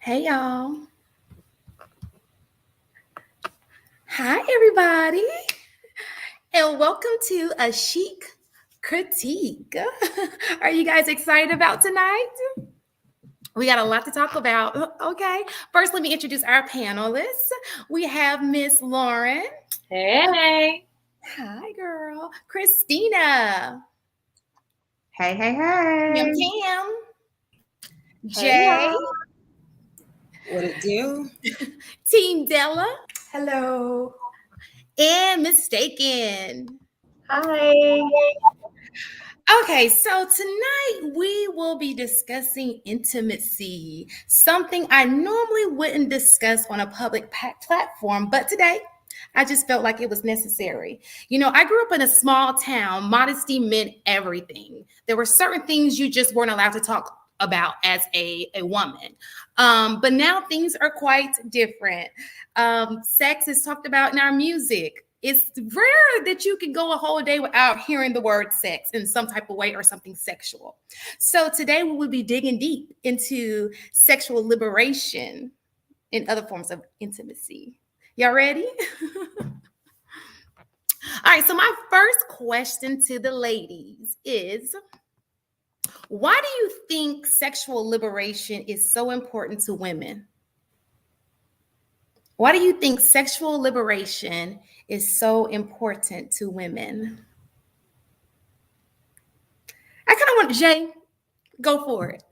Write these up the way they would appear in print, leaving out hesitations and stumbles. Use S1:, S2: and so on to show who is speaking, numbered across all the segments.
S1: Hey y'all. Hi everybody. And welcome to A Chic Critique. Are you guys excited about tonight? We got a lot to talk about. Okay. First, let me introduce our panelists. We have Miss Lauren.
S2: Hey.
S1: Hi, girl. Christina.
S3: Hey, hey,
S1: Kim
S3: hey.
S1: Kim.
S2: Hey,
S1: Jay.
S2: y'all.
S3: What it do?
S1: Team Della.
S4: Hello.
S1: And Mistaken.
S2: Hi.
S1: Okay, so tonight we will be discussing intimacy, something I normally wouldn't discuss on a public platform, but today I just felt like it was necessary. You know, I grew up in a small town, modesty meant everything. There were certain things you just weren't allowed to talk about as a woman. But now things are quite different. Sex is talked about in our music. It's rare that you can go a whole day without hearing the word sex in some type of way or something sexual. So today we will be digging deep into sexual liberation and other forms of intimacy. Y'all ready? All right, so my first question to the ladies is, why do you think sexual liberation is so important to women? Why do you think sexual liberation is so important to women? I kind of want Jay, go for it.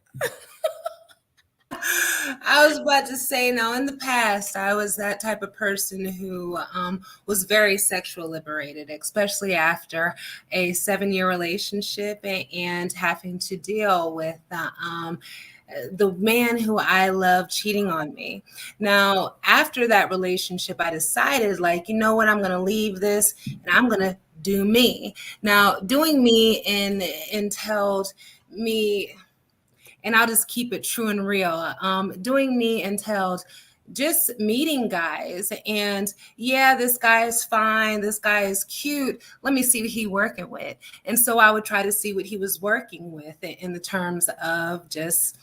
S3: I was about to say, now in the past, I was that type of person who was very sexual liberated, especially after a 7-year relationship and having to deal with the man who I love cheating on me. Now, after that relationship, I decided, like, you know what, I'm going to leave this and I'm going to do me. Now, doing me entailed me, and I'll just keep it true and real. Doing me entailed just meeting guys and, yeah, this guy is fine, this guy is cute, let me see what he working with. And so I would try to see what he was working with in the terms of just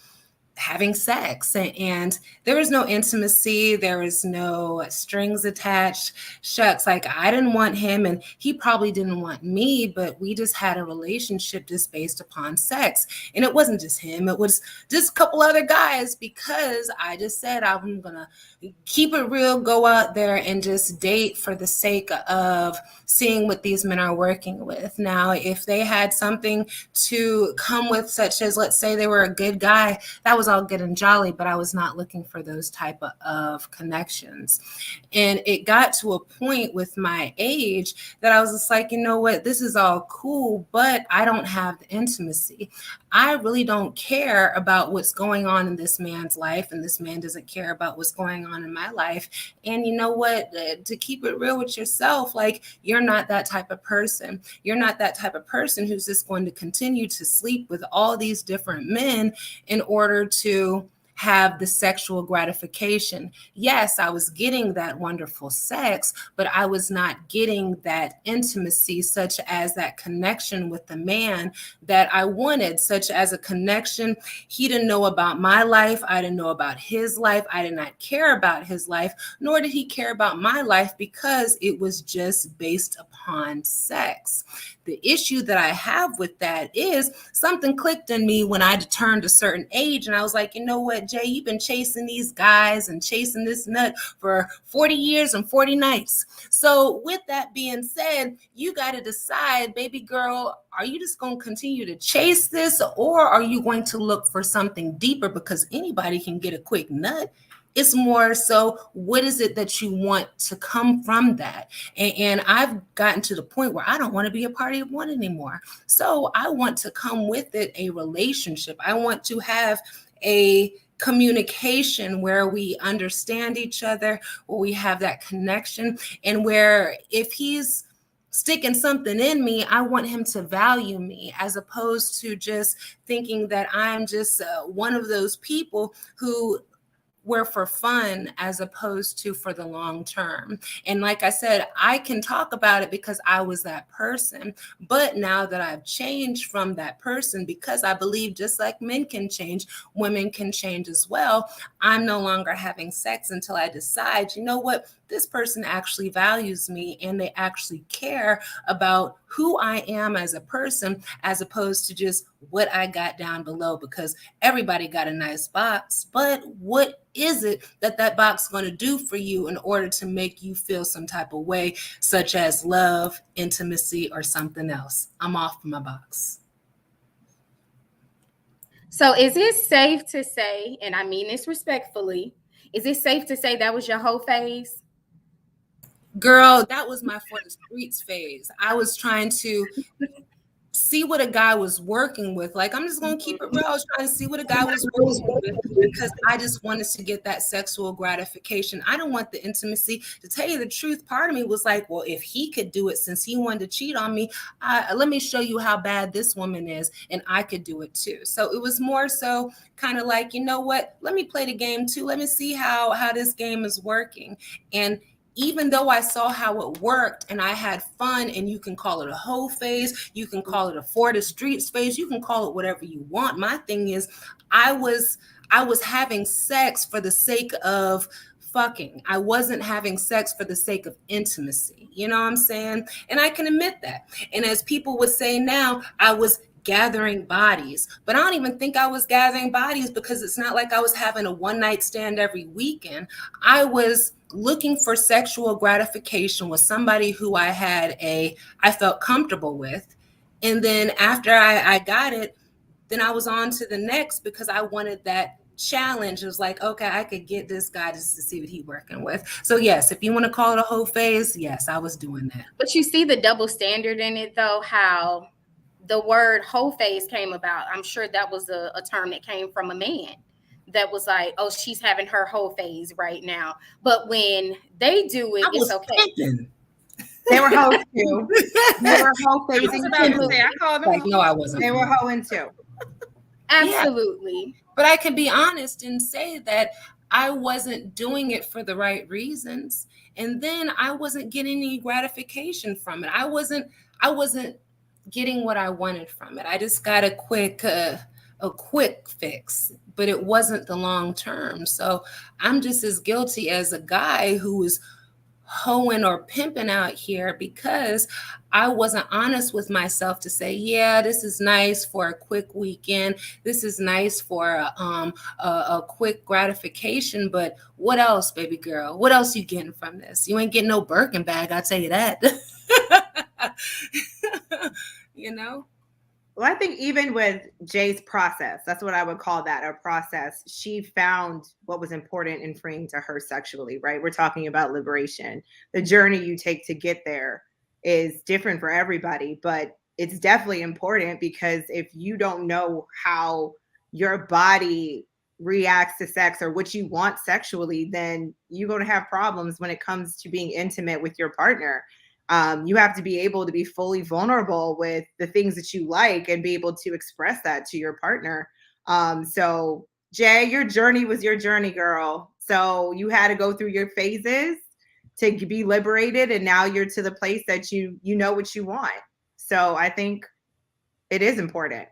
S3: having sex, and there was no intimacy, there was no strings attached. Shucks, like, I didn't want him and he probably didn't want me, but we just had a relationship just based upon sex. And it wasn't just him, it was just a couple other guys, because I just said I'm gonna keep it real, go out there and just date for the sake of seeing what these men are working with. Now, if they had something to come with, such as, let's say they were a good guy, that was all good and jolly, but I was not looking for those type of connections. And it got to a point with my age that I was just like, you know what, this is all cool, but I don't have the intimacy. I really don't care about what's going on in this man's life, and this man doesn't care about what's going on in my life. And you know what, to keep it real with yourself, like, you're not that type of person. You're not that type of person who's just going to continue to sleep with all these different men in order to have the sexual gratification. Yes, I was getting that wonderful sex, but I was not getting that intimacy, such as that connection with the man that I wanted, such as a connection. He didn't know about my life. I didn't know about his life. I did not care about his life, nor did he care about my life, because it was just based upon sex. The issue that I have with that is something clicked in me when I turned a certain age, and I was like, you know what, Jay, you've been chasing these guys and chasing this nut for 40 years and 40 nights. So with that being said, you got to decide, baby girl, are you just going to continue to chase this, or are you going to look for something deeper? Because anybody can get a quick nut. It's more so, what is it that you want to come from that? And I've gotten to the point where I don't want to be a party of one anymore. So I want to come with it a relationship. I want to have a communication where we understand each other, where we have that connection, and where if he's sticking something in me, I want him to value me, as opposed to just thinking that I'm just one of those people who were for fun as opposed to for the long term. And like I said, I can talk about it because I was that person. But now that I've changed from that person, because I believe just like men can change, women can change as well. I'm no longer having sex until I decide, you know what, this person actually values me and they actually care about who I am as a person, as opposed to just what I got down below, because everybody got a nice box. But what is it that that box is going to do for you in order to make you feel some type of way, such as love, intimacy, or something else? I'm off my box.
S2: So is it safe to say, and I mean this respectfully, is it safe to say that was your whole phase?
S3: Girl, that was my for the streets phase. I was trying to see what a guy was working with. Like, I'm just going to keep it real. I was trying to see what a guy was working with because I just wanted to get that sexual gratification. I don't want the intimacy. To tell you the truth, part of me was like, well, if he could do it since he wanted to cheat on me, let me show you how bad this woman is, and I could do it too. So it was more so kind of like, you know what? Let me play the game too. Let me see how this game is working. And even though I saw how it worked and I had fun, and you can call it a hoe phase, you can call it a for the streets phase, you can call it whatever you want. My thing is, I was having sex for the sake of fucking. I wasn't having sex for the sake of intimacy. You know what I'm saying? And I can admit that. And as people would say now, I was gathering bodies, but I don't even think I was gathering bodies, because it's not like I was having a one night stand every weekend. I was looking for sexual gratification with somebody who I felt comfortable with. And then after I got it, then I was on to the next, because I wanted that challenge. It was like, okay, I could get this guy just to see what he's working with. So yes, if you want to call it a whole phase, yes, I was doing that.
S2: But you see the double standard in it, though, how the word whole phase came about. I'm sure that was a term that came from a man that was like, oh, she's having her whole phase right now. But when they do it, it's okay.
S3: Pimping.
S4: They were hoes too. They were hoe phasing too.
S1: I called them.
S3: Like, no, I wasn't.
S4: They were hoeing too.
S2: Absolutely.
S3: Yeah. But I can be honest and say that I wasn't doing it for the right reasons. And then I wasn't getting any gratification from it. I wasn't getting what I wanted from it. I just got a quick fix, but it wasn't the long term. So I'm just as guilty as a guy who was hoeing or pimping out here, because I wasn't honest with myself to say, yeah, this is nice for a quick weekend. This is nice for a quick gratification. But what else, baby girl? What else you getting from this? You ain't getting no Birkin bag, I'll tell you that. You know?
S4: Well, I think even with Jay's process, that's what I would call that, a process. She found what was important and freeing to her sexually, right? We're talking about liberation. The journey you take to get there is different for everybody, but it's definitely important, because if you don't know how your body reacts to sex or what you want sexually, then you're going to have problems when it comes to being intimate with your partner. You have to be able to be fully vulnerable with the things that you like and be able to express that to your partner. So Jay, your journey was your journey, girl. So you had to go through your phases to be liberated, and now you're to the place that you know what you want. So I think it is important.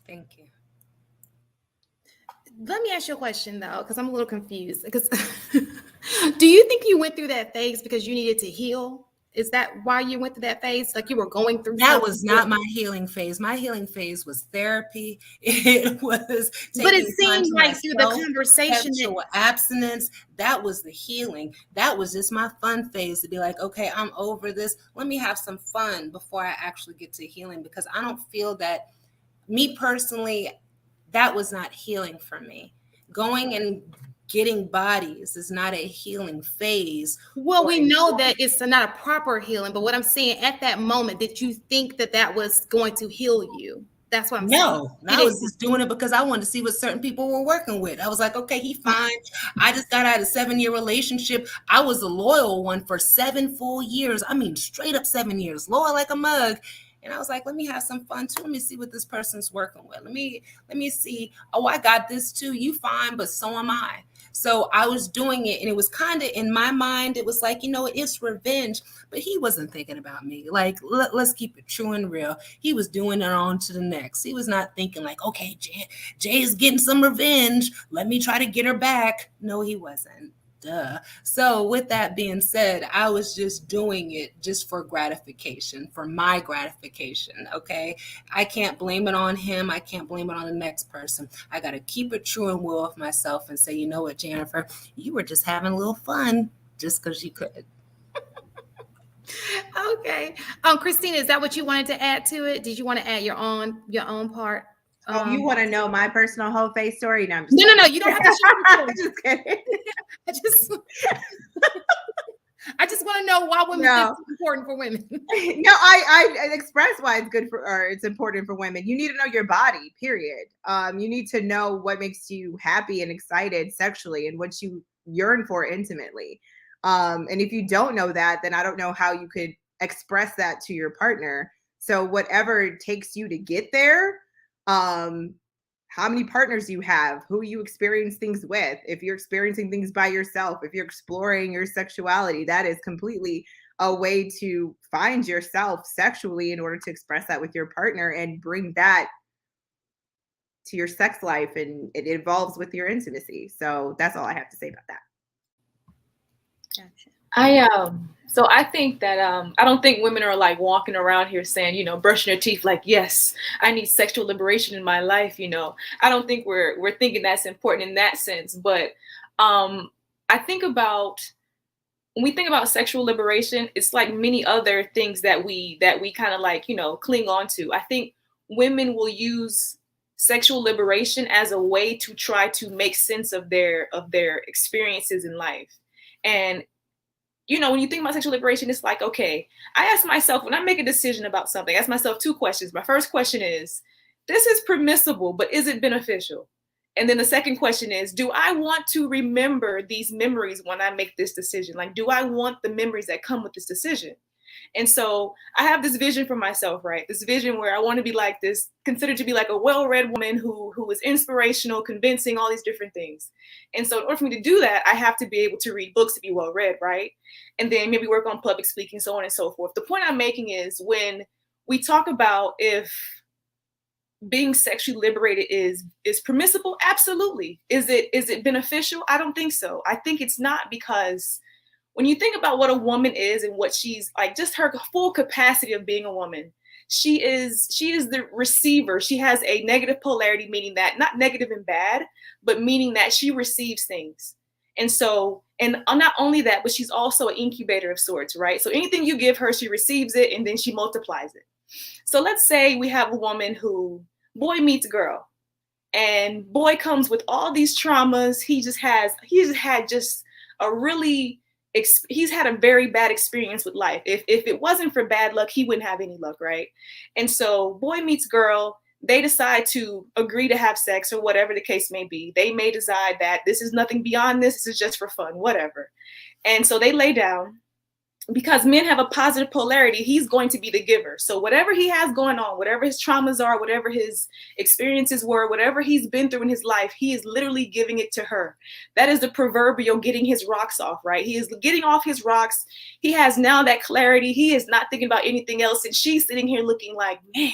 S3: Thank you.
S1: Let me ask you a question though, because I'm a little confused. Because do you think you went through that phase because you needed to heal? Is that why you went through that phase? Like you were going through
S3: that? Was not my healing phase. My healing phase was therapy. It was,
S1: but it seemed like through the conversation,
S3: abstinence, that was the healing. That was just my fun phase, to be like, okay, I'm over this. Let me have some fun before I actually get to healing, because I don't feel that, me personally, that was not healing for me. Going and getting bodies is not a healing phase.
S1: Well, we know that it's not a proper healing, but what I'm saying, at that moment, did you think that that was going to heal you? That's what I'm saying.
S3: No, I was just doing it because I wanted to see what certain people were working with. I was like, okay, he fine. I just got out of a 7-year relationship. I was a loyal one for 7 full years. I mean, straight up 7 years, loyal like a mug. And I was like, let me have some fun too. Let me see what this person's working with. Let me see. Oh, I got this too. You fine, but so am I. So I was doing it, and it was kind of in my mind, it was like, it's revenge, but he wasn't thinking about me. Like, let's keep it true and real. He was doing it on to the next. He was not thinking like, okay, Jay is getting some revenge. Let me try to get her back. No, he wasn't. Duh. So with that being said, I was just doing it just for gratification, for my gratification. Okay. I can't blame it on him. I can't blame it on the next person. I got to keep it true and real with myself and say, you know what, Jennifer, you were just having a little fun just because you could.
S1: Okay. Christina, is that what you wanted to add to it? Did you want to add your own part?
S4: Oh, you want to know my personal whole face story? No, I'm just
S1: no. You don't have to share
S4: I'm just kidding.
S1: I just want to know why women think it's important for women.
S4: No, I express why it's good for, or it's important for women. You need to know your body, period. You need to know what makes you happy and excited sexually and what you yearn for intimately. And if you don't know that, then I don't know how you could express that to your partner. So whatever it takes you to get there, how many partners do you have, who you experience things with, if you're experiencing things by yourself, if you're exploring your sexuality, that is completely a way to find yourself sexually in order to express that with your partner and bring that to your sex life, and it evolves with your intimacy. So that's all I have to say about that.
S1: Gotcha.
S5: So I think that I don't think women are like walking around here saying, brushing their teeth like, yes, I need sexual liberation in my life. I don't think we're thinking that's important in that sense. But I think about, when we think about sexual liberation, it's like many other things that we kind of like, cling on to. I think women will use sexual liberation as a way to try to make sense of their experiences in life. And when you think about sexual liberation, it's like, okay, I ask myself, when I make a decision about something, I ask myself two questions. My first question is, this is permissible, but is it beneficial? And then the second question is, do I want to remember these memories when I make this decision? Like, do I want the memories that come with this decision? And so I have this vision for myself, right? This vision where I want to be like this, considered to be like a well-read woman who is inspirational, convincing, all these different things. And so in order for me to do that, I have to be able to read books to be well-read, right? And then maybe work on public speaking, so on and so forth. The point I'm making is, when we talk about if being sexually liberated is permissible, absolutely. Is it beneficial? I don't think so. I think it's not, because when you think about what a woman is and what she's like, just her full capacity of being a woman, she is the receiver. She has a negative polarity, meaning that not negative and bad, but meaning that she receives things. And so, and not only that, but she's also an incubator of sorts, right? So anything you give her, she receives it and then she multiplies it. So let's say we have a woman who, boy meets girl, and boy comes with all these traumas. He's had a very bad experience with life. If it wasn't for bad luck, he wouldn't have any luck, right? And so boy meets girl, they decide to agree to have sex, or whatever the case may be. They may decide that this is nothing beyond this is just for fun, whatever. And so they lay down. Because men have a positive polarity, he's going to be the giver. So whatever he has going on, whatever his traumas are, whatever his experiences were, whatever he's been through in his life, he is literally giving it to her. That is the proverbial getting his rocks off, right? He is getting off his rocks. He has now that clarity. He is not thinking about anything else. And she's sitting here looking like, man,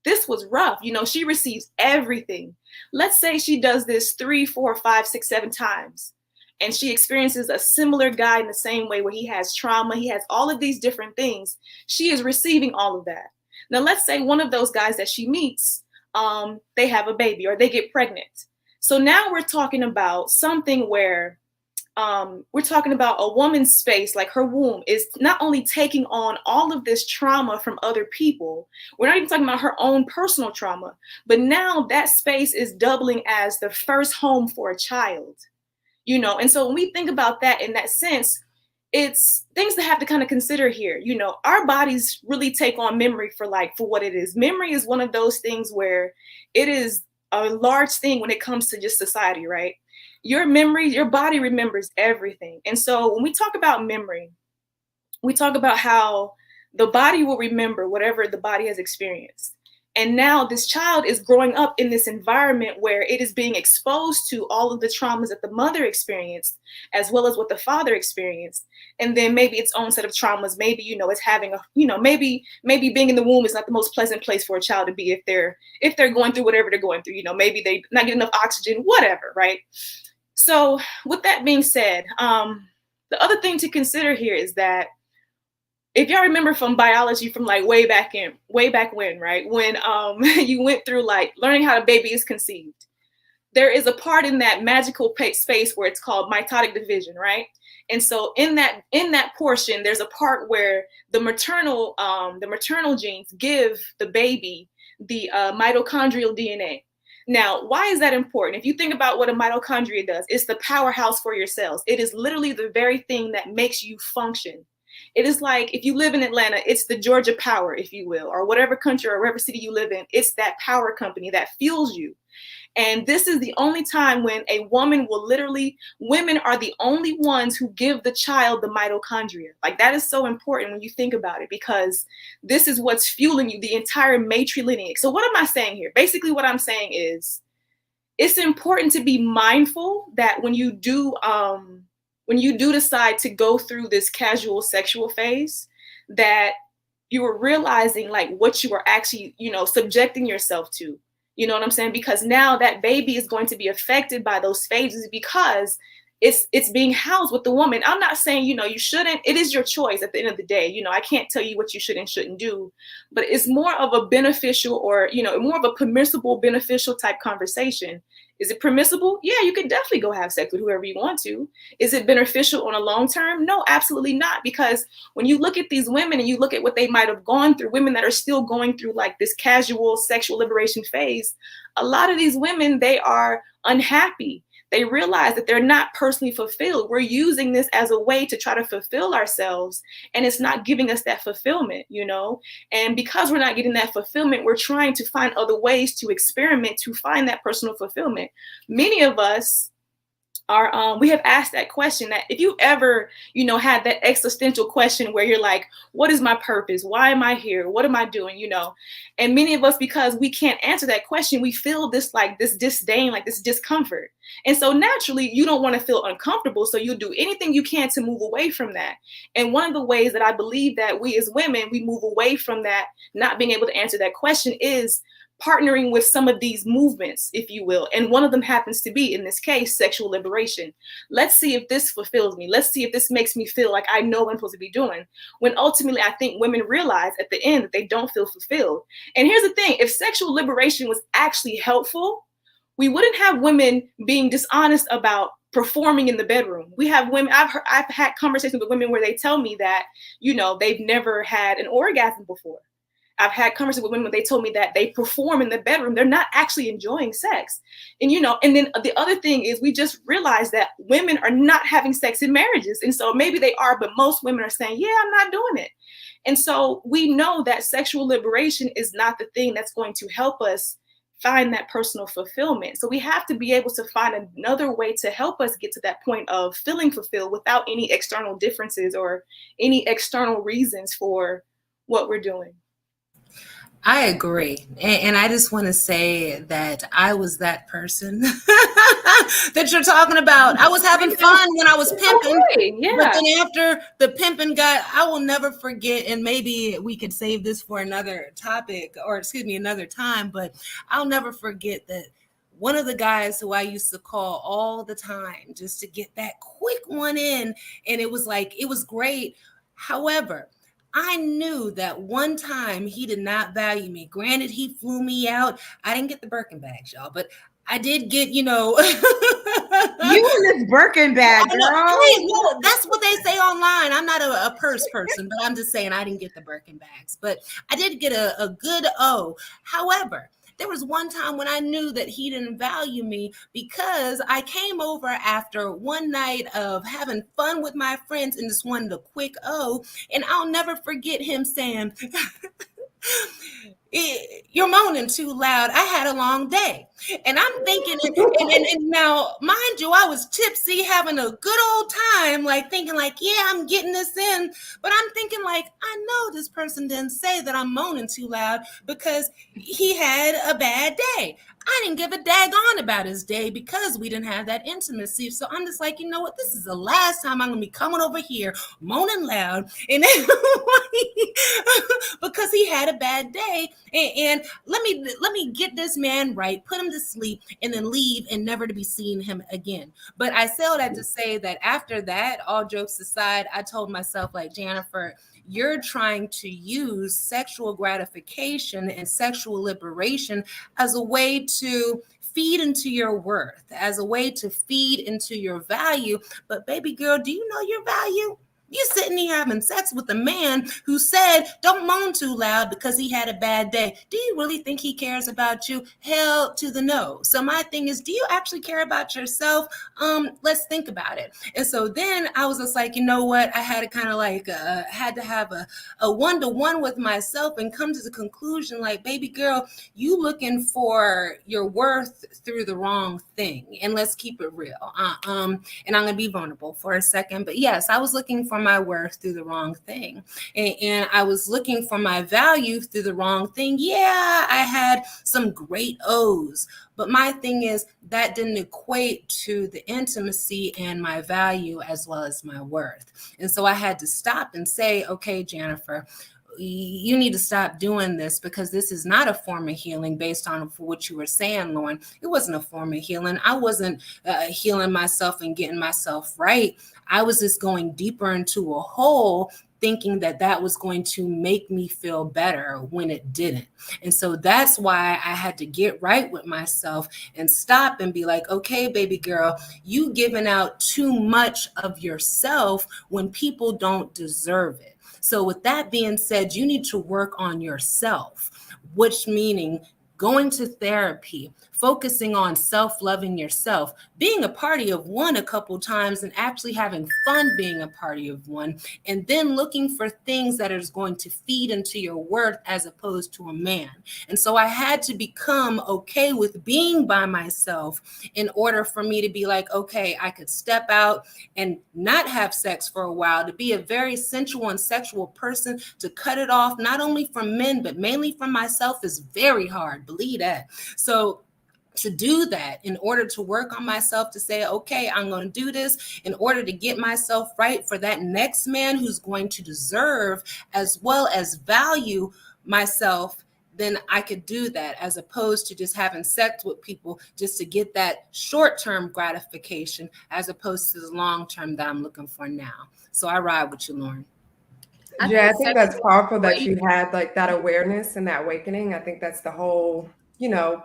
S5: this was rough. She receives everything. Let's say she does this 3, 4, 5, 6, 7 times. And she experiences a similar guy in the same way, where he has trauma, he has all of these different things. She is receiving all of that. Now, let's say one of those guys that she meets, they have a baby or they get pregnant. So now we're talking about something where we're talking about a woman's space, like her womb is not only taking on all of this trauma from other people. We're not even talking about her own personal trauma, but now that space is doubling as the first home for a child. And so when we think about that in that sense, it's things to have to kind of consider here. Our bodies really take on memory for what it is. Memory is one of those things where it is a large thing when it comes to just society, right? Your memory, your body remembers everything. And so when we talk about memory, we talk about how the body will remember whatever the body has experienced. And now this child is growing up in this environment where it is being exposed to all of the traumas that the mother experienced, as well as what the father experienced. And then maybe its own set of traumas. Maybe, it's having a, maybe being in the womb is not the most pleasant place for a child to be if they're going through whatever they're going through. Maybe they not get enough oxygen, whatever, right? So with that being said, the other thing to consider here is that if y'all remember from biology from like way back when, right? When you went through like learning how the baby is conceived, there is a part in that magical space where it's called mitotic division, right? And so in that portion, there's a part where the maternal genes give the baby the mitochondrial DNA. Now, why is that important? If you think about what a mitochondria does, it's the powerhouse for your cells. It is literally the very thing that makes you function. It is like if you live in Atlanta, it's the Georgia Power, if you will, or whatever country or whatever city you live in, it's that power company that fuels you. And this is the only time when a woman women are the only ones who give the child the mitochondria. Like that is so important when you think about it, because this is what's fueling you, the entire matrilineage. So what am I saying here? Basically what I'm saying is it's important to be mindful that when you do decide to go through this casual sexual phase, that you are realizing like what you are actually, subjecting yourself to. You know what I'm saying? Because now that baby is going to be affected by those phases because it's being housed with the woman. I'm not saying, you shouldn't. It is your choice at the end of the day. I can't tell you what you should and shouldn't do, but it's more of a beneficial or, more of a permissible, beneficial type conversation. Is it permissible? Yeah, you can definitely go have sex with whoever you want to. Is it beneficial on a long term? No, absolutely not. Because when you look at these women and you look at what they might have gone through, women that are still going through like this casual sexual liberation phase, a lot of these women, they are unhappy. They realize that they're not personally fulfilled. We're using this as a way to try to fulfill ourselves, and it's not giving us that fulfillment, And because we're not getting that fulfillment, we're trying to find other ways to experiment to find that personal fulfillment. Many of us are, we have asked that question, that if you ever, had that existential question where you're like, what is my purpose? Why am I here? What am I doing? And many of us, because we can't answer that question, we feel this disdain, like this discomfort. And so naturally, you don't want to feel uncomfortable. So you'll do anything you can to move away from that. And one of the ways that I believe that we as women, we move away from that, not being able to answer that question, is partnering with some of these movements, if you will. And one of them happens to be, in this case, sexual liberation. Let's see if this fulfills me. Let's see if this makes me feel like I know what I'm supposed to be doing. When ultimately, I think women realize at the end that they don't feel fulfilled. And here's the thing, if sexual liberation was actually helpful, we wouldn't have women being dishonest about performing in the bedroom. We have women, I've had conversations with women where they tell me that, they've never had an orgasm before. I've had conversations with women when they told me that they perform in the bedroom. They're not actually enjoying sex. And, and then the other thing is we just realized that women are not having sex in marriages. And so maybe they are, but most women are saying, yeah, I'm not doing it. And so we know that sexual liberation is not the thing that's going to help us find that personal fulfillment. So we have to be able to find another way to help us get to that point of feeling fulfilled without any external differences or any external reasons for what we're doing.
S3: I agree. And I just want to say that I was that person that you're talking about. I was having fun when I was pimping.
S5: Yeah.
S3: But then after the pimping I will never forget, and maybe we could save this for another topic, or another time, but I'll never forget that one of the guys who I used to call all the time just to get that quick one in, and it was great. However, I knew that one time he did not value me. Granted, he flew me out. I didn't get the Birkin bags, y'all, but I did get,
S4: You in this Birkin bag, girl.
S3: Well, that's what they say online. I'm not a purse person, but I'm just saying I didn't get the Birkin bags. But I did get a good O. However, there was one time when I knew that he didn't value me because I came over after one night of having fun with my friends and just wanted a quick O. And I'll never forget him saying, You're moaning too loud. I had a long day. And I'm thinking, and now, mind you, I was tipsy, having a good old time, like thinking, like, yeah, I'm getting this in. But I'm thinking, like, I know this person didn't say that I'm moaning too loud because he had a bad day. I didn't give a daggone about his day because we didn't have that intimacy. So I'm just like, you know what? This is the last time I'm going to be coming over here moaning loud. And then, because he had a bad day. And let me get this man right, put him to sleep, and then leave and never to be seeing him again. But I say all that to say that after that, all jokes aside, I told myself, like, Jennifer, you're trying to use sexual gratification and sexual liberation as a way to feed into your worth, as a way to feed into your value. But baby girl, do you know your value? You sitting here having sex with a man who said, don't moan too loud because he had a bad day. Do you really think he cares about you? Hell to the no. So my thing is, do you actually care about yourself? Let's think about it. And so then I was just like, you know what? I had to kind of like, had to have a one-to-one with myself and come to the conclusion, like, baby girl, you looking for your worth through the wrong thing. And let's keep it real. And I'm going to be vulnerable for a second. But yes, I was looking for my worth through the wrong thing. And I was looking for my value through the wrong thing. Yeah, I had some great O's. But my thing is that didn't equate to the intimacy and my value as well as my worth. And so I had to stop and say, okay, Jennifer, you need to stop doing this because this is not a form of healing based on what you were saying, Lauren. It wasn't a form of healing. I wasn't healing myself and getting myself right. I was just going deeper into a hole thinking that that was going to make me feel better when it didn't. And so that's why I had to get right with myself and stop and be like, okay, baby girl, you giving out too much of yourself when people don't deserve it. So with that being said, you need to work on yourself, which meaning going to therapy, focusing on self-loving yourself, being a party of one a couple times and actually having fun being a party of one, and then looking for things that is going to feed into your worth as opposed to a man. And so I had to become okay with being by myself in order for me to be like, okay, I could step out and not have sex for a while, to be a very sensual and sexual person, to cut it off, not only from men, but mainly from myself is very hard, believe that. So to do that, in order to work on myself, to say, okay, I'm going to do this in order to get myself right for that next man who's going to deserve as well as value myself, then I could do that as opposed to just having sex with people just to get that short-term gratification as opposed to the long-term that I'm looking for now. So I ride with you, Lauren.
S6: Yeah, I think that's powerful that you had like that awareness and that awakening. I think that's the whole,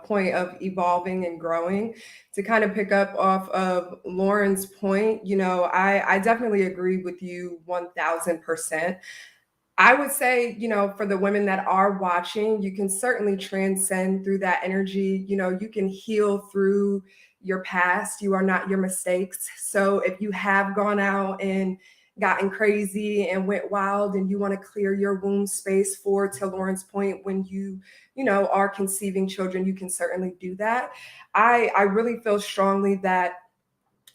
S6: point of evolving and growing. To kind of pick up off of Lauren's point, I definitely agree with you 1000%. I would say, for the women that are watching, you can certainly transcend through that energy. You can heal through your past. You are not your mistakes. So if you have gone out and gotten crazy and went wild and you want to clear your womb space for, to Lauren's point, when you are conceiving children, you can certainly do that. I really feel strongly that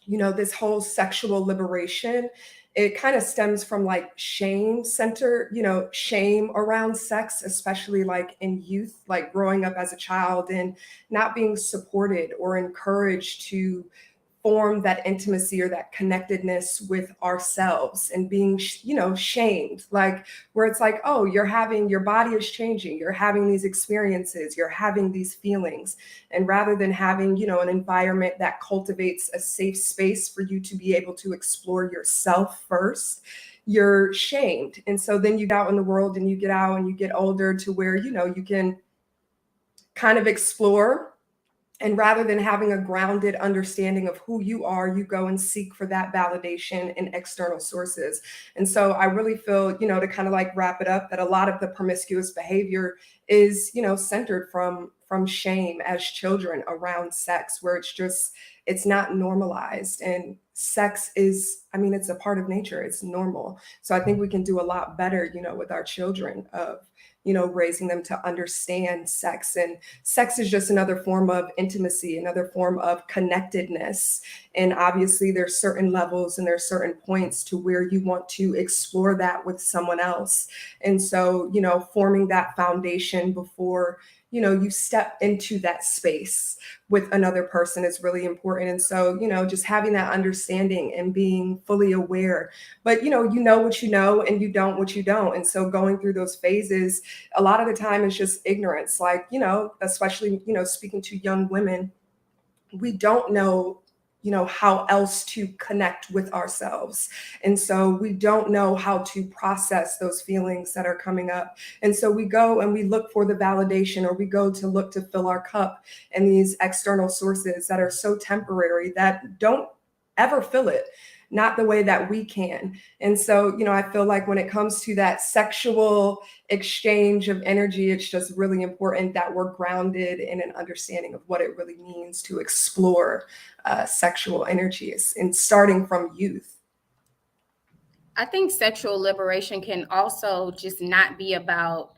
S6: this whole sexual liberation, it kind of stems from like shame center, shame around sex, especially like in youth, like growing up as a child and not being supported or encouraged to form that intimacy or that connectedness with ourselves, and being shamed, like where it's like, oh, your body is changing, you're having these experiences, you're having these feelings, and rather than having an environment that cultivates a safe space for you to be able to explore yourself first, you're shamed. And so then you get out in the world and you get out and you get older to where you can kind of explore. And rather than having a grounded understanding of who you are, you go and seek for that validation in external sources. And so I really feel, to kind of like wrap it up, that a lot of the promiscuous behavior is, centered from shame as children around sex, where it's not normalized. And sex is, it's a part of nature. It's normal. So I think we can do a lot better, with our children of raising them to understand sex. And sex is just another form of intimacy, another form of connectedness. And obviously there's certain levels and there's certain points to where you want to explore that with someone else. And so, forming that foundation before you step into that space with another person is really important. And so, just having that understanding and being fully aware, but you know what you know and you don't what you don't. And so going through those phases, a lot of the time is just ignorance. Like, especially, speaking to young women, we don't know how else to connect with ourselves. And so we don't know how to process those feelings that are coming up. And so we go and we look for the validation, or we go to look to fill our cup in these external sources that are so temporary that don't ever fill it, not the way that we can. And so, I feel like when it comes to that sexual exchange of energy, it's just really important that we're grounded in an understanding of what it really means to explore sexual energies, and starting from youth.
S2: I think sexual liberation can also just not be about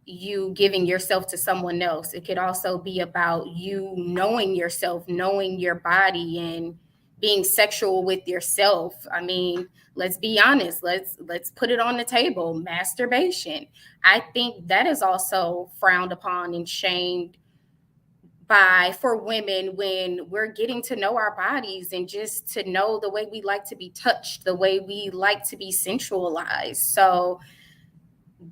S2: you giving yourself to someone else. It could also be about you knowing yourself, knowing your body, and being sexual with yourself. I mean, let's be honest. Let's put it on the table. Masturbation. I think that is also frowned upon and shamed for women when we're getting to know our bodies and just to know the way we like to be touched, the way we like to be sensualized. So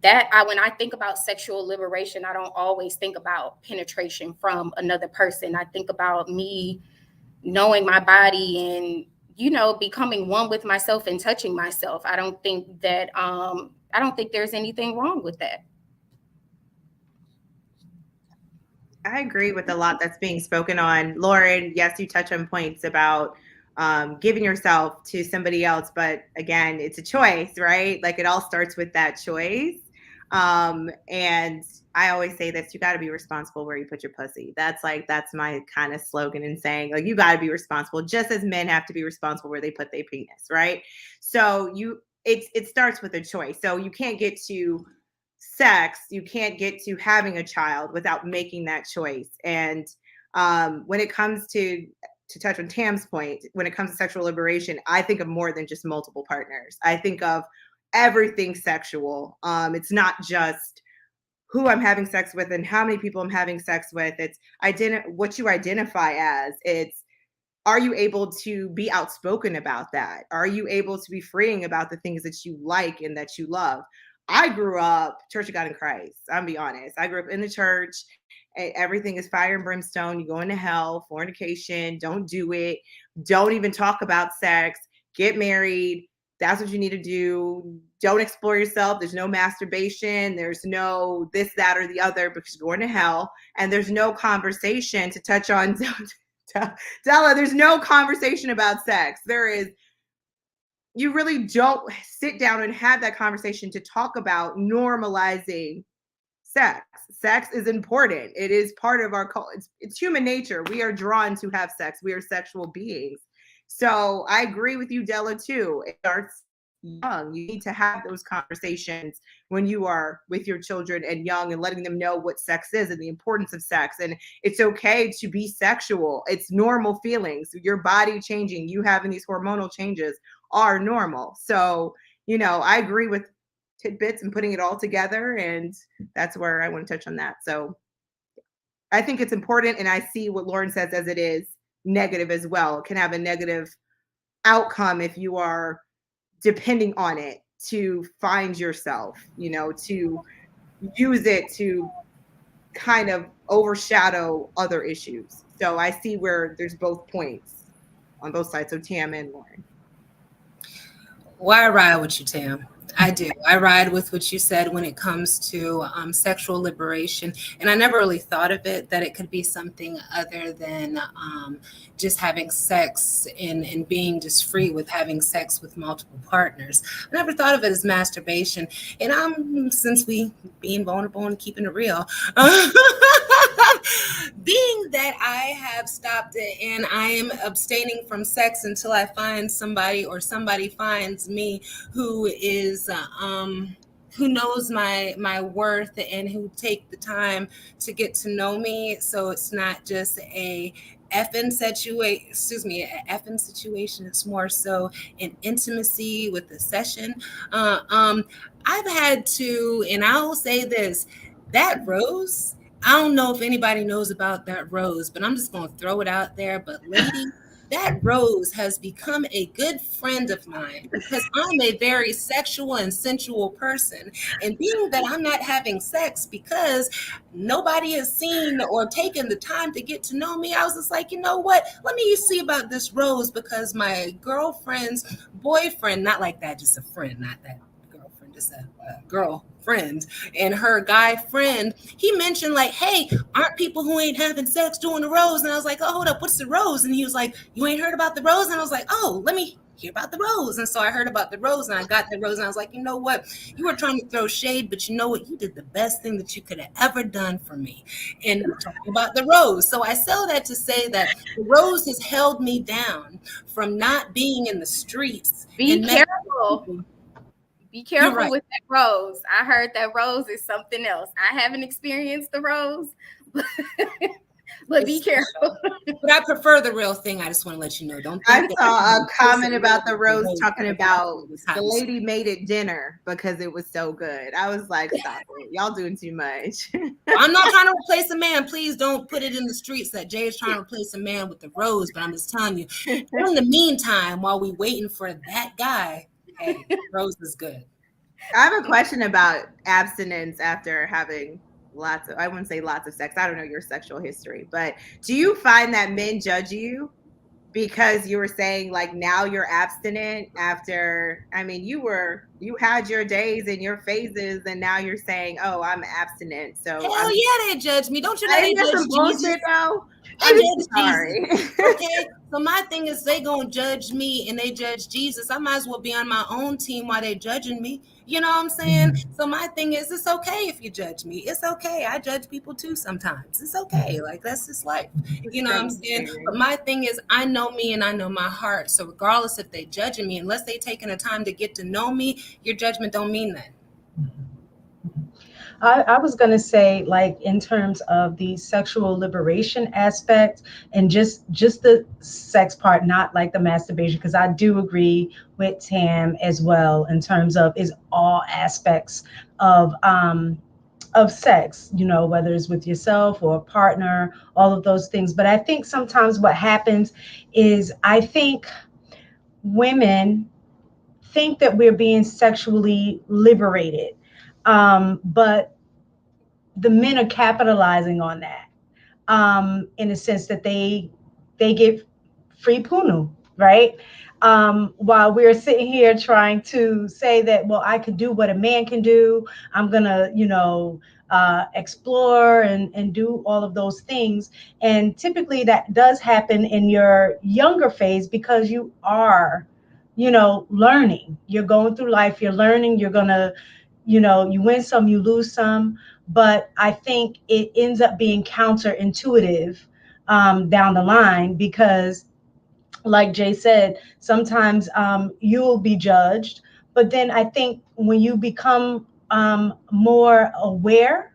S2: when I think about sexual liberation, I don't always think about penetration from another person. I think about me knowing my body and, becoming one with myself and touching myself. I don't think there's anything wrong with that.
S4: I agree with a lot that's being spoken on. Lauren, yes, you touch on points about giving yourself to somebody else, but again, it's a choice, right? Like, it all starts with that choice. And I always say this: you got to be responsible where you put your pussy. That's my kind of slogan in saying, like, you got to be responsible, just as men have to be responsible where they put their penis, right? So it starts with a choice. So you can't get to sex, you can't get to having a child without making that choice. And when it comes to touch on Tam's point, when it comes to sexual liberation, I think of more than just multiple partners. I think of everything sexual. It's not just who I'm having sex with and how many people I'm having sex with. It's what you identify as. It's, are you able to be outspoken about that? Are you able to be freeing about the things that you like and that you love? I grew up Church of God in Christ. I'm be honest. I grew up in the church. Everything is fire and brimstone. You go into hell, fornication. Don't do it. Don't even talk about sex. Get married. That's what you need to do. Don't explore yourself. There's no masturbation. There's no this, that, or the other, because you're going to hell. And there's no conversation to touch on. Della, there's no conversation about sex. You really don't sit down and have that conversation to talk about normalizing sex. Sex is important. It is part of our culture. It's human nature. We are drawn to have sex. We are sexual beings. So I agree with you, Della, too. It starts young. You need to have those conversations when you are with your children and young, and letting them know what sex is and the importance of sex. And it's okay to be sexual. It's normal feelings. Your body changing, you having these hormonal changes are normal. So, I agree with tidbits and putting it all together. And that's where I want to touch on that. So I think it's important. And I see what Lauren says as it is negative as well. It can have a negative outcome if you are depending on it to find yourself, to use it to kind of overshadow other issues. So I see where there's both points on both sides. So Tam and Lauren.
S3: Well, I ride with you, Tam. I do. I ride with what you said when it comes to sexual liberation. And I never really thought of it that it could be something other than just having sex and being just free with having sex with multiple partners. I never thought of it as masturbation. And since we being vulnerable and keeping it real, being that I have stopped it and I am abstaining from sex until I find somebody or somebody finds me who is who knows my worth and who take the time to get to know me. So it's not just a effing situation, it's more so an intimacy with the session. I've had to, and I will say this, that rose, I don't know if anybody knows about that rose, but I'm just going to throw it out there. But lady, that rose has become a good friend of mine because I'm a very sexual and sensual person. And being that I'm not having sex because nobody has seen or taken the time to get to know me, I was just like, you know what? Let me see about this rose because my girlfriend's boyfriend, not like that, just a friend, not that girlfriend, just a girlfriend, and her guy friend, he mentioned like, hey, aren't people who ain't having sex doing the rose? And I was like, oh, hold up, what's the rose? And he was like, you ain't heard about the rose? And I was like, oh, let me hear about the rose. And so I heard about the rose and I got the rose and I was like, you know what? You were trying to throw shade, but you know what? You did the best thing that you could have ever done for me. And talking about the rose. So I sell that to say that the rose has held me down from not being in the streets.
S2: Be careful. Be careful
S3: right.
S2: with that rose. I heard that rose is something else. I haven't experienced the rose, but be careful.
S3: But I prefer the real thing. I just want to let you know. Don't think
S4: I saw a comment about the rose talking about the lady made it dinner because it was so good. I was like, stop it. Y'all doing too much.
S3: I'm not trying to replace a man. Please don't put it in the streets that Jay is trying to replace a man with the rose. But I'm just telling you, in the meantime, while we waiting for that guy, hey, rose is good.
S4: I have a question about abstinence after having lots of, I wouldn't say lots of sex. I don't know your sexual history, but do you find that men judge you because you were saying like now you're abstinent after, I mean, you had your days and your phases and now you're saying, oh, I'm abstinent. So
S3: hell yeah, they judge me. Don't you know they judge
S4: some bullshit though?
S3: I'm sorry. Okay. So my thing is they gonna judge me and they judge Jesus. I might as well be on my own team while they judging me. You know what I'm saying? So my thing is it's okay if you judge me. It's okay. I judge people too sometimes. It's okay. Like that's just life. You know what I'm saying? But my thing is I know me and I know my heart. So regardless if they judging me, unless they taking the time to get to know me, your judgment don't mean that.
S7: I was going to say, like, in terms of the sexual liberation aspect and just the sex part, not like the masturbation, because I do agree with Tam as well in terms of is all aspects of sex, you know, whether it's with yourself or a partner, all of those things. But I think sometimes what happens is I think women think that we're being sexually liberated. But the men are capitalizing on that in the sense that they get free punu, right? While we're sitting here trying to say that, well, I could do what a man can do. I'm gonna, explore and do all of those things. And typically that does happen in your younger phase because you are, learning. You're going through life, you're learning, you're gonna, you win some, you lose some. But I think it ends up being counterintuitive down the line because, like Jay said, sometimes you'll be judged. But then I think when you become more aware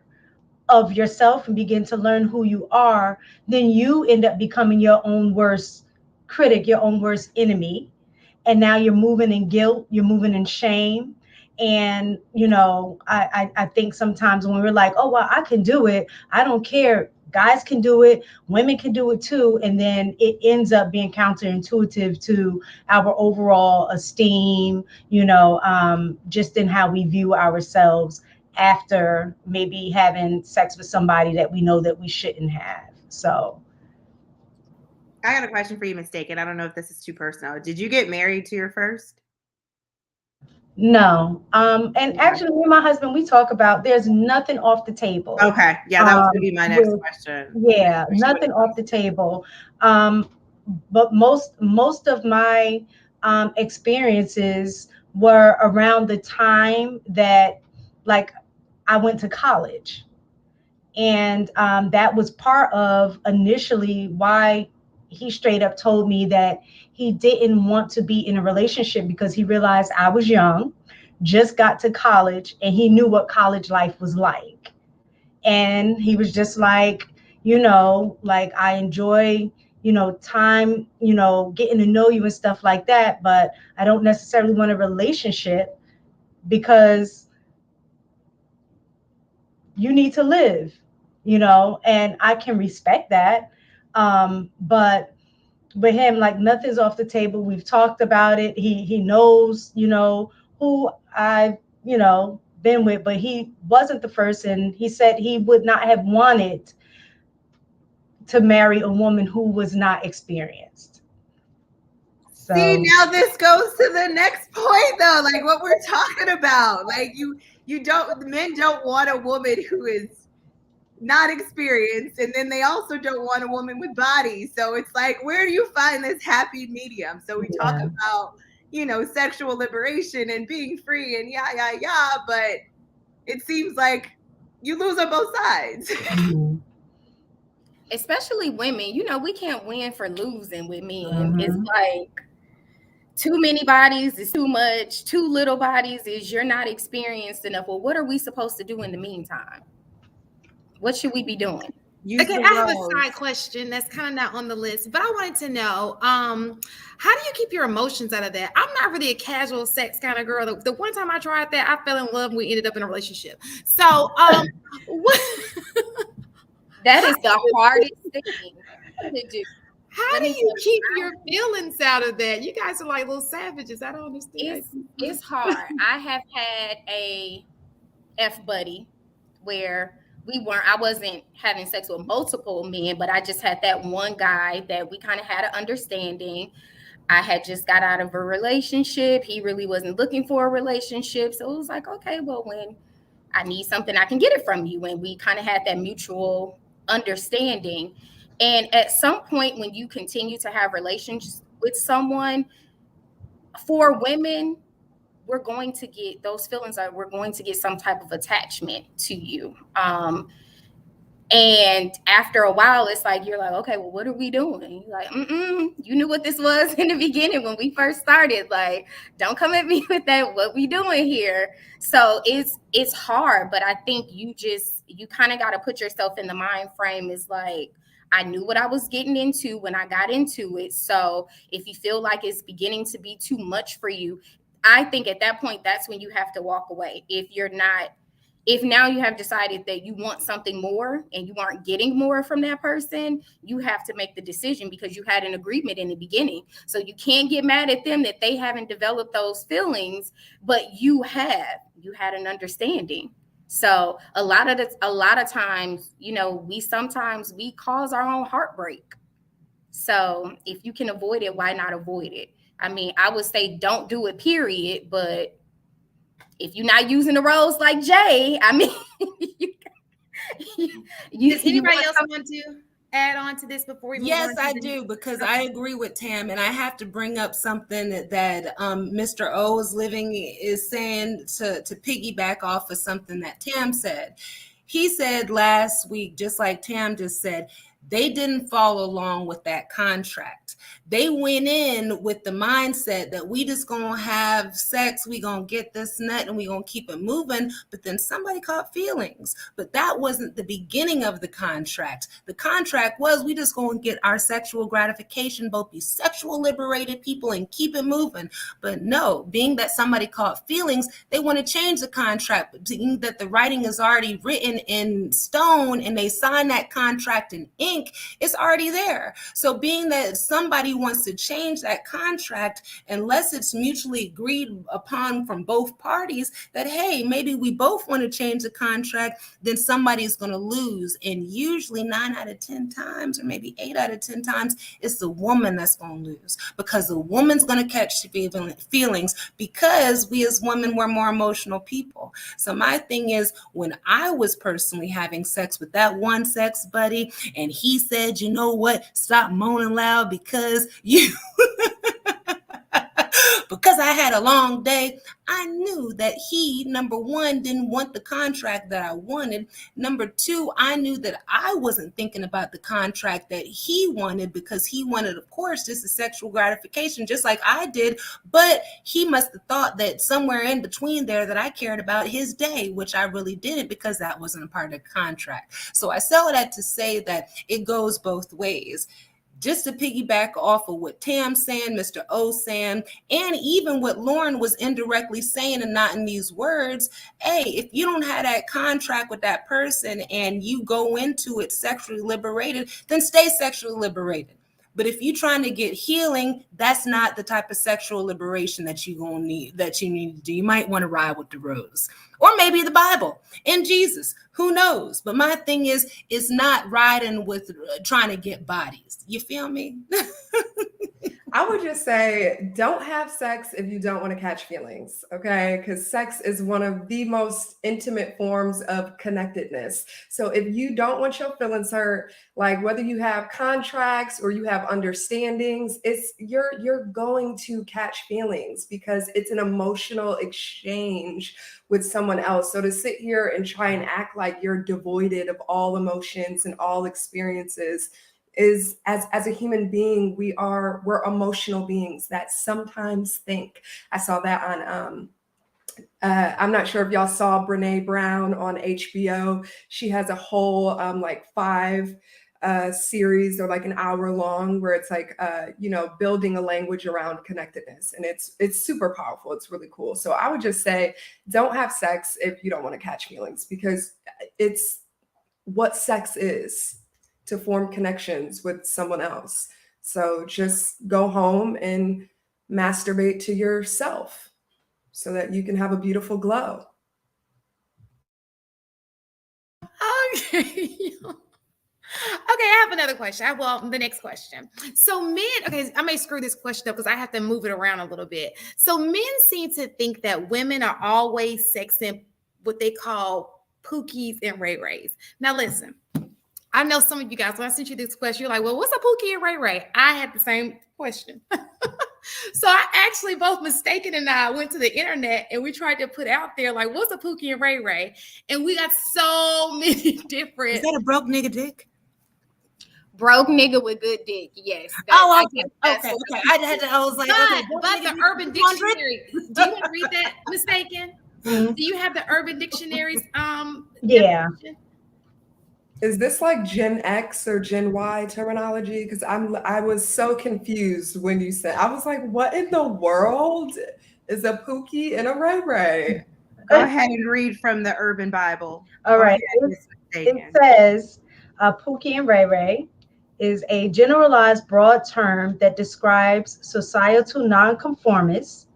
S7: of yourself and begin to learn who you are, then you end up becoming your own worst critic, your own worst enemy. And now you're moving in guilt, you're moving in shame. And, I think sometimes when we're like, oh, well, I can do it, I don't care. Guys can do it, women can do it too. And then it ends up being counterintuitive to our overall esteem, just in how we view ourselves after maybe having sex with somebody that we know that we shouldn't have. So
S4: I got a question for you, Mistaken. I don't know if this is too personal. Did you get married to your first?
S7: No. And actually, me and my husband, we talk about there's nothing off the table.
S4: Okay. Yeah, that was going to be my next question.
S7: Yeah, nothing off the table. But most of my experiences were around the time that, like, I went to college. And that was part of initially why he straight up told me that he didn't want to be in a relationship because he realized I was young, just got to college and he knew what college life was like. And he was just like, like, I enjoy, time, getting to know you and stuff like that, but I don't necessarily want a relationship because you need to live, and I can respect that. But with him, like, nothing's off the table. We've talked about it. He knows, who I've, been with, but he wasn't the first. And he said he would not have wanted to marry a woman who was not experienced. So
S4: see, now this goes to the next point though, like what we're talking about. Like men don't want a woman who is not experienced, and then they also don't want a woman with body. So it's like, where do you find this happy medium? So we talk about, sexual liberation and being free and yeah, but it seems like you lose on both sides.
S7: mm-hmm.
S2: Especially women, we can't win for losing with men. It's like too many bodies is too much, too little bodies is you're not experienced enough. Well, what are we supposed to do in the meantime? What should we be doing?
S1: Okay, I have a side question that's kind of not on the list, but I wanted to know, how do you keep your emotions out of that? I'm not really a casual sex kind of girl. The one time I tried that, I fell in love and we ended up in a relationship. So, what?
S2: That is the hardest thing to do.
S1: How do you keep your feelings out of that? You guys are like little savages. I don't understand.
S2: It's hard. I have had a F buddy where I wasn't having sex with multiple men, but I just had that one guy that we kind of had an understanding. I had just got out of a relationship. He really wasn't looking for a relationship. So it was like, okay, well, when I need something, I can get it from you. And we kind of had that mutual understanding. And at some point, when you continue to have relations with someone, for women, we're going to get those feelings, we're going to get some type of attachment to you. And after a while, it's like, you're like, okay, well, what are we doing? You're like, you knew what this was in the beginning when we first started. Like, don't come at me with that. What we doing here? So it's hard, but I think you kind of got to put yourself in the mind frame is like, I knew what I was getting into when I got into it. So if you feel like it's beginning to be too much for you, I think at that point, that's when you have to walk away. If now you have decided that you want something more and you aren't getting more from that person, you have to make the decision because you had an agreement in the beginning. So you can't get mad at them that they haven't developed those feelings, but you had an understanding. So a lot of times, we cause our own heartbreak. So if you can avoid it, why not avoid it? I mean, I would say don't do it, period. But if you're not using the roles like Jay, I mean,
S1: does anybody else want to add on to this before we move on?
S3: Yes, I do, because I agree with Tam, and I have to bring up something that Mr. O is saying to piggyback off of something that Tam said. He said last week, just like Tam just said, they didn't follow along with that contract. They went in with the mindset that we just gonna have sex, we gonna get this nut, and we gonna keep it moving. But then somebody caught feelings. But that wasn't the beginning of the contract. The contract was we just gonna get our sexual gratification, both be sexual liberated people and keep it moving. But no, being that somebody caught feelings, they want to change the contract. But being that the writing is already written in stone and they sign that contract in ink, it's already there. So being that somebody wants to change that contract, unless it's mutually agreed upon from both parties that, hey, maybe we both want to change the contract, then somebody's going to lose. And usually 9 out of 10 times, or maybe 8 out of 10 times, it's the woman that's going to lose, because the woman's going to catch feelings, because we as women, we're more emotional people. So my thing is, when I was personally having sex with that one sex buddy, and he said, you know what, stop moaning loud because you because I had a long day, I knew that he, number one, didn't want the contract that I wanted. Number two, I knew that I wasn't thinking about the contract that he wanted, because he wanted, of course, just a sexual gratification, just like I did. But he must have thought that somewhere in between there that I cared about his day, which I really didn't, because that wasn't a part of the contract. So I say that to say that it goes both ways. Just to piggyback off of what Tam's saying, Mr. O saying, and even what Lauren was indirectly saying and not in these words, hey, if you don't have that contract with that person and you go into it sexually liberated, then stay sexually liberated. But if you're trying to get healing, that's not the type of sexual liberation that you need to do. You might want to ride with the rose, or maybe the Bible and Jesus. Who knows? But my thing is, it's not riding with trying to get bodies. You feel me?
S6: I would just say, don't have sex if you don't want to catch feelings, okay? Because sex is one of the most intimate forms of connectedness. So if you don't want your feelings hurt, like whether you have contracts or you have understandings, you're going to catch feelings, because it's an emotional exchange with someone else. So to sit here and try and act like you're devoid of all emotions and all experiences is, as a human being, we're emotional beings that sometimes think. I saw that on I'm not sure if y'all saw Brene Brown on HBO. She has a whole like 5 series, or like an hour long, where it's like building a language around connectedness, and it's super powerful. It's really cool. So I would just say, don't have sex if you don't want to catch feelings, because it's what sex is, to form connections with someone else. So just go home and masturbate to yourself so that you can have a beautiful glow.
S1: Okay. Okay, I have another question. The next question. So men, okay, I may screw this question up because I have to move it around a little bit. So men seem to think that women are always sexing what they call pookies and rayrays. Now listen, I know some of you guys, when I sent you this question, you're like, well, what's a pookie and rayray? I had the same question. So I actually, both Mistaken and I went to the internet and we tried to put out there, like, what's a pookie and rayray? And we got so many different.
S3: Is that a broke nigga dick?
S2: Broke nigga with good dick, yes.
S3: Okay. I was like,
S1: but the Urban Dictionary. Do you want to read that, Mistaken? Do you have the Urban Dictionary's
S7: Yeah.
S1: definition?
S6: Is this like Gen X or Gen Y terminology? Because I was so confused when you said, I was like, what in the world is a pookie and a ray-ray?
S4: Go ahead and read from the Urban Bible.
S7: All right. It says pookie and rayray is a generalized broad term that describes societal nonconformists,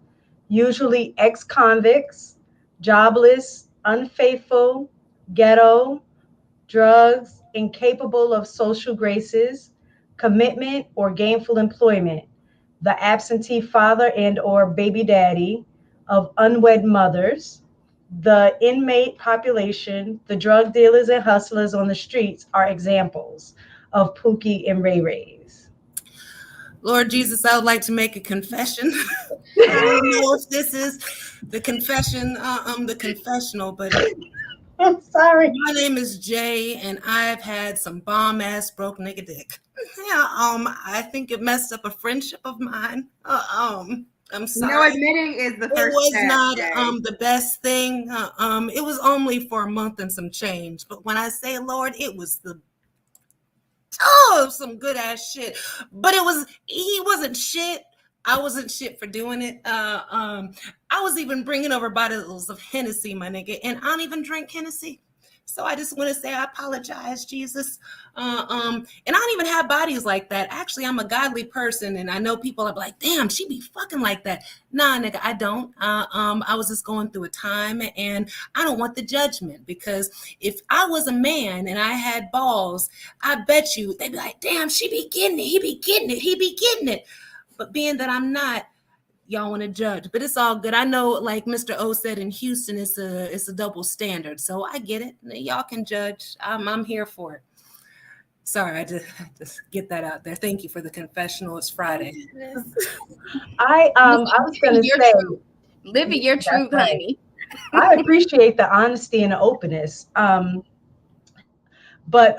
S7: usually ex-convicts, jobless, unfaithful, ghetto, drugs, incapable of social graces, commitment, or gainful employment, the absentee father and or baby daddy of unwed mothers, the inmate population, the drug dealers and hustlers on the streets are examples of pookie and rayrays.
S3: Lord Jesus, I would like to make a confession. I don't know if this is the confession, the confessional, but
S7: I'm sorry.
S3: My name is Jay, and I've had some bomb ass broke nigga dick. Yeah, I think it messed up a friendship of mine. I'm sorry.
S4: No, admitting is the first
S3: It was
S4: step,
S3: not
S4: Jay.
S3: the best thing. It was only for a month and some change. But when I say Lord, it was some good ass shit. But he wasn't shit. I wasn't shit for doing it. I was even bringing over bottles of Hennessy, my nigga, and I don't even drink Hennessy. So I just want to say I apologize, Jesus. And I don't even have bodies like that. Actually, I'm a godly person, and I know people are like, damn, she be fucking like that. Nah, nigga, I don't. I was just going through a time, and I don't want the judgment, because if I was a man and I had balls, I bet you they'd be like, damn, she be getting it. He be getting it. He be getting it. But being that I'm not, y'all want to judge, but it's all good. I know, like Mr. O said in Houston, it's a double standard, so I get it. Y'all can judge. I'm here for it. Sorry, I just get that out there. Thank you for the confessional. It's Friday.
S7: I was gonna
S2: Your
S7: say,
S2: truth. Living your
S7: that's
S2: truth,
S7: right.
S2: honey.
S7: I appreciate the honesty and the openness. But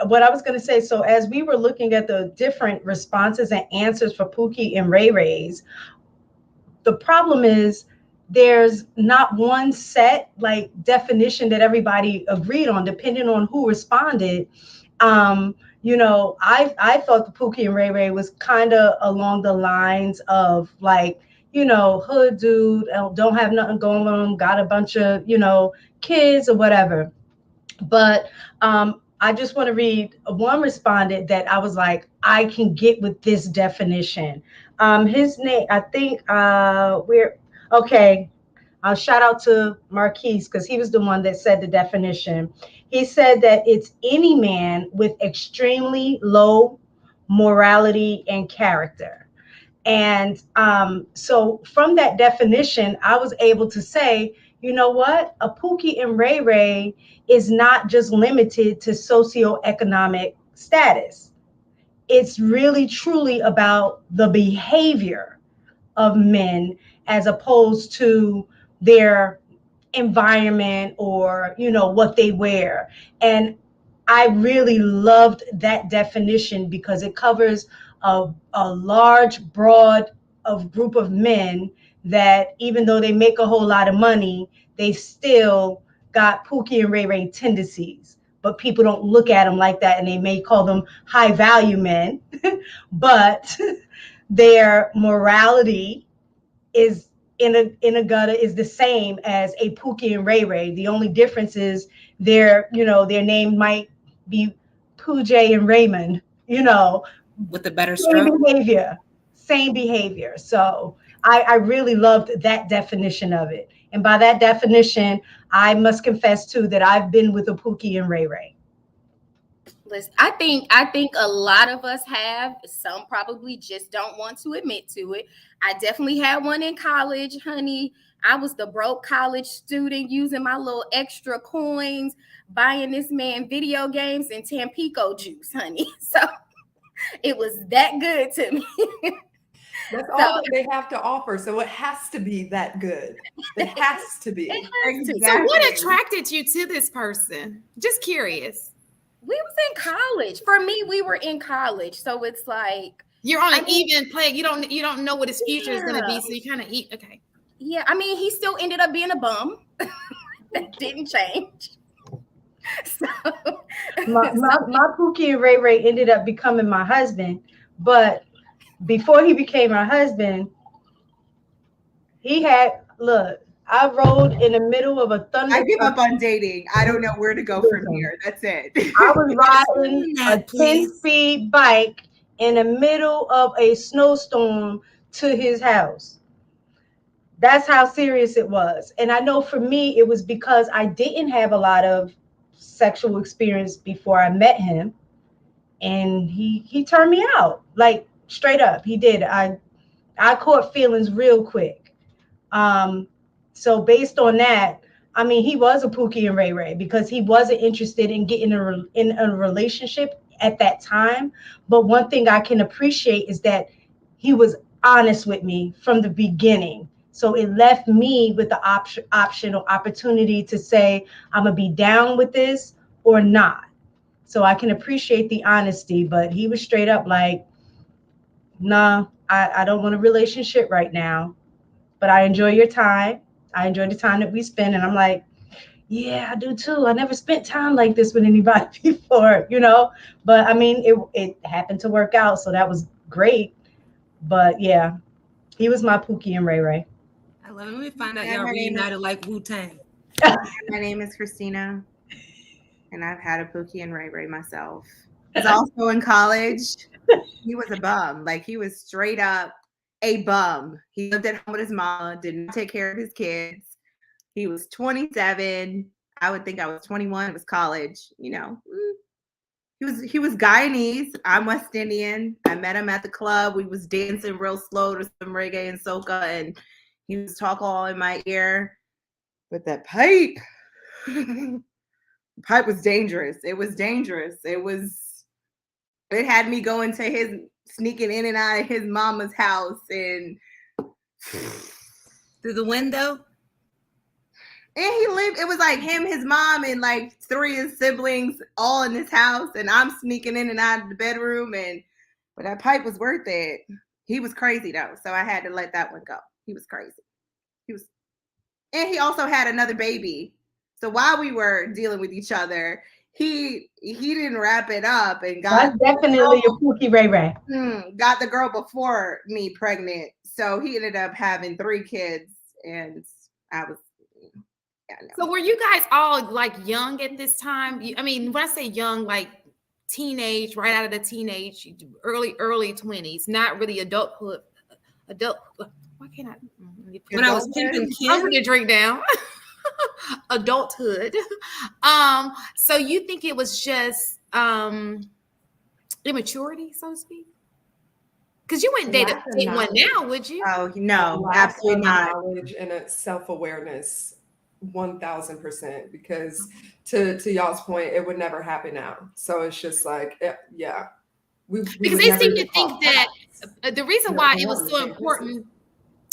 S7: what I was going to say, so as we were looking at the different responses and answers for Pookie and Ray Rays, the problem is there's not one set like definition that everybody agreed on, depending on who responded. I thought the Pookie and Ray Ray was kind of along the lines of like, hood dude, don't have nothing going on, got a bunch of, kids or whatever. But I just want to read one respondent that I was like, I can get with this definition. His name, I think, we're okay. I'll shout out to Marquise because he was the one that said the definition. He said that it's any man with extremely low morality and character. And so from that definition, I was able to say, you know what? A Pookie and Ray Ray is not just limited to socioeconomic status. It's really truly about the behavior of men as opposed to their environment or, what they wear. And I really loved that definition because it covers a large, broad of group of men that even though they make a whole lot of money, they still got Pookie and Ray Ray tendencies. But people don't look at them like that, and they may call them high value men, but their morality is in a gutter is the same as a Pookie and Ray Ray. The only difference is their name might be Pooja and Raymond,
S3: With the better stroke.
S7: Same behavior. So I really loved that definition of it. And by that definition, I must confess too that I've been with a Pookie and Ray Ray.
S2: Listen, I think a lot of us have. Some probably just don't want to admit to it. I definitely had one in college, honey. I was the broke college student using my little extra coins, buying this man video games and Tampico juice, honey. So it was that good to me.
S6: That's all that they have to offer. So it has to be that good. It has to be.
S1: Exactly. So what attracted you to this person? Just curious.
S2: We was in college. For me, we were in college. So it's like
S1: you're on an even play. You don't know what his future is gonna be. So you kind of eat. Okay.
S2: Yeah, I mean, he still ended up being a bum. That didn't change. So
S7: my Pookie and Ray Ray ended up becoming my husband, but before he became my husband, I rode in the middle of a thunder.
S4: I give up on dating. I don't know where to go from here. That's it.
S7: I was riding a 10-speed bike in the middle of a snowstorm to his house. That's how serious it was. And I know for me, it was because I didn't have a lot of sexual experience before I met him. And he turned me out, like straight up. He did. I caught feelings real quick. So based on that, I mean, he was a Pookie and Ray Ray because he wasn't interested in getting in a relationship at that time. But one thing I can appreciate is that he was honest with me from the beginning. So it left me with the option or opportunity to say, I'm going to be down with this or not. So I can appreciate the honesty, but he was straight up like, nah, I don't want a relationship right now, but I enjoy your time. I enjoy the time that we spend. And I'm like, yeah, I do too. I never spent time like this with anybody before, but I mean, it happened to work out. So that was great. But yeah, he was my Pookie and Ray Ray.
S3: I love it. Let me find out y'all reunited like Wu-Tang.
S4: My name is Christina, and I've had a Pookie and Ray Ray myself. He's also in college. He was a bum. Like, he was straight up a bum. He lived at home with his mama, didn't take care of his kids. He was 27. I would think I was 21. It was college, He was Guyanese. I'm West Indian. I met him at the club. We was dancing real slow to some reggae and soca, and he was talking all in my ear. But that pipe, pipe was dangerous. It was dangerous. It was It had me going to sneaking in and out of his mama's house and
S3: through the window.
S4: And it was like him, his mom, and like 3 of his siblings all in this house. And I'm sneaking in and out of the bedroom. But that pipe was worth it. He was crazy though. So I had to let that one go. He was crazy. And he also had another baby. So while we were dealing with each other, he didn't wrap it up and got
S7: That's definitely a Pookie Ray Ray.
S4: Got the girl before me pregnant. So he ended up having 3 kids, and I was. Yeah, no.
S1: So were you guys all like young at this time? I mean, when I say young, like teenage, right out of the teenage, early 20s, not really adulthood. Why can't I?
S3: When I was pimping Kim,
S1: I'm gonna drink down. Adulthood. So you think it was just immaturity, so to speak? Because you wouldn't date one now, would you?
S4: Oh no, absolutely not.
S6: Knowledge and a self-awareness, 1000%. Because to y'all's point, it would never happen now. So it's just like, yeah.
S1: Because they seem to think that the reason why it was so important.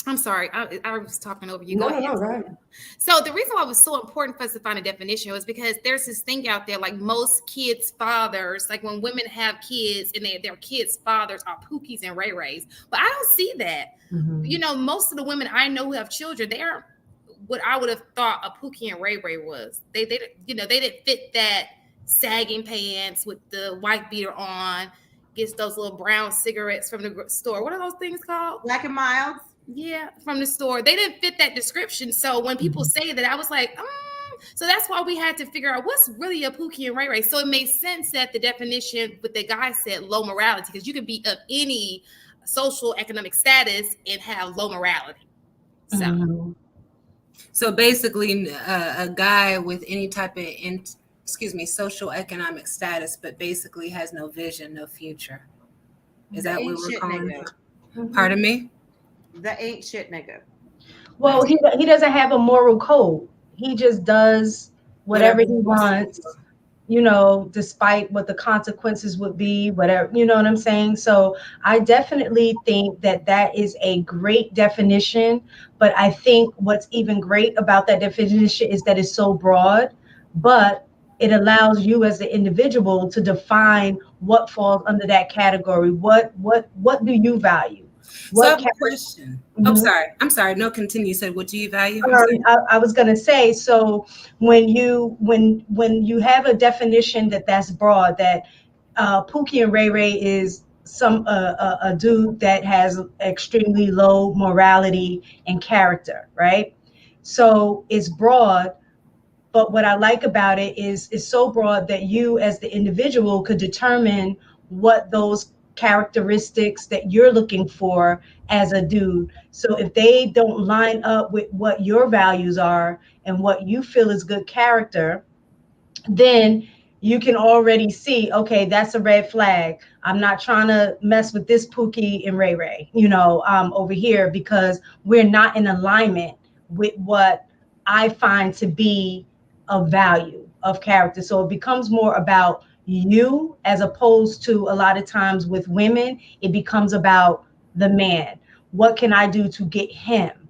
S1: I'm sorry, I was talking over you.
S6: Go ahead.
S1: So the reason why it was so important for us to find a definition was because there's this thing out there, like most kids' fathers, like when women have kids and their kids' fathers are pookies and rayrays. But I don't see that. Mm-hmm. You know, most of the women I know who have children, they are what I would have thought a pookie and rayray was. They didn't fit that sagging pants with the white beater on, gets those little brown cigarettes from the store. What are those things called?
S4: Black and Milds.
S1: Yeah, from the store. They didn't fit that description. So when people say that, I was like, so that's why we had to figure out what's really a pookie and ray-ray. So it made sense that the definition, what the guy said, low morality, because you can be of any social economic status and have low morality.
S3: So basically, a guy with any type of social economic status, but basically has no vision, no future. Is that what we're calling it? Pardon me?
S4: The ain't shit nigga.
S7: Well, he doesn't have a moral code. He just does whatever he wants, you know, despite what the consequences would be, whatever, you know what I'm saying? So I definitely think that is a great definition. But I think what's even great about that definition is that it's so broad, but it allows you as the individual to define what falls under that category. What do you value?
S3: So I have a question. Mm-hmm. I'm sorry. No, continue. You said, what do you value?
S7: I was going to say, so when you have a definition that's broad, that Pookie and Ray Ray is a dude that has extremely low morality and character, right? So it's broad, but what I like about it is it's so broad that you as the individual could determine what those characteristics that you're looking for as a dude. So if they don't line up with what your values are and what you feel is good character, then you can already see, okay, that's a red flag. I'm not trying to mess with this Pookie and Ray Ray, over here, because we're not in alignment with what I find to be of value of character. So it becomes more about you, as opposed to a lot of times with women, it becomes about the man. What can I do to get him?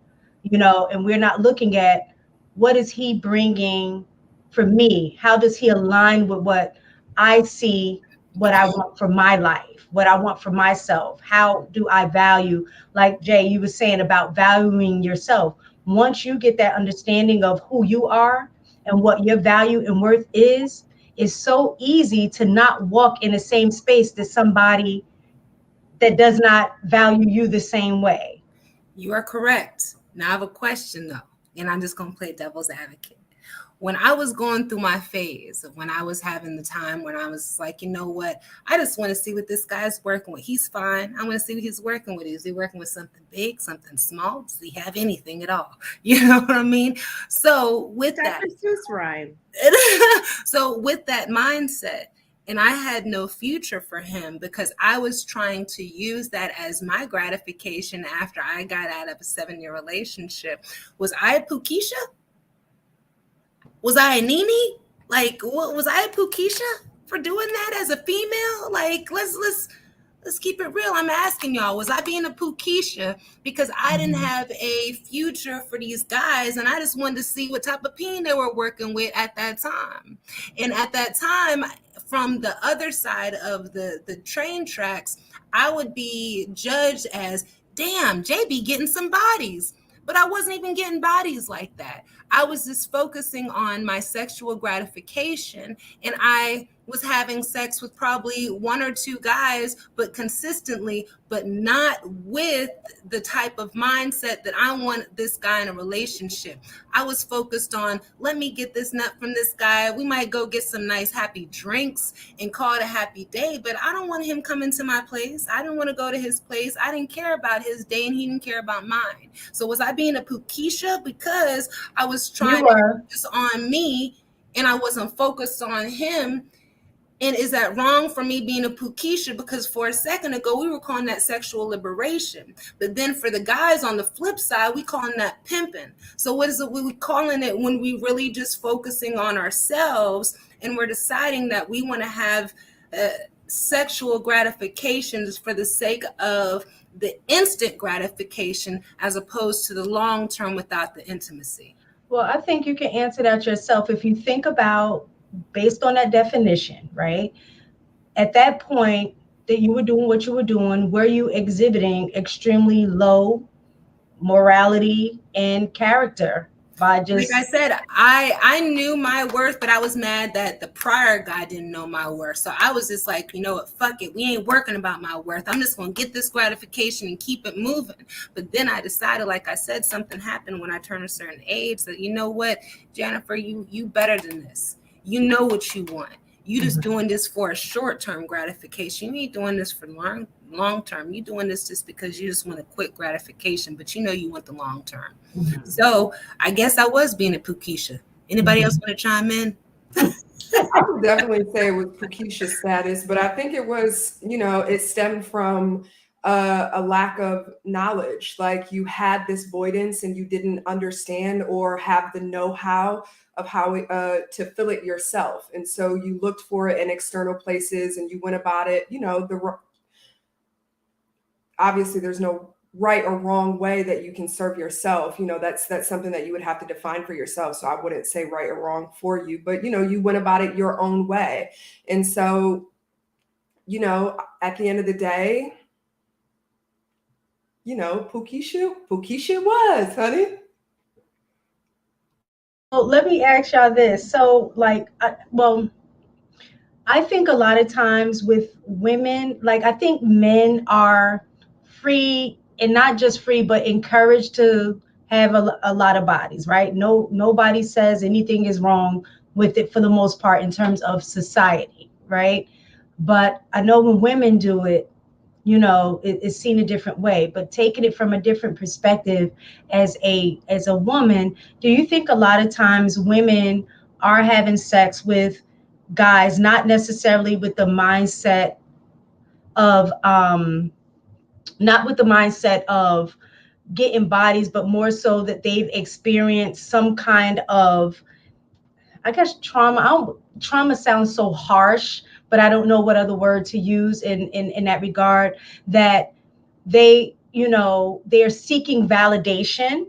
S7: And we're not looking at what is he bringing for me? How does he align with what I see, what I want for my life, what I want for myself? How do I value, like Jay, you were saying about valuing yourself. Once you get that understanding of who you are and what your value and worth is, it's so easy to not walk in the same space that somebody that does not value you the same way.
S3: You are correct. Now I have a question though, and I'm just going to play devil's advocate. When I was going through my phase, when I was having the time when I was like, you know what, I just want to see what this guy's working with. He's fine. I want to see what he's working with. Is he working with something big, something small? Does he have anything at all? You know what I mean? So with that, so with that mindset, and I had no future for him because I was trying to use that as my gratification after I got out of a 7-year relationship. Was I a Pukisha? Was I a Nene? Like, what was I a Pukisha? for doing that as a female? Like, let's keep it real. I'm asking y'all, was I being a Pookiesha because I didn't have a future for these guys and I just wanted to see what type of peen they were working with at that time? And at that time, from the other side of the train tracks, I would be judged as, damn, JB getting some bodies. But I wasn't even getting bodies like that. I was just focusing on my sexual gratification, and I was having sex with probably one or two guys, but consistently, but not with the type of mindset that I want this guy in a relationship. I was focused on, let me get this nut from this guy. We might go get some nice happy drinks and call it a happy day, but I don't want him coming to my place. I didn't want to go to his place. I didn't care about his day and he didn't care about mine. So was I being a Pookiesha because I was trying to focus on me and I wasn't focused on him? And is that wrong for me being a Pookiesha? Because for a second ago, we were calling that sexual liberation. But then for the guys on the flip side, we calling that pimping. So what is it we calling it when we really just focusing on ourselves and we're deciding that we want to have sexual gratifications for the sake of the instant gratification as opposed to the long term without the intimacy?
S7: Well, I think you can answer that yourself. If you think about, based on that definition, right? At that point that you were doing what you were doing, were you exhibiting extremely low morality and character by just,
S3: like I said, I knew my worth, but I was mad that the prior guy didn't know my worth. So I was just like, you know what, fuck it. We ain't working about my worth. I'm just going to get this gratification and keep it moving. But then I decided, like I said, something happened when I turned a certain age that, you know what, Jennifer, you better than this. You know what you want. You just doing this for a short-term gratification. You ain't doing this for long-term. You doing this just because you just want a quick gratification, but you know you want the long-term. So I guess I was being a Pookiesha. Anybody else want to chime in?
S6: I would definitely say it was Pookiesha status, but I think it was, it stemmed from a lack of knowledge. Like you had this avoidance and you didn't understand or have the know-how of how to fill it yourself. And so you looked for it in external places and you went about it, obviously there's no right or wrong way that you can serve yourself. That's something that you would have to define for yourself. So I wouldn't say right or wrong for you, but you went about it your own way. And so, at the end of the day, Pookiesha was, honey.
S7: well, let me ask y'all this. So I think a lot of times with women, I think men are free, and not just free, but encouraged to have a lot of bodies, right? Nobody says anything is wrong with it for the most part in terms of society, right? But I know when women do it, it's seen a different way. But taking it from a different perspective as a woman, do you think a lot of times women are having sex with guys not necessarily with the mindset of not with the mindset of getting bodies, but more so that they've experienced some kind of, I guess, trauma? Trauma sounds so harsh, but I don't know what other word to use in that regard, that they're seeking validation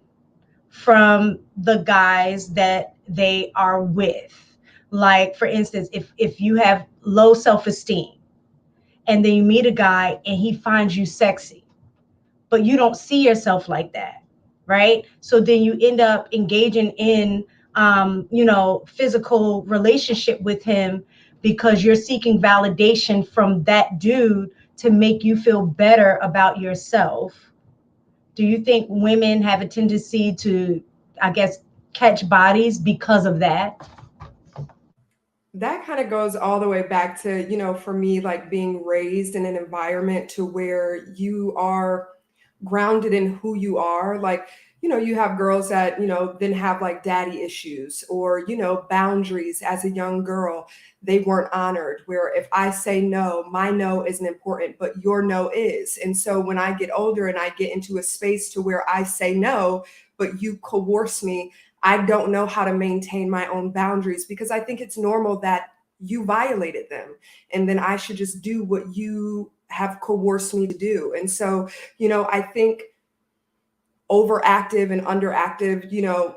S7: from the guys that they are with. Like, for instance, if you have low self-esteem and then you meet a guy and he finds you sexy, but you don't see yourself like that, right? So then you end up engaging in, physical relationship with him because you're seeking validation from that dude to make you feel better about yourself. Do you think women have a tendency to, I guess, catch bodies because of that?
S6: That kind of goes all the way back to, for me, like being raised in an environment to where you are grounded in who you are. Like, you have girls that, then have like daddy issues or, boundaries as a young girl. They weren't honored, where if I say no, my no isn't important, but your no is. And so when I get older and I get into a space to where I say no, but you coerce me, I don't know how to maintain my own boundaries, because I think it's normal that you violated them, and then I should just do what you have coerced me to do. And so, I think overactive and underactive,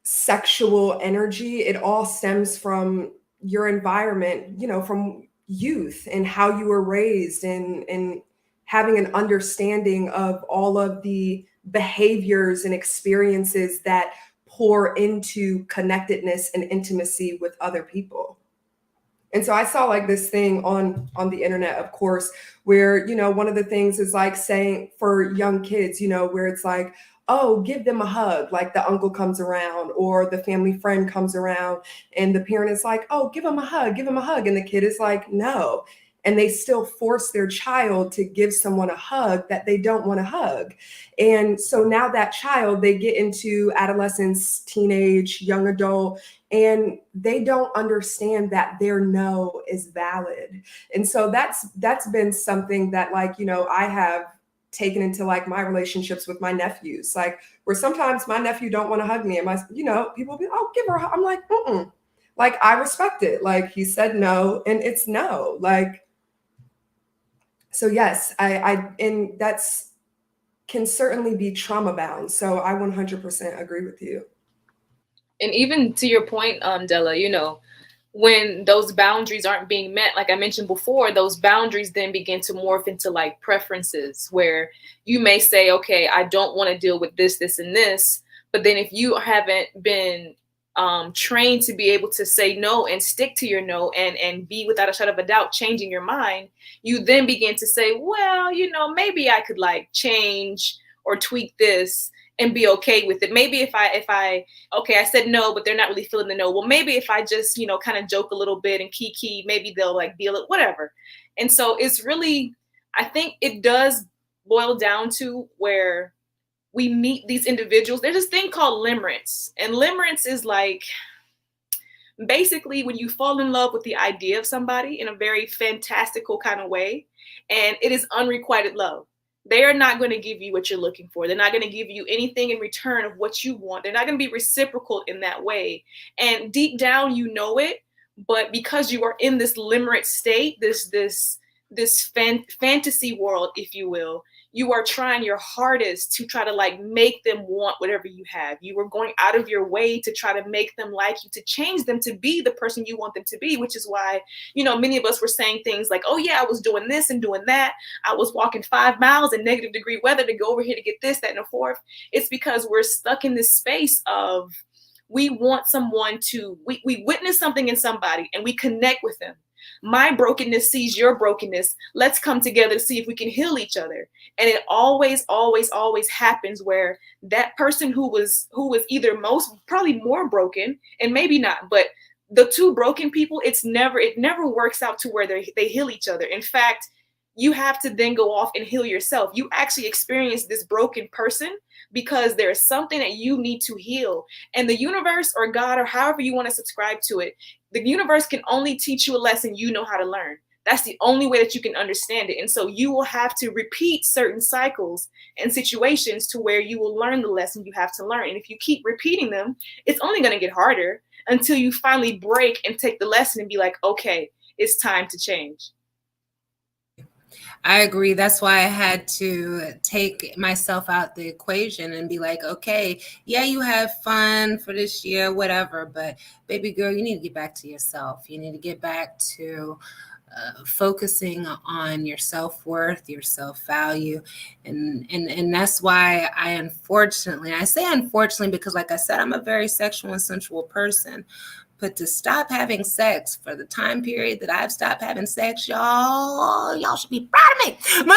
S6: sexual energy, it all stems from your environment, from youth and how you were raised, and having an understanding of all of the behaviors and experiences that pour into connectedness and intimacy with other people. And so I saw like this thing on the internet, of course, where, one of the things is like saying for young kids, where it's like, oh, give them a hug, like the uncle comes around or the family friend comes around, and the parent is like, oh, give them a hug, give them a hug. And the kid is like, no. And they still force their child to give someone a hug that they don't want to hug. And so now that child, they get into adolescence, teenage, young adult, and they don't understand that their no is valid. And so that's been something that, like, I have taken into like my relationships with my nephews, like where sometimes my nephew don't want to hug me, and my, people be, oh, give her a hug. I'm like, like, I respect it. Like, he said no, and it's no. Like, so yes, and that's can certainly be trauma bound. So I 100% agree with you.
S5: And even to your point, Della, when those boundaries aren't being met, like I mentioned before, those boundaries then begin to morph into like preferences, where you may say, okay, I don't want to deal with this, this, and this. But then if you haven't been trained to be able to say no and stick to your no, and be without a shadow of a doubt changing your mind, you then begin to say, well, maybe I could like change or tweak this and be okay with it. Maybe if I okay, I said no, but they're not really feeling the no. Well, maybe if I just, kind of joke a little bit and kiki, maybe they'll like be a little whatever. And so it's really, I think it does boil down to where we meet these individuals. There's this thing called limerence. And limerence is like basically when you fall in love with the idea of somebody in a very fantastical kind of way, and it is unrequited love. They are not going to give you what you're looking for. They're not going to give you anything in return of what you want. They're not going to be reciprocal in that way. And deep down, you know it, but because you are in this limerent state, this fantasy world, if you will, you are trying your hardest to try to like make them want whatever you have. You are going out of your way to try to make them like you, to change them to be the person you want them to be, which is why, many of us were saying things like, oh yeah, I was doing this and doing that. I was walking 5 miles in negative degree weather to go over here to get this, that, and the fourth. It's because we're stuck in this space of, we want someone to, we witness something in somebody and we connect with them. My brokenness sees your brokenness. Let's come together to see if we can heal each other. And it always, always, always happens where that person who was either probably more broken, and maybe not, but the two broken people, it never works out to where they heal each other. In fact, you have to then go off and heal yourself. You actually experience this broken person because there is something that you need to heal. And the universe or God, or however you want to subscribe to it, the universe can only teach you a lesson you know how to learn. That's the only way that you can understand it. And so you will have to repeat certain cycles and situations to where you will learn the lesson you have to learn. And if you keep repeating them, it's only going to get harder until you finally break and take the lesson and be like, okay, it's time to change.
S3: I agree. That's why I had to take myself out the equation and be like, okay, yeah, you have fun for this year, whatever, but baby girl, you need to get back to yourself. You need to get back to focusing on your self-worth, your self-value. And that's why I say unfortunately, because like I said, I'm a very sexual and sensual person. But to stop having sex for the time period that I've stopped having sex, y'all should be proud of me.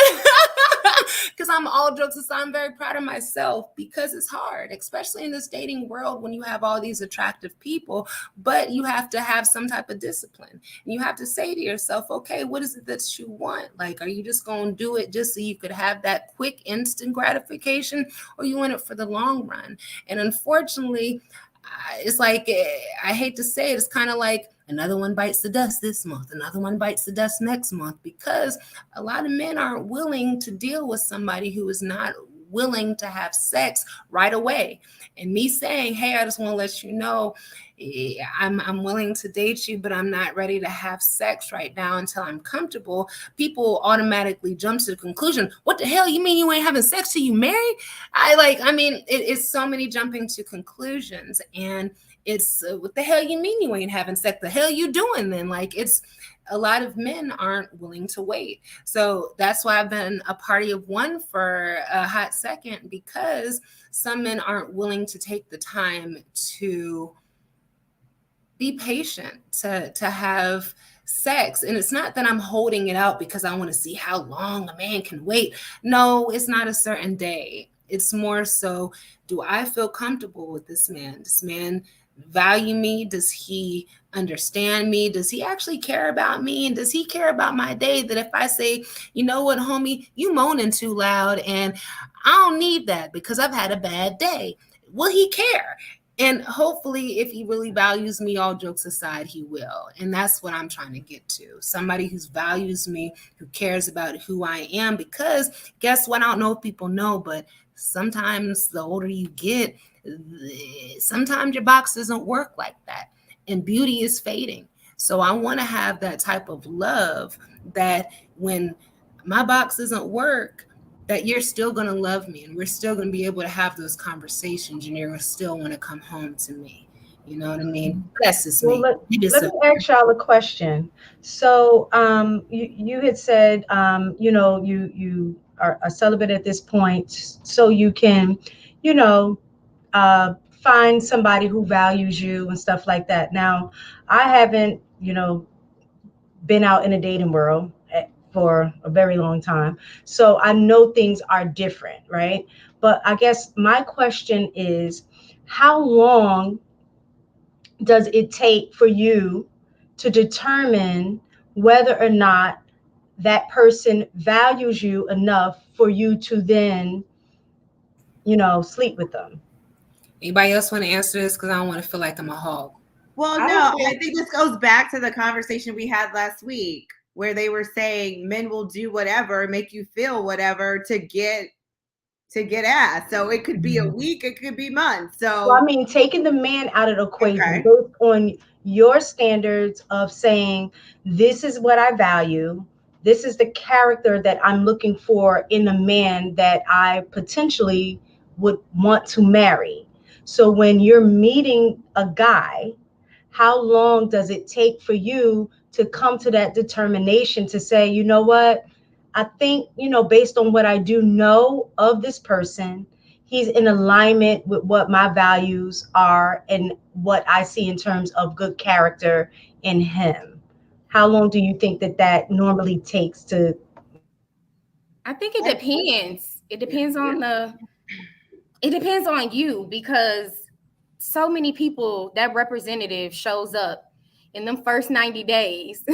S3: Because I'm all jokes aside, I'm very proud of myself, because it's hard, especially in this dating world when you have all these attractive people, but you have to have some type of discipline. And you have to say to yourself, okay, what is it that you want? Like, are you just going to do it just so you could have that quick instant gratification, or you want it for the long run? And unfortunately, it's like, I hate to say it, it's kind of like another one bites the dust this month, another one bites the dust next month, because a lot of men aren't willing to deal with somebody who is not willing to have sex right away. And me saying, hey, I just want to let you know, I'm willing to date you, but I'm not ready to have sex right now until I'm comfortable. People automatically jump to the conclusion, what the hell you mean you ain't having sex till you married? It's so many jumping to conclusions. And it's what the hell you mean you ain't having sex? The hell you doing then? Like, it's a lot of men aren't willing to wait. So that's why I've been a party of one for a hot second, because some men aren't willing to take the time to be patient, to have sex. And it's not that I'm holding it out because I want to see how long a man can wait. No, it's not a certain day. It's more so, do I feel comfortable with this man? Does this man value me? Does he understand me? Does he actually care about me? And does he care about my day? That if I say, you know what, homie, you moaning too loud and I don't need that because I've had a bad day, will he care? And hopefully, if he really values me, all jokes aside, he will. And that's what I'm trying to get to. Somebody who values me, who cares about who I am. Because guess what? I don't know if people know, but sometimes the older you get, sometimes your box doesn't work like that. And beauty is fading. So I want to have that type of love that when my box doesn't work, that you're still going to love me and we're still going to be able to have those conversations and you're going to still want to come home to me. You know what I mean? That's just me.
S7: Let me ask y'all a question. So you had said, you are a celibate at this point, so you can, find somebody who values you and stuff like that. Now, I haven't, been out in the dating world for a very long time. So I know things are different, right? But I guess my question is, how long does it take for you to determine whether or not that person values you enough for you to then, sleep with them?
S3: Anybody else want to answer this? Because I don't want to feel like I'm a hog.
S4: Well, no, I think this goes back to the conversation we had last week, where they were saying men will do whatever, make you feel whatever to get ass. So it could be a week, it could be months. So
S7: I mean, taking the man out of the equation, based on your standards of saying, this is what I value, this is the character that I'm looking for in a man that I potentially would want to marry. So when you're meeting a guy, how long does it take for you to come to that determination to say, you know what, I think, based on what I do know of this person, he's in alignment with what my values are and what I see in terms of good character in him? How long do you think that normally takes to?
S2: I think it depends. It depends on you, because so many people, that representative shows up in them first 90 days.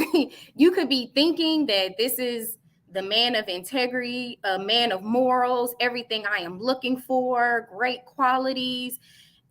S2: You could be thinking that this is the man of integrity, a man of morals, everything I am looking for, great qualities,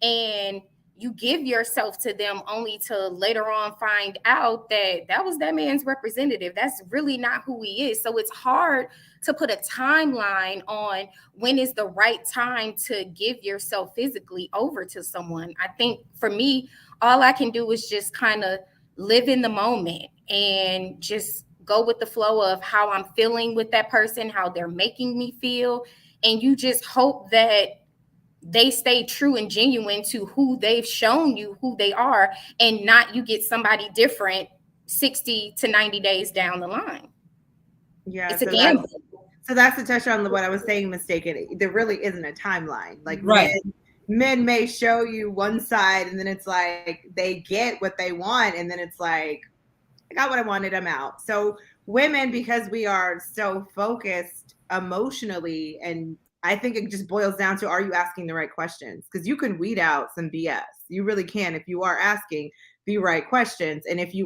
S2: and you give yourself to them only to later on find out that that was that man's representative. That's really not who he is. So it's hard to put a timeline on when is the right time to give yourself physically over to someone. I think for me, all I can do is just kind of live in the moment and just go with the flow of how I'm feeling with that person, how they're making me feel. And you just hope that they stay true and genuine to who they've shown you who they are, and not you get somebody different 60 to 90 days down the line.
S4: Yeah,
S2: it's a gamble.
S4: So that's to touch on what I was saying mistaken. There really isn't a timeline. Like,
S3: right.
S4: Men may show you one side and then it's like they get what they want and then it's like, I got what I wanted, I'm out. So women, because we are so focused emotionally, and I think it just boils down to, are you asking the right questions? Because you can weed out some BS. You really can if you are asking the right questions. And if you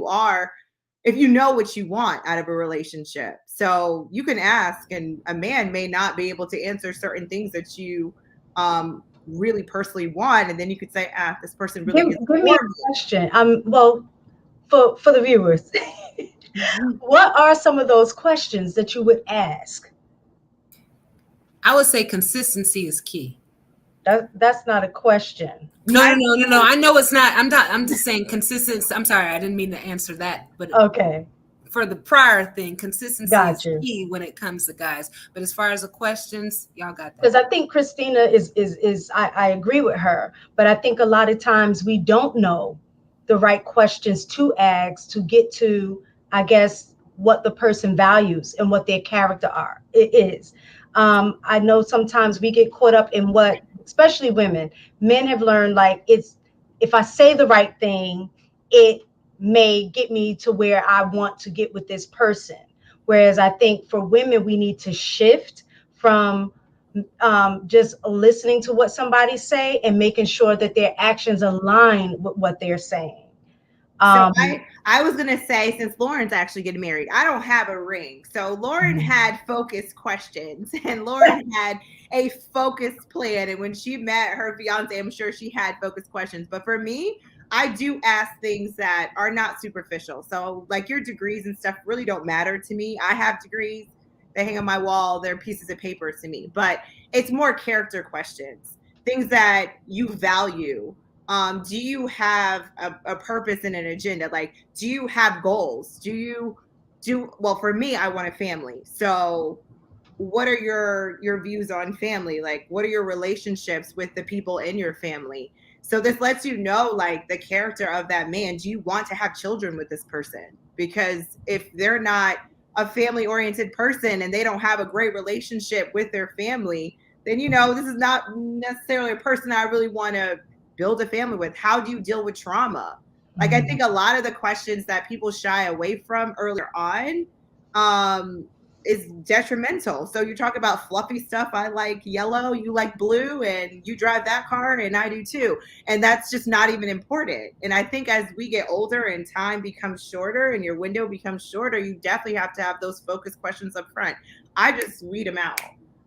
S4: know what you want out of a relationship. So you can ask, and a man may not be able to answer certain things that you really personally want. And then you could say, this person really is
S7: give me a question. Well, for the viewers, what are some of those questions that you would ask?
S3: I would say consistency is key.
S7: That's not a question.
S3: No. I know it's not. I'm just saying consistency. I'm sorry, I didn't mean to answer that. But
S7: Okay,
S3: for the prior thing, consistency is
S7: got you.
S3: key when it comes to guys. But as far as the questions, y'all got
S7: Because
S3: that.
S7: I think Christina is I agree with her, but I think a lot of times we don't know the right questions to ask to get to, I guess, what the person values and what their character is. I know sometimes we get caught up in what, especially women, men have learned like it's if I say the right thing, it may get me to where I want to get with this person. Whereas I think for women, we need to shift from just listening to what somebody say and making sure that their actions align with what they're saying.
S4: So
S7: Um,
S4: I was gonna say, since Lauren's actually getting married, I don't have a ring. So Lauren had focused questions and Lauren had a focused plan. And when she met her fiance, I'm sure she had focused questions. But for me, I do ask things that are not superficial. So like your degrees and stuff really don't matter to me. I have degrees, they hang on my wall, they're pieces of paper to me. But it's more character questions, things that you value. Do you have a purpose and an agenda? Like, do you have goals? Well, for me, I want a family. So what are your views on family? Like, what are your relationships with the people in your family? So this lets you know, like, the character of that man. Do you want to have children with this person? Because if they're not a family oriented person and they don't have a great relationship with their family, then this is not necessarily a person I really want to build a family with. How do you deal with trauma? Like, I think a lot of the questions that people shy away from earlier on is detrimental. So you talk about fluffy stuff. I like yellow, you like blue, and you drive that car, and I do too. And that's just not even important. And I think as we get older and time becomes shorter and your window becomes shorter, you definitely have to have those focused questions up front. I just weed them out.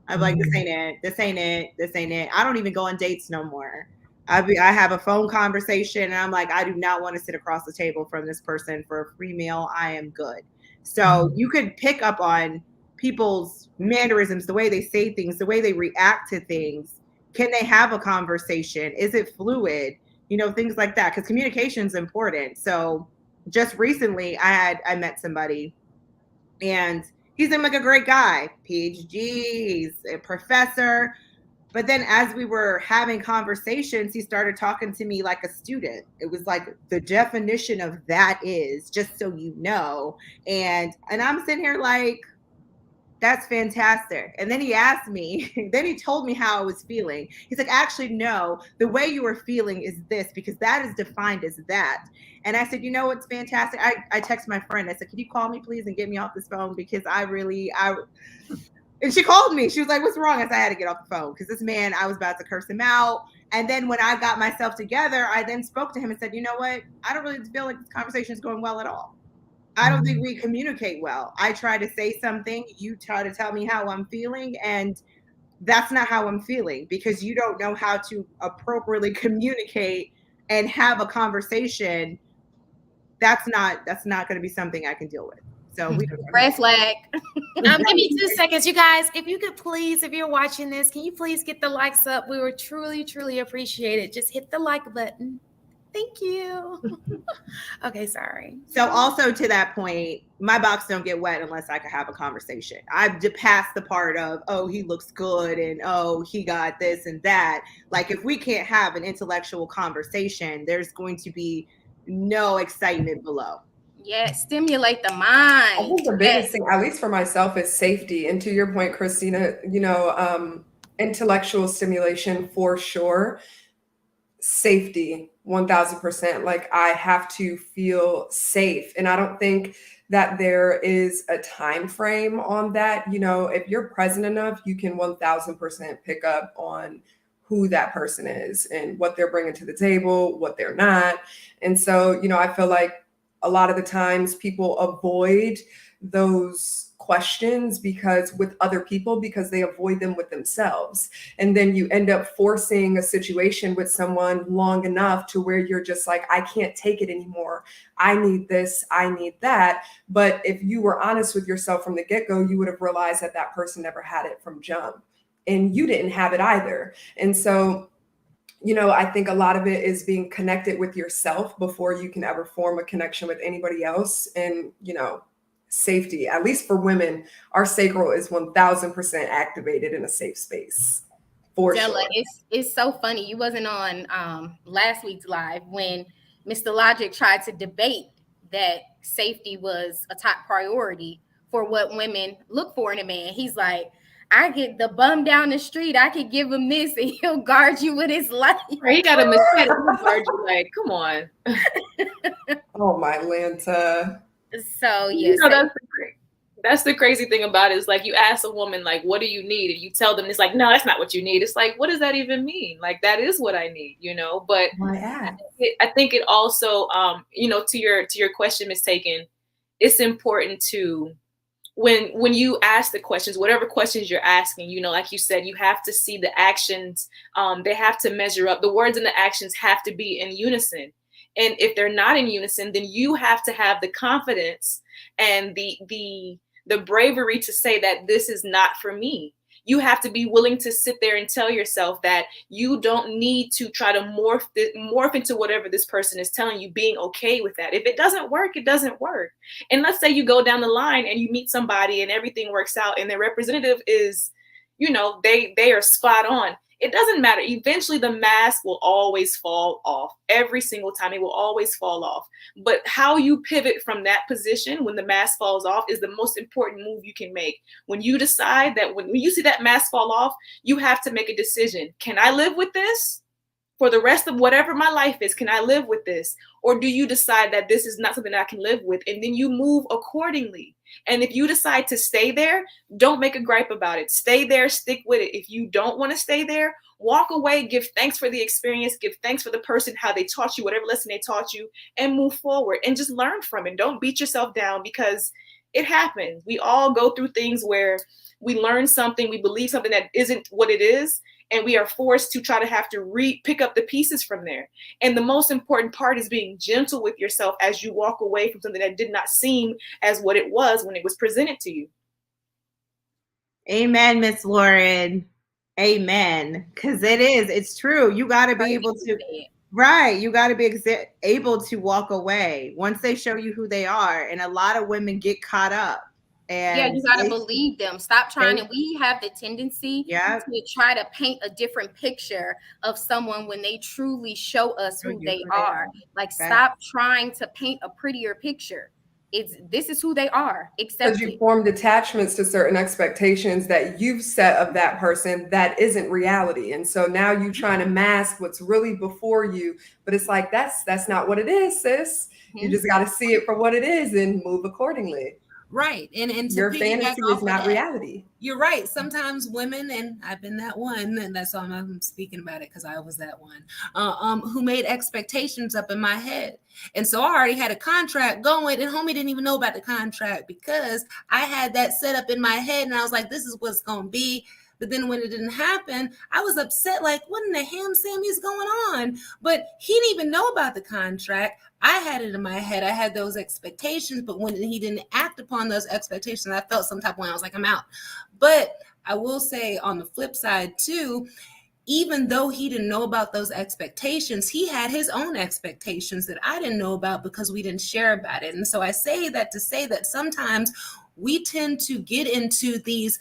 S4: I'm like, this ain't it, this ain't it, this ain't it. I don't even go on dates no more. I have a phone conversation and I'm like, I do not want to sit across the table from this person for a free meal. I am good. So you could pick up on people's mannerisms, the way they say things, the way they react to things. Can they have a conversation? Is it fluid? Things like that. Because communication is important. So just recently I met somebody and he seemed like a great guy, PhD, he's a professor. But then as we were having conversations, he started talking to me like a student. It was like the definition of that is, just so you know. And I'm sitting here like, that's fantastic. And then he asked me, then he told me how I was feeling. He's like, actually, no, the way you were feeling is this, because that is defined as that. And I said, what's fantastic? I text my friend. I said, can you call me, please, and get me off this phone? Because and she called me. She was like, what's wrong? I said, I had to get off the phone because this man, I was about to curse him out. And then when I got myself together, I then spoke to him and said, you know what? I don't really feel like this conversation is going well at all. I don't think we communicate well. I try to say something, you try to tell me how I'm feeling, and that's not how I'm feeling, because you don't know how to appropriately communicate and have a conversation. That's not going to be something I can deal with. So we
S2: red flag.
S1: Give me 2 seconds, you guys. If you could please, if you're watching this, can you please get the likes up? We would truly, truly appreciate it. Just hit the like button. Thank you. Okay, sorry.
S4: So also to that point, my box don't get wet unless I can have a conversation. I've passed the part of, oh, he looks good and oh, he got this and that. Like, if we can't have an intellectual conversation, there's going to be no excitement below.
S2: Yeah, stimulate the mind.
S6: I think the biggest thing, at least for myself, is safety. And to your point, Christina, intellectual stimulation for sure. Safety, 1000%. Like, I have to feel safe. And I don't think that there is a time frame on that. If you're present enough, you can 1000% pick up on who that person is and what they're bringing to the table, what they're not. And so, I feel like a lot of the times people avoid those questions with other people because they avoid them with themselves. And then you end up forcing a situation with someone long enough to where you're just like, I can't take it anymore. I need this, I need that. But if you were honest with yourself from the get-go, you would have realized that person never had it from jump. and you didn't have it either. And so, you know, I think a lot of it is being connected with yourself before you can ever form a connection with anybody else. And, you know, safety, at least for women, our sacral is 1000% activated in a safe space. For
S2: Della,
S6: sure.
S2: it's so funny. You wasn't on last week's live when Mr. Logic tried to debate that safety was a top priority for what women look for in a man. He's like, I get the bum down the street, I could give him this and he'll guard you with his life.
S5: He got a machete. He'll guard you. Like, come on.
S6: Oh my Lanta.
S2: So
S5: You
S2: yes,
S5: know, that's the crazy thing about it, is like, you ask a woman, like, what do you need? And you tell them, it's like, no, that's not what you need. It's like, what does that even mean? Like, that is what I need, you know? But I think it also, you know, to your question, Ms. Taken, it's important to, when you ask the questions, whatever questions you're asking, you know, like you said, you have to see the actions. They have to measure up. The words and the actions have to be in unison. And if they're not in unison, then you have to have the confidence and the bravery to say that this is not for me. You have to be willing to sit there and tell yourself that you don't need to try to morph into whatever this person is telling you, being okay with that. If it doesn't work, it doesn't work. And let's say you go down the line and you meet somebody and everything works out and their representative is, you know, they are spot on. It doesn't matter. Eventually the mask will always fall off. Every single time it will always fall off. But how you pivot from that position when the mask falls off is the most important move you can make. When you decide that, when you see that mask fall off, you have to make a decision. Can I live with this for the rest of whatever my life is? Can I live with this? Or do you decide that this is not something that I can live with? And then you move accordingly. And if you decide to stay there, don't make a gripe about it. Stay there, stick with it. If you don't want to stay there, walk away, give thanks for the experience, give thanks for the person, how they taught you, whatever lesson they taught you, and move forward and just learn from it. Don't beat yourself down, because it happens. We all go through things where we learn something, we believe something that isn't what it is, and we are forced to try to have to pick up the pieces from there. And the most important part is being gentle with yourself as you walk away from something that did not seem as what it was when it was presented to you.
S4: Amen, Miss Lauren. Amen. Because it's true. You got to be able to, right. You got to be able to walk away once they show you who they are. And a lot of women get caught up. And
S2: yeah, you got to believe them. Stop trying. And we have the tendency to try to paint a different picture of someone when they truly show us who they are. Like, stop trying to paint a prettier picture. This is who they are.
S6: Because you formed attachments to certain expectations that you've set of that person that isn't reality. And so now you're trying to mask what's really before you. But it's like, that's not what it is, sis. You just got to see it for what it is and move accordingly.
S3: Right. And
S6: your fantasy is not reality.
S3: You're right. Sometimes women, and I've been that one, and that's why I'm speaking about it, because I was that one, who made expectations up in my head. And so I already had a contract going, and homie didn't even know about the contract because I had that set up in my head, and I was like, this is what's going to be. But then when it didn't happen, I was upset, like, what in the ham Sammy is going on? But he didn't even know about the contract. I had it in my head. I had those expectations, but when he didn't act upon those expectations, I felt some type of way. I was like, I'm out. But I will say on the flip side too, even though he didn't know about those expectations, he had his own expectations that I didn't know about because we didn't share about it. And so I say that to say that sometimes we tend to get into these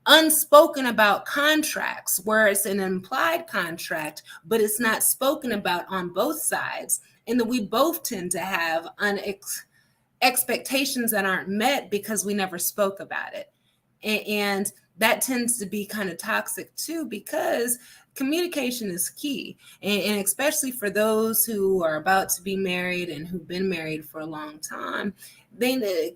S3: unspoken about contracts where it's an implied contract, but it's not spoken about on both sides. And that we both tend to have expectations that aren't met because we never spoke about it. And that tends to be kind of toxic too, because communication is key. And especially for those who are about to be married and who've been married for a long time,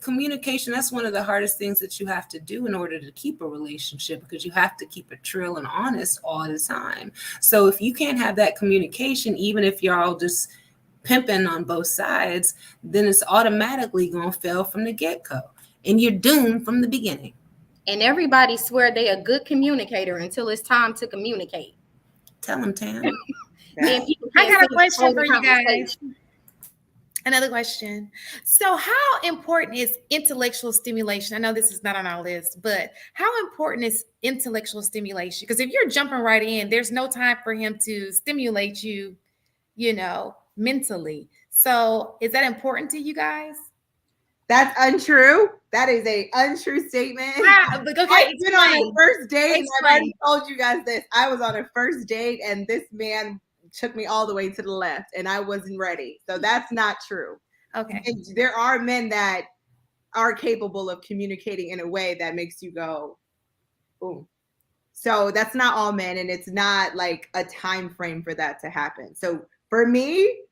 S3: communication, that's one of the hardest things that you have to do in order to keep a relationship, because you have to keep it true and honest all the time. So if you can't have that communication, even if you're all just pimping on both sides, then it's automatically going to fail from the get-go, and you're doomed from the beginning.
S2: And everybody swear they a good communicator until it's time to communicate.
S3: Tell them, Tam.
S1: I got a question for you guys. Another question. So, how important is intellectual stimulation? I know this is not on our list, but how important is intellectual stimulation? Because if you're jumping right in, there's no time for him to stimulate you, mentally. So, is that important to you guys?
S4: That's untrue. That is a untrue statement.
S1: Okay,
S4: I've been on a first date, and I've already
S1: Explain.
S4: told you guys this. I was on a first date, and this man took me all the way to the left, and I wasn't ready. So that's not true.
S1: Okay.
S4: And there are men that are capable of communicating in a way that makes you go, boom. So that's not all men, and it's not like a time frame for that to happen. So for me,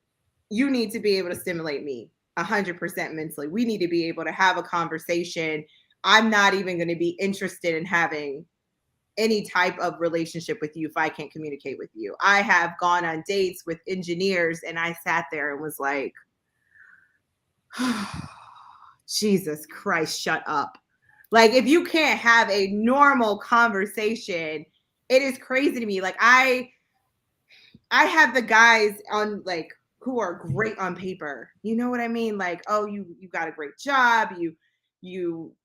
S4: you need to be able to stimulate me 100% mentally. We need to be able to have a conversation. I'm not even going to be interested in having any type of relationship with you if I can't communicate with you. I have gone on dates with engineers, and I sat there and was like, Jesus Christ, shut up. Like, if you can't have a normal conversation, it is crazy to me. Like, I have the guys on, like, who are great on paper. You know what I mean? Like, oh, you got a great job. You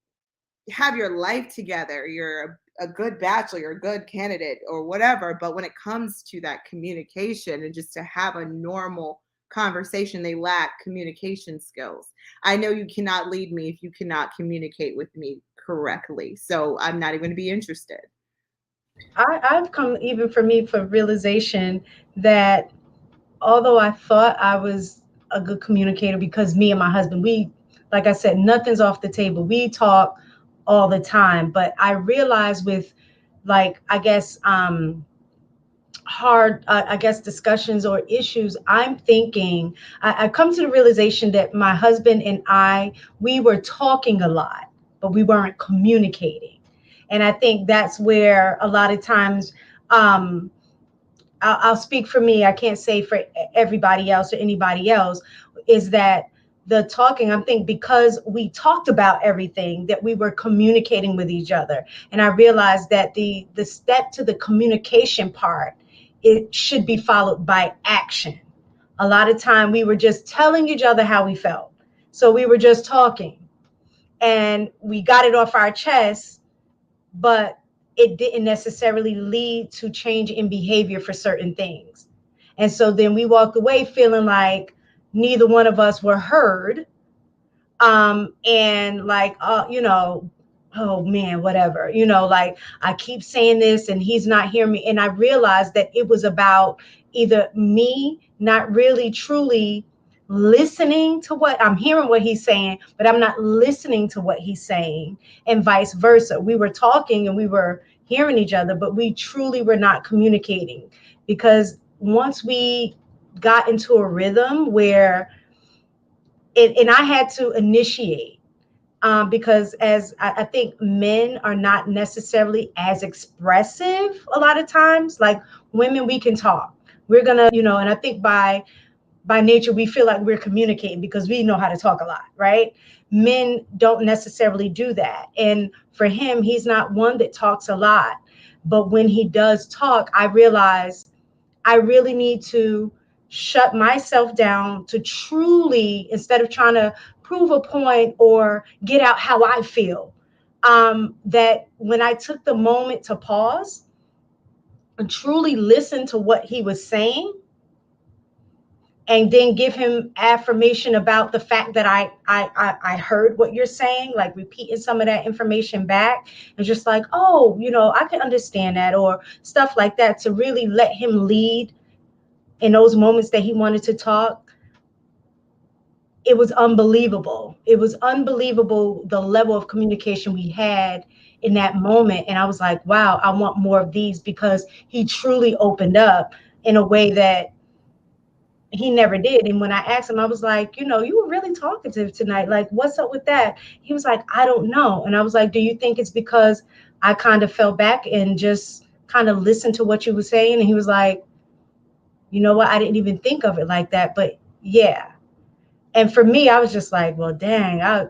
S4: have your life together. You're a good bachelor, you're a good candidate or whatever. But when it comes to that communication and just to have a normal conversation, they lack communication skills. I know you cannot lead me if you cannot communicate with me correctly. So I'm not even going to be interested.
S7: I've come, even for me, for realization that although I thought I was a good communicator, because me and my husband, we, like I said, nothing's off the table. We talk all the time. But I realized with, like, I guess, hard, I guess, discussions or issues, I'm thinking, I come to the realization that my husband and I, we were talking a lot, but we weren't communicating. And I think that's where a lot of times, I'll speak for me, I can't say for everybody else or anybody else, is that the talking, I think because we talked about everything, that we were communicating with each other. And I realized that the step to the communication part, it should be followed by action. A lot of time we were just telling each other how we felt. So we were just talking and we got it off our chest, but it didn't necessarily lead to change in behavior for certain things. And so then we walked away feeling like neither one of us were heard. And like, oh man, whatever, like I keep saying this and he's not hearing me. And I realized that it was about either me not really truly listening to what I'm hearing, what he's saying, but I'm not listening to what he's saying, and vice versa. We were talking and we were hearing each other, but we truly were not communicating, because once we got into a rhythm where and I had to initiate, because as I think men are not necessarily as expressive a lot of times. Like women, we can talk. We're gonna, and I think by nature we feel like we're communicating because we know how to talk a lot, right? Men don't necessarily do that. And for him, he's not one that talks a lot. But when he does talk, I realize I really need to shut myself down to truly, instead of trying to prove a point or get out how I feel, that when I took the moment to pause and truly listen to what he was saying, and then give him affirmation about the fact that I heard what you're saying, like repeating some of that information back, and just like, oh, I can understand that, or stuff like that, to really let him lead in those moments that he wanted to talk. It was unbelievable. It was unbelievable, the level of communication we had in that moment. And I was like, wow, I want more of these, because he truly opened up in a way that he never did. And when I asked him, I was like, you were really talkative tonight. Like, what's up with that? He was like, I don't know. And I was like, do you think it's because I kind of fell back and just kind of listened to what you were saying? And he was like, you know what? I didn't even think of it like that, but yeah. And for me, I was just like, well, dang, I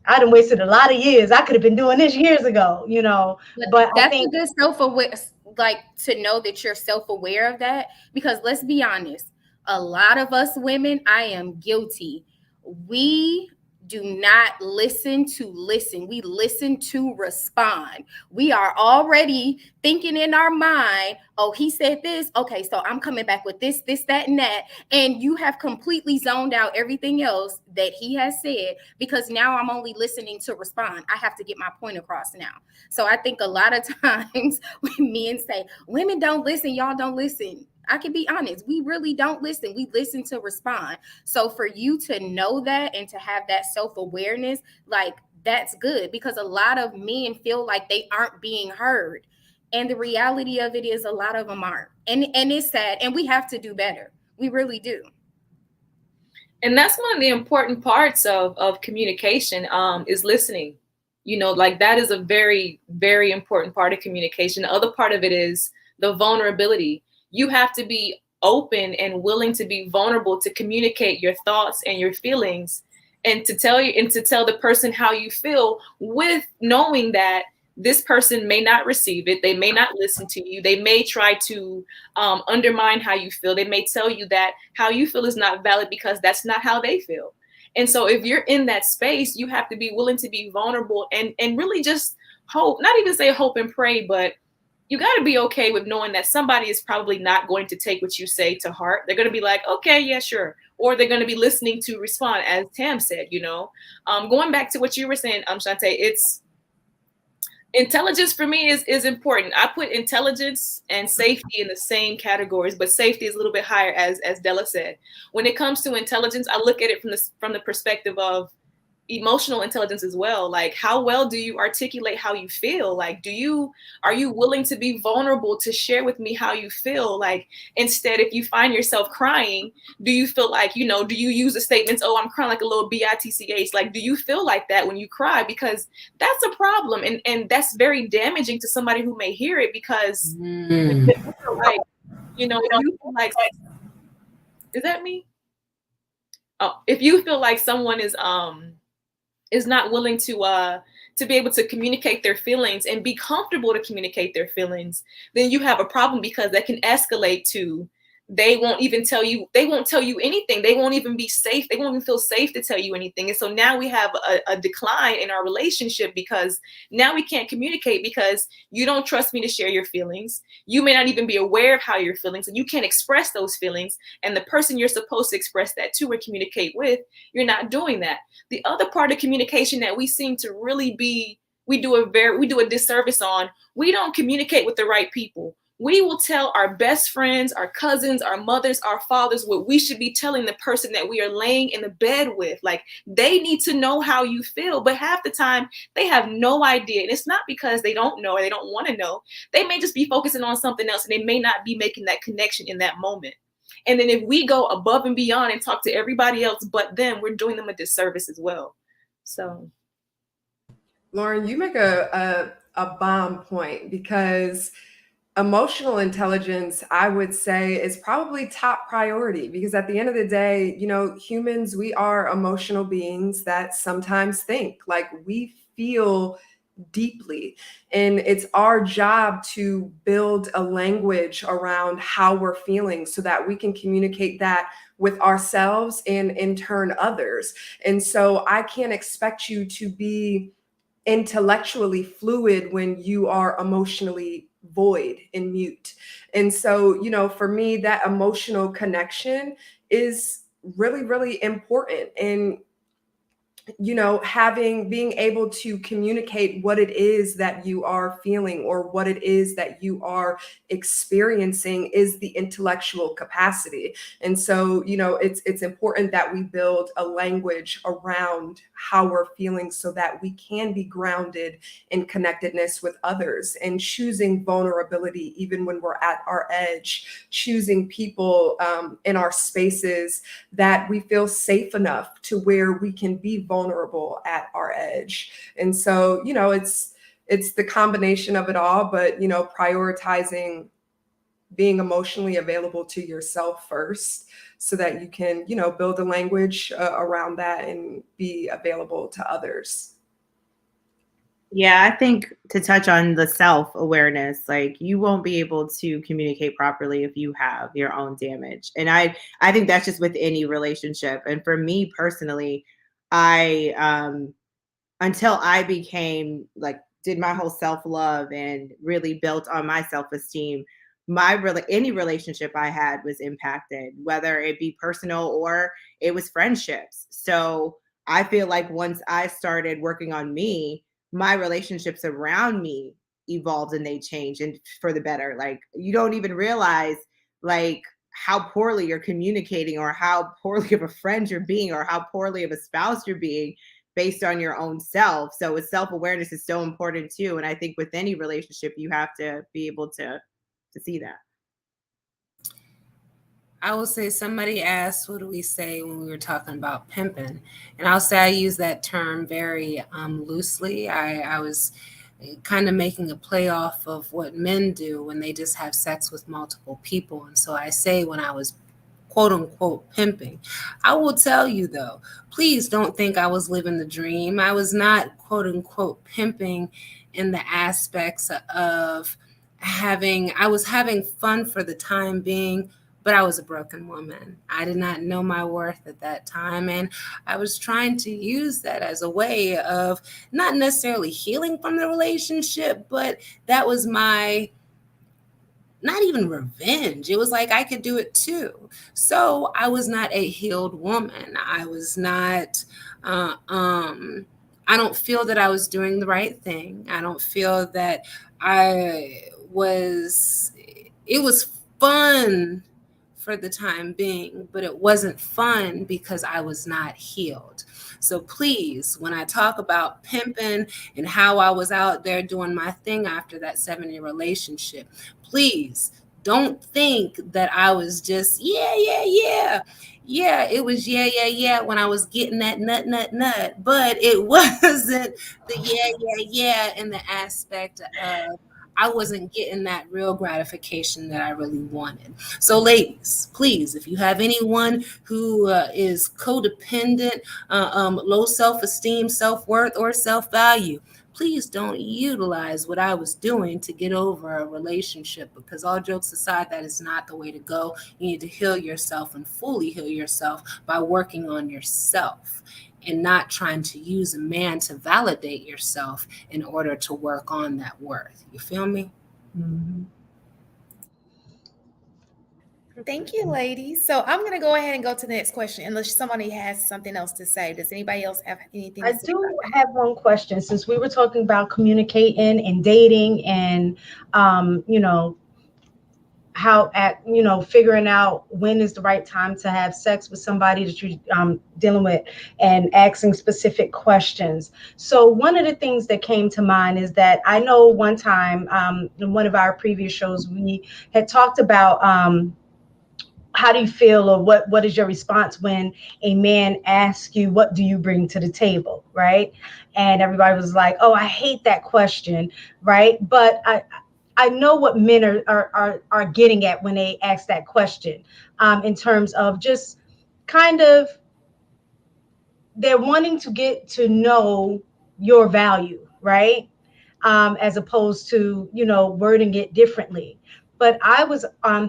S7: done wasted a lot of years. I could have been doing this years ago, but I
S2: That's
S7: think
S2: a good self-aware, like, to know that you're self-aware of that, because let's be honest, A lot of us women, I am guilty. We do not listen to listen. We listen to respond. We are already thinking in our mind, oh, he said this. Okay, so I'm coming back with this, that, and that. And you have completely zoned out everything else that he has said, because now I'm only listening to respond. I have to get my point across now. So I think a lot of times when men say, women don't listen, y'all don't listen, I can be honest, we really don't listen. We listen to respond. So for you to know that and to have that self-awareness, like, that's good, because a lot of men feel like they aren't being heard. And the reality of it is a lot of them aren't. And it's sad, and we have to do better. We really do.
S5: And that's one of the important parts of communication, is listening. You know, like, that is a very, very important part of communication. The other part of it is the vulnerability. You have to be open and willing to be vulnerable to communicate your thoughts and your feelings, and to tell the person how you feel, with knowing that this person may not receive it. They may not listen to you. They may try to undermine how you feel. They may tell you that how you feel is not valid because that's not how they feel. And so if you're in that space, you have to be willing to be vulnerable and really just hope, not even say hope and pray, but you got to be okay with knowing that somebody is probably not going to take what you say to heart. They're going to be like, okay, yeah, sure. Or they're going to be listening to respond, as Tam said, you know. Going back to what you were saying, Shantae, it's intelligence for me is important. I put intelligence and safety in the same categories, but safety is a little bit higher, as Della said. When it comes to intelligence, I look at it from the perspective of emotional intelligence as well. Like, how well do you articulate how you feel? Like, are you willing to be vulnerable to share with me how you feel? Like, instead, if you find yourself crying, do you feel like, you know, do you use the statements, oh, I'm crying like a little bitch? Like, do you feel like that when you cry? Because that's a problem, and that's very damaging to somebody who may hear it, because like, you know, if you feel like, is that me? Oh, if you feel like someone is not willing to be able to communicate their feelings and be comfortable to communicate their feelings, then you have a problem, because that can escalate to, they won't tell you anything. They won't even be safe. They won't even feel safe to tell you anything. And so now we have a decline in our relationship, because now we can't communicate, because you don't trust me to share your feelings. You may not even be aware of how you're feeling, so you can't express those feelings. And the person you're supposed to express that to or communicate with, you're not doing that. The other part of communication that we seem to really we do a disservice on, we don't communicate with the right people. We will tell our best friends, our cousins, our mothers, our fathers what we should be telling the person that we are laying in the bed with. Like, they need to know how you feel, but half the time they have no idea. And it's not because they don't know or they don't want to know. They may just be focusing on something else, and they may not be making that connection in that moment. And then if we go above and beyond and talk to everybody else but them, we're doing them a disservice as well. So,
S6: Lauren, you make a bomb point, because emotional intelligence, I would say, is probably top priority, because at the end of the day, you know, humans, we are emotional beings that sometimes think. Like, we feel deeply, and it's our job to build a language around how we're feeling, so that we can communicate that with ourselves and in turn others. And so I can't expect you to be intellectually fluid when you are emotionally void and mute. And so, you know, for me, that emotional connection is really, really important. And you know, being able to communicate what it is that you are feeling, or what it is that you are experiencing, is the intellectual capacity. And so, you know, it's important that we build a language around how we're feeling, so that we can be grounded in connectedness with others, and choosing vulnerability even when we're at our edge, choosing people in our spaces that we feel safe enough to where we can be vulnerable at our edge. And so, you know, it's the combination of it all, but, you know, prioritizing being emotionally available to yourself first, so that you can, you know, build a language around that and be available to others.
S4: Yeah, I think to touch on the self-awareness, like you won't be able to communicate properly if you have your own damage. And I think that's just with any relationship. And for me personally, I until I became like did my whole self-love and really built on my self-esteem, any relationship I had was impacted, whether it be personal or it was friendships. So I feel like once I started working on me, my relationships around me evolved and they changed and for the better. Like you don't even realize like how poorly you're communicating or how poorly of a friend you're being or how poorly of a spouse you're being based on your own self. So self-awareness is so important too. And I think with any relationship, you have to be able to see that.
S3: I will say somebody asked, what do we say when we were talking about pimping? And I'll say I use that term very loosely. I was kind of making a play off of what men do when they just have sex with multiple people. And so I say when I was quote unquote pimping. I will tell you though, please don't think I was living the dream. I was not quote unquote pimping in the aspects of I was having fun for the time being, but I was a broken woman. I did not know my worth at that time. And I was trying to use that as a way of not necessarily healing from the relationship, but that was my not even revenge. It was like I could do it too. So I was not a healed woman. I was not, I don't feel that I was doing the right thing. I don't feel that it was fun for the time being, but it wasn't fun because I was not healed. So please, when I talk about pimping and how I was out there doing my thing after that 7-year relationship, please don't think that I was just, yeah. Yeah, it was yeah when I was getting that nut, but it wasn't the yeah in the aspect of I wasn't getting that real gratification that I really wanted. So, ladies, please, if you have anyone who is codependent, low self-esteem, self-worth, or self-value, please don't utilize what I was doing to get over a relationship, because all jokes aside, that is not the way to go. You need to heal yourself and fully heal yourself by working on yourself and not trying to use a man to validate yourself in order to work on that worth. You feel me?
S7: Mm-hmm.
S1: Thank you, ladies. So I'm going to go ahead and go to the next question, unless somebody has something else to say. Does anybody else have anything to
S7: I
S1: say?
S7: do have one question. Since we were talking about communicating and dating and, you know, figuring out when is the right time to have sex with somebody that you're dealing with and asking specific questions. So one of the things that came to mind is that I know one time in one of our previous shows, we had talked about how do you feel, or what is your response when a man asks you, what do you bring to the table, right? And everybody was like, oh, I hate that question, right? But I know what men are getting at when they ask that question, in terms of just kind of they're wanting to get to know your value, right? As opposed to, wording it differently. But I was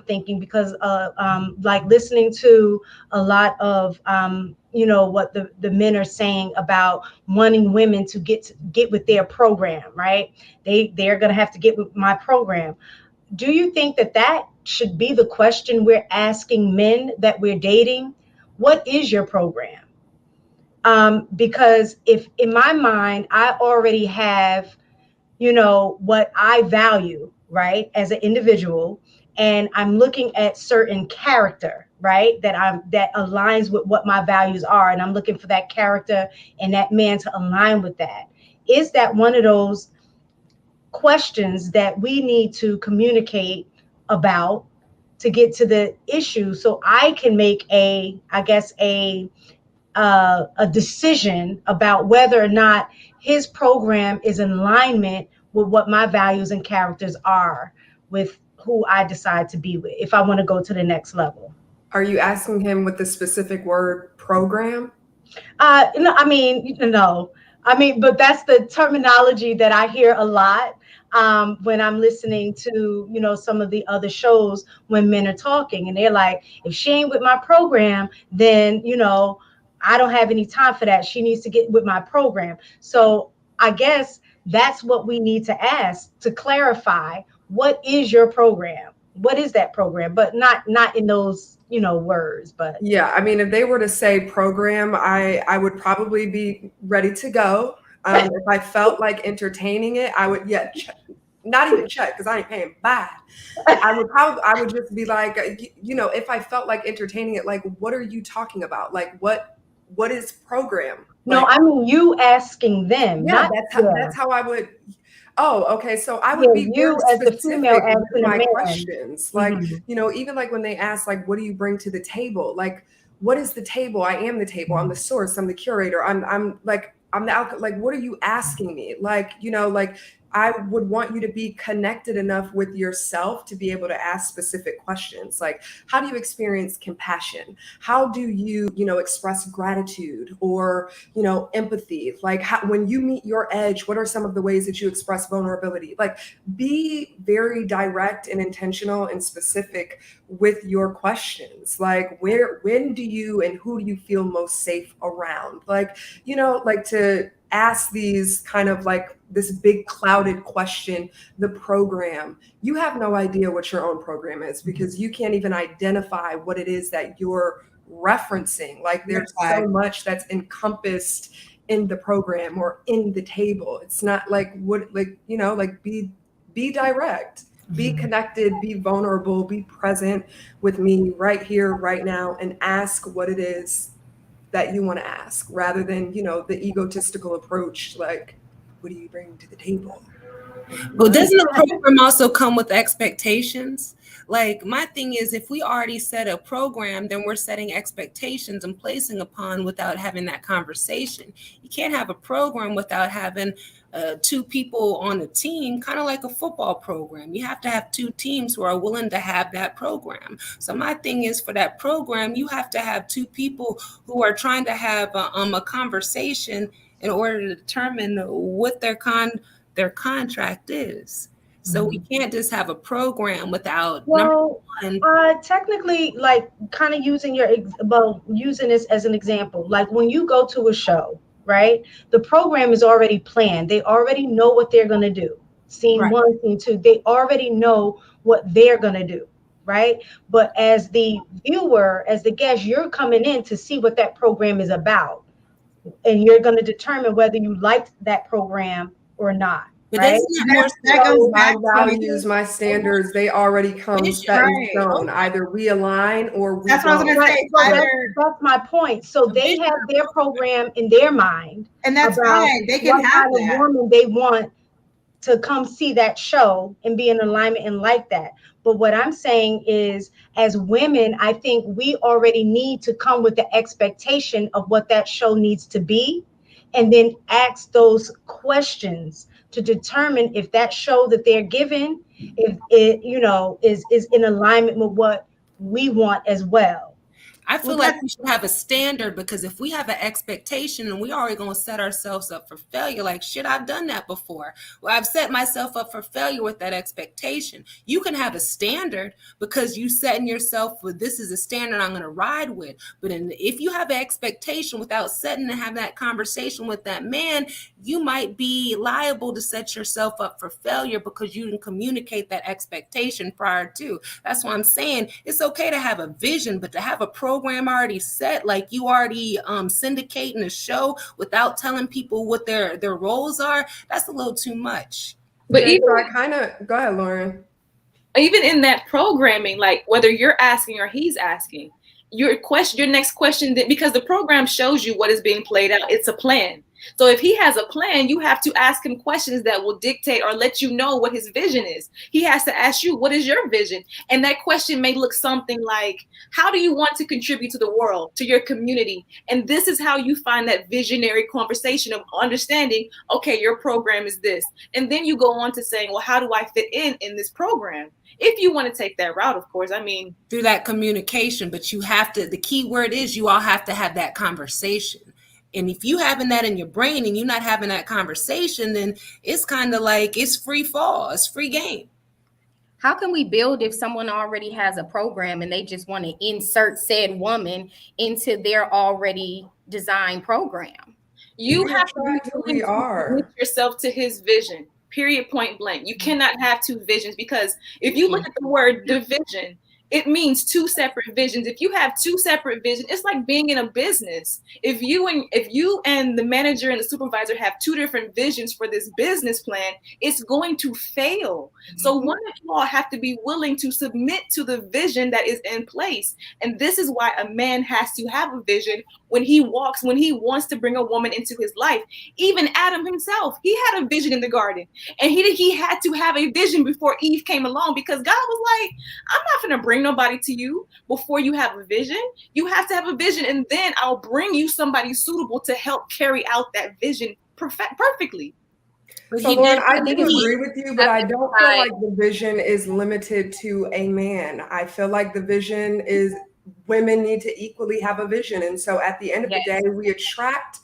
S7: thinking, because like listening to a lot of what the men are saying about wanting women to get with their program, right? They're gonna have to get with my program. Do you think that should be the question we're asking men that we're dating? What is your program? Because if in my mind I already have what I value, right, as an individual, and I'm looking at certain character, right, that aligns with what my values are, and I'm looking for that character and that man to align with that. Is that one of those questions that we need to communicate about to get to the issue, so I can make a decision about whether or not his program is in alignment with what my values and characters are, with who I decide to be with, if I want to go to the next level.
S6: Are you asking him with the specific word program?
S7: No, I mean, no. I mean, but that's the terminology that I hear a lot when I'm listening to, some of the other shows when men are talking, and they're like, if she ain't with my program, then, I don't have any time for that. She needs to get with my program. So I guess that's what we need to ask to clarify. What is your program? What is that program? But not in those, words, but
S6: Yeah, I mean, if they were to say program, I would probably be ready to go. If I felt like entertaining it, I would, yeah, not even check because I ain't paying. Bye. I would just be like, if I felt like entertaining it, like, what are you talking about? Like, what is program?
S7: no,
S6: Like,
S7: I mean you asking them,
S6: yeah,
S7: not
S6: that's how I would. Oh, okay. So I would
S7: yeah,
S6: be very
S7: you as the female
S6: specific with
S7: asking a
S6: my
S7: man.
S6: questions. Like,
S7: Mhm.
S6: even like when they ask, like, what do you bring to the table? Like, what is the table? I am the table. I'm the source. I'm the curator. I'm like, I'm the alcohol. Like, what are you asking me? Like, like I would want you to be connected enough with yourself to be able to ask specific questions. Like, how do you experience compassion? How do you, express gratitude or, empathy? Like, when you meet your edge, what are some of the ways that you express vulnerability? Like, be very direct and intentional and specific with your questions. Like, when do you and who do you feel most safe around? Like, like to ask these kind of like this big clouded question, the program, you have no idea what your own program is because you can't even identify what it is that you're referencing. Like, there's so much that's encompassed in the program or in the table. It's not like like be direct, be connected, be vulnerable, be present with me right here, right now, and ask what it is that you want to ask rather than, the egotistical approach. Like, what do you bring to the table?
S3: Well, doesn't the program also come with expectations? Like, my thing is, if we already set a program, then we're setting expectations and placing upon without having that conversation. You can't have a program without having two people on a team, kind of like a football program. You have to have two teams who are willing to have that program. So my thing is, for that program, you have to have two people who are trying to have a conversation in order to determine what their contract is. So we can't just have a program without
S7: Well,
S3: number one.
S7: technically, like kind of using this as an example, like when you go to a show, right? The program is already planned. They already know what they're going to do. Scene
S3: Right.
S7: one, scene two, they already know what they're going to do, right? But as the viewer, as the guest, you're coming in to see what that program is about. And you're going to determine whether you like that program or not,
S3: But
S7: right?
S3: isn't that more
S4: That goes
S3: so
S6: My
S4: back
S6: values, my standards, they already come set in
S4: Right.
S6: stone. Either we align or we
S4: That's what I was
S6: don't.
S4: gonna say.
S7: Right. So
S4: Either,
S7: that's my point. So they have their program in their mind
S4: and that's
S7: about
S4: fine. They can
S7: what
S4: have
S7: kind of
S4: that.
S7: woman they want to come see that show and be in alignment and like that. But what I'm saying is, as women, I think we already need to come with the expectation of what that show needs to be, and then ask those questions to determine if that show that they're given, if it, is in alignment with what we want as well.
S3: I
S4: Well,
S3: feel like we should have a standard, because if we have an expectation and we already going to set ourselves up for failure, like, shit, I've done that before. Well, I've set myself up for failure with that expectation. You can have a standard because you setting yourself with, this is a standard I'm going to ride with. But if you have an expectation without setting and have that conversation with that man, you might be liable to set yourself up for failure because you didn't communicate that expectation prior to. That's why I'm saying it's okay to have a vision, but to have a program already set, like you already syndicating a show without telling people what their roles are, that's a little too much.
S5: But
S6: Okay, so I kind of, go ahead, Lauren.
S5: even in that programming, like whether you're asking or he's asking, your next question, because the program shows you what is being played out, it's a plan. So if he has a plan, you have to ask him questions that will dictate or let you know what his vision is. He has to ask you, what is your vision? And that question may look something like, how do you want to contribute to the world, to your community? And this is how you find that visionary conversation of understanding, okay, your program is this. And then you go on to saying, well, how do I fit in this program? If you want to take that route, of course, I mean,
S3: through that communication. But you have to, the key word is you all have to have that conversation. And if you having that in your brain and you're not having that conversation, then it's kind of like it's free fall, it's free game.
S2: How can we build if someone already has a program and they just want to insert said woman into their already designed program?
S5: You have to
S6: attract who we
S5: be willing to
S6: are.
S5: commit yourself to his vision. Period, point blank. You cannot have two visions, because if you look at the word division, it means two separate visions. If you have two separate visions, it's like being in a business. If you and the manager and the supervisor have two different visions for this business plan, it's going to fail. So one of you all have to be willing to submit to the vision that is in place. And this is why a man has to have a vision when he wants to bring a woman into his life. Even Adam himself, he had a vision in the garden, and he had to have a vision before Eve came along, because God was like, I'm not going to bring nobody to you before you have a vision. You have to have a vision, and then I'll bring you somebody suitable to help carry out that vision perfectly.
S6: So Lauren, I do agree with you, but I don't feel like the vision is limited to a man. I feel like the vision is women need to equally have a vision. And so at the end of the day, we attract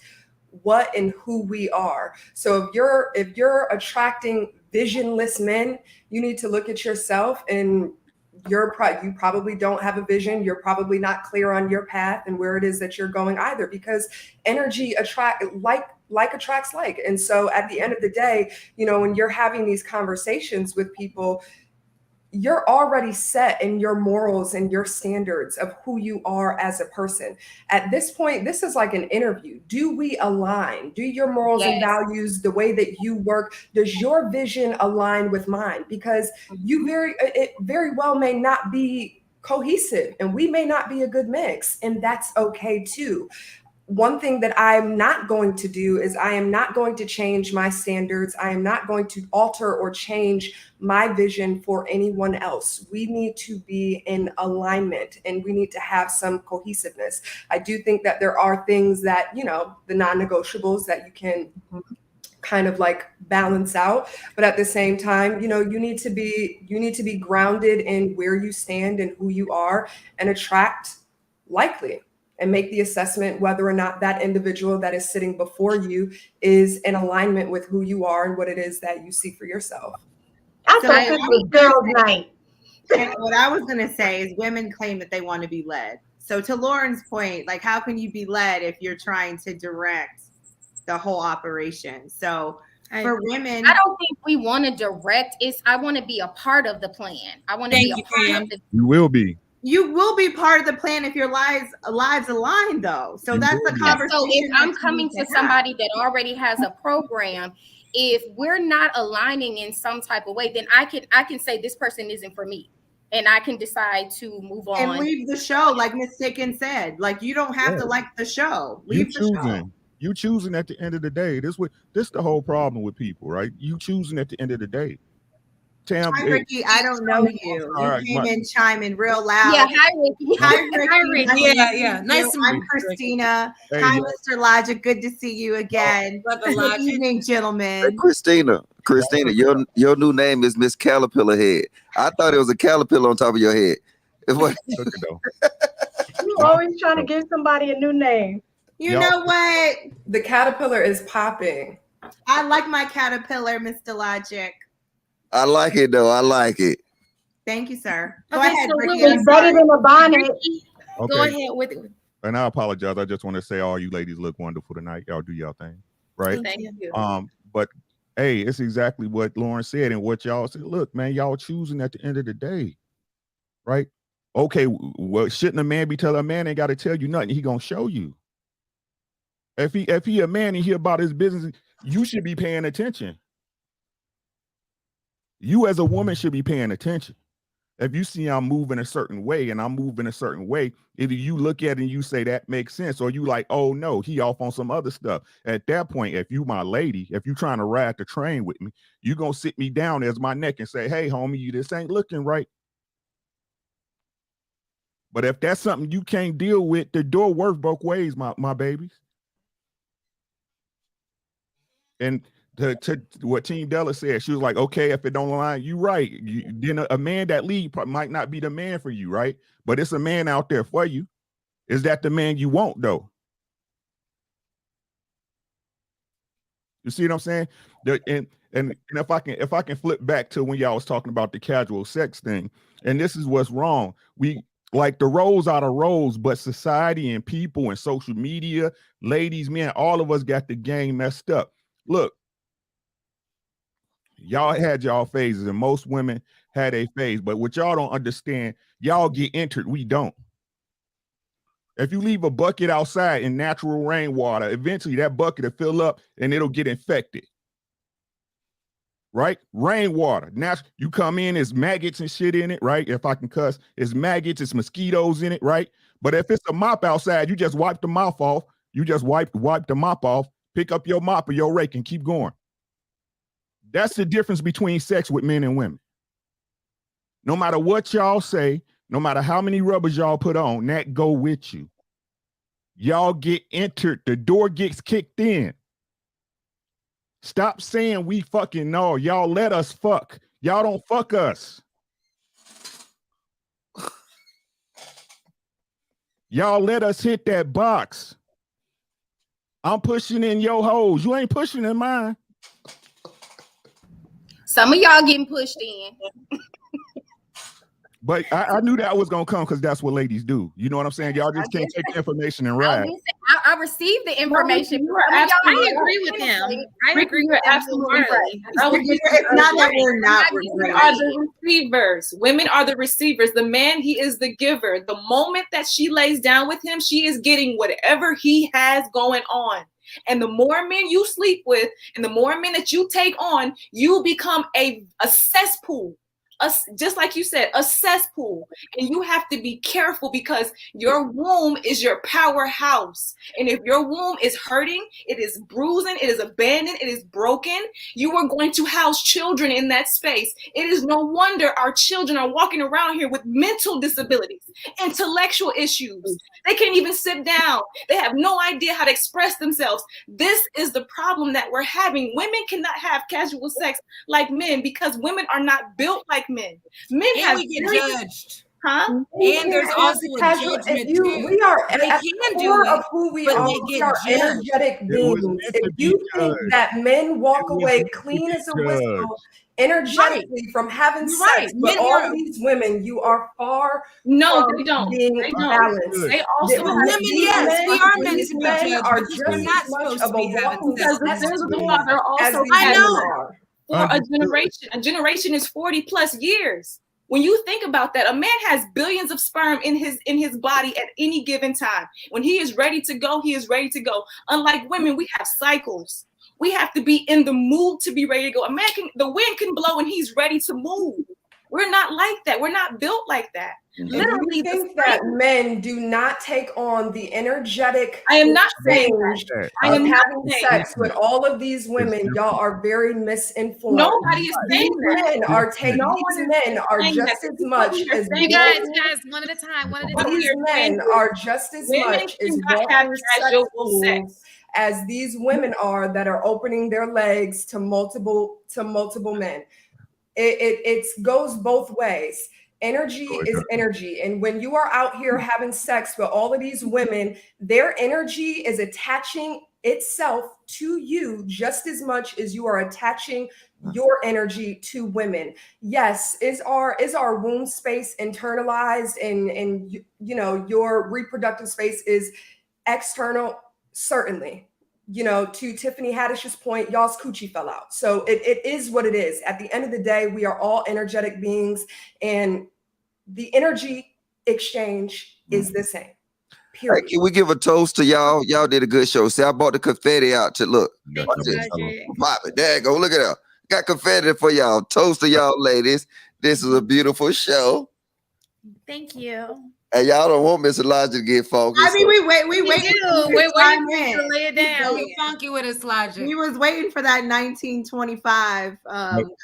S6: what and who we are. So if you're attracting visionless men, you need to look at yourself, and you probably don't have a vision. You're probably not clear on your path and where it is that you're going either, because energy attracts like. And so at the end of the day, when you're having these conversations with people, you're already set in your morals and your standards of who you are as a person. At this point, this is like an interview. Do we align? Do your morals and values, the way that you work, does your vision align with mine? Because it very well may not be cohesive, and we may not be a good mix, and that's okay too. One thing that I'm not going to do is I am not going to change my standards. I am not going to alter or change my vision for anyone else. We need to be in alignment, and we need to have some cohesiveness. I do think that there are things that, the non-negotiables that you can kind of like balance out, but at the same time, you need to be grounded in where you stand and who you are, and attract likely, and make the assessment whether or not that individual that is sitting before you is in alignment with who you are and what it is that you see for yourself.
S7: I thought this was girls' night.
S4: And what I was going to say is women claim that they want to be led. So to Lauren's point, like, how can you be led if you're trying to direct the whole operation? So for women,
S2: I don't think we want to direct. I want to be a part of the plan. I want to be a part of the.
S8: You will be.
S4: You will be part of the plan if your lives align, though. So that's the conversation.
S2: So if I'm coming to somebody that already has a program, if we're not aligning in some type of way, then I can say this person isn't for me, and I can decide to move on
S4: and leave the show, like Miss Sicken said. Like, you don't have to like the show. Leave the show.
S8: You choosing at the end of the day. This the whole problem with people, right? You choosing at the end of the day. Tam,
S4: hi, Ricky. I don't know you. You came in chiming real loud.
S2: Yeah, hi, Ricky.
S4: Hi, Ricky.
S3: Yeah. Nice to meet you.
S4: I'm Christina.
S8: Hey,
S4: hi, Mr. Logic. Good to see you again. Good evening, gentlemen.
S9: Hey, Christina, your new name is Miss Caterpillar Head. I thought it was a caterpillar on top of your head.
S7: You always trying to give somebody a new name.
S4: You know what?
S6: The caterpillar is popping.
S4: I like my caterpillar, Mr. Logic.
S9: I like it, though. I like it.
S4: Thank you, sir.
S2: Go
S4: ahead, Ricky.
S7: It's better than a bonnet.
S8: Okay.
S2: Go ahead with it.
S8: And I apologize. I just want to say all you ladies look wonderful tonight. Y'all do y'all thing, right?
S2: Thank you.
S8: But hey, it's exactly what Lauren said and what y'all said. Look, man, y'all choosing at the end of the day, right? Okay, well, shouldn't a man be telling a man ain't got to tell you nothing? He gonna show you. If he a man and he about his business, you should be paying attention. You as a woman should be paying attention. If you see I'm moving a certain way and I'm moving a certain way, either you look at it and you say that makes sense, or you like, oh no, he off on some other stuff. At that point, if you my lady, if you trying to ride the train with me, you gonna sit me down as my neck and say, hey homie, you this ain't looking right. But if that's something you can't deal with, the door works both ways, my babies. And to what Team Della said, she was like, okay, if it don't align, you right. Then a man that lead might not be the man for you, right? But it's a man out there for you. Is that the man you want, though? You see what I'm saying? And if I can flip back to when y'all was talking about the casual sex thing, and this is what's wrong. We like the roles are the roles, but society and people and social media, ladies, men, all of us got the game messed up. Look, y'all had y'all phases, and most women had a phase, but what y'all don't understand, y'all get entered, we don't. If you leave a bucket outside in natural rainwater, eventually that bucket will fill up and it'll get infected. Right? Rainwater. Now you come in, there's maggots and shit in it, right? If I can cuss, it's maggots, it's mosquitoes in it, right? But if it's a mop outside, you just wipe the mop off. You just wipe the mop off, pick up your mop or your rake and keep going. That's the difference between sex with men and women. No matter what y'all say, no matter how many rubbers y'all put on, that go with you. Y'all get entered. The door gets kicked in. Stop saying we fucking know. Y'all let us fuck. Y'all don't fuck us. Y'all let us hit that box. I'm pushing in your holes. You ain't pushing in mine.
S2: Some of y'all getting pushed in.
S8: But I knew that was gonna come because that's what ladies do. You know what I'm saying? Y'all just can't take the information and ride.
S2: I received the information.
S4: I agree with him. I agree with him
S5: absolutely right.
S4: It's not that we're not
S5: Women are the receivers. Women are the receivers. The man, he is the giver. The moment that she lays down with him, she is getting whatever he has going on. And the more men you sleep with, and the more men that you take on, you become a cesspool. Just like you said, a cesspool. And you have to be careful because your womb is your powerhouse. And if your womb is hurting, it is bruising, it is abandoned, it is broken, you are going to house children in that space. It is no wonder our children are walking around here with mental disabilities, intellectual issues. They can't even sit down. They have no idea how to express themselves. This is the problem that we're having. Women cannot have casual sex like men because women are not built like men. Men
S3: And
S5: have
S3: we get judged.
S5: Huh?
S3: And there's also a judgment too.
S6: We are
S3: They
S6: at
S3: can
S6: the
S3: do
S6: core
S3: it,
S6: of who we
S3: but
S6: are.
S3: they
S6: We
S3: get
S6: are
S3: judged.
S6: energetic
S8: It was
S6: beings.
S8: meant to
S6: If
S8: be
S6: you think
S8: judged.
S6: that men walk
S8: It was
S6: away
S8: meant to
S6: clean
S8: be
S6: as a whistle,
S8: judged.
S6: energetically from having
S3: You're
S6: sex
S3: right.
S6: with
S3: Men
S6: all
S3: are-
S6: of these women, you are far
S5: No,
S6: from
S5: they don't.
S6: being
S5: They don't.
S6: balanced.
S5: They also
S3: With
S5: have
S3: women, yes, we are meant
S6: These
S3: to be
S6: men
S3: judged
S6: are
S3: because
S6: just
S3: we're not
S6: as much
S3: supposed to
S6: of a
S3: be having
S6: walking
S3: sex
S5: because the
S3: with
S5: sins of the
S3: women.
S5: father
S6: as
S5: also
S6: these
S3: I
S6: women
S3: know.
S6: are.
S5: for a
S8: Understood.
S5: generation. A generation is 40 plus years. When you think about that, a man has billions of sperm in his body at any given time. When he is ready to go, he is ready to go. Unlike women, we have cycles. We have to be in the mood to be ready to go. The wind can blow and he's ready to move. We're not like that. We're not built like that.
S9: Mhm.
S5: Literally,
S6: You think that men do not take on the energetic
S5: I am not saying
S6: exchange
S5: that.
S8: I
S5: I am
S6: of
S5: not
S6: having
S5: saying
S6: sex
S5: that.
S6: with all of these women? Y'all are very misinformed.
S5: Nobody is
S6: These
S5: saying that.
S6: men are taking.
S5: No
S6: These
S5: one is
S6: men are
S5: saying
S6: just
S5: that.
S6: as much as
S1: You guys, one at a time, one at a
S6: these
S1: time.
S6: men are just as
S5: Women
S6: much as
S5: cannot have
S6: walking
S5: casual
S6: sex
S5: sex.
S6: as these women are that are opening their legs to multiple men. It goes both ways. Energy is energy. And when you are out here having sex with all of these women, their energy is attaching itself to you just as much as you are attaching your energy to women. Yes, is our womb space internalized and you know your reproductive space is external? Certainly. You know, to Tiffany Haddish's point, y'all's coochie fell out. So it is what it is. At the end of the day, we are all energetic beings, and the energy exchange is the same.
S9: Hey,
S6: Period.
S9: can we give a toast to y'all? Y'all did a good show. See, I brought the confetti out to look.
S1: Thank
S9: Watch
S1: you,
S9: this.
S1: Roger.
S9: Pop it. There you go. Look at that. Got confetti for y'all. Toast to y'all ladies. This is a beautiful show.
S1: Thank you.
S9: And y'all don't want Miss Elijah to get focused.
S4: I mean, we wait.
S1: We do. We're waiting for you to lay it down.
S3: Don't get funky with us, Logic.
S4: We was waiting for that 1925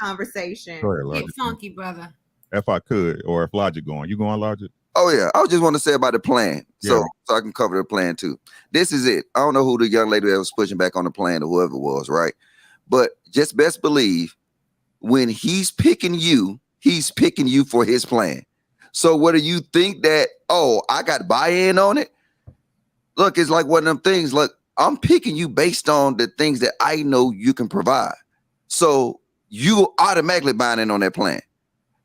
S4: conversation.
S8: Go ahead,
S3: Get
S8: Logic.
S3: funky, brother.
S8: If I could, or if Logic going, you going, Logic?
S9: Oh yeah, I just want to say about the plan, so
S8: Yeah.
S9: I can cover the plan too. This is it. I don't know who the young lady that was pushing back on the plan or whoever it was, right? But just best believe when he's picking you for his plan. So whether you think that, oh, I got buy-in on it, look, it's like one of them things. Look, I'm picking you based on the things that I know you can provide. So you automatically buying in on that plan.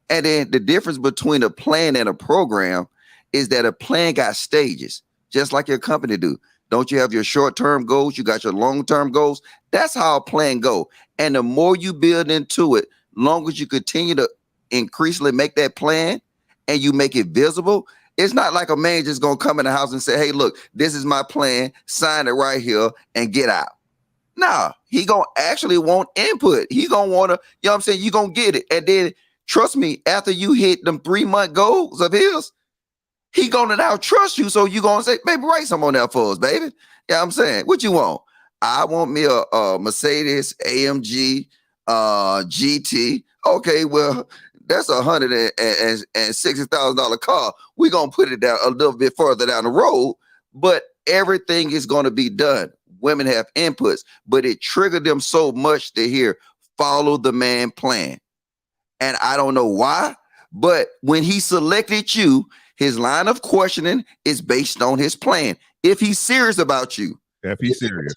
S9: And then the difference between a plan and a program is that a plan got stages, just like your company do. Don't you have your short-term goals? You got your long-term goals. That's how a plan go. And the more you build into it, long as you continue to increasingly make that plan and you make it visible, it's not like a man just gonna come in the house and say, hey, look, this is my plan, sign it right here and get out. Nah, he gonna actually want input. He gonna wanna, you know what I'm saying? You gonna get it. And then trust me, after you hit them 3-month goals of his, he gonna now trust you. So you gonna say, baby, write some on there for us, baby. Yeah, I'm saying, what you want? I want me a Mercedes AMG GT. Okay, well, that's $160,000 car. We're gonna put it down a little bit further down the road, but everything is gonna be done. Women have inputs, but it triggered them so much to hear follow the man plan. And I don't know why, but when he selected you, his line of questioning is based on his plan. If he's serious about you,
S8: if he's serious,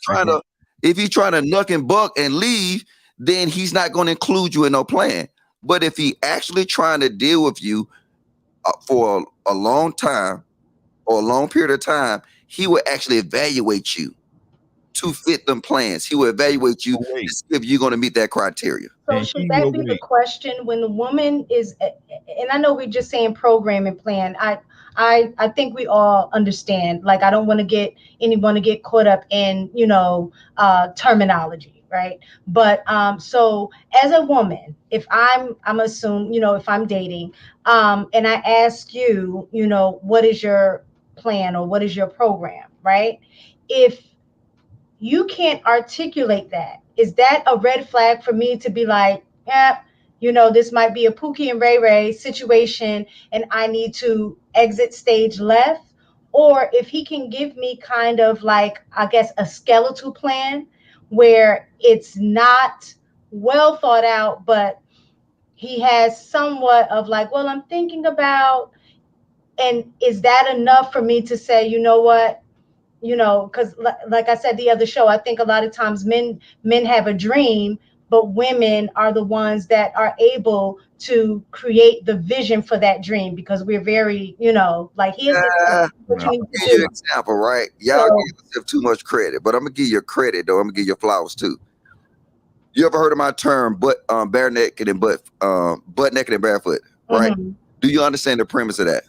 S9: if he's trying to nuck and buck and leave, then he's not going to include you in no plan. But if he actually trying to deal with you for a long time or a long period of time, he will actually evaluate you to fit them plans. He will evaluate you to see if you're going to meet that criteria.
S7: So should that be the question when the woman is, and I know we're just saying program and plan. I think we all understand, like, I don't want to get anyone to get caught up in, terminology, right? But so as a woman, if I'm assume, if I'm dating, and I ask you, what is your plan or what is your program, right? If you can't articulate that, is that a red flag for me to be like, yeah, this might be a Pookie and Ray Ray situation and I need to exit stage left? Or if he can give me kind of like, I guess, a skeletal plan where it's not well thought out, but he has somewhat of like, well, I'm thinking about, and is that enough for me to say, you know what? Because like I said the other show, I think a lot of times men have a dream, but women are the ones that are able to create the vision for that dream because we're very, like, here's what you need to
S9: give you an example, right? Y'all give yourself too much credit, but I'm gonna give you credit though. I'm gonna give you flowers too. You ever heard of my term, bare naked and butt naked and barefoot, right? Mm-hmm. Do you understand the premise of that?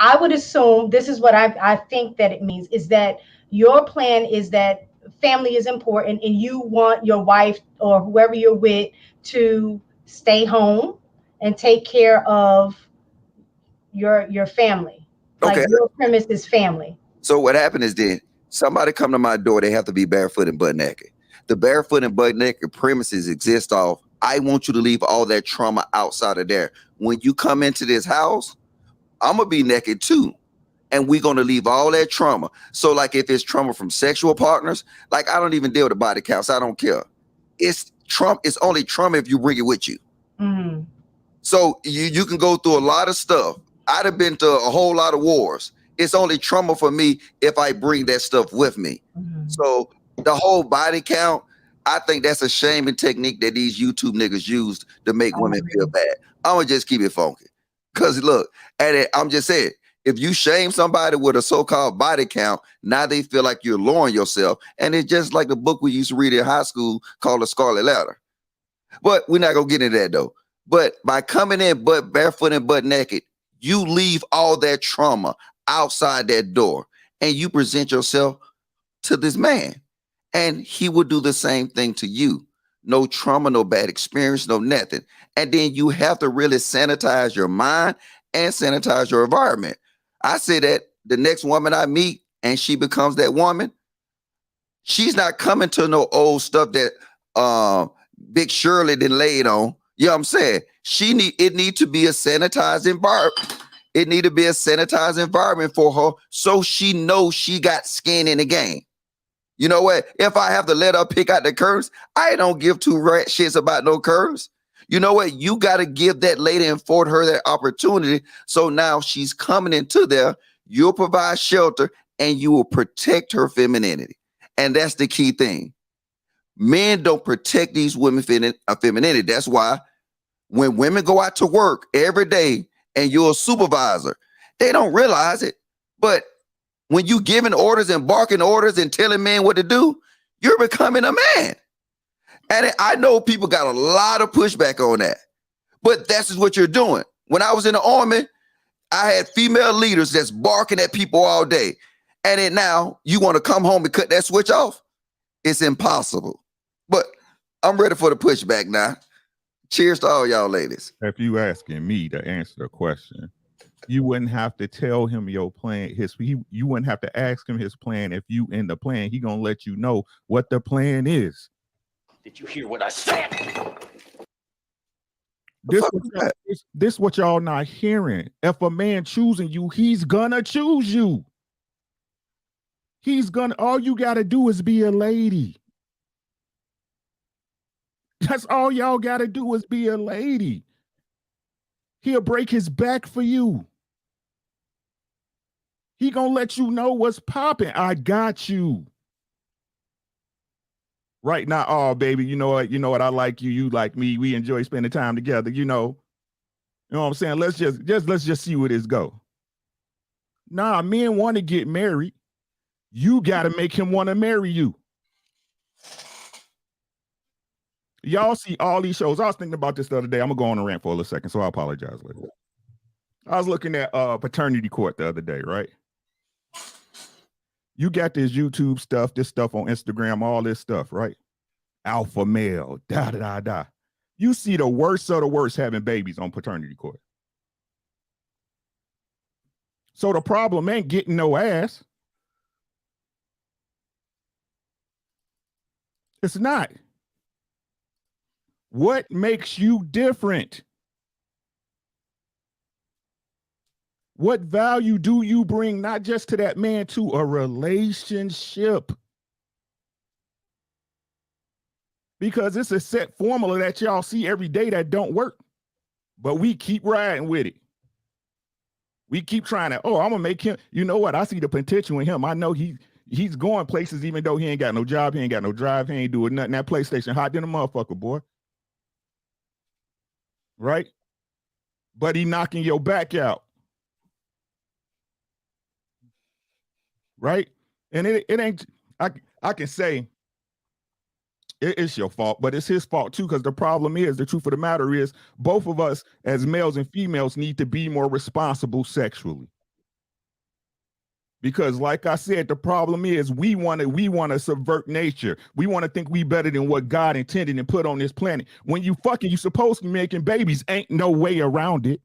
S7: I would assume this is what I think that it means, is that your plan is that family is important and you want your wife or whoever you're with to stay home and take care of your family. Okay. Like, your premise is family.
S9: So what happened is then somebody come to my door, they have to be barefoot and butt naked. The barefoot and butt naked premises exist off, I want you to leave all that trauma outside of there. When you come into this house, I'm going to be naked too. And we're going to leave all that trauma. So like if it's trauma from sexual partners, like I don't even deal with the body counts. I don't care. It's trauma. It's only trauma if you bring it with you. Mm-hmm. So you can go through a lot of stuff. I'd have been to a whole lot of wars. It's only trauma for me if I bring that stuff with me. Mm-hmm. So the whole body count, I think that's a shaming technique that these YouTube niggas use to make women feel bad. I'm going to just keep it funky. Because look, I'm just saying, if you shame somebody with a so-called body count, now they feel like you're lowering yourself. And it's just like the book we used to read in high school called The Scarlet Letter. But we're not going to get into that, though. But by coming in barefoot and butt naked, you leave all that trauma outside that door. And you present yourself to this man. And he will do the same thing to you. No trauma, no bad experience, no nothing. And then you have to really sanitize your mind and sanitize your environment. I say that the next woman I meet and she becomes that woman, she's not coming to no old stuff that Big Shirley done laid on. You know what I'm saying? It need to be a sanitized environment. It need to be a sanitized environment for her so she knows she got skin in the game. You know what? If I have to let her pick out the curves, I don't give two rat shits about no curves. You know what? You got to give that lady and afford her that opportunity. So now she's coming into there. You'll provide shelter and you will protect her femininity. And that's the key thing. Men don't protect these women's femininity. That's why when women go out to work every day and you're a supervisor, they don't realize it. But when you giving orders and barking orders and telling men what to do, you're becoming a man. And I know people got a lot of pushback on that, but that's what you're doing. When I was in the Army, I had female leaders that's barking at people all day. And then now you want to come home and cut that switch off? It's impossible. But I'm ready for the pushback now. Cheers to all y'all ladies.
S8: If you asking me to answer the question, you wouldn't have to tell him your plan. You wouldn't have to ask him his plan. If you in the plan, he gonna let you know what the plan is.
S10: Did you hear what I said?
S8: This what y'all not hearing. If a man choosing you, he's gonna choose you. All you gotta do is be a lady. That's all y'all gotta do is be a lady. He'll break his back for you. He gonna let you know what's popping. I got you. Right now, oh baby, you know what? I like you, you like me. We enjoy spending time together. You know what I'm saying? Let's just see where this go. Nah, men want to get married. You got to make him want to marry you. Y'all see all these shows. I was thinking about this the other day. I'm gonna go on a rant for a little second, so I apologize later. I was looking at paternity court the other day, right? You got this YouTube stuff, this stuff on Instagram, all this stuff, right? Alpha male, da da da da. You see the worst of the worst having babies on paternity court. So the problem ain't getting no ass. It's not. What makes you different? What value do you bring, not just to that man, to a relationship? Because it's a set formula that y'all see every day that don't work. But we keep riding with it. We keep trying to, I'm gonna make him, you know what? I see the potential in him. I know he's going places even though he ain't got no job, he ain't got no drive, he ain't doing nothing. That PlayStation hot than a motherfucker, boy. Right? But he knocking your back out. Right? And it ain't, I can say it's your fault, but it's his fault too, because the problem is, the truth of the matter is, both of us as males and females need to be more responsible sexually. Because like I said, the problem is we want to subvert nature. We want to think we better than what God intended and put on this planet. When you fucking, you supposed to be making babies. Ain't no way around it.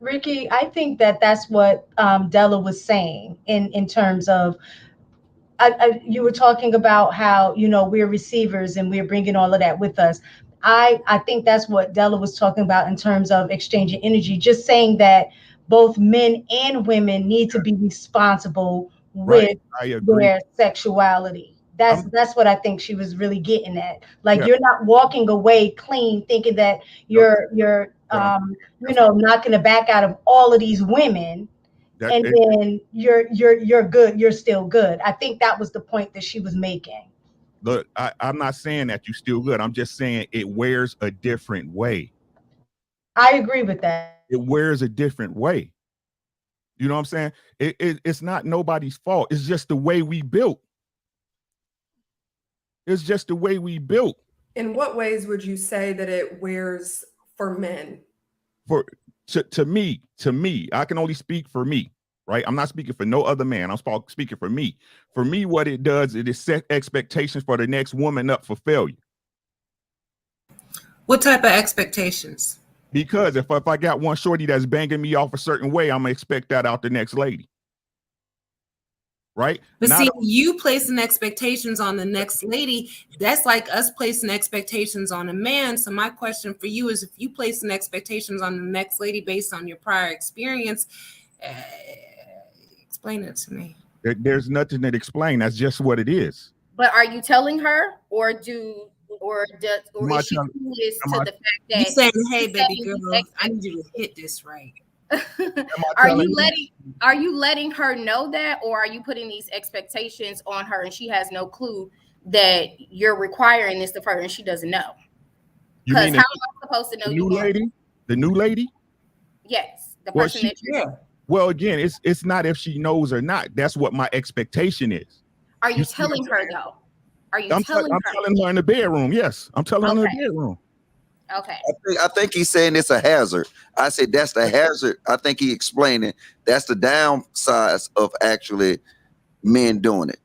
S7: Ricky, I think that's what Della was saying in terms of, you were talking about how, we're receivers and we're bringing all of that with us. I think that's what Della was talking about in terms of exchanging energy, just saying that both men and women need to be responsible with their sexuality. That's what I think she was really getting at. Like, you're not walking away clean thinking that you're knocking the back out of all of these women. Then you're good. You're still good. I think that was the point that she was making.
S8: Look, I'm not saying that you're still good. I'm just saying it wears a different way.
S7: I agree with that.
S8: It wears a different way. You know what I'm saying? It's not nobody's fault. It's just the way we built. It's just the way we built.
S6: In what ways would you say that it wears for men?
S8: To me, I can only speak for me, right? I'm not speaking for no other man. I'm speaking for me. For me, what it does is it set expectations for the next woman up for failure.
S3: What type of expectations?
S8: Because if I got one shorty that's banging me off a certain way, I'm gonna expect that out the next lady. Right?
S3: But see, you placing expectations on the next lady, that's like us placing expectations on a man. So my question for you is, if you placing expectations on the next lady based on your prior experience, explain it to me.
S8: There's nothing to explain. That's just what it is.
S2: But are you telling her, or is she clueless to the fact that
S3: you saying, hey, baby girl, I need you to hit this right?
S2: are you letting her know that, or are you putting these expectations on her and she has no clue that you're requiring this of her and she doesn't know? Because how am I supposed to know
S8: the new lady? The new lady?
S2: Yes, the person that you're.
S8: Well, again, it's not if she knows or not. That's what my expectation is.
S2: Are you telling her though? Are you
S8: I'm
S2: telling her?
S8: telling her in the bedroom. Yes, I'm telling her in the bedroom.
S2: Okay.
S9: I think he's saying it's a hazard. I said that's the hazard. I think he explaining that's the downside of actually men doing it.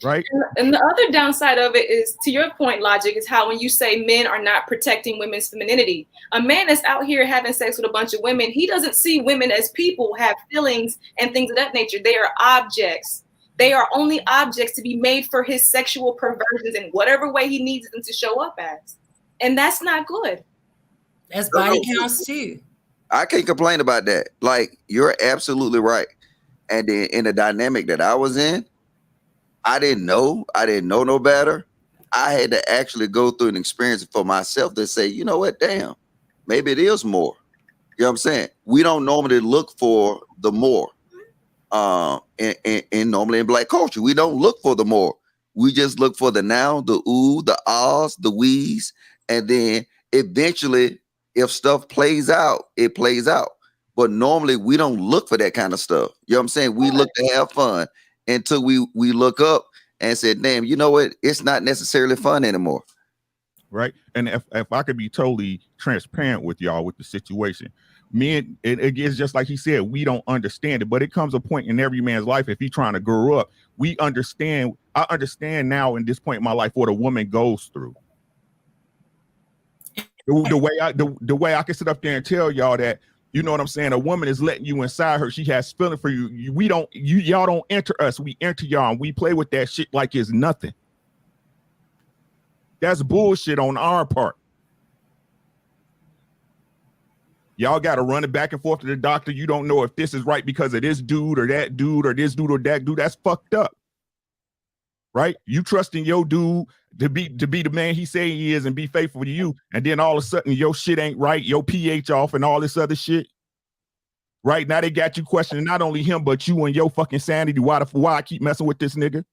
S8: Right.
S5: And the other downside of it is, to your point, Logic, is how when you say men are not protecting women's femininity, a man that's out here having sex with a bunch of women, he doesn't see women as people, have feelings and things of that nature. They are objects. They are only objects to be made for his sexual perversions in whatever way he needs them to show up as. And that's not good.
S3: That's body counts too.
S9: I can't complain about that. Like, you're absolutely right. And then in the dynamic that I was in, I didn't know no better. I had to actually go through an experience for myself to say, you know what, damn, maybe it is more. You know what I'm saying? We don't normally look for the more. And normally in Black culture, we don't look for the more. We just look for the now, the ooh, the ahs, the wheeze, and then eventually, if stuff plays out, it plays out. But normally we don't look for that kind of stuff. You know what I'm saying? We look to have fun until we look up and said, damn, you know what? It's not necessarily fun anymore.
S8: Right. And if I could be totally transparent with y'all with the situation, men, it's just like he said, we don't understand it, but it comes a point in every man's life. If he's trying to grow up, we understand. I understand now in this point in my life what a woman goes through. The way I can sit up there and tell y'all that, you know what I'm saying? A woman is letting you inside her. She has feeling for you. Y'all don't enter us. We enter y'all, and we play with that shit like it's nothing. That's bullshit on our part. Y'all got to run it back and forth to the doctor. You don't know if this is right because of this dude or that dude or this dude or that dude. That's fucked up. Right? You trusting your dude to be the man he say he is and be faithful to you, and then all of a sudden your shit ain't right, your pH off and all this other shit. Right now they got you questioning not only him but you and your fucking sanity. Why I keep messing with this nigga?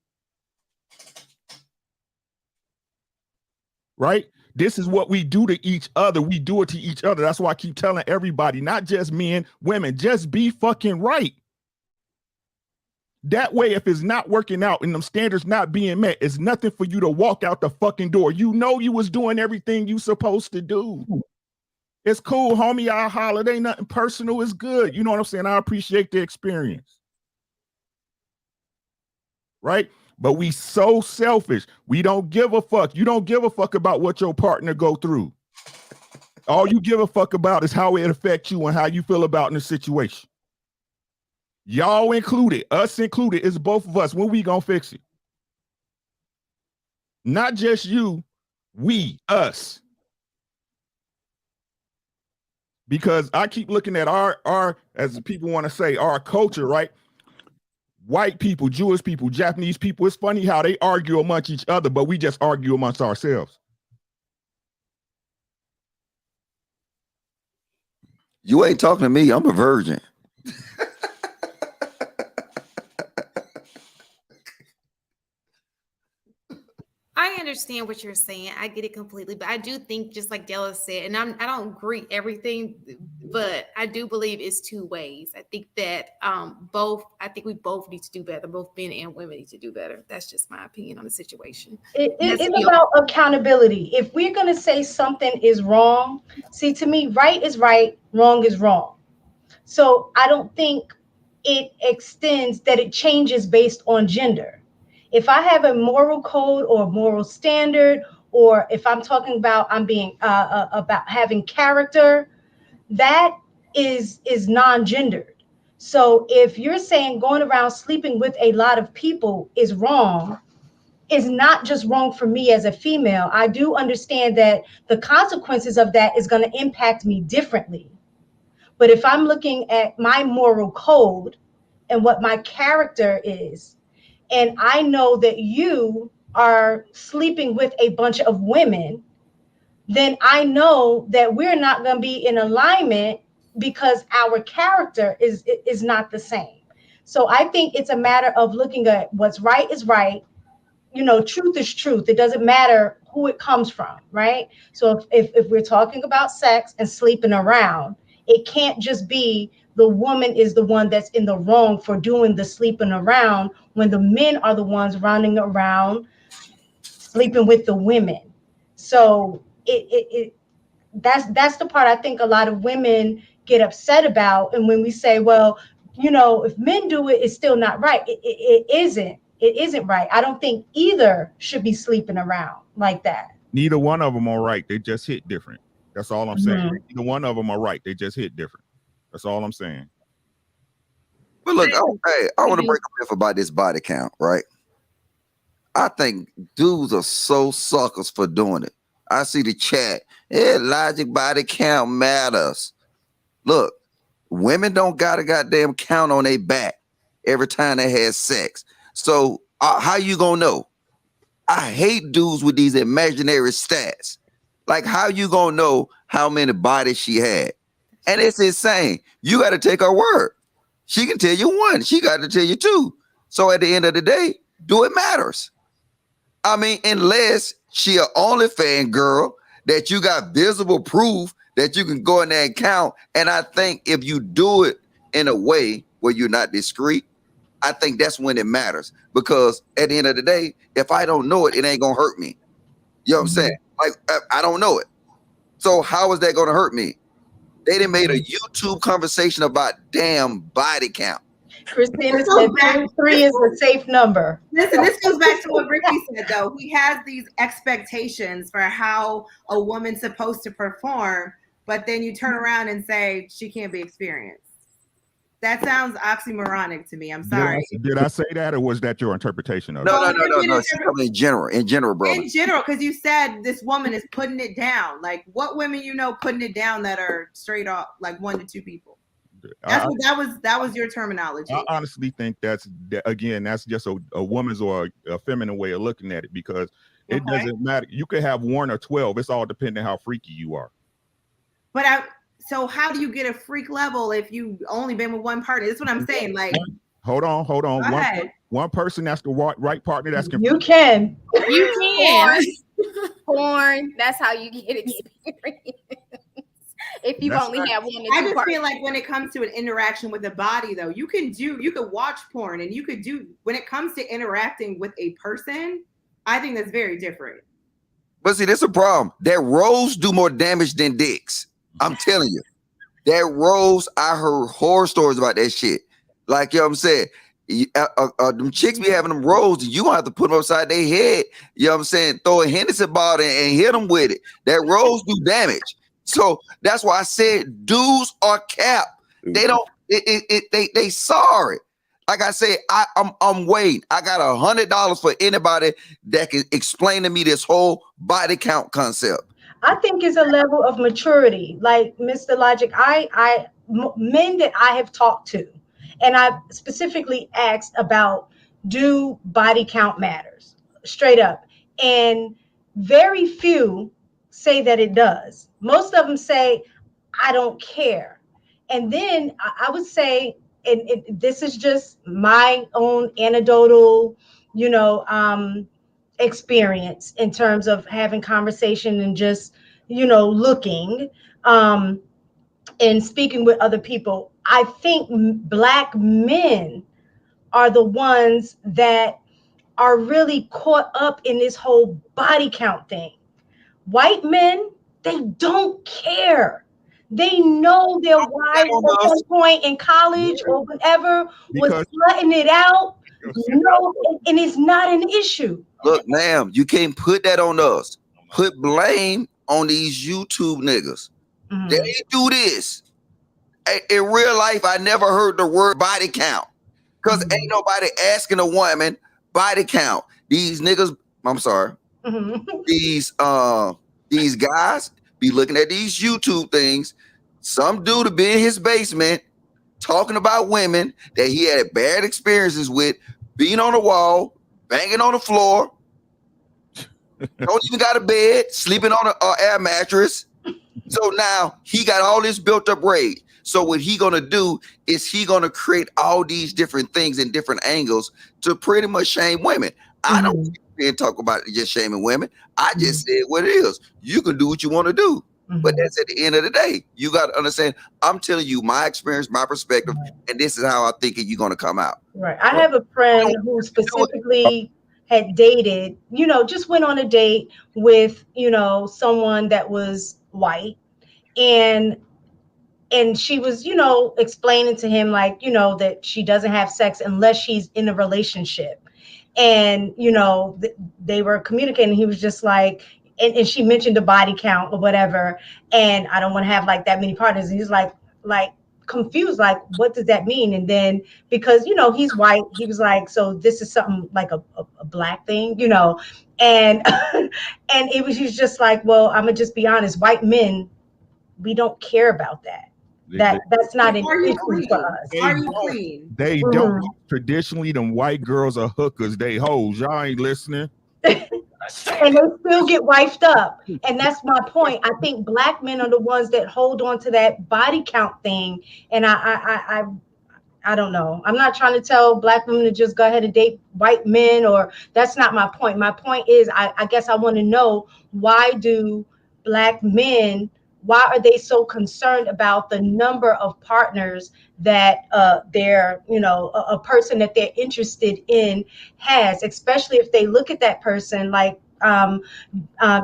S8: Right? This is what we do to each other. We do it to each other. That's why I keep telling everybody, not just men, women, just be fucking right. That way, if it's not working out and them standards not being met, it's nothing for you to walk out the fucking door. You know you was doing everything you supposed to do. It's cool, homie. I'll holler. It ain't nothing personal. It's good. You know what I'm saying? I appreciate the experience. Right? But we so selfish. We don't give a fuck. You don't give a fuck about what your partner go through. All you give a fuck about is how it affects you and how you feel about in the situation. Y'all included, us included, it's both of us. When we gonna fix it? Not just you, we, us. Because I keep looking at our, as people want to say, our culture, right? White people, Jewish people, Japanese people, it's funny how they argue amongst each other, but we just argue amongst ourselves.
S9: You ain't talking to me. I'm a virgin.
S11: I understand what you're saying. I get it completely, but I do think, just like Della said, and I don't agree everything, but I do believe it's two ways. I think that we both need to do better. Both men and women need to do better. That's just my opinion on the situation.
S7: It's about accountability. If we're going to say something is wrong, see, to me, right is right, wrong is wrong. So I don't think it extends that it changes based on gender. If I have a moral code or a moral standard, or if I'm talking about I'm being about having character, that is non-gendered. So if you're saying going around sleeping with a lot of people is wrong, is not just wrong for me as a female. I do understand that the consequences of that is going to impact me differently. But if I'm looking at my moral code and what my character is, and I know that you are sleeping with a bunch of women, then I know that we're not going to be in alignment because our character is not the same. So I think it's a matter of looking at what's right is right. Truth is truth. It doesn't matter who it comes from, right? So if we're talking about sex and sleeping around, it can't just be the woman is the one that's in the wrong for doing the sleeping around when the men are the ones running around sleeping with the women. So that's the part I think a lot of women get upset about. And when we say, well, if men do it, it's still not right. It isn't. It isn't right. I don't think either should be sleeping around like that.
S8: Neither one of them are right. They just hit different. That's all I'm saying.
S7: Mhm.
S8: Neither one of them are right. They just hit different. That's all I'm saying.
S9: But look, I want to break a myth about this body count, right? I think dudes are so suckers for doing it. I see the chat. Yeah, logic body count matters. Look, women don't got a goddamn count on their back every time they had sex. So how you gonna know? I hate dudes with these imaginary stats. Like, how you gonna know how many bodies she had? And it's insane. You got to take her word. She can tell you one. She got to tell you two. So at the end of the day, do it matters? I mean, unless she an OnlyFans girl that you got visible proof that you can go in there and count. And I think if you do it in a way where you're not discreet, I think that's when it matters. Because at the end of the day, if I don't know it, it ain't gonna hurt me. You know what I'm saying? Like, I don't know it. So how is that gonna hurt me? They done made a YouTube conversation about damn body count.
S7: Christina said 3 is a safe number.
S4: Listen, this goes back to what Ricky said, though. He has these expectations for how a woman's supposed to perform, but then you turn around and say she can't be experienced. That sounds oxymoronic to me. I'm sorry.
S8: Did I say that, or was that your interpretation of it?
S9: No. In general, bro.
S4: In general, because you said this woman is putting it down. Like, what women putting it down that are straight up like 1 to 2 people? That was your terminology.
S8: I honestly think that's just a woman's or a feminine way of looking at it, because it doesn't matter. You could have 1 or 12. It's all depending how freaky you are.
S4: But so how do you get a freak level if you only been with one partner? That's what I'm saying. Like,
S8: hold on. One person that's the right partner. That's
S7: you can.
S2: Porn. That's how you get experience. If you only have 1 or 2
S4: I just
S2: partners.
S4: feel like when it comes to an interaction with the body, though, you could watch porn, and when it comes to interacting with a person, I think that's very different.
S9: But see, that's a problem. That rose do more damage than dicks. I'm telling you. That rose, I heard horror stories about that shit. Like, you know what I'm saying? Them chicks be having them rolls, you gonna have to put them upside their head, you know what I'm saying? Throw a Hennessy bottle and hit them with it. That rolls do damage. So that's why I said dudes are capped. They don't. They sorry. Like I said, I'm waiting. I got $100 for anybody that can explain to me this whole body count concept.
S7: I think it's a level of maturity. Like Mr. Logic, men that I have talked to, and I've specifically asked about, do body count matters? Straight up. And very few say that it does. Most of them say, I don't care. And then I would say, and this is just my own anecdotal, experience in terms of having conversation and just, looking and speaking with other people. I think Black men are the ones that are really caught up in this whole body count thing. White men, they don't care. They know their wives at some point in college or whatever was letting it out, and it's not an issue.
S9: Look, ma'am, you can't put that on us. Put blame on these YouTube niggas. Mm-hmm. They do this. In real life, I never heard the word body count, because ain't nobody asking a woman body count. These niggas, I'm sorry. These guys be looking at these YouTube things. Some dude to be in his basement talking about women that he had bad experiences with, being on the wall, banging on the floor, don't even got a bed, sleeping on an air mattress. So now he got all this built up rage. So what he gonna do is he gonna create all these different things in different angles to pretty much shame women. I don't talk about just shaming women. I just said what it is. You can do what you want to do. But that's at the end of the day. You got to understand, I'm telling you my experience, my perspective, and this is how I think you're going to come out.
S7: Right. I have a friend who specifically had dated, just went on a date with, someone that was white. And she was, explaining to him like, that she doesn't have sex unless she's in a relationship. And, they were communicating. He was just like, and she mentioned the body count or whatever. And I don't want to have like that many partners. And he's like confused, like, what does that mean? And then because, he's white, he was like, so this is something like a black thing, and, and he's just like, well, I'm gonna just be honest, white men, we don't care about that. That's not an issue for us.
S8: They don't. Traditionally, them white girls are hookers. They hoes. Y'all ain't listening.
S7: And they still get wifed up. And that's my point. I think black men are the ones that hold on to that body count thing. And I don't know. I'm not trying to tell black women to just go ahead and date white men, or that's not my point. My point is, I guess I want to know, why do black men, why are they so concerned about the number of partners that they're, a person that they're interested in has, especially if they look at that person like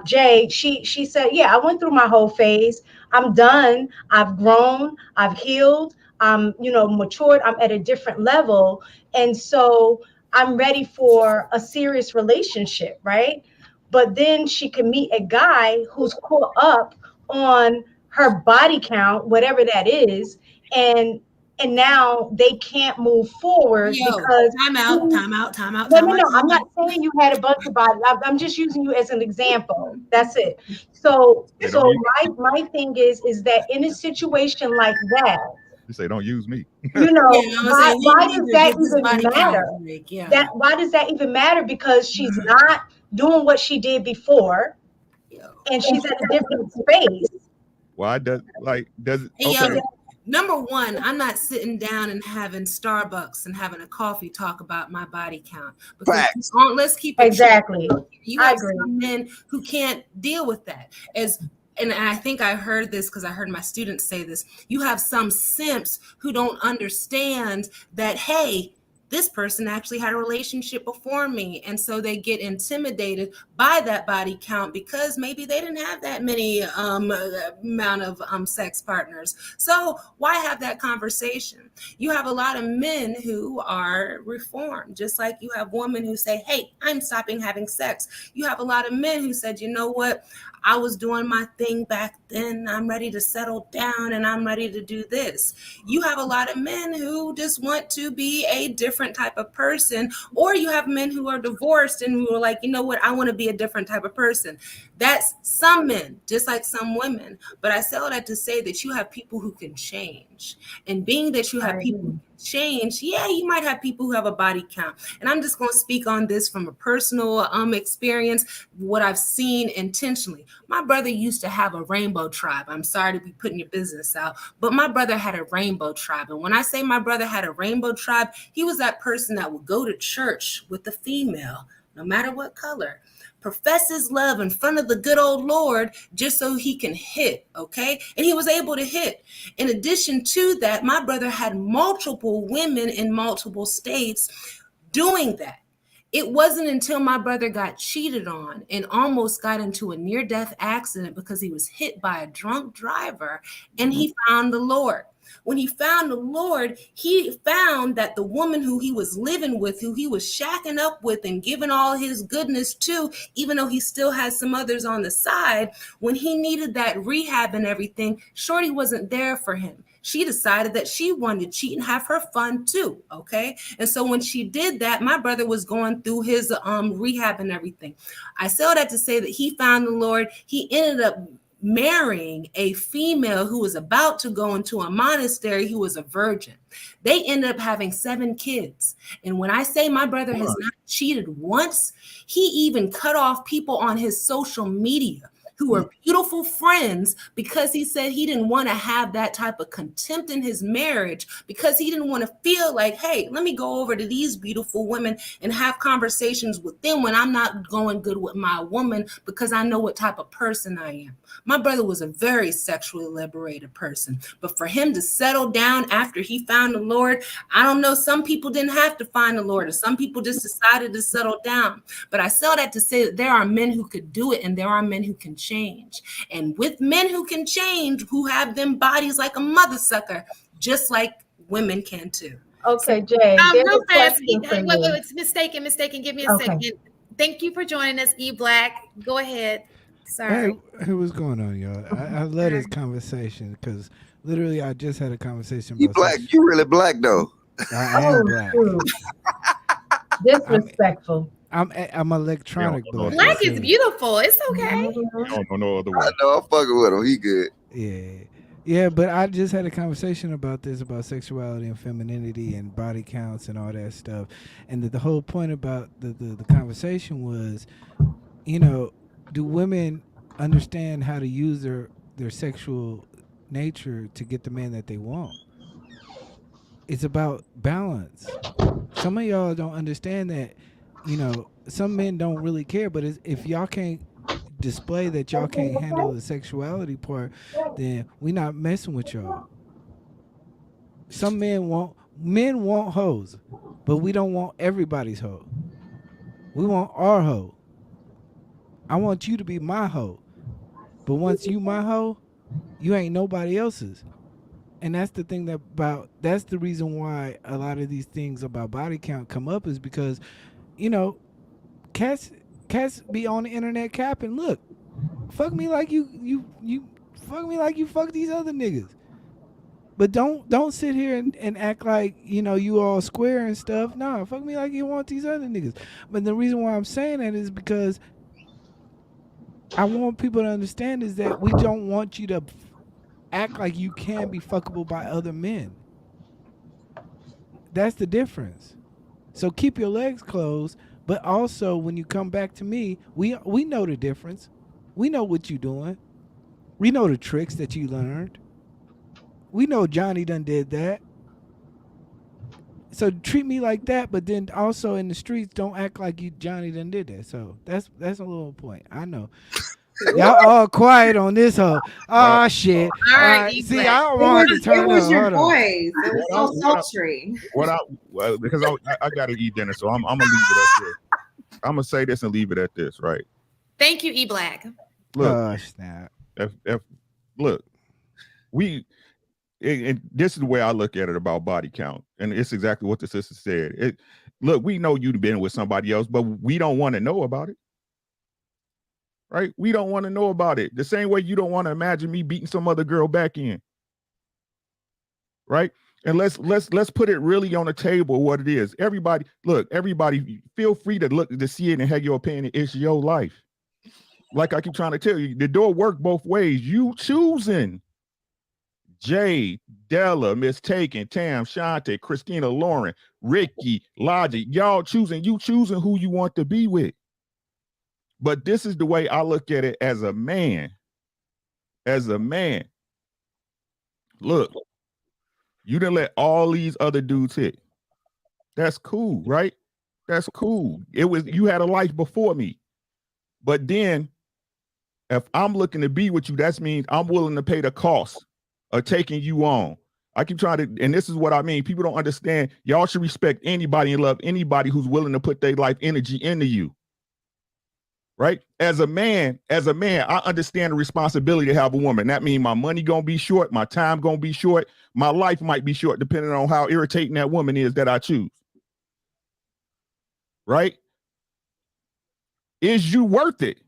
S7: Jay, she said, yeah, I went through my whole phase. I'm done. I've grown. I've healed. I'm, matured. I'm at a different level. And so I'm ready for a serious relationship, right? But then she can meet a guy who's caught up on her body count, whatever that is, and now they can't move forward because
S3: time out.
S7: No, I'm not saying you had a bunch of bodies. I'm just using you as an example. That's it. So my thing is that in a situation like that,
S8: you say don't use me.
S7: Why does that even matter? Why does that even matter? Because she's not doing what she did before, and she's at a different space.
S8: Why does
S3: okay. Number one, I'm not sitting down and having Starbucks and having a coffee talk about my body count. Because let's keep it
S7: exactly.
S3: True. You have some men who can't deal with that. And I think I heard this because I heard my students say this. You have some simps who don't understand that, hey, this person actually had a relationship before me. And so they get intimidated by that body count because maybe they didn't have that many amount of sex partners. So why have that conversation? You have a lot of men who are reformed, just like you have women who say, hey, I'm stopping having sex. You have a lot of men who said, you know what? I was doing my thing back then. I'm ready to settle down and I'm ready to do this. You have a lot of men who just want to be a different type of person, or you have men who are divorced and who are like, you know what, I want to be a different type of person. That's some men, just like some women. But I say all that to say that you have people who can change. And being that you have people who can change, yeah, you might have people who have a body count. And I'm just going to speak on this from a personal experience, what I've seen intentionally. My brother used to have a rainbow tribe. I'm sorry to be putting your business out, but my brother had a rainbow tribe. And when I say my brother had a rainbow tribe, he was that person that would go to church with a female, no matter what color, profess his love in front of the good old Lord just so he can hit, okay? And he was able to hit. In addition to that, my brother had multiple women in multiple states doing that. It wasn't until my brother got cheated on and almost got into a near-death accident because he was hit by a drunk driver and he found the Lord. When he found the Lord, he found that the woman who he was living with, who he was shacking up with and giving all his goodness to, even though he still had some others on the side, when he needed that rehab and everything, Shorty wasn't there for him. She decided that she wanted to cheat and have her fun too, okay? And so when she did that, my brother was going through his rehab and everything. I say all that to say that he found the Lord. He ended up marrying a female who was about to go into a monastery who was a virgin. They ended up having 7 kids. And when I say my brother has not cheated once, he even cut off people on his social media who were beautiful friends because he said he didn't want to have that type of contempt in his marriage, because he didn't want to feel like, hey, let me go over to these beautiful women and have conversations with them when I'm not going good with my woman, because I know what type of person I am. My brother was a very sexually liberated person, but for him to settle down after he found the Lord, I don't know, some people didn't have to find the Lord, or some people just decided to settle down. But I say that to say that there are men who could do it, and there are men who can change. And with men who can change, who have them bodies like a mother sucker, just like women can too.
S7: Okay, Jay, there's
S11: Real
S7: a
S11: fast.
S7: question for
S11: Wait,
S7: you.
S11: it's mistaken. Give me a
S7: Okay.
S11: second. Thank you for joining us, E Black. Go ahead. Sorry.
S12: Hey, what's going on, y'all? I love this conversation because literally I just had a conversation
S9: You
S12: about
S9: black, you really black though.
S12: I am
S7: Oh,
S12: black.
S7: shoot. Disrespectful.
S12: I'm electronic black.
S11: Black is
S12: too.
S11: beautiful. It's okay.
S8: You don't know no other
S9: I
S8: way.
S9: know, I'm fucking with him. He good.
S12: Yeah, but I just had a conversation about this, about sexuality and femininity and body counts and all that stuff. And the whole point about the conversation was, do women understand how to use their sexual nature to get the man that they want? It's about balance. Some of y'all don't understand that, some men don't really care, but if y'all can't display that y'all can't handle the sexuality part, then we not messing with y'all. Some men want hoes, but we don't want everybody's hoe. We want our hoe. I want you to be my hoe, but once you my hoe, you ain't nobody else's. And that's the thing that's the reason why a lot of these things about body count come up, is because, cats be on the internet capping. Look, fuck me like you fuck me like you fuck these other niggas. But don't sit here and act like, you all square and stuff. Nah, fuck me like you want these other niggas. But the reason why I'm saying that is because I want people to understand is that we don't want you to act like you can be fuckable by other men. That's the difference. So keep your legs closed, but also when you come back to me, we know the difference. We know what you doing. We know the tricks that you learned. We know Johnny done did that. So treat me like that, but then also in the streets, don't act like Johnny done did that. So that's a little point. I know. Y'all all quiet on this hoe. Oh shit.
S11: All right,
S12: See, I don't want to turn
S4: It was
S12: up.
S4: your
S12: Hold on.
S4: voice. It was so sultry.
S8: Because I got to eat dinner, so I'm gonna leave it at this. I'm gonna say this and leave it at this, right?
S11: Thank you, E Black.
S8: Look,
S12: snap.
S8: Look, and this is the way I look at it about body count, and it's exactly what the sister said. Look, we know you've been with somebody else, but we don't want to know about it. Right? We don't want to know about it. The same way you don't want to imagine me beating some other girl back in. Right? And let's put it really on the table what it is. Everybody feel free to see it and have your opinion. It's your life. Like I keep trying to tell you, the door work both ways. You choosing Jay, Della, Miss Taken, Tam, Shante, Christina, Lauren, Ricky, Logic, y'all choosing who you want to be with. But this is the way I look at it as a man. As a man. Look, you didn't let all these other dudes hit. That's cool, right? That's cool. You had a life before me. But then, if I'm looking to be with you, that means I'm willing to pay the cost of taking you on. I keep trying to, and this is what I mean. People don't understand. Y'all should respect anybody and love anybody who's willing to put their life energy into you. Right? As a man, I understand the responsibility to have a woman. That means my money gonna be short, my time gonna be short, my life might be short, depending on how irritating that woman is that I choose. Right? Is you worth it?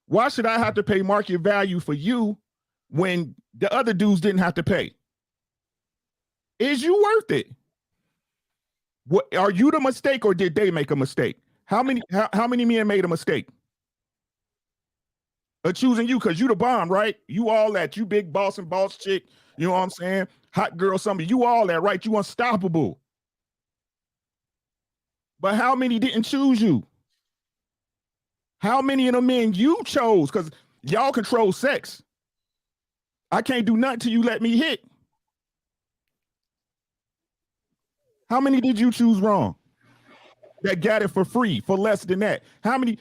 S8: Why should I have to pay market value for you when the other dudes didn't have to pay? Is you worth it? What are you the mistake, or did they make a mistake? How many men made a mistake of choosing you? Because you the bomb, right? You all that, you big boss and boss chick, you know what I'm saying? Hot girl, somebody, you all that, right? You unstoppable. But how many didn't choose you? How many of the men you chose? Because Y'all control sex. I can't do nothing till you let me hit. How many did you choose wrong? That got it for free, for less than that. How many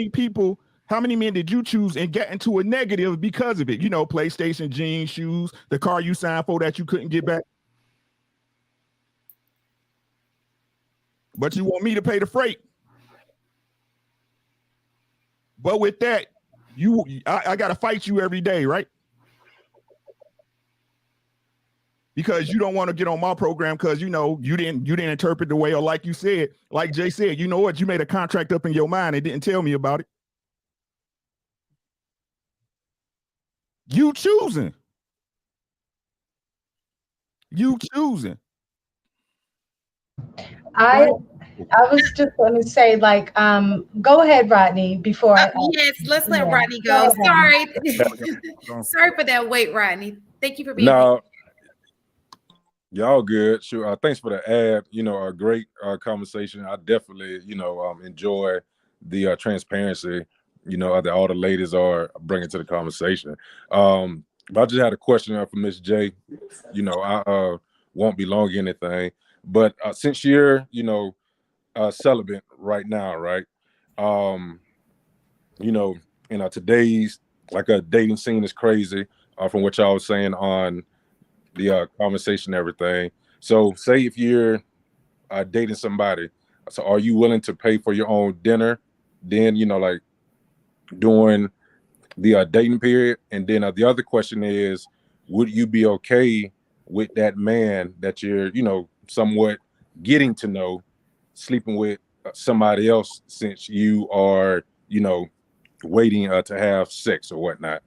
S8: people, how many men did you choose and get into a negative because of it? You know, PlayStation, jeans, shoes, the car you signed for that you couldn't get back. But you want me to pay the freight. But with that, I gotta fight you every day, right? Because you don't want to get on my program because you know you didn't interpret the way, or like you said, like Jay said, you know what, you made a contract up in your mind and didn't tell me about it. You choosing.
S7: I was just going to say, like, go ahead, Rodney. Before
S11: yes, let's let
S7: yeah,
S11: Rodney go.
S7: go ahead.
S11: Sorry, sorry for that wait, Rodney. Thank you for being
S13: No, y'all good. Sure. Thanks for the ad. You know, a great conversation. I definitely, you know, enjoy the transparency. You know, that all the ladies are bringing to the conversation. But I just had a question for Miss J. You know, I won't be long anything. But since you're, you know, celibate right now, right? You know, in today's like a dating scene is crazy. From what y'all was saying on the conversation and everything. So say if you're dating somebody, so are you willing to pay for your own dinner? Then, you know, like during the dating period. And then the other question is, would you be okay with that man that you're, you know, somewhat getting to know, sleeping with somebody else since you are, you know, waiting to have sex or whatnot?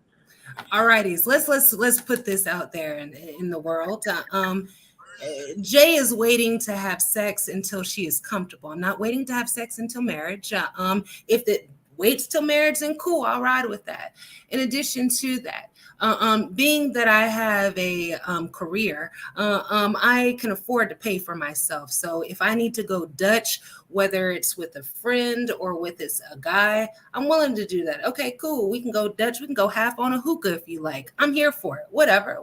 S3: Alrighties, let's put this out there in the world. Jay is waiting to have sex until she is comfortable. I'm not waiting to have sex until marriage. If it waits till marriage, then cool, I'll ride with that. In addition to that, being that I have a career, I can afford to pay for myself. So if I need to go Dutch, whether it's with a friend or with a guy, I'm willing to do that. Okay, cool. We can go Dutch. We can go half on a hookah if you like. I'm here for it. Whatever.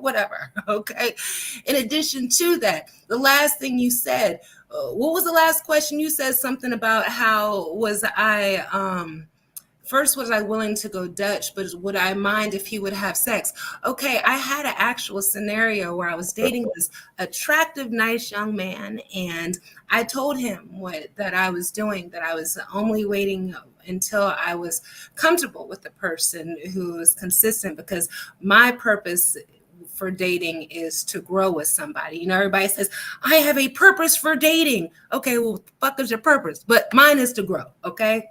S3: Okay. In addition to that, the last thing you said, what was the last question? You said something about how was I, first, was I willing to go Dutch, but would I mind if he would have sex? Okay, I had an actual scenario where I was dating this attractive, nice young man, and I told him that I was doing, that I was only waiting until I was comfortable with the person who was consistent, because my purpose for dating is to grow with somebody. You know, everybody says, I have a purpose for dating. Okay, well, fuck is your purpose? But mine is to grow, okay?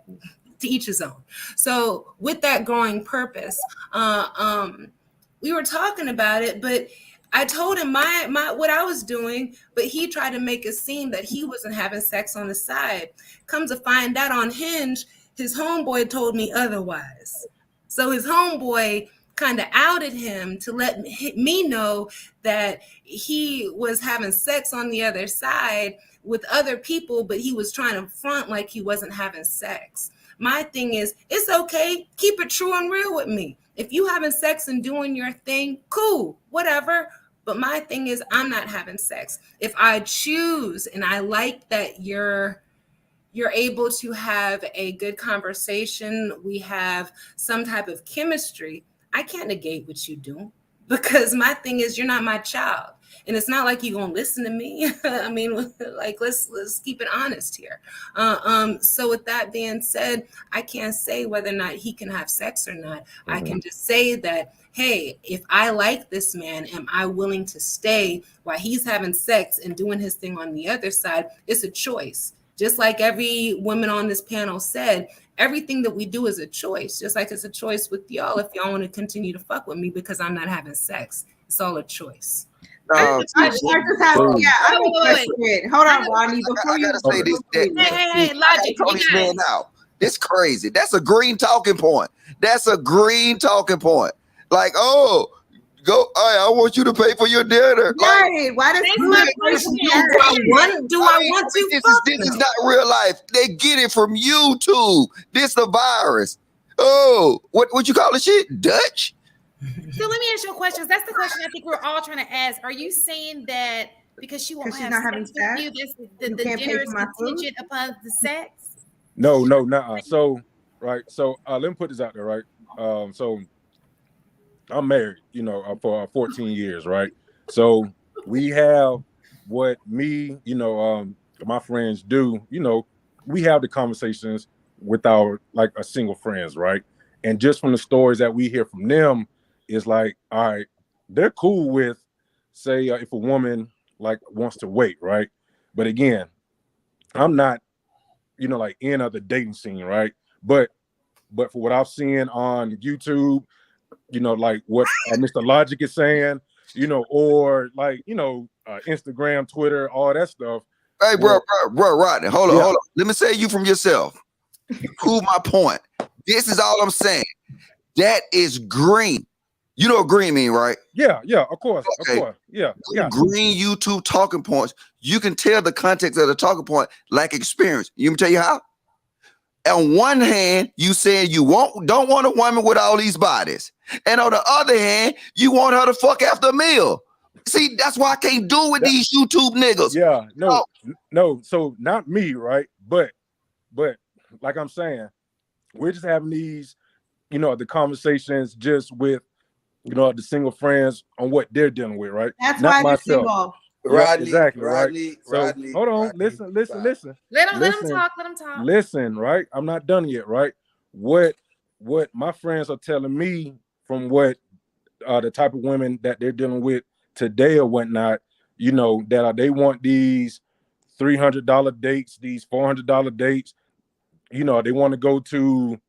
S3: To each his own. So with that growing purpose, we were talking about it, but I told him my what I was doing, but he tried to make it seem that he wasn't having sex on the side. Comes to find out on Hinge, his homeboy told me otherwise. So his homeboy kind of outed him to let me know that he was having sex on the other side with other people, but he was trying to front like he wasn't having sex. My thing is, it's okay. Keep it true and real with me. If you having sex and doing your thing, cool, whatever. But my thing is, I'm not having sex. If I choose and I like that you're able to have a good conversation, we have some type of chemistry, I can't negate what you do, because my thing is, you're not my child. And it's not like you're gonna listen to me. I mean, like, let's keep it honest here. So with that being said, I can't say whether or not he can have sex or not. I can just say that, hey, if I like this man, am I willing to stay while he's having sex and doing his thing on the other side? It's a choice. Just like every woman on this panel said, everything that we do is a choice. Just like it's a choice with y'all if y'all want to continue to fuck with me because I'm not having sex. It's all a choice.
S4: I just have, yeah, I have a question. Hold on, Rodney. Before you
S9: gotta say this,
S11: hey, Logic,
S9: call this man out. This crazy. That's a green talking point. That's a green talking point. Like, oh, go. I want you to pay for your dinner.
S4: Right? Why does
S9: do I want to? This is not real life. They get it from YouTube. This the virus. Oh, what you call the shit? Dutch?
S11: So let me ask you a question. That's the question I think we're all trying to ask. Are you saying that because she won't
S4: 'Cause she's
S11: have
S4: not
S11: sex
S4: having
S11: with
S4: sex?
S11: you, the
S4: You can't pay
S11: dinner
S4: for
S11: is
S4: my food?
S11: contingent upon the sex?
S13: No, nuh-uh. So, right. So let me put this out there, right? So I'm married, for 14 years, right? So we have what me, my friends do, we have the conversations with our like a single friends, right? And just from the stories that we hear from them, is like, all right, they're cool with, say, if a woman like wants to wait, right? But again, I'm not, like in the dating scene, right? But for what I've seen on YouTube, like what Mr. Logic is saying, or like, Instagram, Twitter, all that stuff.
S9: Hey, bro, Rodney, hold
S13: Yeah.
S9: on. Let me say you from yourself. You prove my point. This is all I'm saying. That is green. You know what green mean, right?
S13: Yeah, of course,
S9: Okay.
S13: of course. Yeah.
S9: Green YouTube talking points. You can tell the context of the talking point like experience. You can tell you how? On one hand, you saying you don't want a woman with all these bodies. And on the other hand, you want her to fuck after a meal. See, that's why I can't do with these YouTube niggas.
S13: Yeah, no. So not me, right? But like I'm saying, we're just having these, the conversations just with, the single friends on what they're dealing with, right?
S4: That's
S13: Not
S4: why they're
S13: myself.
S4: single.
S13: Rodney, exactly, right? So hold on, listen.
S11: Let him talk. Let him talk.
S13: Listen, right? I'm not done yet, right? What my friends are telling me from what the type of women that they're dealing with today or whatnot, that they want these $300 dates, these $400 dates. They want to go to,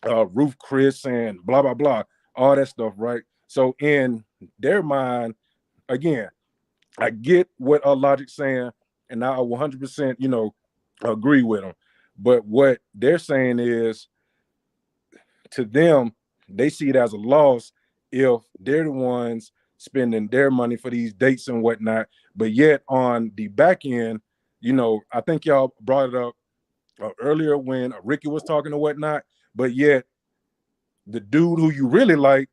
S13: Ruth Chris and blah blah blah, all that stuff, right? So in their mind, again, I get what Logic's saying, and I 100%, agree with them. But what they're saying is, to them, they see it as a loss if they're the ones spending their money for these dates and whatnot. But yet on the back end, I think y'all brought it up earlier when Ricky was talking or whatnot. But yet the dude who you really like,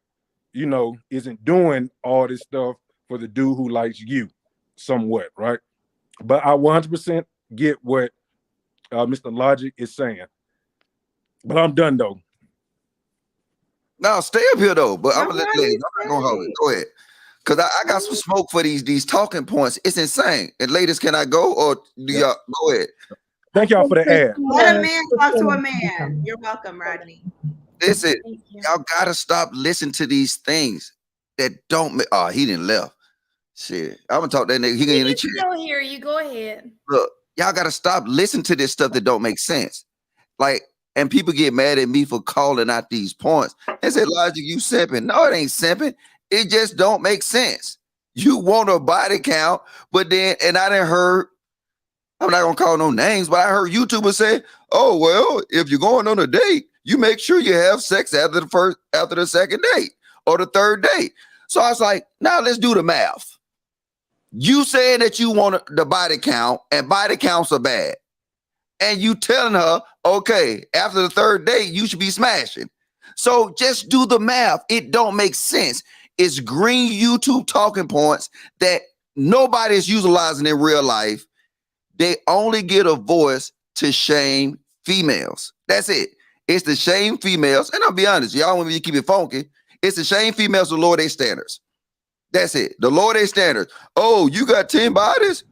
S13: isn't doing all this stuff for the dude who likes you somewhat, right? But I 100% get what Mr. Logic is saying. But I'm done though.
S9: No, stay up here though. But I'm gonna let ladies. I'm not gonna hold it. Go ahead. Cause I got some smoke for these talking points. It's insane. And ladies, can I go or do y'all go ahead?
S13: Thank y'all for the ad.
S4: Let a man talk to a man. You're welcome, Rodney.
S9: Listen, y'all gotta stop listening to these things that don't make. Oh, he didn't left. Shit, I'm gonna talk to that nigga. He in the chat.
S11: Still hear you. Go ahead.
S9: Look, y'all gotta stop listening to this stuff that don't make sense. Like, and people get mad at me for calling out these points. They say, Logic, you simping. No, it ain't simping. It just don't make sense. You want a body count, but then, and I didn't heard, I'm not gonna call no names, but I heard YouTubers say, oh, well, if you're going on a date, you make sure you have sex after the second date or the third date. So I was like, now let's do the math. You saying that you want the body count and body counts are bad. And you telling her, okay, after the third date, you should be smashing. So just do the math. It don't make sense. It's green YouTube talking points that nobody is utilizing in real life. They only get a voice to shame females. That's it. It's to shame females. And I'll be honest, y'all want me to keep it funky. It's to shame females to lower their standards. That's it. The lower their standards. Oh, you got 10 bodies?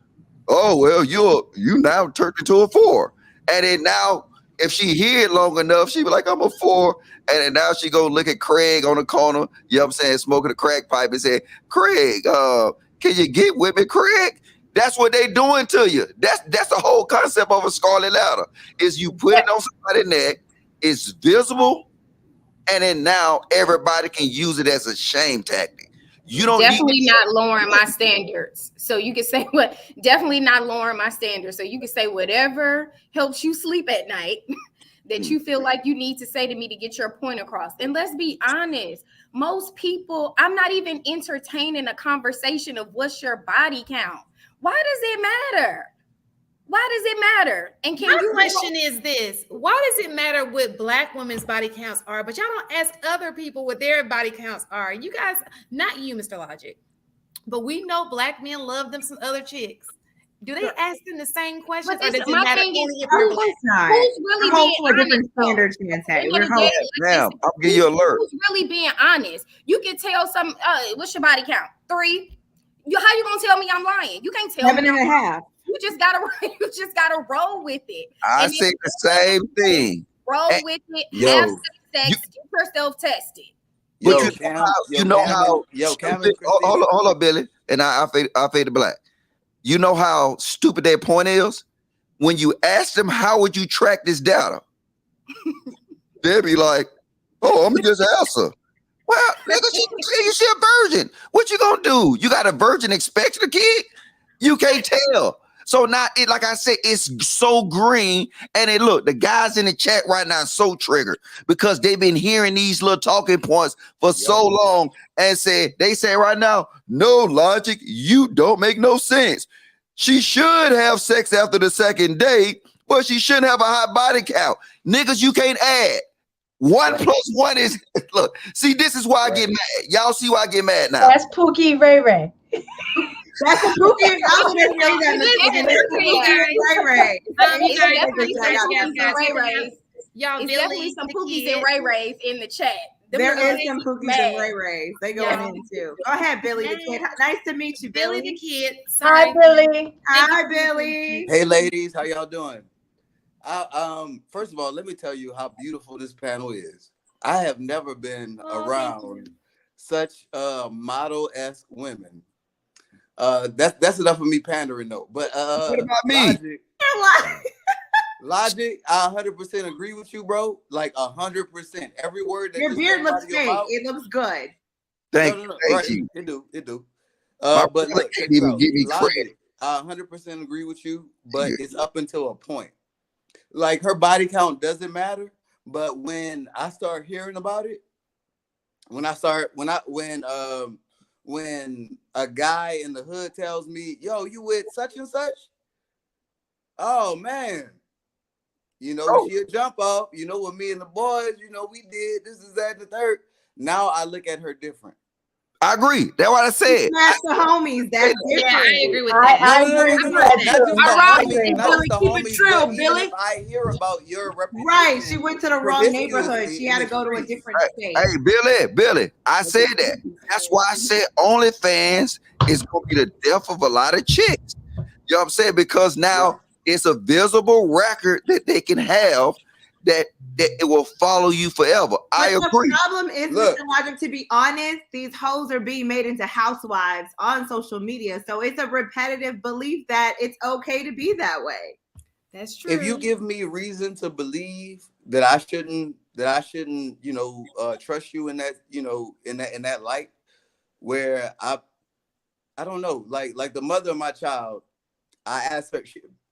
S9: Oh, well, you now turned into a 4. And then now, if she hear it long enough, she be like, I'm a 4. And then now she go look at Craig on the corner, you know what I'm saying, smoking a crack pipe and say, Craig, can you get with me, Craig? That's what they doing to you. That's the whole concept of a scarlet letter, is you put it on somebody's neck, it's visible, and then now everybody can use it as a shame tactic. You don't
S2: definitely not lowering my standards. So you can say what, definitely not lowering my standards. So you can say whatever helps you sleep at night that you feel like you need to say to me to get your point across. And let's be honest, most people, I'm not even entertaining a conversation of what's your body count. Why does it matter? Why does it matter? And can
S11: My
S2: you
S11: question is this: why does it matter what Black women's body counts are, but y'all don't ask other people what their body counts are? You guys, not you, Mr. Logic, but we know Black men love them some other chicks. Do they ask them the same questions, or does it
S2: my
S11: matter
S2: thing is,
S11: only if you're Black?
S2: who's really
S4: We're holding
S2: being
S4: to a different
S2: honest, though?
S4: standard, Chance.
S2: End
S4: We're
S2: of the
S4: holding.
S2: day,
S9: Now, I'll give you an alert.
S2: who's really being honest? You can tell some. What's your body count? 3. How you gonna tell me I'm lying? You can't tell
S4: 7.5.
S2: You just gotta roll with it.
S9: I
S2: And if
S9: say the same thing.
S2: roll
S9: Hey,
S2: with it.
S9: yo,
S2: Have sex. Get yourself tested.
S9: But
S14: Yo,
S9: you
S14: Cam,
S9: know how,
S14: yo,
S9: you know
S14: Cam,
S9: how
S14: and, yo, Cam and
S9: stupid,
S14: Christina.
S9: hold up, Billy, and I fade to black. You know how stupid that point is? When you ask them, how would you track this data? They'll be like, oh, I'm gonna just answer. Well, nigga, she a virgin. What you gonna do? You got a virgin expecting a kid? You can't tell. So now, like I said, it's so green. And look, the guys in the chat right now are so triggered because they've been hearing these little talking points for so long and they say right now, no Logic, you don't make no sense. She should have sex after the second date, but she shouldn't have a high body count. Niggas, you can't add. 1 plus 1 is, look, see, this is why I get mad. Y'all see why I get mad now.
S7: That's Pookie Ray Ray.
S4: That's a Pookie. I was gonna say that.
S11: Y'all,
S2: It's
S11: Billy,
S2: definitely some
S11: the
S2: Pookies
S11: kid.
S2: and rayrays in the chat.
S4: There is some Pookies and rayrays. They going in too. Go ahead, Billy the kid. Nice to meet you,
S11: Billy
S4: Billy.
S11: the kid.
S7: Hi,
S11: Sorry.
S7: Billy.
S4: Hi, Billy.
S14: Hey, ladies, how y'all doing? First of all, let me tell you how beautiful this panel is. I have never been around such model-esque women. That's enough of me pandering though. But
S9: what about me?
S14: Logic, I 100% agree with you, bro. Like 100%. Every word that
S4: Your
S14: just
S4: beard
S14: came out
S4: looks
S14: of your
S4: fake.
S14: mouth.
S4: It looks good.
S9: Thank
S14: Right.
S9: you.
S14: It do.
S9: My
S14: But
S9: brother
S14: look, check
S9: can't
S14: this
S9: even
S14: out.
S9: give me
S14: Logic,
S9: credit.
S14: I 100% agree with you, but it's up until a point. Like her body count doesn't matter, but when I start hearing about it, when a guy in the hood tells me, "Yo, you with such and such?" Oh man, she a jump off. You know what me and the boys, we did this is that and the third. Now I look at her different.
S9: I agree. That's what I said.
S4: Smash the homies. That's different.
S11: Yeah, I agree with that.
S7: I agree with that
S14: Not just
S7: too.
S14: the
S7: I
S14: homies,
S7: agree.
S14: not just the
S11: Keep it
S14: homies,
S11: true,
S14: but
S11: Billy.
S14: even if I hear about your reputation.
S4: Right. She went to the wrong
S14: promiscuously
S4: neighborhood. She had to
S14: in
S4: go
S14: the
S4: to a
S14: streets.
S4: different state.
S9: Hey, Billy, I said that. That's why I said OnlyFans is going to be the death of a lot of chicks. You know what I'm saying? Because now it's a visible record that they can have that it will follow you forever. I agree.
S4: The problem is, Mr. Logic, to be honest, these hoes are being made into housewives on social media. So it's a repetitive belief that it's okay to be that way.
S11: That's true.
S14: If you give me reason to believe that I shouldn't, trust you in that, in that light, where I don't know, like the mother of my child, I asked her.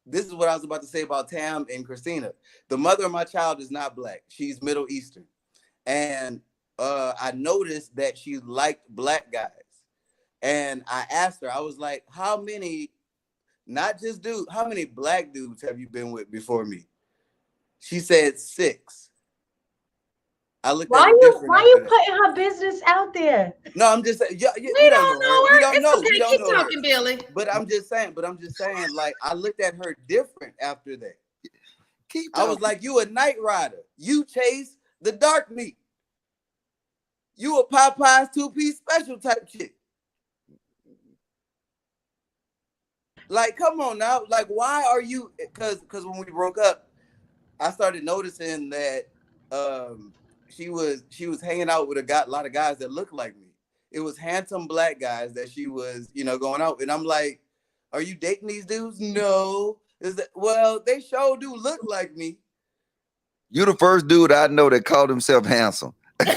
S14: This is what I was about to say about Tam and Christina. The mother of my child is not Black. She's Middle Eastern. And I noticed that she liked Black guys. And I asked her, I was like, how many, not just dudes, how many Black dudes have you been with before me? She said 6. I looked at it different.
S7: Why are you putting her business out there?
S14: No, I'm just saying.
S11: We don't know her.
S14: We don't
S11: It's
S14: know.
S11: okay.
S14: We don't
S11: Keep
S14: know
S11: talking,
S14: her.
S11: Billy.
S14: But I'm just saying. Like I looked at her different after that. I was like, you a night rider. You chase the dark meat. You a Popeye's 2-piece special type chick. Like, come on now. Like, why are you? Because when we broke up, I started noticing that she was hanging out with a lot of guys that looked like me. It was handsome Black guys that she was, going out. And I'm like, are you dating these dudes? No. Well, they sure do look like me.
S9: You the first dude I know that called himself handsome.
S2: But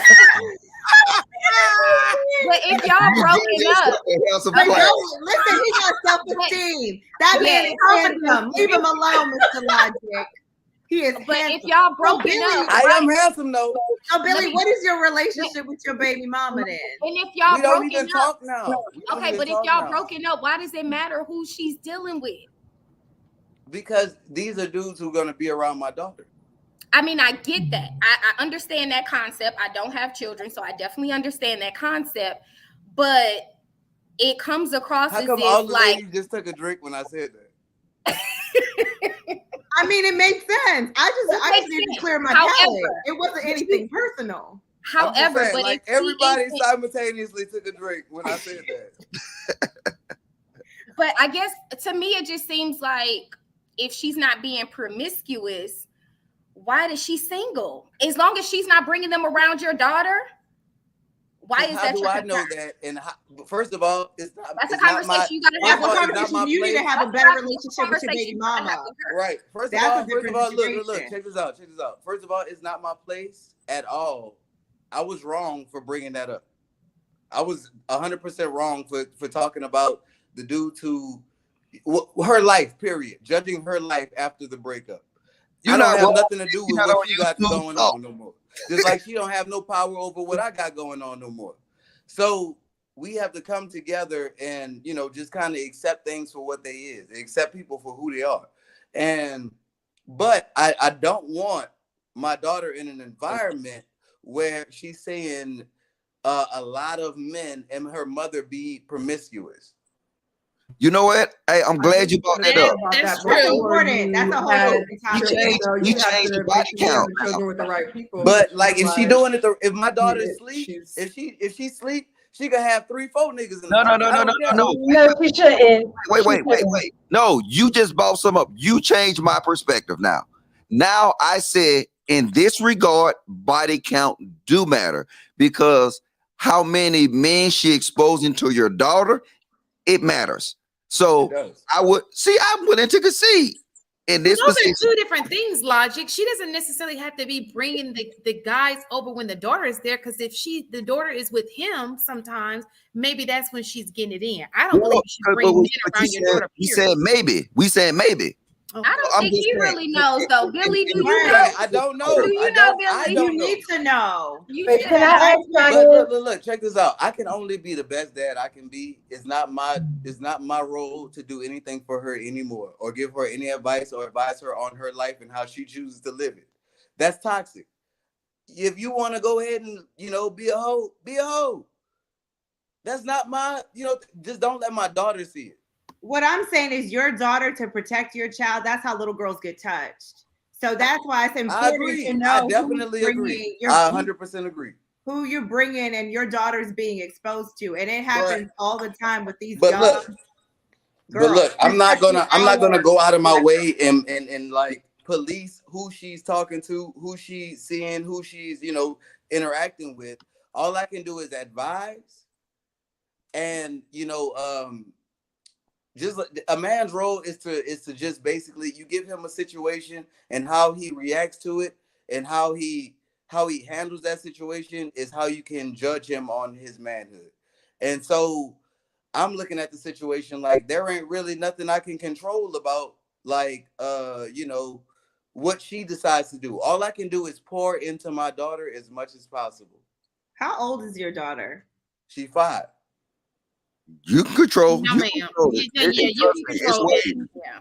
S2: if y'all broken up,
S4: listen, he got self-esteem. That man is handsome. Leave him alone, Mr. Logic. He is
S2: but
S4: handsome.
S2: if y'all broken up,
S14: I am handsome though.
S4: So Billy, what is your relationship with your baby mama then?
S2: And if y'all
S14: we don't
S2: broken
S14: even
S2: up,
S14: talk now.
S2: okay, but if y'all broken up, why does it matter who she's dealing with?
S14: Because these are dudes who are going to be around my daughter.
S2: I mean, I get that. I understand that concept. I don't have children, so I definitely understand that concept. But it comes across
S14: How
S2: as
S14: come
S2: if
S14: all the
S2: like
S14: ladies just took a drink when I said that?
S4: I mean, it makes sense. I just need to clear my palate. It wasn't anything personal.
S2: However,
S14: saying,
S2: but
S14: like
S2: if
S14: everybody simultaneously took a drink when I said that.
S2: But I guess to me, it just seems like if she's not being promiscuous, why is she single? As long as she's not bringing them around your daughter, why is that?
S14: How do I know that? And first of all, it's not.
S2: That's a
S14: it's not
S2: conversation
S14: my,
S2: you got to have with her.
S14: it's not my
S4: You need to
S14: place.
S4: have a better relationship with your baby mama.
S14: Right. First of all, look, check this out. First of all, it's not my place at all. I was wrong for bringing that up. I was 100% wrong for talking about the dude who her life, period. Judging her life after the breakup. I don't have nothing to do with what you got going on no more. Just like she don't have no power over what I got going on no more. So we have to come together and, you know, just kind of accept things for what they is, accept people for who they are. But I don't want my daughter in an environment where she's saying a lot of men and her mother be promiscuous.
S9: You know what? Hey, I'm glad you brought that up.
S4: That's important. That's a whole different topic.
S9: You changed the body count.
S6: With the right people.
S14: But like, if she doing it, if my daughter sleep, if she sleep, she could have 3-4 niggas in the house.
S7: No, she shouldn't.
S9: Wait. No, you just brought some up. You changed my perspective now. Now I said, in this regard, body count do matter, because how many men she exposing to your daughter, it matters. So I'm willing to concede in this
S11: Those
S9: position.
S11: are two different things, Logic. She doesn't necessarily have to be bringing the guys over when the daughter is there, because if the daughter is with him sometimes, maybe that's when she's getting it in. I don't believe you should bring men around your daughter.
S9: He said maybe. We said maybe.
S2: I don't think he really knows, though. Billy, do you know?
S14: I don't know.
S2: Do you know, Billy?
S4: You need to know.
S14: But look, check this out. I can only be the best dad I can be. It's not my role to do anything for her anymore, or give her any advice or advise her on her life and how she chooses to live it. That's toxic. If you want to go ahead and, you know, be a hoe, be a hoe. That's not my, you know, just don't let my daughter see it.
S4: What I'm saying is, your daughter, to protect your child, that's how little girls get touched. So that's why it's important to know.
S14: I definitely agree. I 100% agree.
S4: Who you're bringing and your daughter's being exposed to, and it happens all the time with these
S14: young
S4: girls.
S14: But look, I'm not gonna go out of my way and like police who she's talking to, who she's seeing, who she's, you know, interacting with. All I can do is advise, and, you know, just a man's role is to just basically, you give him a situation, and how he reacts to it and how he handles that situation is how you can judge him on his manhood. And so I'm looking at the situation like there ain't really nothing I can control about, like, you know, what she decides to do. All I can do is pour into my daughter as much as possible.
S4: How old is your daughter?
S14: She's 5.
S9: You can control.
S11: No, ma'am. You can control it. Yeah.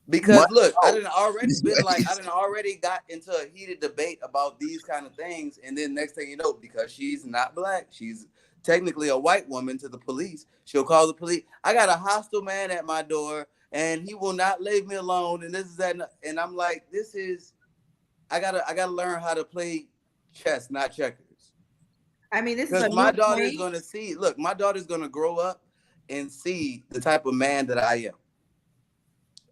S14: Because look, I didn't already got into a heated debate about these kind of things, and then next thing you know, because she's not black, she's technically a white woman to the police, she'll call the police. I got a hostile man at my door, and he will not leave me alone, and this is that, and I'm like, I gotta learn how to play chess, not checkers.
S4: I mean, this is
S14: my daughter's gonna see. Look, my daughter's gonna grow up and see the type of man that I am.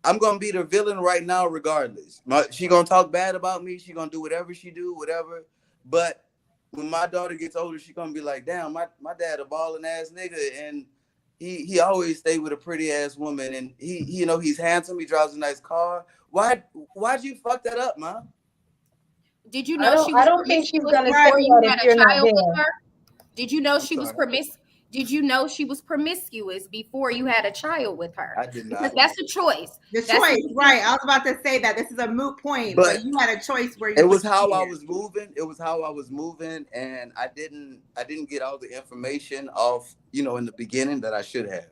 S14: I'm gonna be the villain right now, regardless. She gonna talk bad about me. She gonna do whatever she do, whatever. But when my daughter gets older, she gonna be like, "Damn, my dad a balling ass nigga, and he always stay with a pretty ass woman, and he you know, he's handsome. He drives a nice car. Why'd you fuck that up, Mom?"
S2: Did you know she was?
S7: I don't think she's gonna say
S2: that
S7: if you're not there.
S2: with her? Did you know she was Did you know she was promiscuous before you had a child with her?
S14: I did not.
S2: Because that's a choice.
S4: That's right. I was about to say that this is a moot point, but you had a choice where you.
S14: It was how I was moving. It was how I was moving, and I didn't get all the information off, you know, in the beginning that I should have.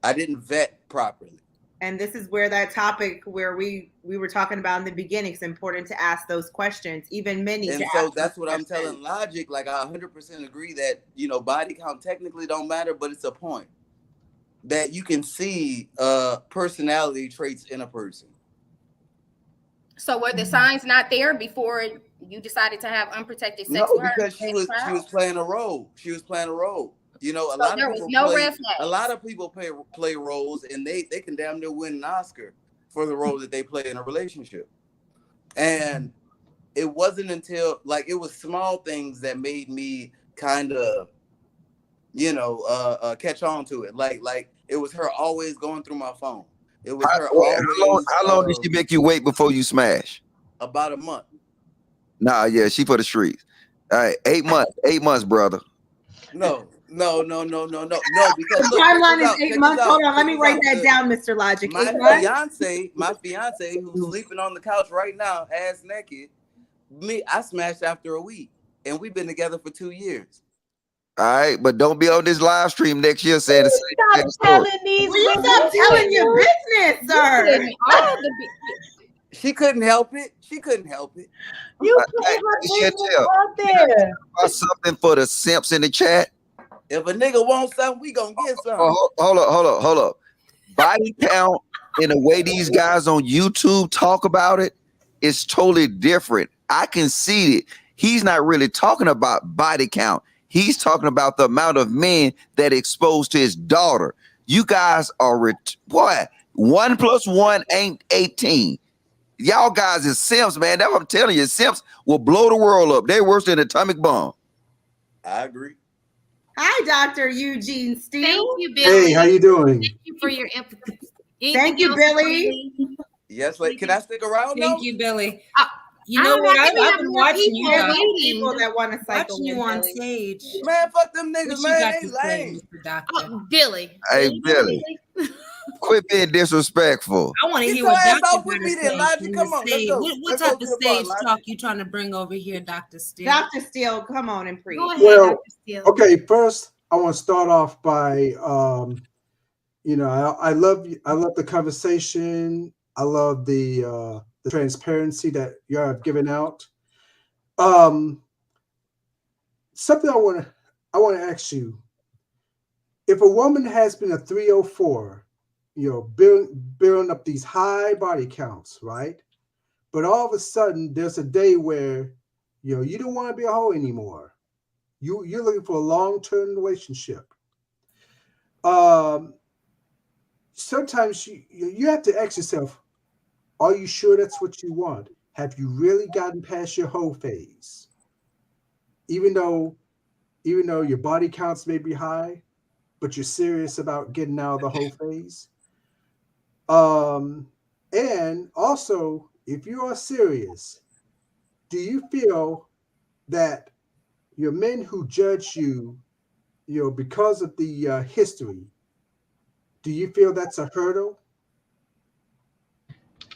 S14: I didn't vet properly.
S4: And this is where that topic where we were talking about in the beginning, it's important to ask those questions. Even men need
S14: And
S4: to
S14: so
S4: ask
S14: that's
S4: those
S14: what I'm
S4: questions.
S14: telling Logic. Like I 100% agree that, you know, body count technically don't matter, but it's a point that you can see personality traits in a person.
S2: So were the signs not there before you decided to have unprotected sex
S14: No,
S2: with her?
S14: because she was playing a role. She was playing a role. You know,
S2: So there was no red flags.
S14: A lot of people play roles, and they can damn near win an Oscar for the role that they play in a relationship. And it wasn't until like it was small things that made me kind of, you know, catch on to it. Like it was her always going through my phone. It was her always.
S9: How long did she make you wait before you smash?
S14: About a month.
S9: Nah, yeah, she for the streets. All right, 8 months. 8 months, brother.
S14: No. Because
S4: the timeline is 8 months. Hold on, let me write that down, Mr. Logic.
S14: My fiance, who's sleeping on the couch right now, ass naked. I smashed after a week, and we've been together for 2 years.
S9: All right, but don't be on this live stream next year saying the same
S4: Will you stop telling your business, sir?
S14: She couldn't help it. You put her
S9: business out there. Something for the simps in the chat.
S14: If a nigga wants something, we gonna get something.
S9: Hold up. Body count and the way these guys on YouTube talk about it is totally different. I concede it. He's not really talking about body count. He's talking about the amount of men that exposed to his daughter. You guys are what? 1 + 1 ain't 18. Y'all guys is simps, man. That's what I'm telling you. Simps will blow the world up. They're worse than an atomic bomb.
S14: I agree.
S4: Hi, Dr. Eugene Steele.
S11: Thank you, Billy.
S15: Hey, how you doing?
S11: Thank you for your empathy.
S4: Thank you, Billy.
S14: Yes, like, can I stick around?
S3: Thank you, Billy. You
S11: I
S3: know
S11: don't
S3: what?
S11: know, maybe
S3: I've
S11: have
S3: been
S11: more
S3: watching you.
S11: people
S3: Doc.
S4: People that want to cycle
S3: Watching you on
S4: Billy.
S3: stage.
S14: Man, fuck them niggas,
S3: What you
S14: man.
S3: got
S14: They
S3: to say,
S14: lame.
S3: Mr. Doctor?
S11: Oh, Billy.
S9: Hey, Billy. Quit being disrespectful.
S3: I want to
S14: Get
S3: hear
S14: your
S3: what
S14: ass
S3: Doctor
S14: off with
S3: got
S14: me
S3: to
S14: then,
S3: say.
S14: Logic.
S3: from
S14: Come
S3: the
S14: on, let's
S3: stage.
S14: go.
S3: What
S14: Let's
S3: type
S14: go
S3: of
S14: to the bar,
S3: stage
S14: Logic.
S3: talk you trying to bring over here, Dr. Steele?
S4: Dr. Steele, come on and preach.
S11: Go ahead,
S15: Well,
S11: Dr. Steele.
S15: okay, first I want to start off by you know, I love the conversation. I love the transparency that you have given out. Something I want to ask you: if a woman has been a 304, you know, building up these high body counts, right? But all of a sudden, there's a day where you don't want to be a hoe anymore. You're looking for a long-term relationship. Sometimes you have to ask yourself, are you sure that's what you want? Have you really gotten past your hoe phase? Even though your body counts may be high, but you're serious about getting out of the hoe phase. And also, if you are serious, do you feel that your men who judge you, because of the history, do you feel that's a hurdle?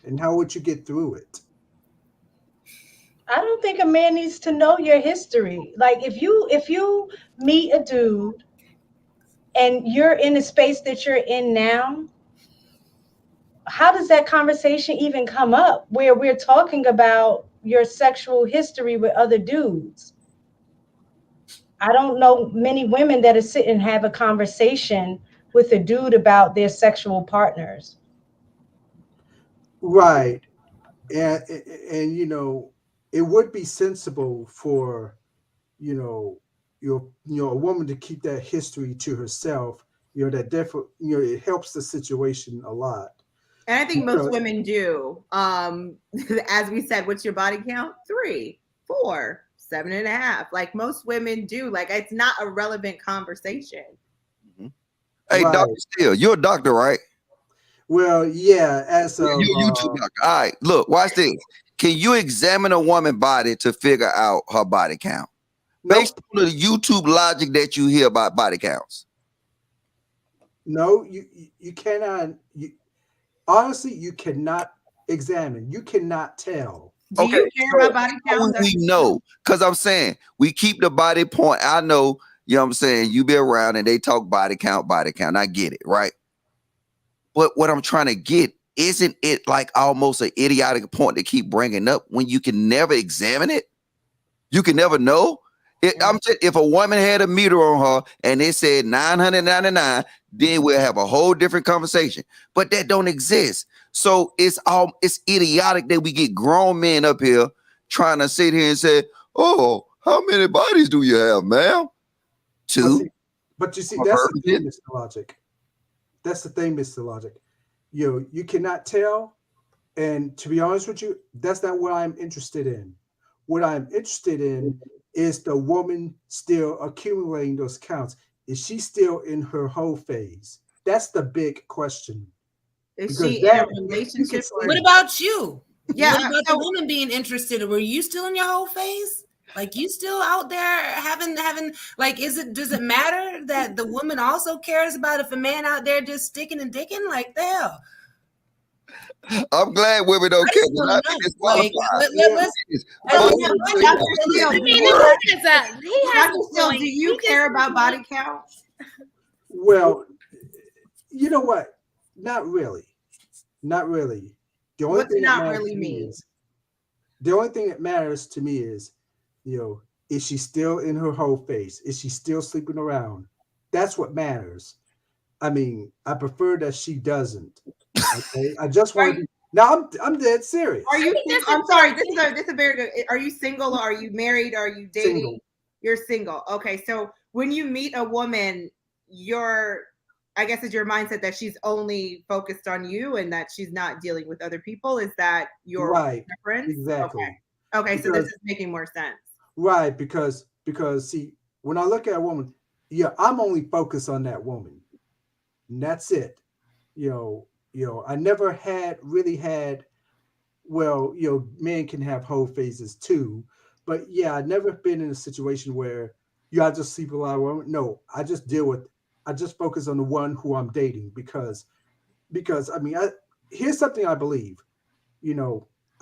S15: And how would you get through it?
S7: I don't think a man needs to know your history. Like if you meet a dude and you're in the space that you're in now, how does that conversation even come up where we're talking about your sexual history with other dudes? I don't know many women that are sitting and have a conversation with a dude about their sexual partners.
S15: Right. And it would be sensible for a woman to keep that history to herself. That definitely it helps the situation a lot.
S4: And I think most women do. As we said, what's your body count? 3, 4, 7.5. Like most women do. Like it's not a relevant conversation.
S9: Hey,
S15: Right.
S9: Dr. Steele, you're a doctor, right?
S15: Well, yeah, as a
S9: YouTube doctor. All right, look, watch this. Can you examine a woman's body to figure out her body count? Based on the YouTube logic that you hear about body counts.
S15: No, you cannot. Honestly, you cannot examine. You cannot tell.
S4: Do you care about body count?
S9: We know, because I'm saying we keep the body point. I know, you know what I'm saying? You be around and they talk body count. I get it, right? But what I'm trying to get, isn't it like almost an idiotic point to keep bringing up when you can never examine it? You can never know. If a woman had a meter on her and it said 999, then we'll have a whole different conversation. But that don't exist. So it's idiotic that we get grown men up here trying to sit here and say, "Oh, how many bodies do you have, ma'am?" 2.
S15: But you see, that's the thing, Mr. Logic. That's the thing, Mr. Logic. You cannot tell. And to be honest with you, that's not what I'm interested in. What I'm interested in is the woman still accumulating those counts. Is she still in her whole phase? That's the big question.
S4: Is she in a relationship?
S16: What about you?
S4: Yeah.
S16: What about the woman being interested? Were you still in your whole phase? Like, you still out there having like, does it matter that the woman also cares about if a man out there just sticking and dicking? Like, the hell?
S9: I'm glad women don't care. I think it's qualified.
S4: Do you care about body count?
S15: Well, you know what? Not really. Not really. The only
S4: What's
S15: thing
S4: not really mean?
S15: The only thing that matters to me is, is she still in her whole phase? Is she still sleeping around? That's what matters. I mean, I prefer that she doesn't. Okay, I just want to. Now I'm dead serious.
S4: Are you? I'm sorry. This is a very good. Are you single? Or are you married? Are you dating?
S15: Single.
S4: You're single. Okay, so when you meet a woman, I guess is your mindset that she's only focused on you and that she's not dealing with other people. Is that your preference?
S15: Exactly.
S4: Okay, so this is making more sense.
S15: Right, because see, when I look at a woman, I'm only focused on that woman, and that's it. I never really had. Well, men can have whole phases too, but I never been in a situation where I just sleep a lot of women. No, I just focus on the one who I'm dating because I mean, here's something I believe.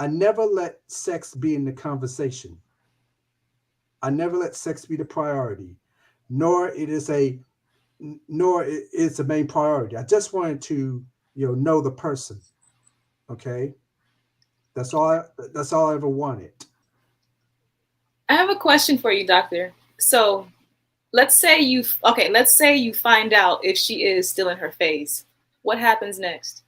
S15: I never let sex be in the conversation. I never let sex be the priority, nor it's a main priority. I just wanted to, know the person. Okay. That's all I ever wanted.
S5: I have a question for you, doctor. So let's say you find out if she is still in her phase. What happens next?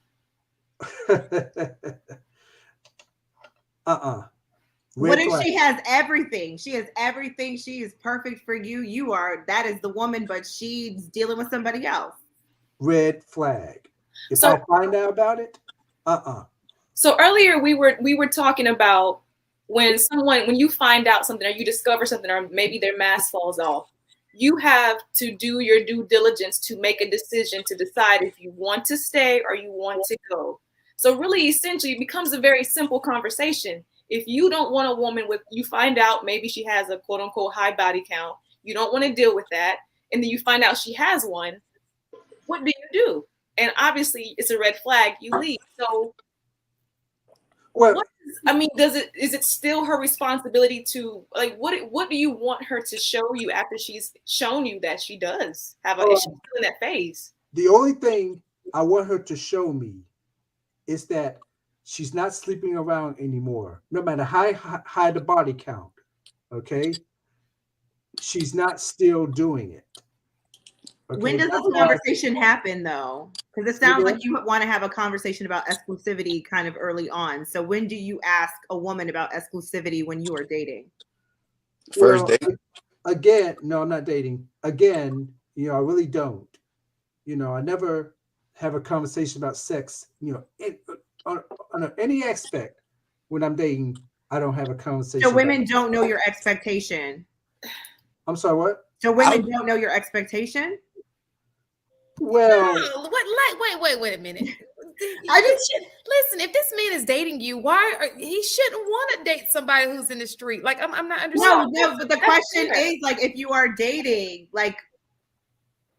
S4: What if she has everything? She has everything. She is perfect for you. That is the woman, but she's dealing with somebody else.
S15: Red flag. If I find out about it,
S5: So earlier we were talking about when you find out something or you discover something or maybe their mask falls off, you have to do your due diligence to make a decision to decide if you want to stay or you want to go. So really, essentially, it becomes a very simple conversation. If you don't want a woman you find out maybe she has a quote unquote high body count, you don't want to deal with that, and then you find out she has one, what do you do? And obviously it's a red flag, you leave. So is it still her responsibility to, like, what do you want her to show you after she's shown you that she does have is she still in that phase?
S15: The only thing I want her to show me is that she's not sleeping around anymore, no matter how high the body count. Okay, she's not still doing it. Okay?
S4: When does this conversation happen, though? Because it sounds like you want to have a conversation about exclusivity kind of early on. So when do you ask a woman about exclusivity when you are dating?
S14: First date?
S15: Again, no, I'm not dating. Again, I really don't. I never have a conversation about sex, on any aspect. When I'm dating, I don't have a conversation.
S4: So women don't know your expectation.
S15: I'm sorry, what?
S4: So women don't know your expectation?
S15: Well,
S11: wait a minute. Listen, if this man is dating you, he shouldn't want to date somebody who's in the street. Like, I'm not understanding.
S4: No, but the question is, like, if you are dating, like,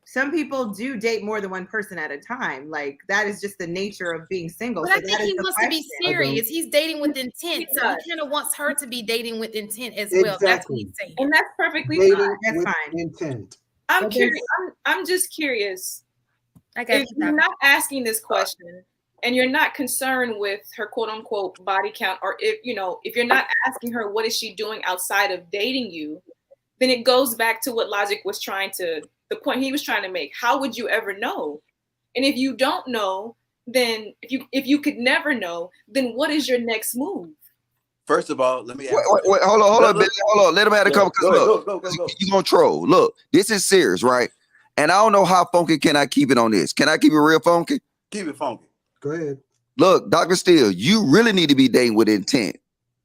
S4: some people do date more than one person at a time. Like, that is just the nature of being single.
S11: But I think he wants to be serious. He's dating with intent. So he kind of wants her to be dating with intent as well. That's what he's saying.
S5: And that's perfectly
S15: dating
S5: fine.
S15: That's fine. Intent.
S5: I'm curious. I'm just curious.
S1: I got
S5: If you're not asking this question and you're not concerned with her quote unquote body count, or if you're not asking her what is she doing outside of dating you, then it goes back to what Logic was the point he was trying to make. How would you ever know? And if you don't know, then if you could never know, then what is your next move?
S14: First of all, let me ask
S9: wait, hold on, Billy, hold on. Let him have a couple.
S14: Go.
S9: You gonna troll? Look, this is serious, right? And I don't know how funky can I keep it on this. Can I keep it real funky?
S14: Keep it funky.
S15: Go ahead.
S9: Look, Dr. Steele, you really need to be dating with intent.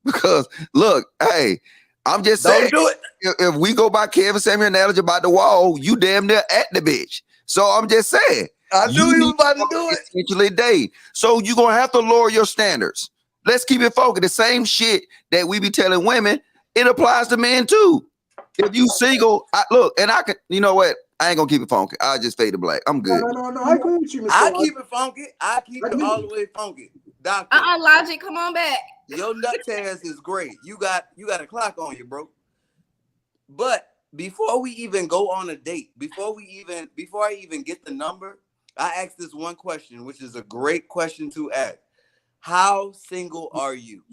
S9: Because look, hey, I'm just saying,
S14: don't do it.
S9: If we go by Kevin Samuel analogy about the wall, you damn near at the bitch. So I'm just saying.
S14: I knew he was about to do it.
S9: Essentially date. So you're gonna have to lower your standards. Let's keep it focused. The same shit that we be telling women, it applies to men too. If you single, look, and I can, you know what? I ain't gonna keep it funky. I'll just fade to black. I'm good.
S15: No. I agree with you, Mr.
S14: I keep it funky. I keep it all the way funky. Doctor.
S2: Logic, come on back.
S14: Your nut test is great. You got a clock on you, bro. But before we even go on a date, before I even get the number, I ask this one question, which is a great question to ask. How single are you?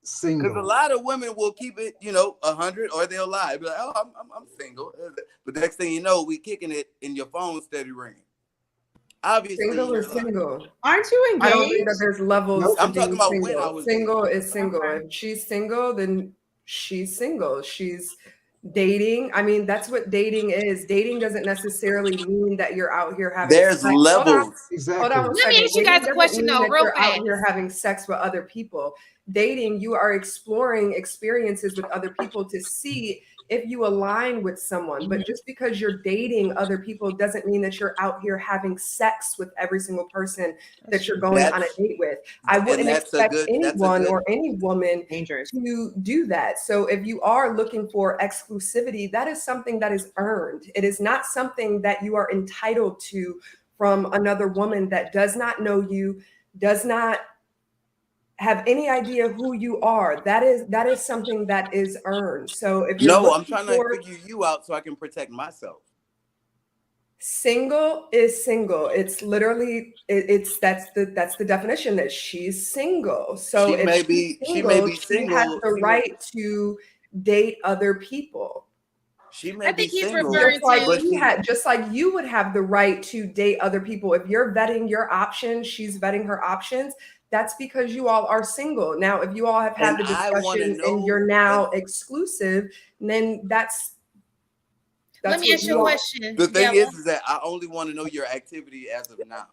S15: Single.
S14: Because a lot of women will keep it, 100, or they'll lie. Be like, oh, I'm single. But the next thing you know, we kicking it and your phone steady ringing. Obviously,
S6: single is single.
S4: Aren't you engaged?
S6: I don't think that there's levels.
S14: Nope.
S6: To
S14: I'm talking about
S6: single.
S14: when I was
S6: single is single. Okay. If she's single, then she's single. She's dating. I mean, that's what dating is. Dating doesn't necessarily mean that you're out here having
S14: There's
S6: sex.
S14: levels.
S6: Hold on one
S11: Let me
S6: second.
S11: ask you guys a
S6: Dating
S11: question,
S6: doesn't mean
S11: though,
S6: that
S11: real
S6: you're
S11: fast.
S6: out here having sex with other people. Dating, you are exploring experiences with other people to see if you align with someone. But just because you're dating other people doesn't mean that you're out here having sex with every single person that you're going on a date with. I wouldn't expect anyone or any woman to do that. So if you are looking for exclusivity, that is something that is earned. It is not something that you are entitled to from another woman that does not know you, does not have any idea who you are. That is something that is earned. So if you're
S14: I'm trying to figure you out so I can protect myself.
S6: Single is single. It's literally that's the definition, that she's single. So
S14: she may be single.
S6: She has the right to date other people.
S14: She may be single,
S6: just like you would have the right to date other people. If you're vetting your options, she's vetting her options. That's because you all are single. Now, if you all have had the discussion and you're now exclusive, then that's
S11: let me ask you a question.
S14: The thing is that I only want to know your activity as of now.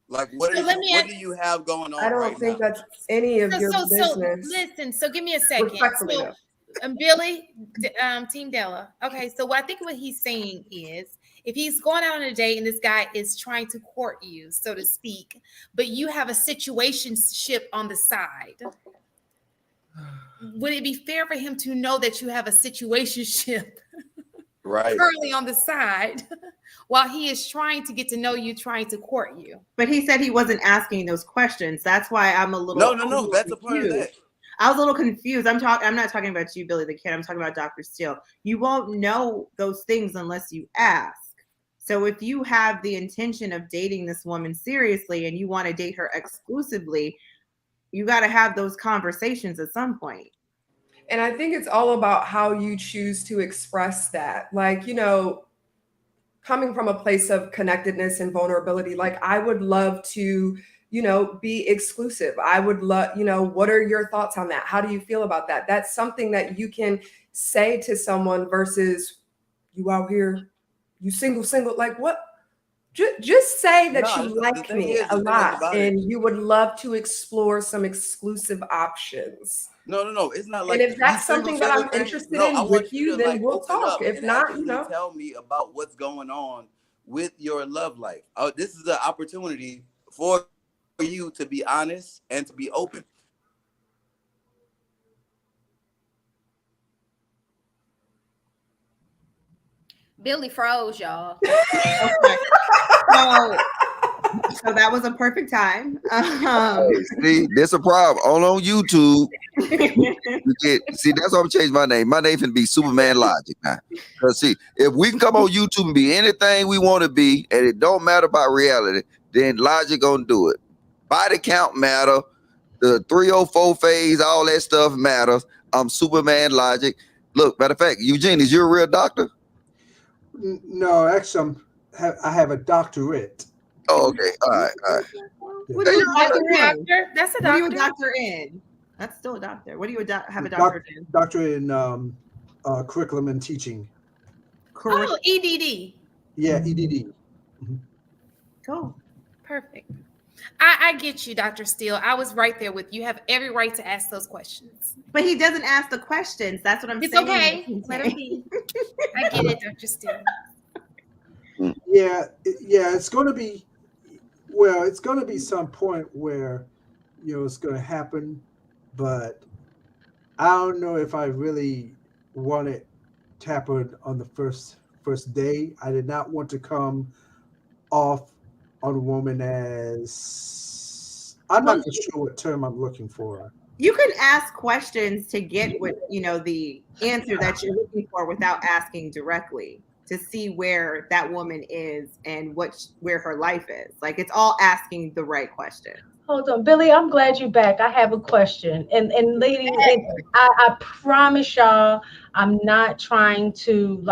S14: Like, what do you have going on?
S6: I don't think that's any of your business.
S11: So listen. So give me a second. So, Billy, Team Della. Okay, so I think what he's saying is, if he's going out on a date and this guy is trying to court you, so to speak, but you have a situationship on the side, would it be fair for him to know that you have a situationship currently on the side while he is trying to get to know you, trying to court you?
S4: But he said he wasn't asking those questions. That's why I'm a little
S14: No. That's a part of that.
S4: I was a little confused. I'm not talking about you, Billy the Kid. I'm talking about Dr. Steele. You won't know those things unless you ask. So if you have the intention of dating this woman seriously and you want to date her exclusively, you got to have those conversations at some point.
S6: And I think it's all about how you choose to express that. Like, coming from a place of connectedness and vulnerability, like I would love to be exclusive. I would love, what are your thoughts on that? How do you feel about that? That's something that you can say to someone versus you out here, you single, like what? Just say that you like me a lot and you would love to explore some exclusive options.
S14: No. It's not like.
S6: And if that's something that I'm interested in with you, then we'll talk. If not,
S14: tell me about what's going on with your love life. This is an opportunity for you to be honest and to be open.
S2: Billy froze, y'all.
S4: So So that was a perfect time.
S9: See, that's a problem. All on YouTube. See, that's why I'm changing my name. My name finna be Superman Logic now. Cause see, if we can come on YouTube and be anything we want to be, and it don't matter about reality, then Logic gonna do it. Body count matter, the 304 phase, all that stuff matters. I'm Superman Logic. Look, matter of fact, Eugene, is you a real doctor?
S15: No, actually, I have a doctorate.
S9: Oh, okay. All right.
S4: What are you a doctor in?
S2: Doctor? That's a
S4: What are you a
S2: doctor.
S4: doctor in? That's still a doctor. What do you have a doctorate in?
S15: Doctorate in curriculum and teaching.
S11: Oh, EDD.
S15: Yeah, EDD.
S4: Cool.
S11: Perfect. I get you, Dr. Steele. I was right there with you. You have every right to ask those questions.
S4: But he doesn't ask the questions. That's what I'm
S11: It's
S4: saying.
S11: okay. Let him be. I get it, Dr. Steele.
S15: Yeah, it's going to be. Well, it's going to be some point where, it's going to happen, but I don't know if I really want it to happen on the first day. I did not want to come off on a woman as I'm not sure what term I'm looking for.
S4: You can ask questions to get what the answer that you're looking for without asking directly, to see where that woman is and where her life is. Like, it's all asking the right question.
S7: Hold on, Billy, I'm glad you're back. I have a question. And lady, I promise y'all, I'm not trying to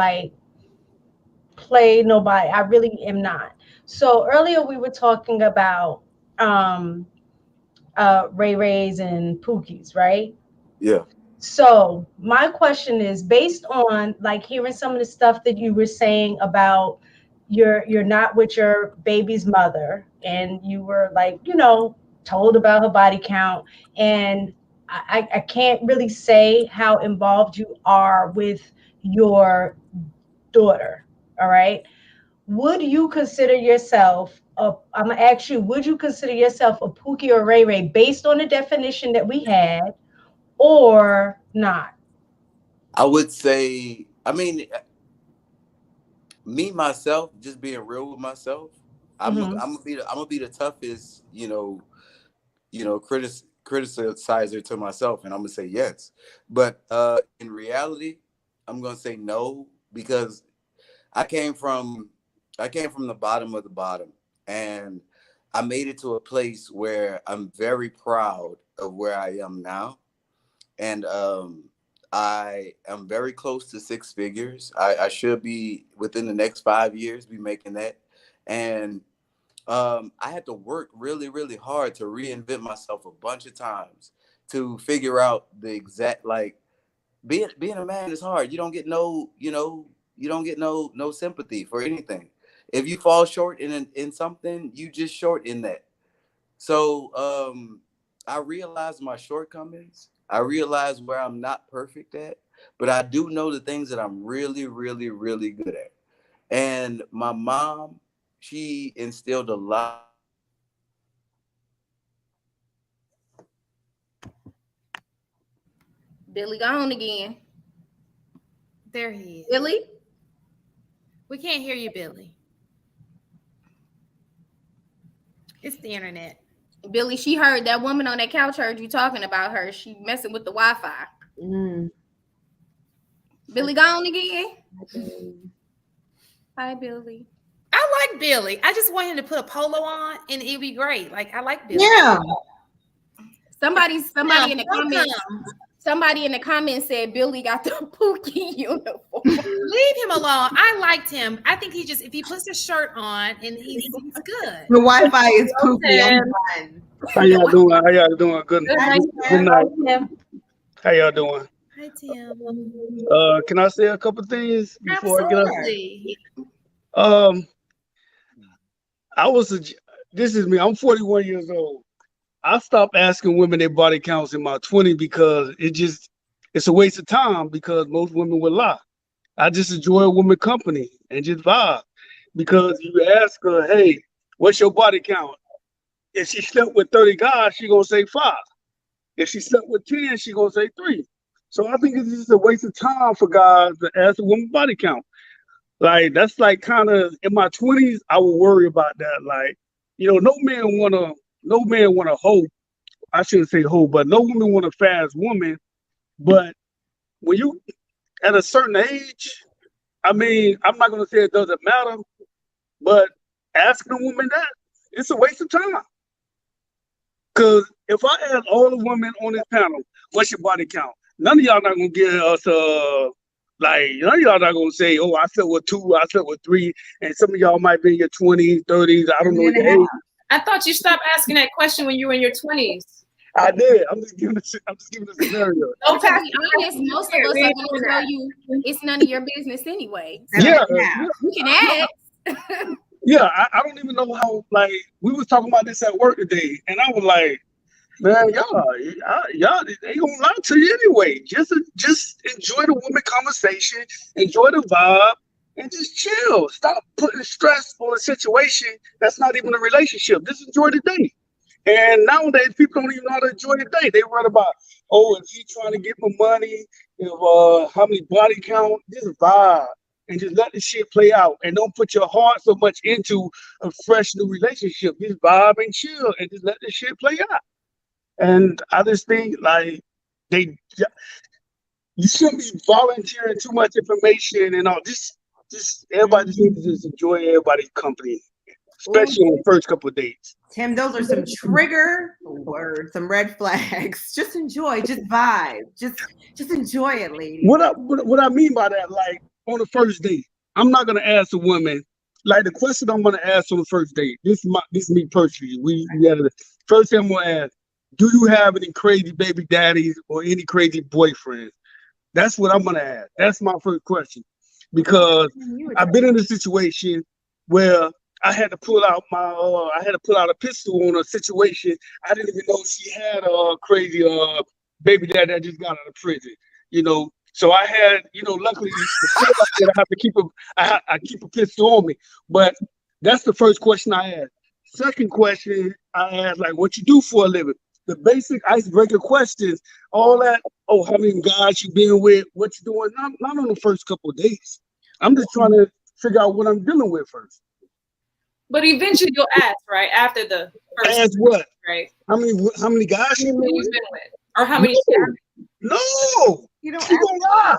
S7: play nobody. I really am not. So earlier we were talking about rayrays and pookies, right?
S14: Yeah.
S7: So my question is, based on hearing some of the stuff that you were saying about you're not with your baby's mother, and you were told about her body count, and I can't really say how involved you are with your daughter. All right. Would you consider yourself I'm gonna ask you, would you consider yourself a pookie or ray ray based on the definition that we had, or not?
S14: I would say, me myself, just being real with myself, I'm gonna be the toughest, criticizer to myself, and I'm gonna say yes. But in reality, I'm gonna say no, because I came from the bottom of the bottom, and I made it to a place where I'm very proud of where I am now. And I am very close to six figures. I should be within the next 5 years be making that. And I had to work really, really hard to reinvent myself a bunch of times to figure out the exact, being a man is hard. You don't get no sympathy for anything. If you fall short in something, you just short in that. So I realized my shortcomings. I realized where I'm not perfect at, but I do know the things that I'm really, really, really good at. And my mom, she instilled a lot.
S2: Billy gone again.
S11: There he is.
S2: Billy?
S11: We can't hear you, Billy. It's the internet.
S2: Billy, she heard that woman on that couch heard you talking about her. She messing with the Wi-Fi. Billy gone again? Hi, Billy.
S11: I like Billy. I just want him to put a polo on and it'd be great. I like Billy.
S4: Yeah.
S2: Somebody in the comments. Somebody in the comments said Billy got the Pookie uniform.
S11: Leave him alone. I liked him. I think if he puts a shirt on and he's good.
S4: The Wi-Fi is Pookie. I'm done.
S17: How y'all doing? Good night. How y'all doing?
S11: Hi, Tim.
S17: Can I say a couple things before
S11: Absolutely.
S17: I get up? This is me. I'm 41 years old. I stopped asking women their body counts in my 20s because it's a waste of time, because most women would lie. I just enjoy a woman company and just vibe, because you ask her, hey, what's your body count? If she slept with 30 guys, she gonna say 5. If she slept with 10, she gonna say 3. So I think it's just a waste of time for guys to ask a woman body count. That's kind of in my 20s, I would worry about that. no man wanna hoe. I shouldn't say hoe, but no woman want a fast woman. But when you at a certain age, I mean, I'm not gonna say it doesn't matter, but asking a woman that, it's a waste of time. Cause if I ask all the women on this panel, what's your body count? None of y'all not gonna give us none of y'all not gonna say, oh, I slept with 2, I slept with 3, and some of y'all might be in your 20s, 30s, I don't know your age.
S5: I thought you stopped asking that question when you were in your 20s.
S17: I did. I'm just giving a scenario.
S2: To be honest, most of us are going to tell you it's none of your business anyway.
S17: Yeah,
S2: you can ask.
S17: Yeah, I don't even know how. Like, we was talking about this at work today, and I was like, man, y'all ain't gonna lie to you anyway. Just enjoy the woman conversation, enjoy the vibe, and just chill. Stop putting stress on a situation that's not even a relationship. Just enjoy the day. And nowadays, people don't even know how to enjoy the day. They run about, oh, if he trying to get my money, if how many body count, just vibe and just let the shit play out. And don't put your heart so much into a fresh new relationship. Just vibe and chill and just let the shit play out. And I just think like you shouldn't be volunteering too much information and all. Just everybody just needs to just enjoy everybody's company, especially on the first couple of dates.
S4: Tim, those are some trigger words, some red flags. Just enjoy, just vibe, just enjoy it, ladies.
S17: What I mean by that, like on the first date, I'm not gonna ask a woman like the question I'm gonna ask on the first date. This is me personally. First thing I'm gonna ask: do you have any crazy baby daddies or any crazy boyfriends? That's what I'm gonna ask. That's my first question because I've been in a situation where I had to pull out a pistol on a situation. I didn't even know she had a crazy baby dad that just got out of prison. So I had, luckily I have to keep I keep a pistol on me. But that's the first question I asked. Second question I asked, like, what you do for a living? The basic icebreaker questions, all that. Oh, how many guys you been with? What you doing? Not on the first couple of days. I'm just trying to figure out what I'm dealing with first.
S5: But eventually you'll ask, right? After the first.
S17: Ask what?
S5: Right.
S17: How many guys you been with?
S5: Or how many?
S17: No.
S4: You don't
S17: she gonna lie.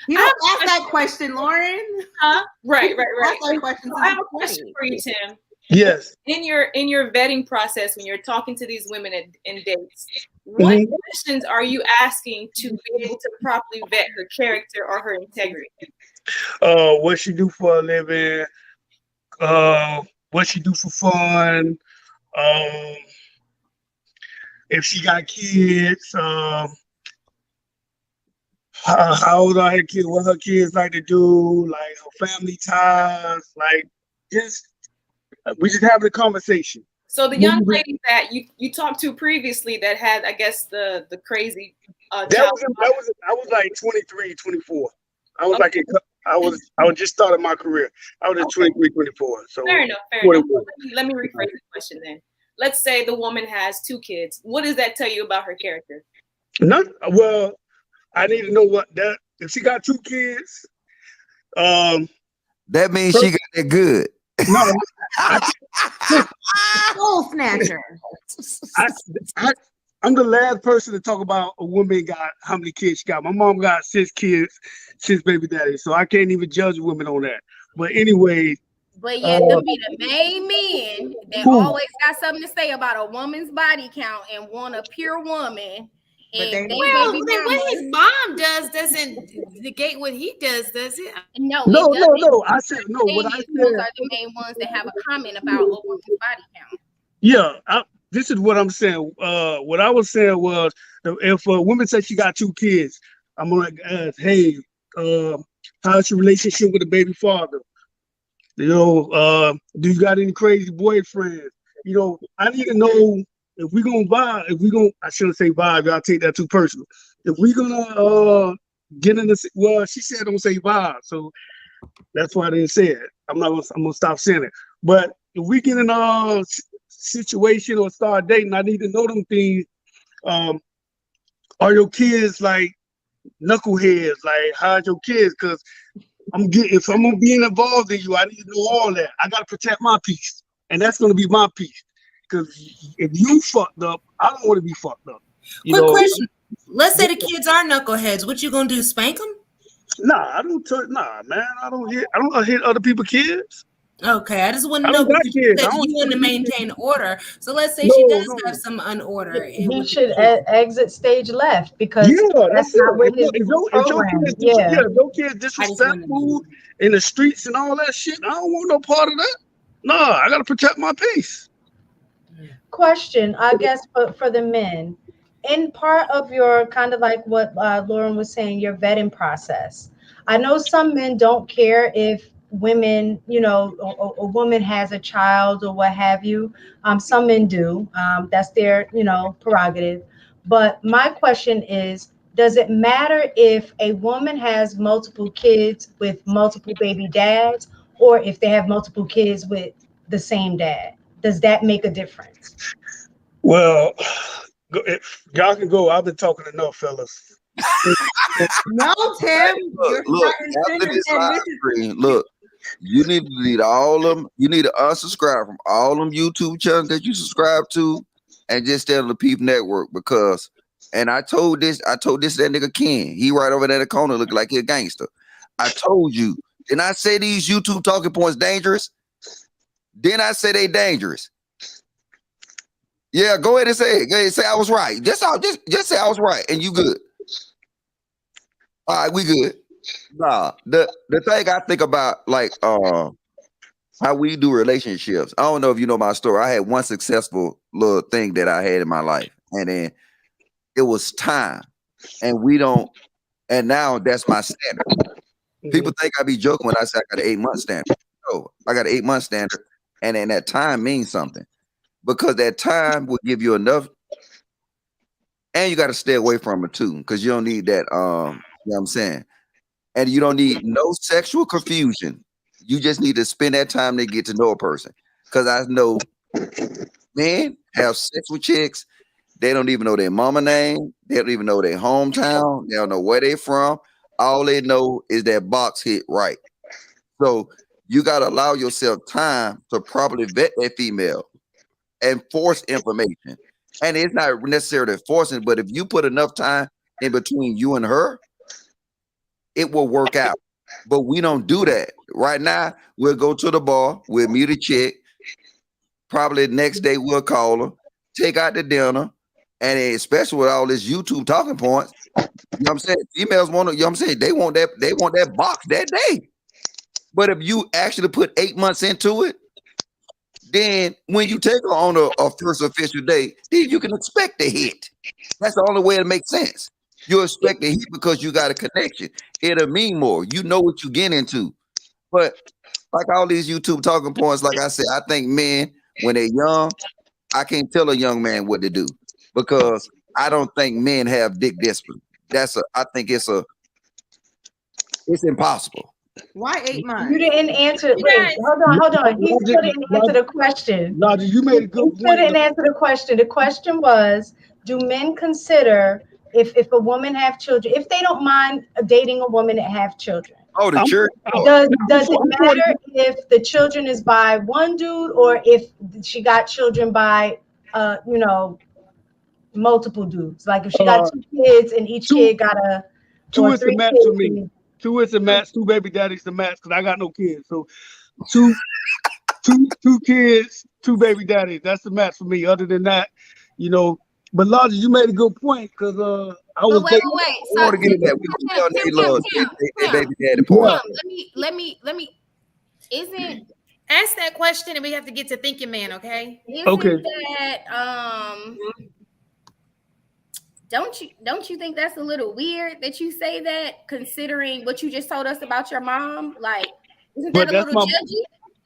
S4: You don't ask that question, Lauren.
S5: Huh? Right.
S4: Ask that question.
S5: I have a question for you, Tim.
S17: Yes.
S5: In your vetting process, when you're talking to these women in dates, what questions are you asking to be able to properly vet her character or her integrity?
S17: What she do for a living? What she do for fun? If she got kids, how old are her kids? What her kids like to do? Like her family ties? Like we just having a conversation.
S5: So the young lady that you talked to previously that had, I guess, the crazy.
S17: I was like 23, 24. I was like I was just starting my career. I was at 23, 24. So
S5: fair enough. Let me rephrase the question then. Let's say the woman has 2 kids. What does that tell you about her character?
S17: Well, I need to know if she got 2 kids.
S9: That means she got it good.
S17: No,
S4: soul snatcher.
S17: I'm the last person to talk about a woman got how many kids she got. My mom got 6 kids, 6 baby daddies, so I can't even judge women on that. But anyway.
S2: But yeah, them be the main men that always got something to say about a woman's body count and want a pure woman.
S11: Then what his mom does doesn't negate what he does it?
S2: No.
S17: I said no. What I said,
S2: those are the main ones that have a comment about a woman's body count.
S17: Yeah, this is what I'm saying. What I was saying was, if a woman says she got 2 kids, I'm gonna ask, hey, how's your relationship with the baby father? Do you got any crazy boyfriends? I need to know if we're gonna vibe. I shouldn't say vibe. I'll take that too personal. If we're gonna get in the, well, she said don't say vibe, so that's why I didn't say it. I'm gonna stop saying it. But if we get in a situation or start dating, I need to know them things. Are your kids like knuckleheads? Like, how's your kids? Because if I'm gonna be involved in you, I need to know all that. I gotta protect my peace. and that's gonna be my piece. Because if you fucked up, I don't want to be fucked up.
S16: Quick question. Let's say the kids are knuckleheads. What you gonna do? Spank them?
S17: Nah, I don't. Nah, man, I don't hit other people's kids.
S16: Okay, I just want to
S17: I
S16: know
S17: don't got
S16: because you
S17: kids.
S16: said
S17: I don't
S16: you want to maintain order. So let's say
S17: No,
S16: she does
S17: no.
S16: have some unorder.
S7: He should exit stage left because
S17: Yeah,
S7: that's
S17: that's
S7: not
S17: it.
S7: what his
S17: If your
S7: program.
S17: kids,
S7: Yeah.
S17: if your kids disrespectful in the streets and all that shit, I don't want no part of that. Nah, I gotta protect my peace.
S7: Question, I guess, for the men, in part of your kind of like what Lauren was saying, your vetting process. I know some men don't care if women, you know, a woman has a child or what have you. Some men do. That's their, you know, prerogative. But my question is, does it matter if a woman has multiple kids with multiple baby dads, or if they have multiple kids with the same dad? Does that make a difference?
S17: Well, y'all can go. I've been talking enough, fellas.
S4: No, Tim, you're
S9: Look,
S4: front and
S9: after
S4: center,
S9: this
S4: and
S9: live
S4: this is
S9: stream, look, you need to delete all them. You need to unsubscribe from all them YouTube channels that you subscribe to, and just stay on the Peep Network because. And I told this to that nigga Ken. He right over there in the corner, look like he a gangster. I told you. Didn't I say these YouTube talking points dangerous? Then I say they dangerous. Yeah, go ahead and say it. Go ahead and say I was right. Just say I was right, and you good. All right, we good. Nah, the thing I think about, like, how we do relationships. I don't know if you know my story. I had one successful little thing that I had in my life, and then it was time, and now that's my standard. People think I be joking when I say I got an 8-month standard. No, I got an 8-month standard, and then that time means something because that time will give you enough, and you got to stay away from it too because you don't need that. You know what I'm saying? And you don't need no sexual confusion. You just need to spend that time to get to know a person. Because I know men have sex with chicks. They don't even know their mama name. They don't even know their hometown. They don't know where they from. All they know is that box hit right. So you got to allow yourself time to properly vet that female and force information. And it's not necessarily forcing, but if you put enough time in between you and her, it will work out. But we don't do that. Right now, we'll go to the bar, we'll meet a chick. Probably the next day we'll call her, take out to dinner, and especially with all this YouTube talking points, you know what I'm saying? Females want to, you know what I'm saying? They want that box that day. But if you actually put 8 months into it, then when you take her on a first official date, then you can expect a hit. That's the only way it makes sense. You expect a hit because you got a connection. It'll mean more. You know what you get into. But like all these YouTube talking points, like I said, I think men, when they're young, I can't tell a young man what to do because I don't think men have dick discipline. I think it's impossible.
S4: Why 8 months?
S7: You didn't answer. Wait, hold on. He still didn't answer the question.
S17: Logic, you made a good point.
S7: He still didn't answer the question. The question was, do men consider if a woman have children, if they don't mind dating a woman that have children?
S9: Oh, the church.
S7: Does it matter if the children is by one dude or if she got children by multiple dudes? Like if she got 2 kids and each kid got
S17: two is the
S7: 3
S17: match
S7: kids
S17: for me. 2 is the match. 2 baby daddies the match because I got no kids. So two kids, 2 baby daddies. That's the match for me. Other than that, But Logic, you made a good point because I was.
S2: Wait.
S9: I want to get in that. We tell they love their baby daddy part.
S2: Let me. Isn't
S11: ask that question and we have to get to thinking man, okay?
S2: Isn't that don't you think that's a little weird that you say that considering what you just told us about your mom? Like, isn't that a little judgy?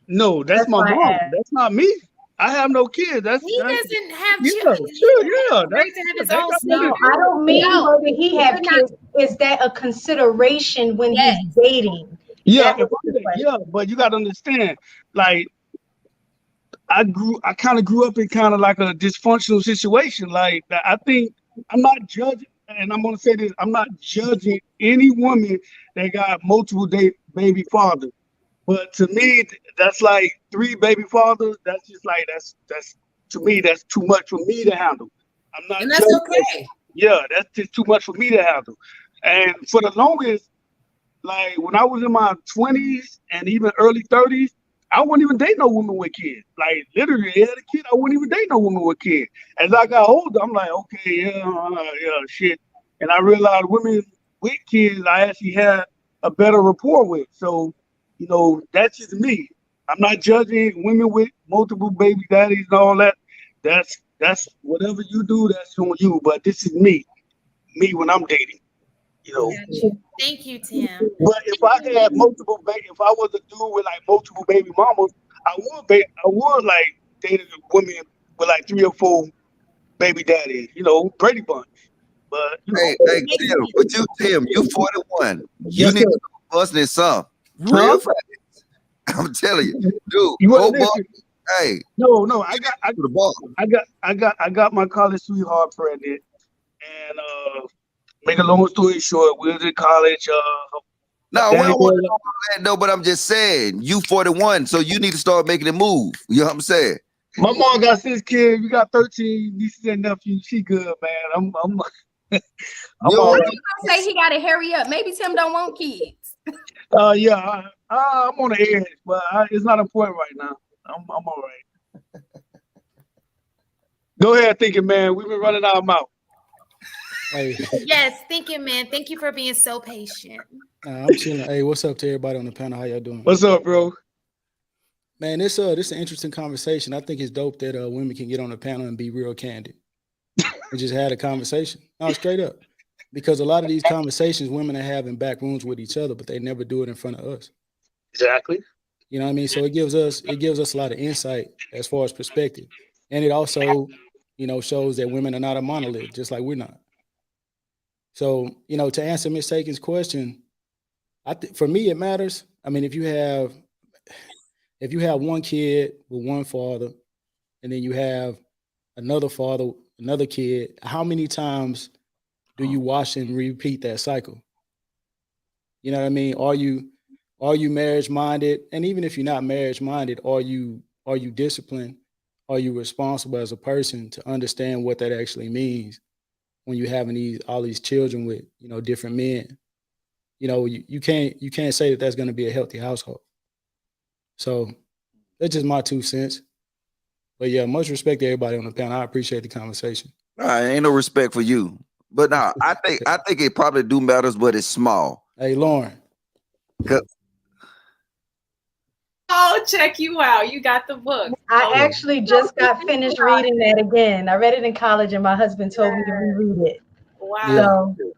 S17: No, that's my mom. That's not me. I have no kids.
S11: He doesn't have
S17: children.
S11: Yeah.
S7: No, I don't mean whether he have kids. Is that a consideration when he's dating?
S17: Yeah, but you got to understand, like, I kind of grew up in kind of like a dysfunctional situation. Like, I think I'm not judging, and I'm gonna say this: I'm not judging any woman that got multiple baby fathers. But to me, that's like 3 baby fathers. That's just like that's to me that's too much for me to handle. I'm not
S16: And that's
S17: judging.
S16: okay.
S17: Yeah, that's just too much for me to handle. And for the longest, like when I was in my 20s and even early 30s, I wouldn't even date no woman with kids. Like literally, I had a kid, I wouldn't even date no woman with kids. As I got older, I'm like, okay, yeah, shit. And I realized women with kids, I actually had a better rapport with. So, that's just me. I'm not judging women with multiple baby daddies and all that. That's whatever you do, that's on you. But this is me when I'm dating.
S11: Gotcha. Thank you, Tim.
S17: But if I had multiple baby, if I was a dude with like multiple baby mamas, I would like date a woman with like 3 or 4 baby daddies, Brady Bunch. But
S9: Hey, Tim, Tim, you 41. You
S17: Yes,
S9: need
S17: sir.
S9: to start busting some
S17: Huh?
S9: real fast. I'm telling you, dude.
S17: You
S9: Go
S17: wasn't
S9: ball.
S17: listening.
S9: Hey,
S17: No,
S9: to the ball.
S17: I got my college sweetheart pregnant, and make a long story short, we was in college.
S9: No, we don't want to know all that, no, but I'm just saying, you 41, so you need to start making a move. You know what I'm saying?
S17: My mom got 6 kids. We got 13 nieces and nephews. She good, man. I'm all
S2: I
S17: right.
S2: was gonna say he got to hurry up. Maybe Tim don't want kids.
S17: Yeah, I'm on the edge, but it's not important right now. I'm all right. Go ahead, thinking man. We've been running our mouth.
S12: Hey,
S11: Yes, thinking man. Thank you for being so patient.
S12: I'm chilling. Hey, what's up to everybody on the panel? How y'all doing?
S17: What's up, bro?
S12: Man, this is an interesting conversation. I think it's dope that women can get on the panel and be real candid and just have a conversation. No, straight up. Because a lot of these conversations women are having back rooms with each other, but they never do it in front of us.
S17: Exactly.
S12: You know what I mean? So it gives us a lot of insight as far as perspective. And it also, shows that women are not a monolith, just like we're not. So, to answer Miss Taken's question, for me it matters. I mean, if you have one kid with one father, and then you have another father, another kid, how many times do you watch and repeat that cycle? You know what I mean? Are you marriage minded? And even if you're not marriage minded, are you disciplined? Are you responsible as a person to understand what that actually means when you're having all these children with, different men? You can't say that that's going to be a healthy household. So that's just my 2 cents. But yeah, much respect to everybody on the panel. I appreciate the conversation.
S9: Ain't no respect for you. But no, I think it probably do matters, but it's small.
S12: Hey, Lauren.
S5: Oh, check you out. You got the book.
S7: I actually just got finished reading that again. I read it in college, and my husband told me to reread it.
S5: Wow.
S7: So,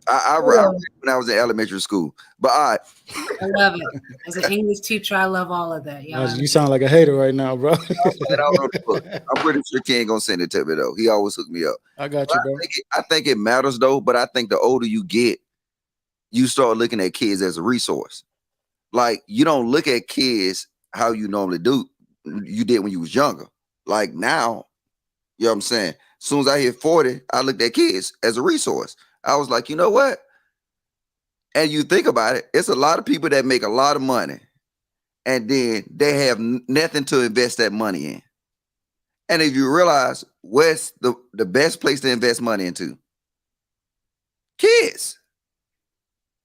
S9: I read it when I was in elementary school. But all right.
S16: I love it. As an English teacher, I love all of that. Y'all.
S12: You sound like a hater right now, bro.
S9: I'm pretty sure Ken gonna send it to me though. He always hook me up.
S12: I got you, bro.
S9: I think it matters though, but I think the older you get, you start looking at kids as a resource. Like you don't look at kids how you normally you did when you was younger. Like now, you know what I'm saying? As soon as I hit 40, I looked at kids as a resource. I was like, you know what? And you think about it, it's a lot of people that make a lot of money and then they have nothing to invest that money in. And if you realize what's the best place to invest money into? Kids.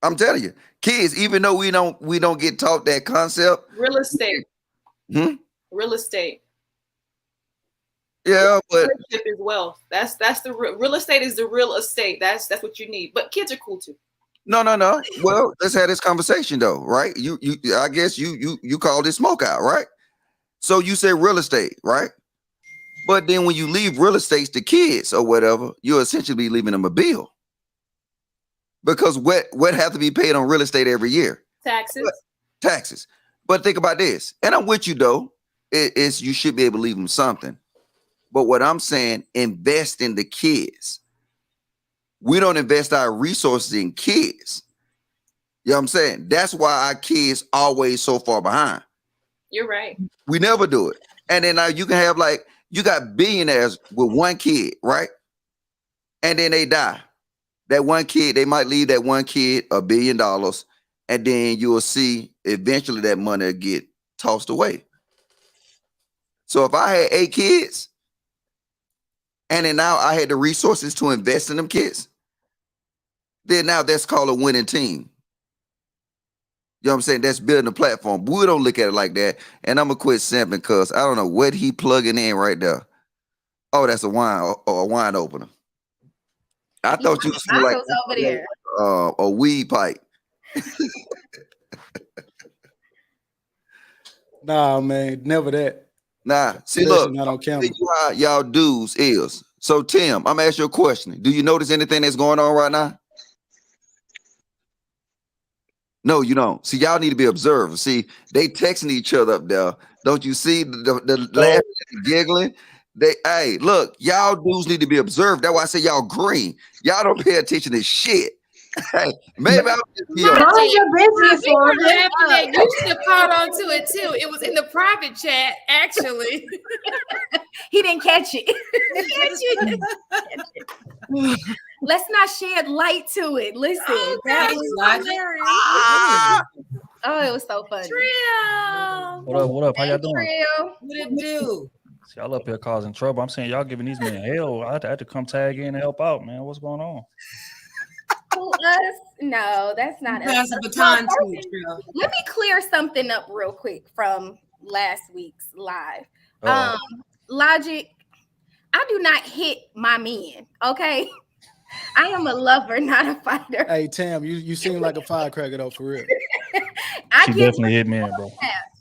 S9: I'm telling you, kids, even though we don't get taught that concept.
S5: Real estate. Real estate.
S9: Yeah, but
S5: is wealth. That's the real estate is the real estate. That's what you need. But kids are cool too.
S9: No. Well, let's have this conversation though, right? You I guess you call this smoke out, right? So you say real estate, right? But then when you leave real estate to kids or whatever, you're essentially leaving them a bill. Because what have to be paid on real estate every year? Taxes. But think about this, and I'm with you though. It's you should be able to leave them something. But what I'm saying, invest in the kids. We don't invest our resources in kids. You know what I'm saying? That's why our kids always so far behind.
S5: You're right.
S9: We never do it. And then now you can have you got billionaires with one kid, right? And then they die. That one kid, they might leave that one kid $1 billion and then you will see eventually that money will get tossed away. So if I had 8 kids, and then now I had the resources to invest in them kids, then now that's called a winning team. You know what I'm saying? That's building a platform. But we don't look at it like that. And I'm gonna quit simping because I don't know what he plugging in right there. Oh, that's a wine opener. I thought you was like
S2: over there.
S9: a weed pipe.
S18: Nah, man, never that.
S9: Nah, see,
S18: Especially
S9: look,
S18: not on camera.
S9: see how y'all dudes is. So, Tim, I'm gonna ask you a question. Do you notice anything that's going on right now? No, you don't. See, y'all need to be observers. See, they texting each other up there. Don't you see the laughing and giggling? Hey, look, y'all dudes need to be observed. That's why I say y'all green. Y'all don't pay attention to shit. Hey, maybe I'll just be
S7: Mind your business,
S11: We were
S7: Logan.
S11: laughing that you should have caught on to it too. It was in the private chat, actually.
S2: He didn't catch it. Let's not shed light to it. Listen.
S11: Oh,
S2: that
S11: gosh,
S2: was
S11: you hilarious.
S2: Oh, it was so funny.
S11: Trill.
S19: What up? What up? How y'all doing?
S2: Trill.
S16: What it do?
S19: See, y'all up here causing trouble. I'm saying y'all giving these men hell. I had to come tag in and help out, man. What's going on?
S2: Who, us? No, that's not us.
S16: Pass the baton to you, Trill.
S2: Let me clear something up real quick from last week's live. Logic, I do not hit my men, okay? I am a lover, not a fighter.
S18: Hey, Tam, you seem like a firecracker though, for real.
S19: She definitely hit me, bro.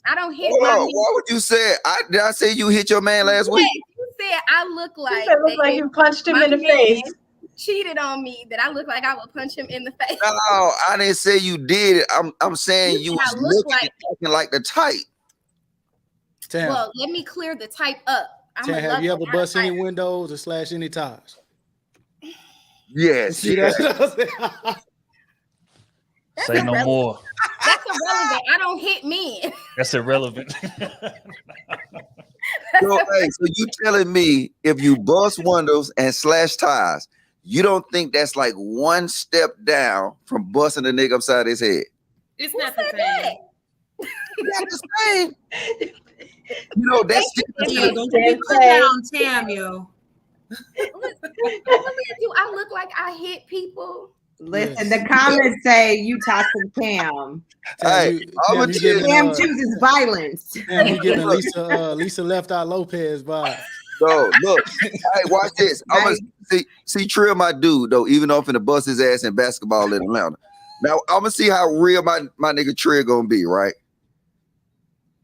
S2: I don't hit
S9: Hold
S2: my
S9: on,
S2: men.
S9: why would you say it? Did I say you hit your man last week?
S2: You said I look like
S7: It looked like you punched him in the
S2: my
S7: face.
S2: man cheated on me, that I look like I would punch him in the face.
S9: No, I didn't say you did it. I'm saying you was
S2: I look
S9: looking
S2: like
S9: and talking like the type.
S18: Tam,
S2: Well, let me clear the type up. I'm
S18: Tam,
S2: a
S18: have you
S2: lover,
S18: ever
S2: not a
S18: bust any
S2: fighter.
S18: windows or slashed any tires?
S9: Yes.
S18: See,
S9: yes.
S18: that's what I'm saying.
S19: Say no more.
S2: That's irrelevant. I don't hit men.
S19: That's irrelevant.
S9: So, hey, so you telling me if you bust windows and slash tires, you don't think that's like one step down from busting a nigga upside his head?
S11: It's not the same.
S9: Not the same. You know, that's
S16: Yo, don't you be putting that on Tam, yo.
S2: Do I look like I hit people?
S4: Listen, the comments say you toxic Tam.
S9: Hey,
S18: Tam, you giving,
S4: Tam chooses violence.
S18: Tam, you giving Lisa Left Eye Lopez vibe.
S9: So look, hey, watch this. I'm gonna see Trill, my dude, though, even though I'm finna bust his ass in basketball in Atlanta. Now I'm gonna see how real my nigga Trill gonna be, right?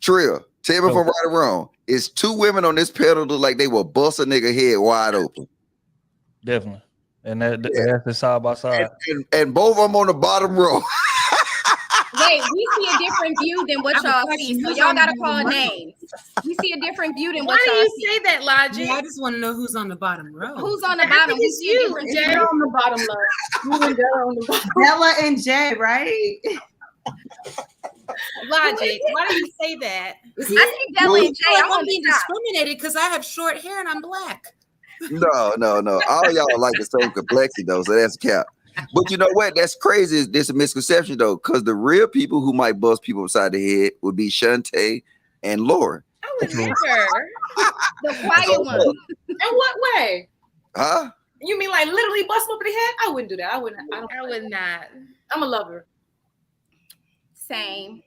S9: Trill, tell me if I'm right or wrong. It's 2 women on this panel look like they will bust a nigga head wide open.
S19: Definitely. And that's the side by side.
S9: And both of them on the bottom row.
S2: Wait, we see a different view than what y'all see. So y'all gotta call names. We see a different view than what
S11: Why do
S2: y'all
S11: you
S2: see.
S11: say that, Logic?
S16: Yeah, I just want to know who's on the bottom row.
S2: Who's on the
S11: I
S2: bottom?
S11: think
S2: We
S11: it's
S2: see a
S11: you,
S2: different
S11: Jay.
S2: view.
S5: On the bottom left. You and Della on the bottom.
S4: Bella and Jay, right?
S11: Logic. Why do you say that?
S2: I see Della and Jay. I'm on
S16: I'm
S2: the
S16: being
S2: top.
S16: discriminated because I have short hair and I'm black.
S9: No. All y'all like the same complexity though, so that's cap. But you know what? That's crazy. There's a misconception though, because the real people who might bust people upside the head would be Shantae and Lauren.
S11: I would never.
S2: The quiet one.
S5: In what way?
S9: Huh?
S5: You mean like literally bust them over the head? I wouldn't do that. I wouldn't.
S11: I would not.
S5: I'm a lover.
S2: Same.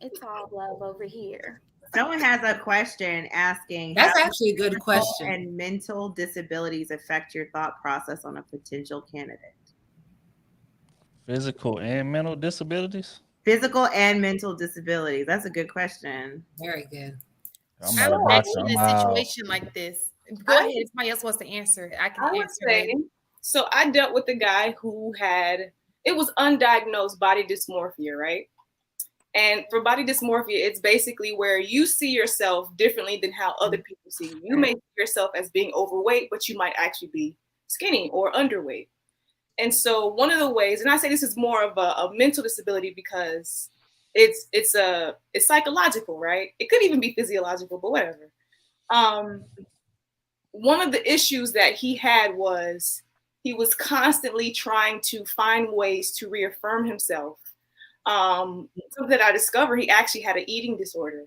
S2: It's all love over here.
S4: Someone has a question asking.
S16: That's
S4: how
S16: actually a good
S4: physical
S16: question.
S4: And mental disabilities affect your thought process on a potential candidate.
S19: Physical and mental disabilities?
S4: Physical and mental disabilities. That's a good question.
S16: Very good.
S19: I'm
S11: I
S19: not a
S11: would
S19: boxer.
S11: actually in
S19: I'm
S11: a
S19: out.
S11: situation like this. Go ahead. If somebody else wants to answer it, I can
S5: I would
S11: answer
S5: say,
S11: it.
S5: so I dealt with a guy who had, it was undiagnosed body dysmorphia, right? And for body dysmorphia, it's basically where you see yourself differently than how other people see you. You may see yourself as being overweight, but you might actually be skinny or underweight. And so one of the ways, and I say this is more of a mental disability because it's psychological, right? It could even be physiological, but whatever. One of the issues that he had was he was constantly trying to find ways to reaffirm himself something that I discovered, he actually had an eating disorder.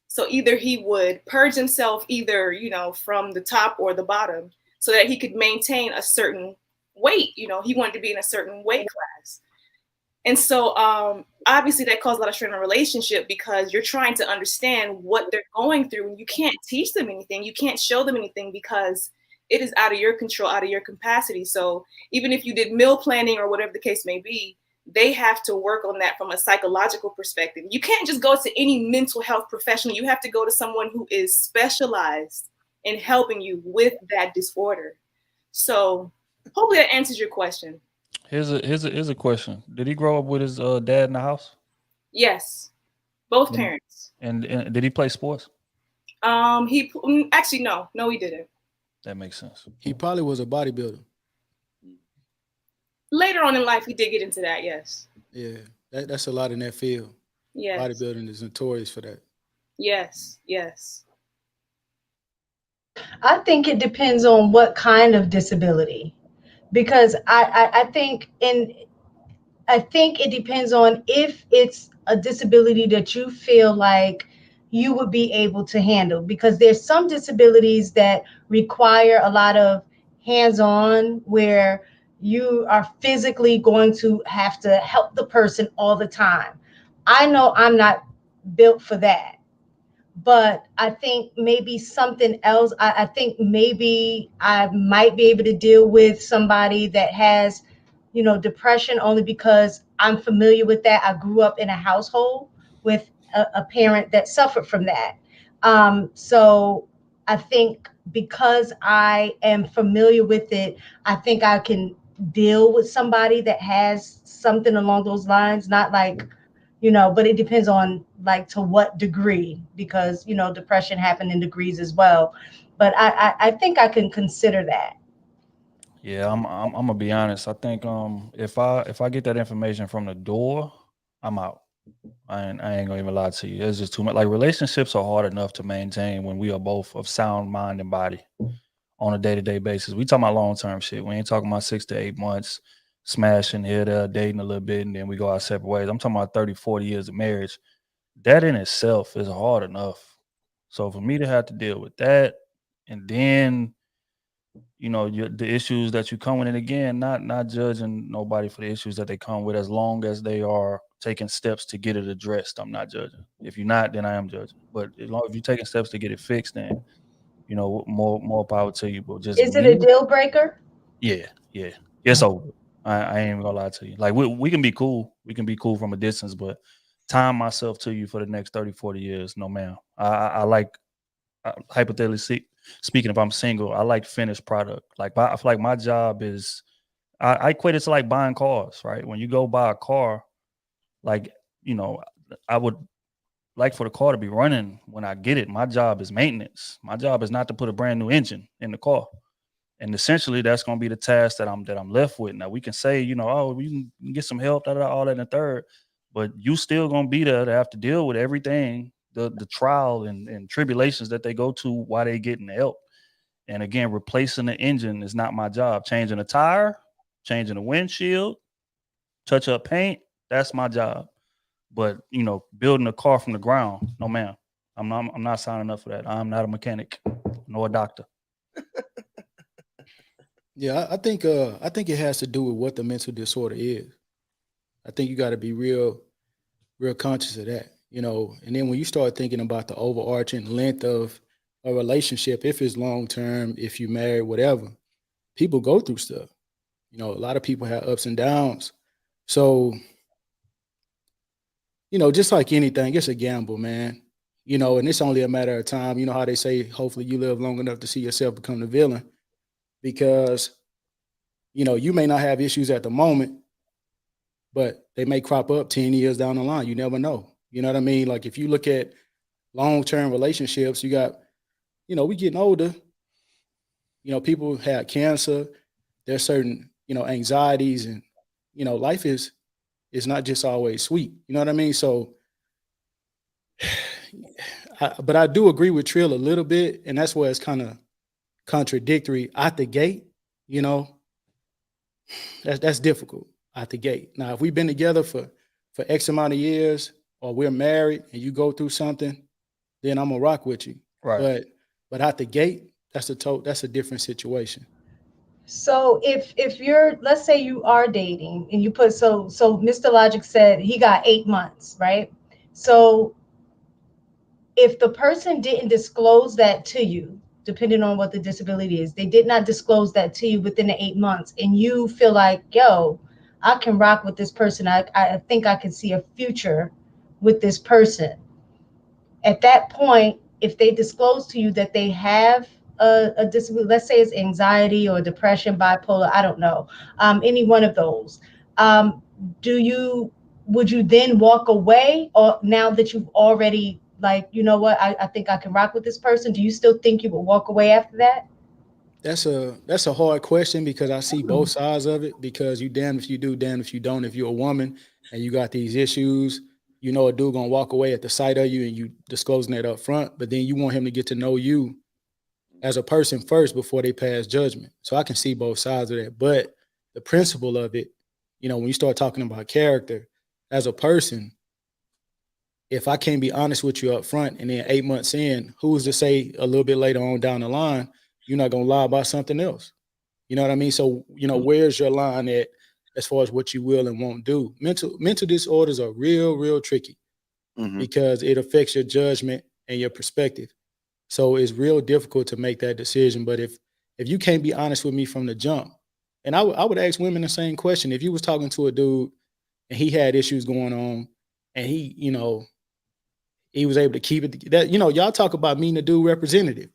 S5: So either he would purge himself either, from the top or the bottom so that he could maintain a certain weight. He wanted to be in a certain weight class. And so obviously that caused a lot of strain in a relationship because you're trying to understand what they're going through and you can't teach them anything. You can't show them anything because it is out of your control, out of your capacity. So even if you did meal planning or whatever the case may be, they have to work on that from a psychological perspective. You can't just go to any mental health professional. You have to go to someone who is specialized in helping you with that disorder. So hopefully that answers your question.
S19: Here's a question. Did he grow up with his dad in the house?
S5: Yes, both parents.
S19: And did he play sports?
S5: He actually no, he didn't.
S19: That makes sense.
S18: He probably was a bodybuilder.
S5: Later on in life, he did get into that. Yes.
S18: Yeah, that's a lot in that field.
S5: Yes.
S18: Bodybuilding is notorious for that.
S5: Yes. Yes.
S7: I think it depends on what kind of disability, because I think it depends on if it's a disability that you feel like you would be able to handle, because there's some disabilities that require a lot of hands-on where you are physically going to have to help the person all the time. I know I'm not built for that. But I think maybe something else, I think maybe I might be able to deal with somebody that has, depression, only because I'm familiar with that. I grew up in a household with a parent that suffered from that. So I think because I am familiar with it, I think I can deal with somebody that has something along those lines, not like, but it depends on like to what degree, because depression happened in degrees as well. But I think I can consider that.
S19: Yeah, I'm gonna be honest. I think if I get that information from the door, I'm out. I ain't gonna even lie to you. It's just too much. Like, relationships are hard enough to maintain when we are both of sound mind and body on a day-to-day basis. We talking about long-term shit. We ain't talking about 6 to 8 months, smashing here, there, dating a little bit, and then we go our separate ways. I'm talking about 30, 40 years of marriage. That in itself is hard enough. So for me to have to deal with that, and then the issues that you come with, and again, not judging nobody for the issues that they come with, as long as they are taking steps to get it addressed. I'm not judging. If you're not, then I am judging. But as long as you're taking steps to get it fixed, then more power to you. But just
S7: Is it a
S19: me,
S7: deal breaker?
S19: yeah, it's over. I ain't even gonna lie to you. Like, we can be cool. We can be cool from a distance, but time myself to you for the next 30, 40 years, no ma'am. I like, hypothetically speaking, if I'm single, I like finished product. Like, I feel like my job is, I equate it to like buying cars, right? When you go buy a car, like, I would like for the car to be running when I get it. My job is maintenance. My job is not to put a brand new engine in the car. And essentially, that's going to be the task that I'm left with. Now, we can say, oh, we can get some help, all that in the third, but you still going to be there to have to deal with everything, the trial and tribulations that they go to while they getting the help. And again, replacing the engine is not my job. Changing a tire, changing a windshield, touch up paint, that's my job. But building a car from the ground, no ma'am. I'm not signing up for that. I'm not a mechanic nor a doctor.
S18: Yeah, I think it has to do with what the mental disorder is. I think you got to be real conscious of that, and then when you start thinking about the overarching length of a relationship, if it's long term, if you married, whatever, people go through stuff. A lot of people have ups and downs. So, just like anything, it's a gamble, man. And it's only a matter of time. You know how they say, hopefully you live long enough to see yourself become the villain, because you may not have issues at the moment, but they may crop up 10 years down the line. You never know. You know what I mean? Like, if you look at long-term relationships, you got, we getting older. People have cancer. There's certain, anxieties, and, life is not just always sweet. You know what I mean? So, but I do agree with Trill a little bit, and that's where it's kind of contradictory at the gate. That's difficult at the gate. Now, if we've been together for for X amount of years, or we're married and you go through something, then I'm gonna rock with you.
S19: Right.
S18: But out the gate, that's a different situation.
S7: So if you're, let's say you are dating and you put, so Mr. Logic said he got 8 months, right? So if the person didn't disclose that to you, depending on what the disability is, they did not disclose that to you within the 8 months, and you feel like, yo, I can rock with this person. I think I can see a future with this person. At that point, if they disclose to you that they have a disability, let's say it's anxiety or depression, bipolar, I don't know, any one of those, would you then walk away, or now that you've already, like, you know what, I think I can rock with this person, do you still think you would walk away after that?
S18: That's a hard question because I see both sides of it, because you damned if you do, damned if you don't. If you're a woman and you got these issues, you know a dude gonna walk away at the sight of you and you disclosing that up front, but then you want him to get to know you as a person first before they pass judgment. So I can see both sides of that. But the principle of it, when you start talking about character as a person, if I can't be honest with you up front and then 8 months in, who's to say a little bit later on down the line, you're not going to lie about something else? You know what I mean? So, where's your line at as far as what you will and won't do? Mental disorders are real, real tricky because it affects your judgment and your perspective. So it's real difficult to make that decision. But if you can't be honest with me from the jump, and I would ask women the same question. If you was talking to a dude and he had issues going on and he was able to keep it, that, y'all talk about meeting a dude representative.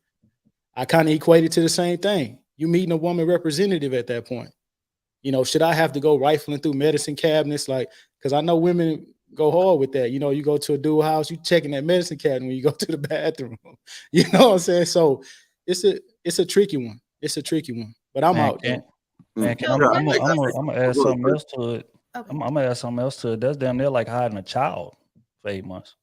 S18: I kind of equate it to the same thing. You meeting a woman representative at that point. Should I have to go rifling through medicine cabinets? Because I know women go hard with that. You go to a dude house, you checking that medicine cabinet when you go to the bathroom. You know what I'm saying? So it's a tricky one. It's a tricky one. But I'm out there.
S19: Man, I'm gonna add something else to it. I'm gonna add something else to it. That's damn near like hiding a child for 8 months.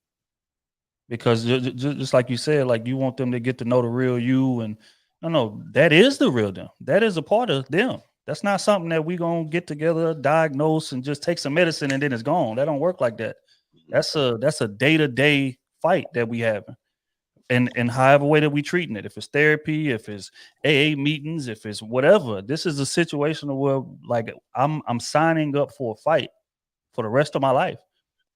S19: Because just like you said, like you want them to get to know the real you, and no, that is the real them. That is a part of them. That's not something that we gonna get together, diagnose, and just take some medicine and then it's gone. That don't work like that. That's a day-to-day fight that we have, and however way that we treating it. If it's therapy, if it's AA meetings, if it's whatever, this is a situation where like I'm signing up for a fight for the rest of my life,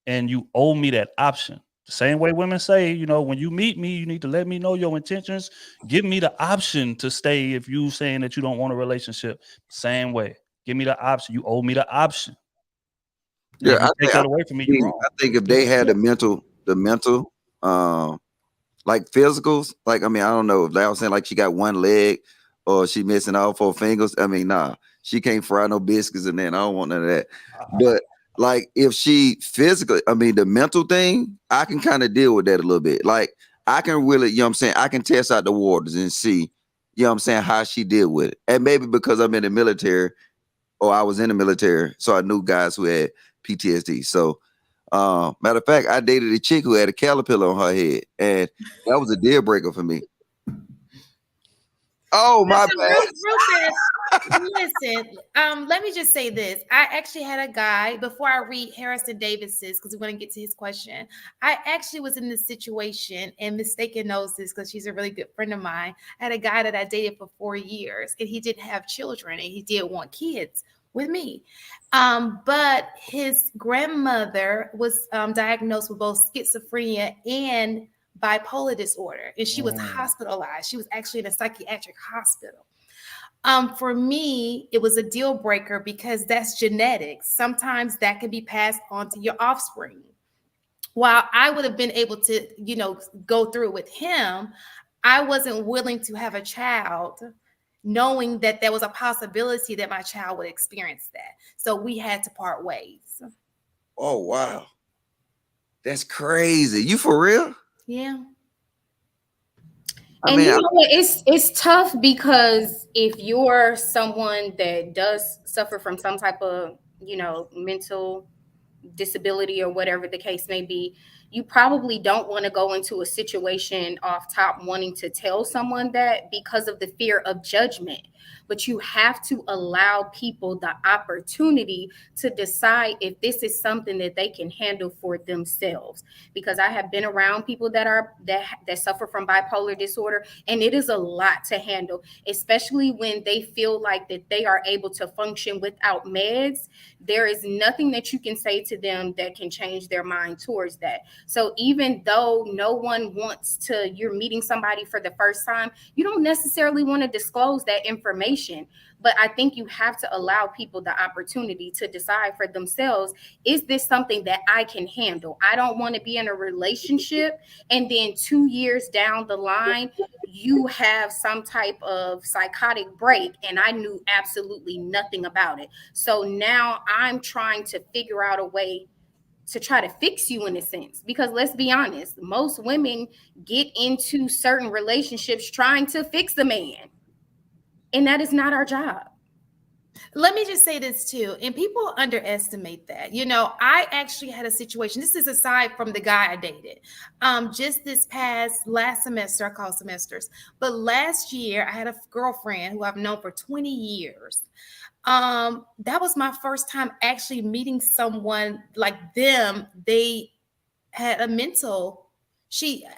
S19: and you owe me that option. The same way women say, when you meet me, you need to let me know your intentions. Give me the option to stay if you saying that you don't want a relationship. Same way. Give me the option. You owe me the option.
S9: Yeah,
S19: if you take that away from me, you're wrong.
S9: I think if they had the mental, like physicals, like, I don't know if they was saying like she got one leg or she missing all 4 fingers. Nah, she can't fry no biscuits and then I don't want none of that. But like if she physically, the mental thing, I can kind of deal with that a little bit. Like I can really, I can test out the waters and see, how she deal with it. And maybe because I'm in the military or I was in the military, so I knew guys who had PTSD. So matter of fact, I dated a chick who had a caterpillar on her head, and that was a deal breaker for me. Oh, my bad.
S11: Listen, let me just say this. I actually had a guy, before I read Harrison Davis's, because we're going to get to his question. I actually was in this situation, and Mistaken knows this because she's a really good friend of mine. I had a guy that I dated for 4 years, and he didn't have children, and he did want kids with me. But his grandmother was diagnosed with both schizophrenia and bipolar disorder, and she was hospitalized. She was actually in a psychiatric hospital. For me, it was a deal breaker because that's genetics. Sometimes that can be passed on to your offspring. While I would have been able to, go through it with him, I wasn't willing to have a child knowing that there was a possibility that my child would experience that. So we had to part ways.
S9: Oh, wow. That's crazy. You for real?
S11: Yeah.
S2: And you know what? It's tough because if you're someone that does suffer from some type of, mental disability or whatever the case may be, you probably don't want to go into a situation off top wanting to tell someone that because of the fear of judgment. but you have to allow people the opportunity to decide if this is something that they can handle for themselves. Because I have been around people that suffer from bipolar disorder, and it is a lot to handle, especially when they feel like that they are able to function without meds. There is nothing that you can say to them that can change their mind towards that. So even though no one wants to, you're meeting somebody for the first time, you don't necessarily want to disclose that information. But I think you have to allow people the opportunity to decide for themselves, is this something that I can handle? I don't want to be in a relationship and then 2 years down the line, you have some type of psychotic break and I knew absolutely nothing about it. So now I'm trying to figure out a way to try to fix you in a sense, because let's be honest, most women get into certain relationships trying to fix the man, and that is not our job.
S11: Let me just say this too, and people underestimate that. You know, I actually had a situation. This is aside from the guy I dated. Just this past last semester, I call semesters, but last year I had a girlfriend who I've known for 20 years. That was my first time actually meeting someone like them. They had a mental.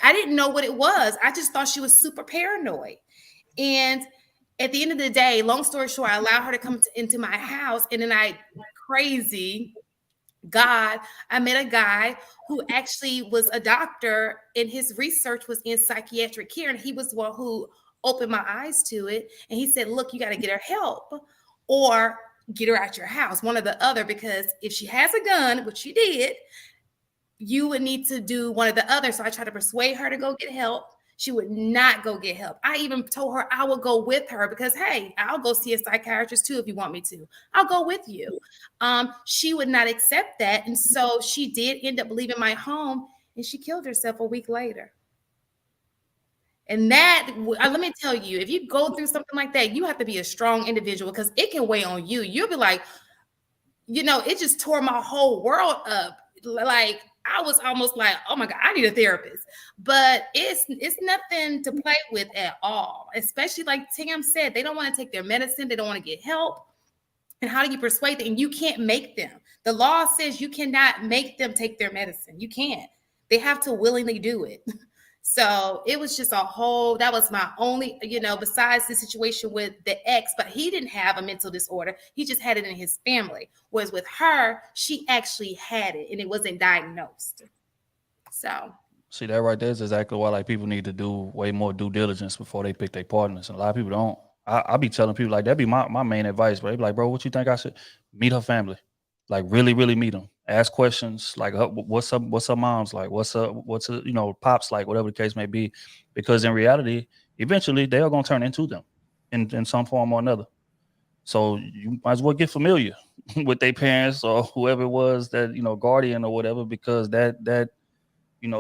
S11: I didn't know what it was. I just thought she was super paranoid, and at the end of the day, long story short, I allowed her to come into my house, and then crazy God, I met a guy who actually was a doctor, and his research was in psychiatric care, and he was the one who opened my eyes to it. And he said, "Look, you got to get her help, or get her out your house, one or the other, because if she has a gun, which she did, you would need to do one or the other." So I tried to persuade her to go get help. She would not go get help. I even told her I would go with her because, hey, I'll go see a psychiatrist too if you want me to. I'll go with you. She would not accept that. And so she did end up leaving my home, and she killed herself a week later. And that, let me tell you, if you go through something like that, you have to be a strong individual because it can weigh on you. You'll be like, it just tore my whole world up. Like, I was almost like, oh my God, I need a therapist. But it's nothing to play with at all. Especially like Tam said, they don't want to take their medicine. They don't want to get help. And how do you persuade them? And you can't make them. The law says you cannot make them take their medicine. You can't. They have to willingly do it. So it was just that was my only, besides the situation with the ex, but he didn't have a mental disorder. He just had it in his family. Whereas with her, she actually had it and it wasn't diagnosed. So.
S19: See, that right there is exactly why like people need to do way more due diligence before they pick their partners. And a lot of people don't. I be telling people like, that'd be my main advice, bro. They be like, bro, what you think I should meet her family? Like really, really meet them. Ask questions like, what's her mom's like? What's her, pops like? Whatever the case may be, because in reality, eventually they are gonna turn into them, in some form or another. So you might as well get familiar with their parents or whoever it was that guardian or whatever, because that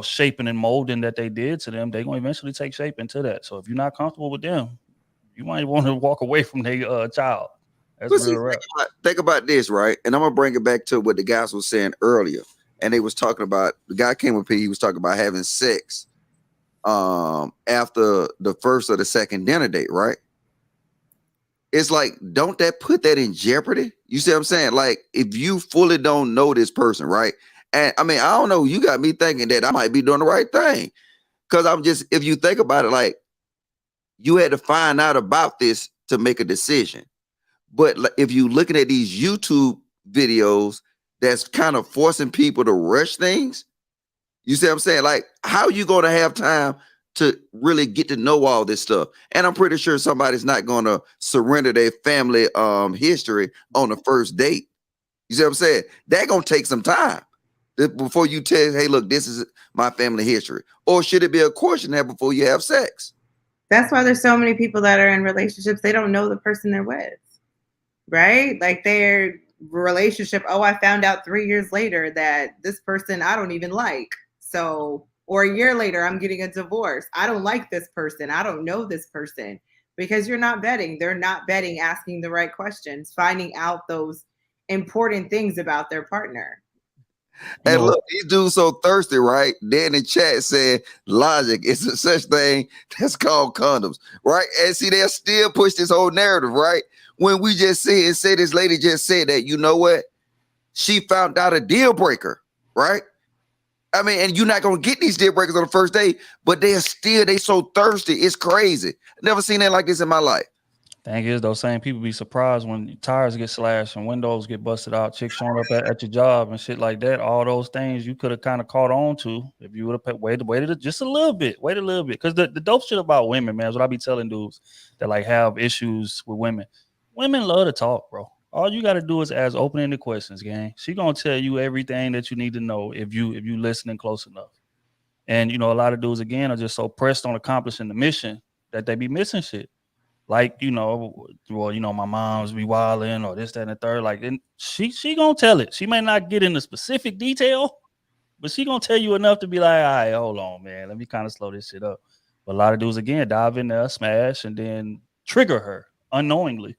S19: shaping and molding that they did to them, they're gonna eventually take shape into that. So if you're not comfortable with them, you might want to walk away from their child. That's real rap.
S9: Think about this, right? And I'm gonna bring it back to what the guys was saying earlier. And they was talking about, the guy came up here, he was talking about having sex after the first or the second dinner date, right? It's like, don't that put that in jeopardy? You see what I'm saying? Like, if you fully don't know this person, right? And I mean, I don't know, you got me thinking that I might be doing the right thing. Because if you think about it, like, you had to find out about this to make a decision. But if you're looking at these YouTube videos that's kind of forcing people to rush things, you see what I'm saying? Like, how are you going to have time to really get to know all this stuff? And I'm pretty sure somebody's not going to surrender their family history on the first date. You see what I'm saying? That's going to take some time before you tell, hey, look, this is my family history. Or should it be a questionnaire before you have sex?
S4: That's why there's so many people that are in relationships, they don't know the person they're with. Right? Like their relationship, I found out 3 years later that this person I don't even like. So, or a year later, I'm getting a divorce. I don't like this person. I don't know this person, because you're not vetting. They're not vetting, asking the right questions, finding out those important things about their partner.
S9: And
S19: know,
S9: look, these dudes so thirsty, right? They in the chat said, logic, it's a such thing that's called condoms, right? And see, they'll still push this whole narrative, right? When we just say this lady just said that, you know what? She found out a deal breaker, right? I mean, and you're not gonna get these deal breakers on the first day, but they so thirsty. It's crazy. Never seen that like this in my life.
S19: thing is, those same people be surprised when tires get slashed and windows get busted out, chicks showing up at your job and shit like that. All those things you could have kind of caught on to if you would have waited just a little bit. Wait a little bit. Because the dope shit about women, man, is what I be telling dudes that like have issues with women. Women love to talk, bro. All you got to do is ask open-ended questions, gang. She gonna tell you everything that you need to know if you listening close enough. And a lot of dudes again are just so pressed on accomplishing the mission that they be missing shit. Like, my mom's be wilding or this, that, and the third. Like, and she gonna tell it. She may not get into specific detail, but she gonna tell you enough to be like, all right, hold on, man. Let me kind of slow this shit up. But a lot of dudes again dive in there, smash, and then trigger her unknowingly.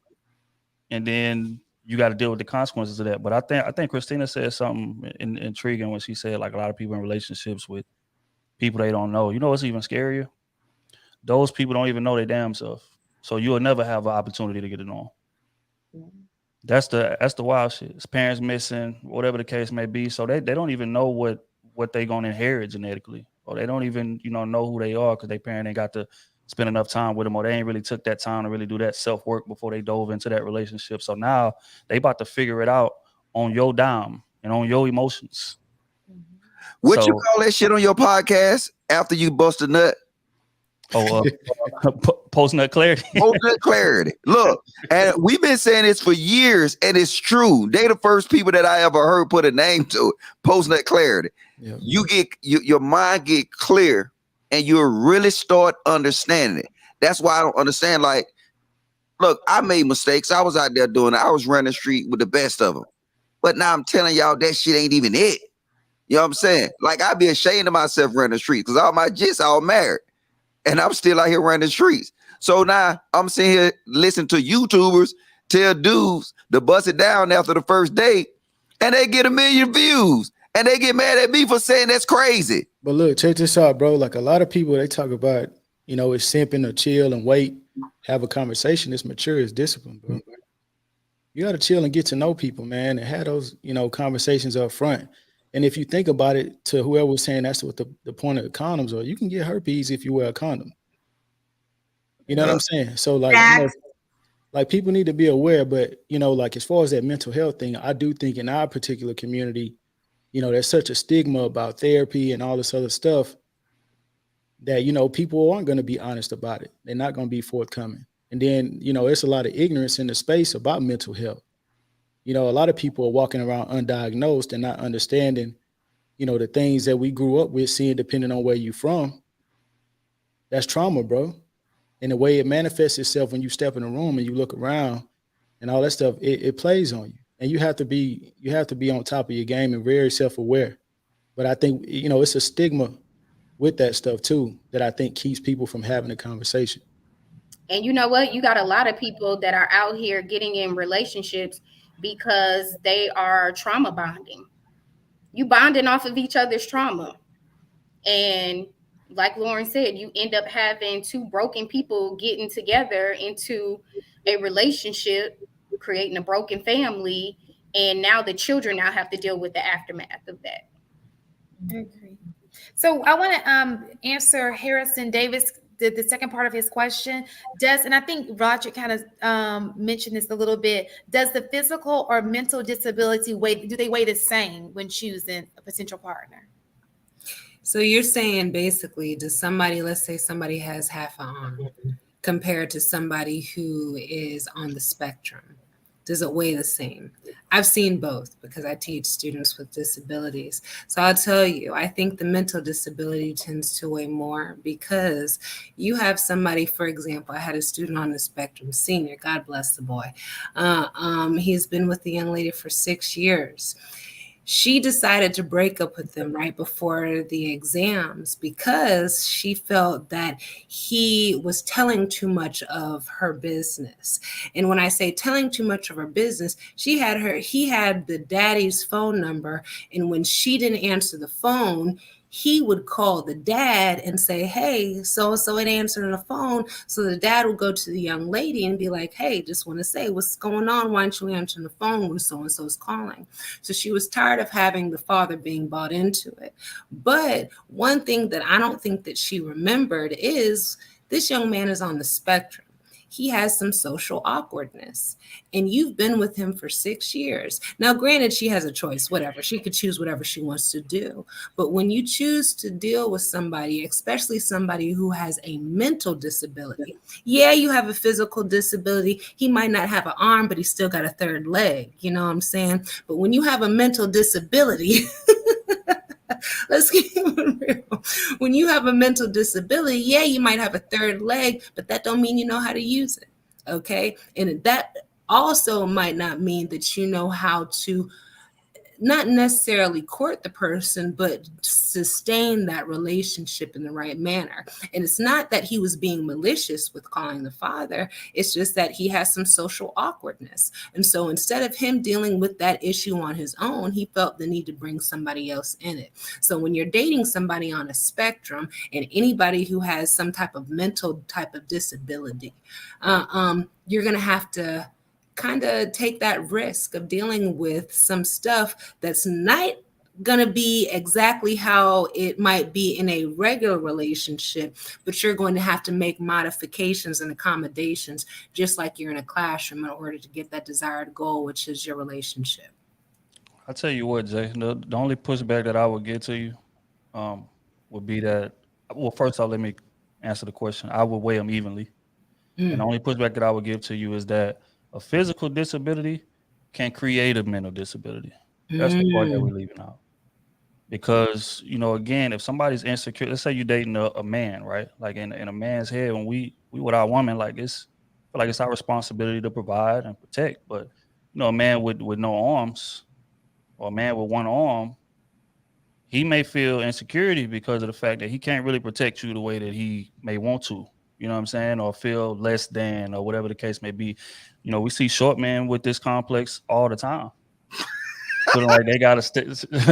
S19: And then you got to deal with the consequences of that. But I think Christina said something intriguing when she said like a lot of people in relationships with people they don't know. You know what's even scarier? Those people don't even know their damn self. So you'll never have an opportunity to get to know them. That's the wild shit. It's parents missing, whatever the case may be. So they don't even know what they gonna inherit genetically, or they don't even know who they are because their parent ain't got to spend enough time with them, or they ain't really took that time to really do that self work before they dove into that relationship. So now they about to figure it out on your dime and on your emotions.
S9: What you call that shit on your podcast after you bust a nut?
S19: Oh, post nut clarity.
S9: Post nut clarity. Look, and we've been saying this for years, and it's true. They the first people that I ever heard put a name to it. Post nut clarity. Yep. You get your mind get clear, and you really start understanding it. That's why I don't understand. Like, look, I made mistakes. I was out there doing it. I was running the street with the best of them, but now I'm telling y'all that shit ain't even it. You know what I'm saying? Like, I'd be ashamed of myself running the street because all my jits all married. And I'm still out here running the streets. So now I'm sitting here listening to YouTubers tell dudes to bust it down after the first date, and they get 1 million views, and they get mad at me for saying that's crazy.
S18: But look, check this out, bro. Like a lot of people, they talk about, it's simping or chill and wait, have a conversation. It's mature, it's discipline, bro. You got to chill and get to know people, man, and have those, conversations up front. And if you think about it, to whoever was saying that's what the point of the condoms are, you can get herpes if you wear a condom. You know what I'm saying? So like, like people need to be aware, but like as far as that mental health thing, I do think in our particular community, there's such a stigma about therapy and all this other stuff that, people aren't going to be honest about it. They're not going to be forthcoming. And then, there's a lot of ignorance in the space about mental health. A lot of people are walking around undiagnosed and not understanding, the things that we grew up with, seeing depending on where you're from. That's trauma, bro. And the way it manifests itself when you step in a room and you look around and all that stuff, it plays on you. And you have to be on top of your game and very self-aware. But I think, it's a stigma with that stuff too, that I think keeps people from having a conversation.
S2: And you know what? You got a lot of people that are out here getting in relationships because they are trauma bonding. You bonding off of each other's trauma. And like Lauren said, you end up having two broken people getting together into a relationship, creating a broken family. And now the children now have to deal with the aftermath of that.
S1: I agree. So I want to answer Harrison Davis, the second part of his question. And I think Roger kind of mentioned this a little bit, does the physical or mental disability do they weigh the same when choosing a potential partner?
S3: So you're saying basically, let's say somebody has half an arm compared to somebody who is on the spectrum, does it weigh the same? I've seen both because I teach students with disabilities. So I'll tell you, I think the mental disability tends to weigh more because you have somebody, for example, I had a student on the spectrum, senior, God bless the boy. He's been with the young lady for 6 years. She decided to break up with him right before the exams because she felt that he was telling too much of her business. And when I say telling too much of her business, he had the daddy's phone number, and when she didn't answer the phone, he would call the dad and say, hey, so-and-so ain't answering the phone. So the dad would go to the young lady and be like, hey, just want to say, what's going on? Why aren't you answering the phone when so-and-so is calling? So she was tired of having the father being bought into it. But one thing that I don't think that she remembered is this young man is on the spectrum. He has some social awkwardness, and you've been with him for 6 years. Now, granted, she has a choice, whatever. She could choose whatever she wants to do. But when you choose to deal with somebody, especially somebody who has a mental disability, yeah, you have a physical disability. He might not have an arm, but he's still got a third leg. You know what I'm saying? But when you have a mental disability, let's keep it real. When you have a mental disability, yeah, you might have a third leg, but that don't mean you know how to use it. Okay. And that also might not mean that you know how to not necessarily court the person, but sustain that relationship in the right manner. And it's not that he was being malicious with calling the father. It's just that he has some social awkwardness. And so instead of him dealing with that issue on his own, he felt the need to bring somebody else in it. So when you're dating somebody on a spectrum and anybody who has some type of mental type of disability, you're going to have to kind of take that risk of dealing with some stuff that's not going to be exactly how it might be in a regular relationship, but you're going to have to make modifications and accommodations just like you're in a classroom in order to get that desired goal, which is your relationship.
S19: I'll tell you what, Jay, the only pushback that I would get to you would be that, well, first off, let me answer the question. I would weigh them evenly. And the only pushback that I would give to you is that a physical disability can create a mental disability. That's the part that we're leaving out. Because, you know, again, if somebody's insecure, let's say you're dating a man, right? Like in a man's head, when we with our woman, like it's our responsibility to provide and protect. But, you know, a man with no arms or a man with one arm, he may feel insecurity because of the fact that he can't really protect you the way that he may want to. You know what I'm saying? Or feel less than, or whatever the case may be. You know, we see short men with this complex all the time. Feeling like they gotta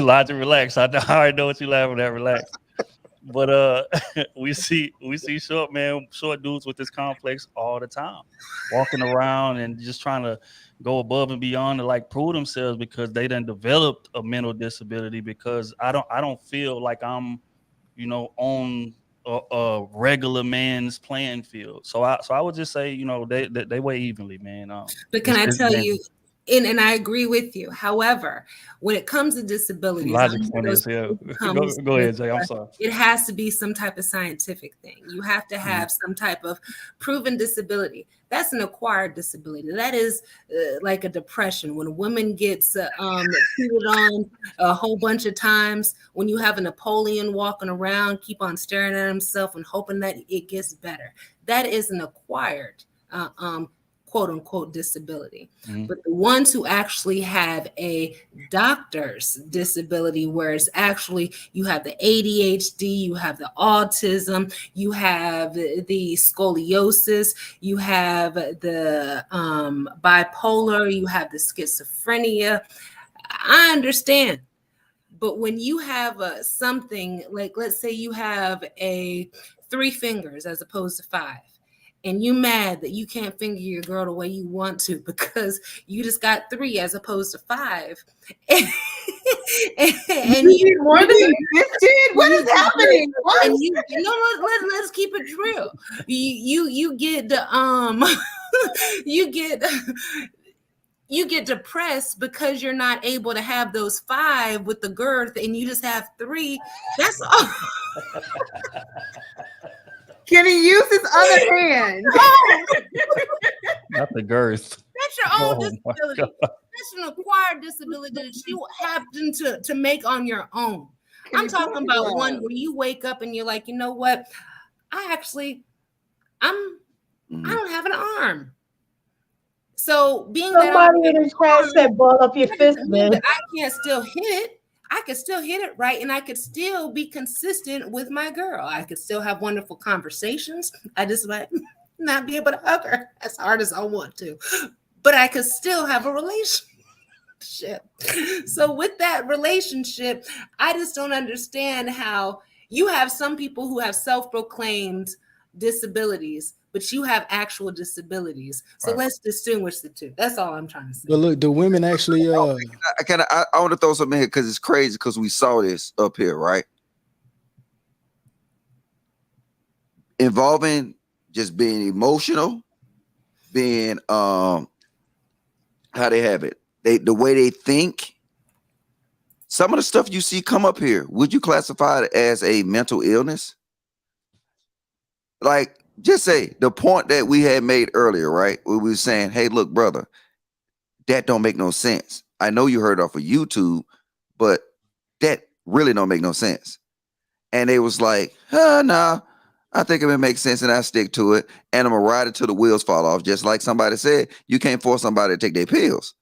S19: Logic, relax. I already know what you laughing at, relax. But we see short dudes with this complex all the time, walking around and just trying to go above and beyond to like prove themselves because they done developed a mental disability. Because I don't feel like I'm, you know, on a regular man's playing field. So I would just say, you know, they weigh evenly, man.
S3: But can I tell you, and I agree with you. However, when it comes to disabilities,
S19: Logic funny as hell. Go ahead, Jay. I'm sorry.
S3: It has to be some type of scientific thing. You have to have some type of proven disability. That's an acquired disability. That is like a depression. When a woman gets cheated on a whole bunch of times, when you have a Napoleon walking around, keep on staring at himself and hoping that it gets better. That is an acquired quote unquote disability. But the ones who actually have a doctor's disability, where it's actually you have the ADHD, you have the autism, you have the scoliosis, you have the bipolar, you have the schizophrenia. I understand. But when you have something like, let's say you have 3 fingers as opposed to 5, and you mad that you can't finger your girl the way you want to because you just got 3 as opposed to 5. and you need
S4: more than 15? What is happening?
S3: And let's keep it real. You get you get depressed because you're not able to have those 5 with the girth and you just have 3. That's all.
S4: Can he use his other hand?
S19: Not the girth.
S3: That's your own disability. That's an acquired disability that you happen to make on your own. I'm talking about one where you wake up and you're like, you know what? I don't have an arm.
S16: So being that
S7: Somebody in the chat said ball up your fist, man.
S16: I can't still hit it. I could still hit it right, and I could still be consistent with my girl. I could still have wonderful conversations. I just might not be able to hug her as hard as I want to, but I could still have a relationship. So with that relationship, I just don't understand how you have some people who have self-proclaimed disabilities, but you have actual disabilities. So let's distinguish the two. That's all I'm trying to say.
S18: But look, the women actually
S9: I want to throw something in here because it's crazy because we saw this up here, right? Involving just being emotional, being how they have it. The way they think. Some of the stuff you see come up here, would you classify it as a mental illness? Like, just say the point that we had made earlier, right? Where we were saying, hey, look, brother, that don't make no sense. I know you heard off of YouTube, but that really don't make no sense. And they was like, nah, I think it makes sense and I stick to it. And I'm gonna ride it till the wheels fall off. Just like somebody said, you can't force somebody to take their pills.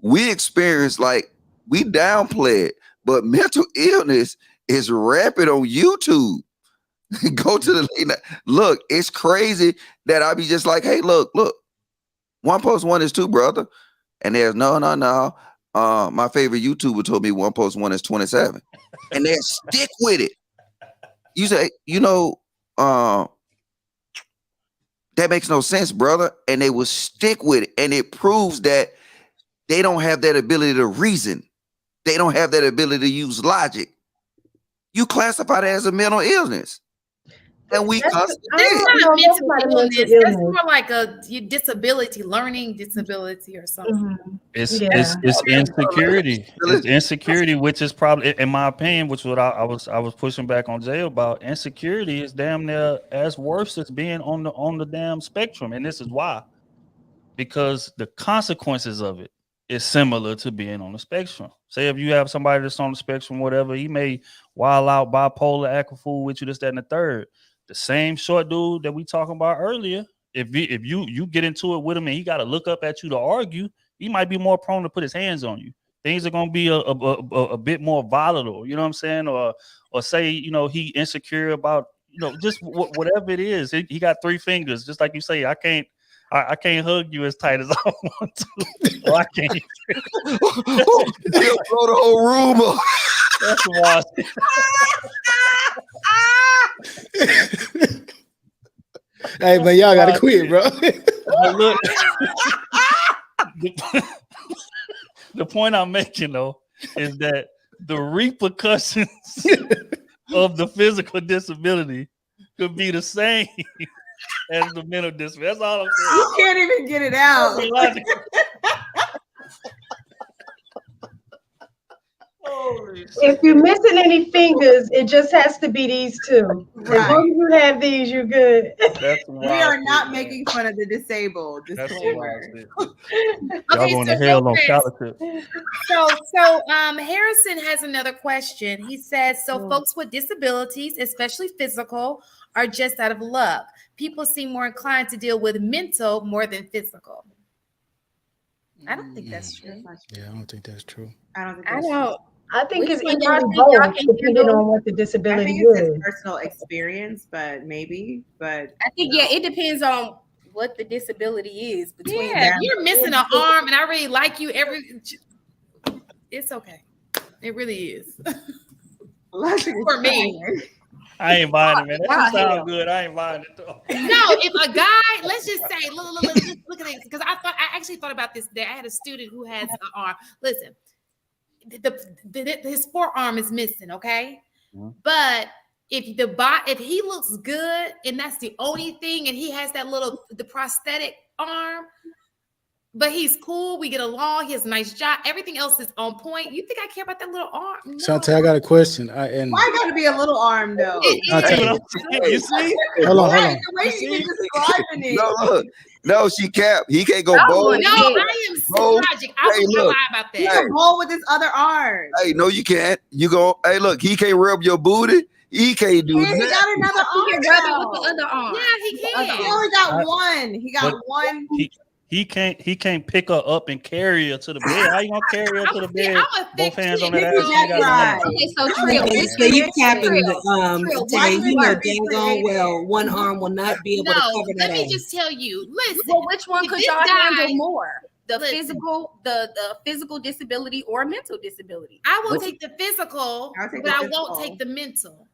S9: We experienced, like, we downplay it, but mental illness is rampant on YouTube. Go to the look, it's crazy that I be just like, hey, look, 1 + 1 is 2, brother. And there's no. My favorite YouTuber told me 1 + 1 is 27. And they stick with it. You say, that makes no sense, brother. And they will stick with it. And it proves that they don't have that ability to reason. They don't have that ability to use logic. You classify that as a mental illness. And we constantly
S11: That's not mental illness. That's more like a disability, learning disability or something.
S19: It's insecurity. It's insecurity, which is probably, in my opinion, which what I was pushing back on Jay about. Insecurity is damn near as worse as being on the damn spectrum, and this is why, because the consequences of it is similar to being on the spectrum. Say if you have somebody that's on the spectrum, whatever, he may wild out, bipolar, act a fool with you, this, that, and the third. The same short dude that we talking about earlier, if you get into it with him and he got to look up at you to argue, he might be more prone to put his hands on you. Things are going to be a bit more volatile, you know what I'm saying? Or say, he insecure about, just whatever it is. He got 3 fingers, just like you say, I can't hug you as tight as I want to. Or I can't.
S9: He'll blow the whole room up.
S19: That's why.
S18: Hey, man, y'all gotta quit, bro.
S19: Look, the point I'm making though is that the repercussions of the physical disability could be the same as the mental disability. That's all I'm saying.
S4: You can't even get it out.
S7: If you're missing any fingers, it just has to be these 2.
S4: Right.
S7: As long as you have these, you're good.
S4: We are not making fun of the disabled. Disclaimer.
S19: Y'all going to hell on scholarship.
S11: So Harrison has another question. He says, so folks with disabilities, especially physical, are just out of luck. People seem more inclined to deal with mental more than physical. I don't think that's true.
S18: Yeah, I don't think that's true.
S7: I think it's
S11: Which one
S7: equally
S11: y'all think y'all
S7: both,
S11: can
S7: depending
S11: handle?
S7: on what the
S4: I
S7: disability
S4: think it's
S7: is.
S4: his personal experience, but maybe. But
S2: I think it depends on what the disability is between
S11: Yeah,
S2: them.
S11: if you're missing an arm and I really like you, it's okay. It really is. For me.
S19: I ain't buying it, man. That
S11: Wow,
S19: sounds
S11: hell.
S19: good. I ain't buying it though.
S11: No, if a guy, let's just say, look at this, because I actually thought about this today. I had a student who has an arm. Listen, his forearm is missing, okay? But if he looks good and that's the only thing, and he has the prosthetic arm, but he's cool, we get along, he has a nice job, everything else is on point. You think I care about that little arm? No.
S18: Shantae, I got a question.
S4: why gotta be a little arm though?
S19: You see?
S18: Hold on.
S4: The way you been describing it.
S9: No, she capped. He can't go bowl.
S11: No, I am tragic. I would not lie about that.
S4: He can bowl with his other arm.
S9: Hey, no, you can't. You go. Hey, look, he can't rub your booty. He can't do
S4: He
S9: that.
S4: got another arm.
S2: He can rub it with the other arm.
S11: Yeah, he can.
S4: He only got one. He got one.
S19: He can't pick her up and carry her to the bed. How you gonna carry her to the bed? Both hands on that ass.
S16: Maybe that's right.
S2: Okay, so Trill,
S16: Okay,
S2: this
S16: so you
S2: is
S16: capping
S2: Trill,
S16: Tay,
S2: why
S16: you
S2: you
S16: know
S2: are
S16: dang well one arm will not be able to
S11: No,
S16: cover that
S11: let me
S16: ass.
S11: just tell you. Listen,
S2: Well, which one
S11: if
S2: could
S11: this
S2: y'all handle
S11: guy-
S2: more? The
S11: Listen.
S2: the physical disability or mental disability?
S11: I will take the physical,
S4: take
S11: but
S4: the
S11: I
S4: physical.
S11: won't take the mental.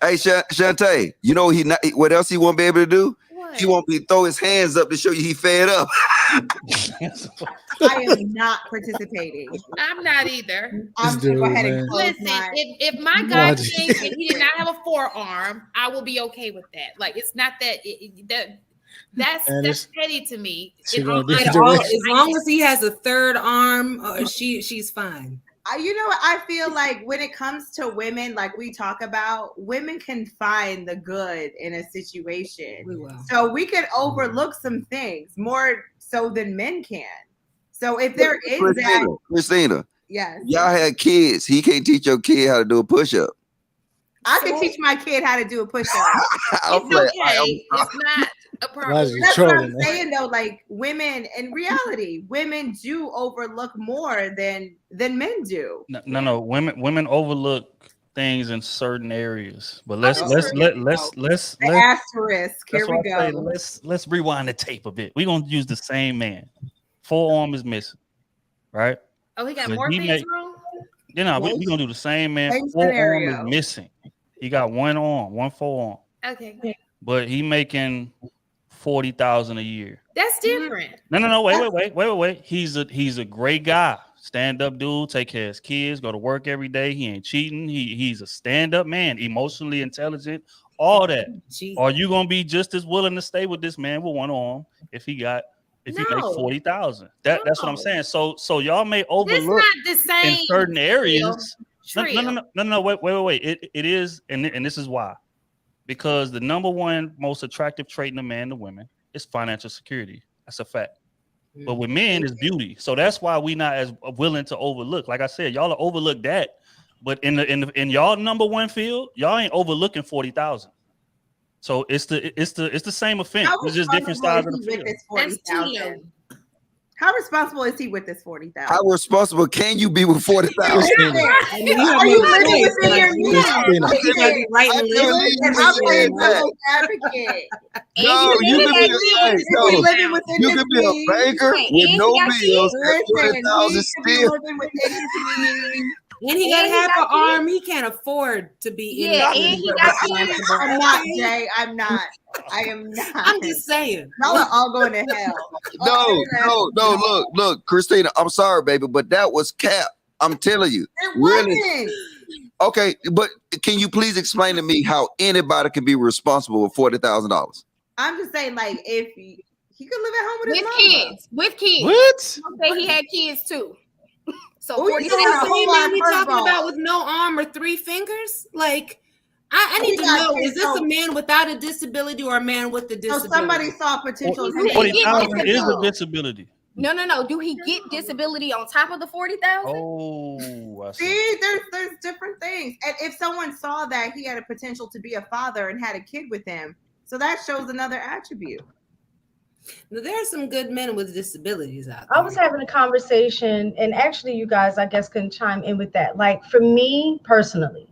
S9: Hey, Shantae, you know what else he won't be able to do?
S11: What?
S9: He won't be throw his hands up to show you he fed up.
S4: I am not participating.
S11: I'm not either.
S4: I'm gonna go ahead and
S12: man.
S4: close
S11: Listen,
S4: my.
S11: if my guy
S12: Watch.
S11: came and he did not have a forearm, I will be okay with that. Like it's not that that's
S12: And
S11: that's petty to me.
S12: she
S11: In
S12: gonna
S11: all
S12: do
S11: honesty.
S12: the rest.
S16: As long as he has a third arm, she's fine.
S4: You know what? I feel like when it comes to women, like we talk about, women can find the good in a situation.
S16: We will.
S4: So we can overlook some things more so than men can. So if there is that,
S9: Christina,
S4: yes,
S9: y'all had kids. He can't teach your kid how to do a push-up.
S4: I can teach my kid how to do a push-up.
S9: I'm
S11: It's
S9: playing.
S11: okay. It's not a problem.
S12: Why is you
S4: That's what
S12: trolling,
S4: I'm
S12: man?
S4: saying though. Like women, in reality, women do overlook more than men do.
S19: No. Women overlook things in certain areas. But let's
S4: The asterisk. Here
S19: that's
S4: we
S19: why I say
S4: go.
S19: let's rewind the tape a bit. We're gonna use the same man. Forearm is missing, right?
S11: Oh, he got
S19: But
S11: more
S19: he
S11: things
S19: make-
S11: wrong?
S19: we're gonna do the same man.
S4: Same
S19: Forearm
S4: scenario.
S19: is missing. He got one arm, one forearm,
S11: Okay.
S19: but he making 40,000 a year.
S11: That's different.
S19: No. Wait. He's a great guy. Stand up dude, take care of his kids, go to work every day. He ain't cheating. He's a stand up man, emotionally intelligent, all that.
S16: Gee.
S19: Are you gonna be just as willing to stay with this man with one arm if he makes
S11: No.
S19: 40,000? That's what I'm
S11: No.
S19: saying. So y'all may
S11: This
S19: overlook
S11: not the same
S19: in certain areas.
S11: Trill.
S19: No. Wait. It is, and this is why. Because the number one most attractive trait in a man to women is financial security. That's a fact. But with men, it's beauty. So that's why we not as willing to overlook. Like I said, y'all overlook that. But in y'all number one field, y'all ain't overlooking 40,000. So it's the same offense. It's just different styles of the field.
S11: That's too low.
S4: How responsible is he with this 40,000?
S9: How responsible can you be with 40,000?
S4: Are you living within your means? I'm playing devil's advocate.
S9: No, you can be a banker with no bills at 40,000 still.
S16: And he gotta have an arm. He can't afford to be in.
S2: Yeah, and he got
S16: kids.
S4: I'm not, Jay. I'm not. I am not.
S16: I'm just saying.
S4: Y'all are all going to hell.
S9: No. Look, Christina. I'm sorry, baby, but that was cap. I'm telling you.
S4: It wasn't.
S9: Okay, but can you please explain to me how anybody can be responsible with $40,000?
S4: I'm just saying, like, if he could live at home with his mama.
S2: kids. With kids.
S12: What?
S2: Okay, he had kids too. So
S4: Who you
S2: 47.
S4: saying a whole lot
S16: we
S4: first
S16: talking
S4: of all?
S16: about with no arm or 3 fingers? Like, I need to
S4: got
S16: know:
S4: kids,
S16: is this
S4: so-
S16: a man without a disability or a man with a
S4: So
S16: disability?
S4: somebody saw potential in him.
S19: 40,000 is a disability.
S2: No. Do he get disability on top of the 40,000?
S19: Oh, I see.
S4: See, there's different things. And if someone saw that he had a potential to be a father and had a kid with him, so that shows another attribute.
S16: Now, there are some good men with disabilities out there.
S7: I was having a conversation, and actually, you guys, I guess, can chime in with that. Like, for me personally,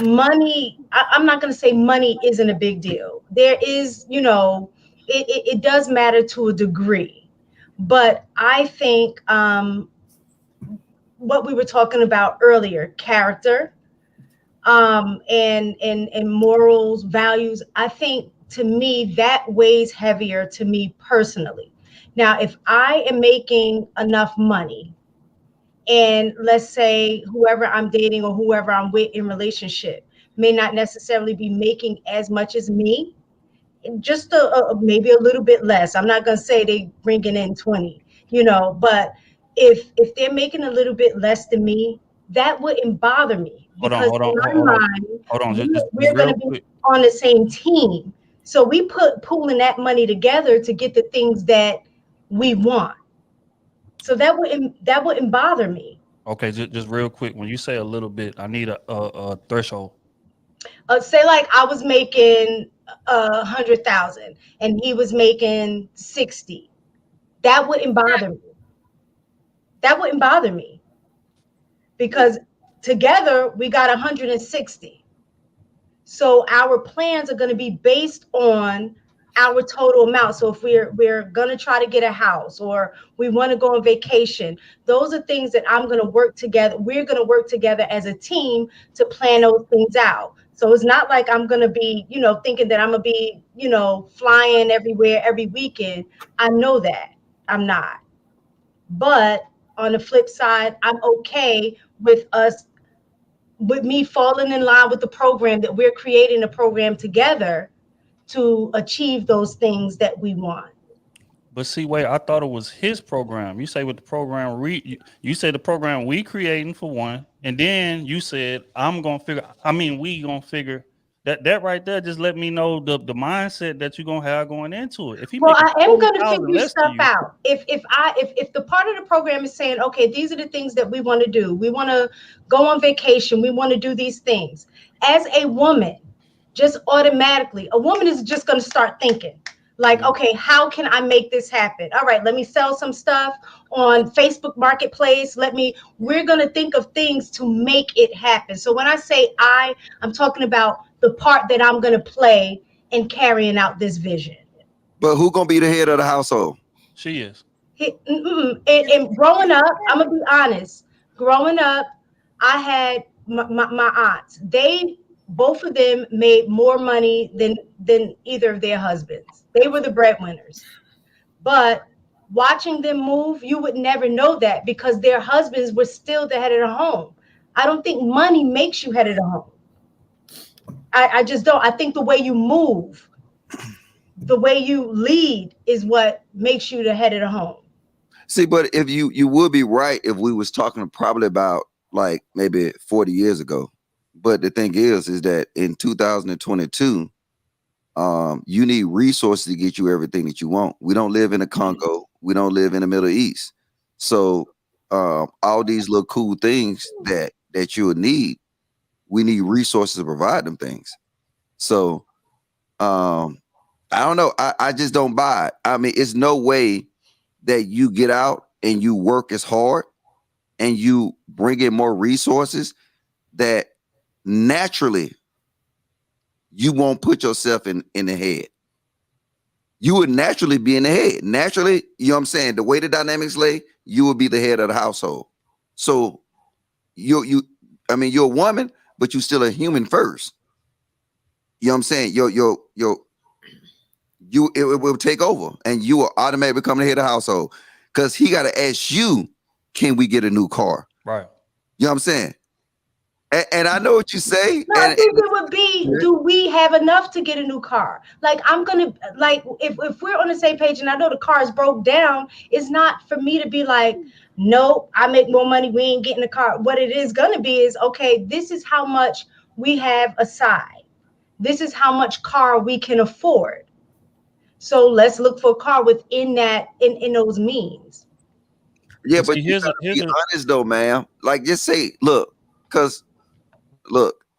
S7: money, I'm not going to say money isn't a big deal. There is, it does matter to a degree. But I think what we were talking about earlier, character, and morals, values, I think to me that weighs heavier to me personally. Now, if I am making enough money, and let's say whoever I'm dating or whoever I'm with in relationship may not necessarily be making as much as me, just maybe a little bit less. I'm not going to say they bringing in 20, but if they're making a little bit less than me, that wouldn't bother me, because in my mind, we're going to be on the same team. So we pooling that money together to get the things that we want. So that wouldn't bother me.
S19: Okay, just real quick. When you say a little bit, I need a threshold.
S7: Say like I was making 100,000 and he was making 60. That wouldn't bother me. That wouldn't bother me because together we got 160. So our plans are going to be based on our total amount. So if we're going to try to get a house or we want to go on vacation, those are things that I'm going to work together. We're going to work together as a team to plan those things out. So it's not like I'm going to be, thinking that I'm going to be, flying everywhere every weekend. I know that I'm not. But on the flip side, I'm okay with me falling in line with the program that we're creating a program together to achieve those things that we want.
S19: But see, wait, I thought it was his program. You say with the program you say the program we creating for one, and then you said we gonna figure that right there just let me know the mindset that you're gonna have going into it. If he
S7: Well,
S19: making
S7: I am going to
S19: 40,000
S7: figure
S19: less than
S7: stuff
S19: you,
S7: out. If the part of the program is saying, okay, these are the things that we want to do. We want to go on vacation. We want to do these things. As a woman, just automatically, a woman is just going to start thinking like, okay, how can I make this happen? All right, let me sell some stuff on Facebook Marketplace. We're going to think of things to make it happen. So when I say I'm talking about the part that I'm going to play in carrying out this vision.
S9: But who gonna be the head of the household?
S19: she is.
S7: And growing up, I'm gonna be honest. Growing up, I had my aunts. Both of them made more money than either of their husbands. They were the breadwinners. But watching them move, you would never know that because their husbands were still the head of the home. I don't think money makes you head of the home. I just don't. I think the way you move, the way you lead is what makes you the head of the home.
S9: See, but if you would be right if we was talking probably about like maybe 40 years ago. But the thing is that in 2022, you need resources to get you everything that you want. We don't live in the Congo. We don't live in the Middle East. So all these little cool things that you would need, we need resources to provide them things. So I don't know. I just don't buy it. I mean, it's no way that you get out and you work as hard and you bring in more resources that naturally you won't put yourself in the head. You would naturally be in the head. Naturally, you know what I'm saying? The way the dynamics lay, you would be the head of the household. So you're a woman, but you're still a human first. You know what I'm saying? It will take over and you will automatically become the head of the household because he got to ask you, can we get a new car?
S19: Right.
S9: You know what I'm saying? And I know what you say.
S7: No, I think it would be, do we have enough to get a new car? Like, if we're on the same page and I know the car is broke down, it's not for me to be like, nope, I make more money, we ain't getting a car. What it is going to be is, okay, this is how much we have aside. This is how much car we can afford. So let's look for a car within that, in those means.
S9: Yeah, but you gotta be honest though, man. Like, just say, look,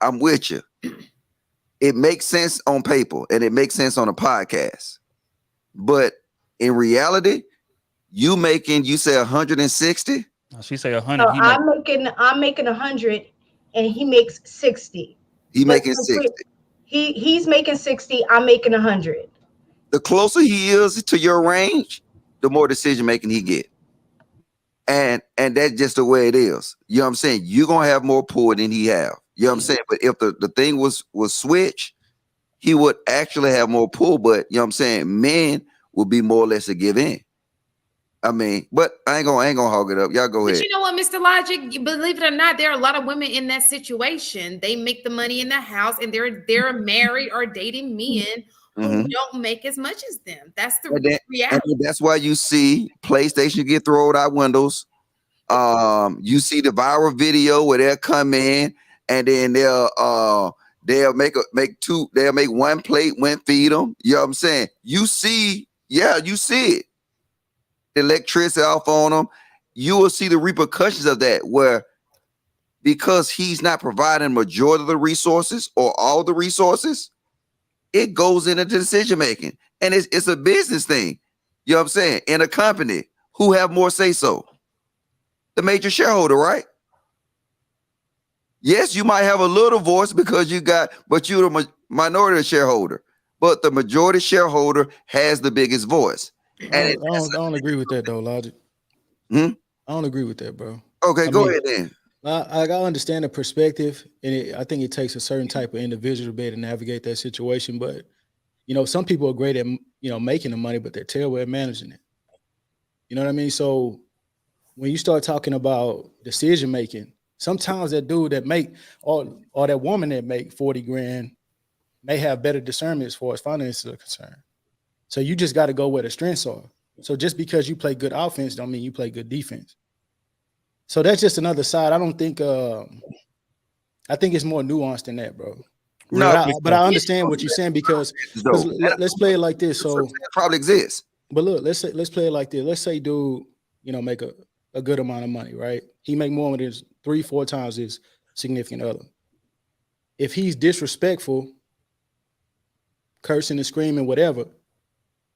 S9: I'm with you. It makes sense on paper and it makes sense on a podcast. But in reality, you say 160?
S19: She say 100.
S7: So I'm making 100 and he makes 60.
S9: He making 60.
S7: He's making 60, I'm making 100.
S9: The closer he is to your range, the more decision making he get. And that's just the way it is. You know what I'm saying? You're gonna have more pull than he have. You know what I'm saying? But if the thing was switch, he would actually have more pull. But you know what I'm saying? Men would be more or less to give in. I mean, but I ain't gonna hog it up. Y'all go ahead.
S11: But you know what, Mr. Logic, believe it or not, there are a lot of women in that situation. They make the money in the house and they're married or dating men who don't make as much as them. That's the reality.
S9: And that's why you see PlayStation get thrown out windows. You see the viral video where they'll come in and then they'll make one plate, feed them. You know what I'm saying? You see it. The electricity off on them. You will see the repercussions of that, where because he's not providing majority of the resources or all the resources, it goes into decision making, and it's a business thing. You know what I'm saying? In a company, who have more say so? The major shareholder, right? Yes, you might have a little voice because but you're the minority shareholder. But the majority shareholder has the biggest voice.
S18: I don't agree with that though, Logic. I don't agree with that, bro.
S9: Okay, go ahead then.
S18: I understand the perspective, and I think it takes a certain type of individual to be able to navigate that situation. But some people are great at making the money, but they're terrible at managing it. You know what I mean? So when you start talking about decision making, sometimes that dude that make or that woman that make 40 grand may have better discernment as far as finances are concerned. So you just got to go where the strengths are. So just because you play good offense don't mean you play good defense. So that's just another side. I don't think I think it's more nuanced than that, bro.
S9: No,
S18: but I understand what you're saying because let's play it like this. So
S9: probably exists.
S18: But look, let's play it like this. Let's say dude, make a good amount of money, right? He make more than 3-4 times his significant other. If he's disrespectful, cursing and screaming, whatever,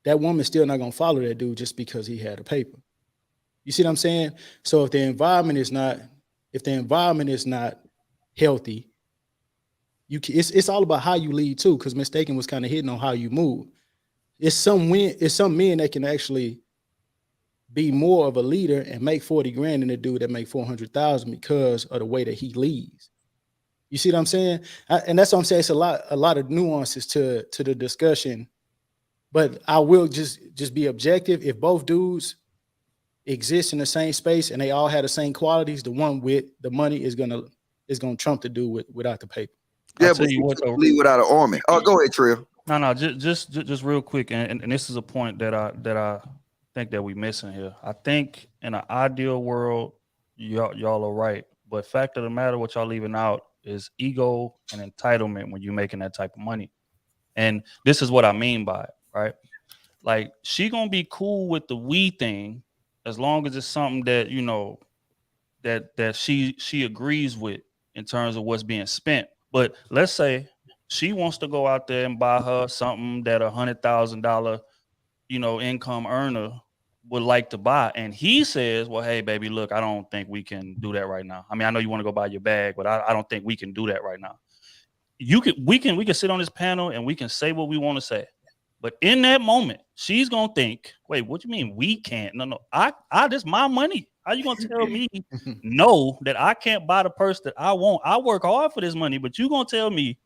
S18: that woman's still not gonna follow that dude just because he had a paper. You see what I'm saying? So if the environment is not healthy, it's all about how you lead too, because Mistaken was kind of hitting on how you move. It's some men that can actually be more of a leader and make 40 grand than a dude that make 400,000 because of the way that he leads. You see what I'm saying? And that's what I'm saying. It's a lot of nuances to the discussion, but I will just be objective. If both dudes exist in the same space and they all have the same qualities, the one with the money is gonna trump the dude without the paper.
S9: Yeah, but you leave without an army. Oh, go ahead, Trill.
S19: No, just real quick, and this is a point that I think that we missing here. I think in an ideal world, y'all are right, but fact of the matter, what y'all leaving out is ego and entitlement when you're making that type of money. And this is what I mean by it, right? Like, she gonna be cool with the we thing as long as it's something that that she agrees with in terms of what's being spent. But let's say she wants to go out there and buy her something that $100,000, income earner would like to buy, and he says, "Well, hey, baby, look, I don't think we can do that right now. I mean, I know you want to go buy your bag, but I don't think we can do that right now. We can sit on this panel and we can say what we want to say, but in that moment, she's gonna think, wait, what you mean we can't? No, I this my money. How you gonna tell me no that I can't buy the purse that I want? I work hard for this money, but you gonna tell me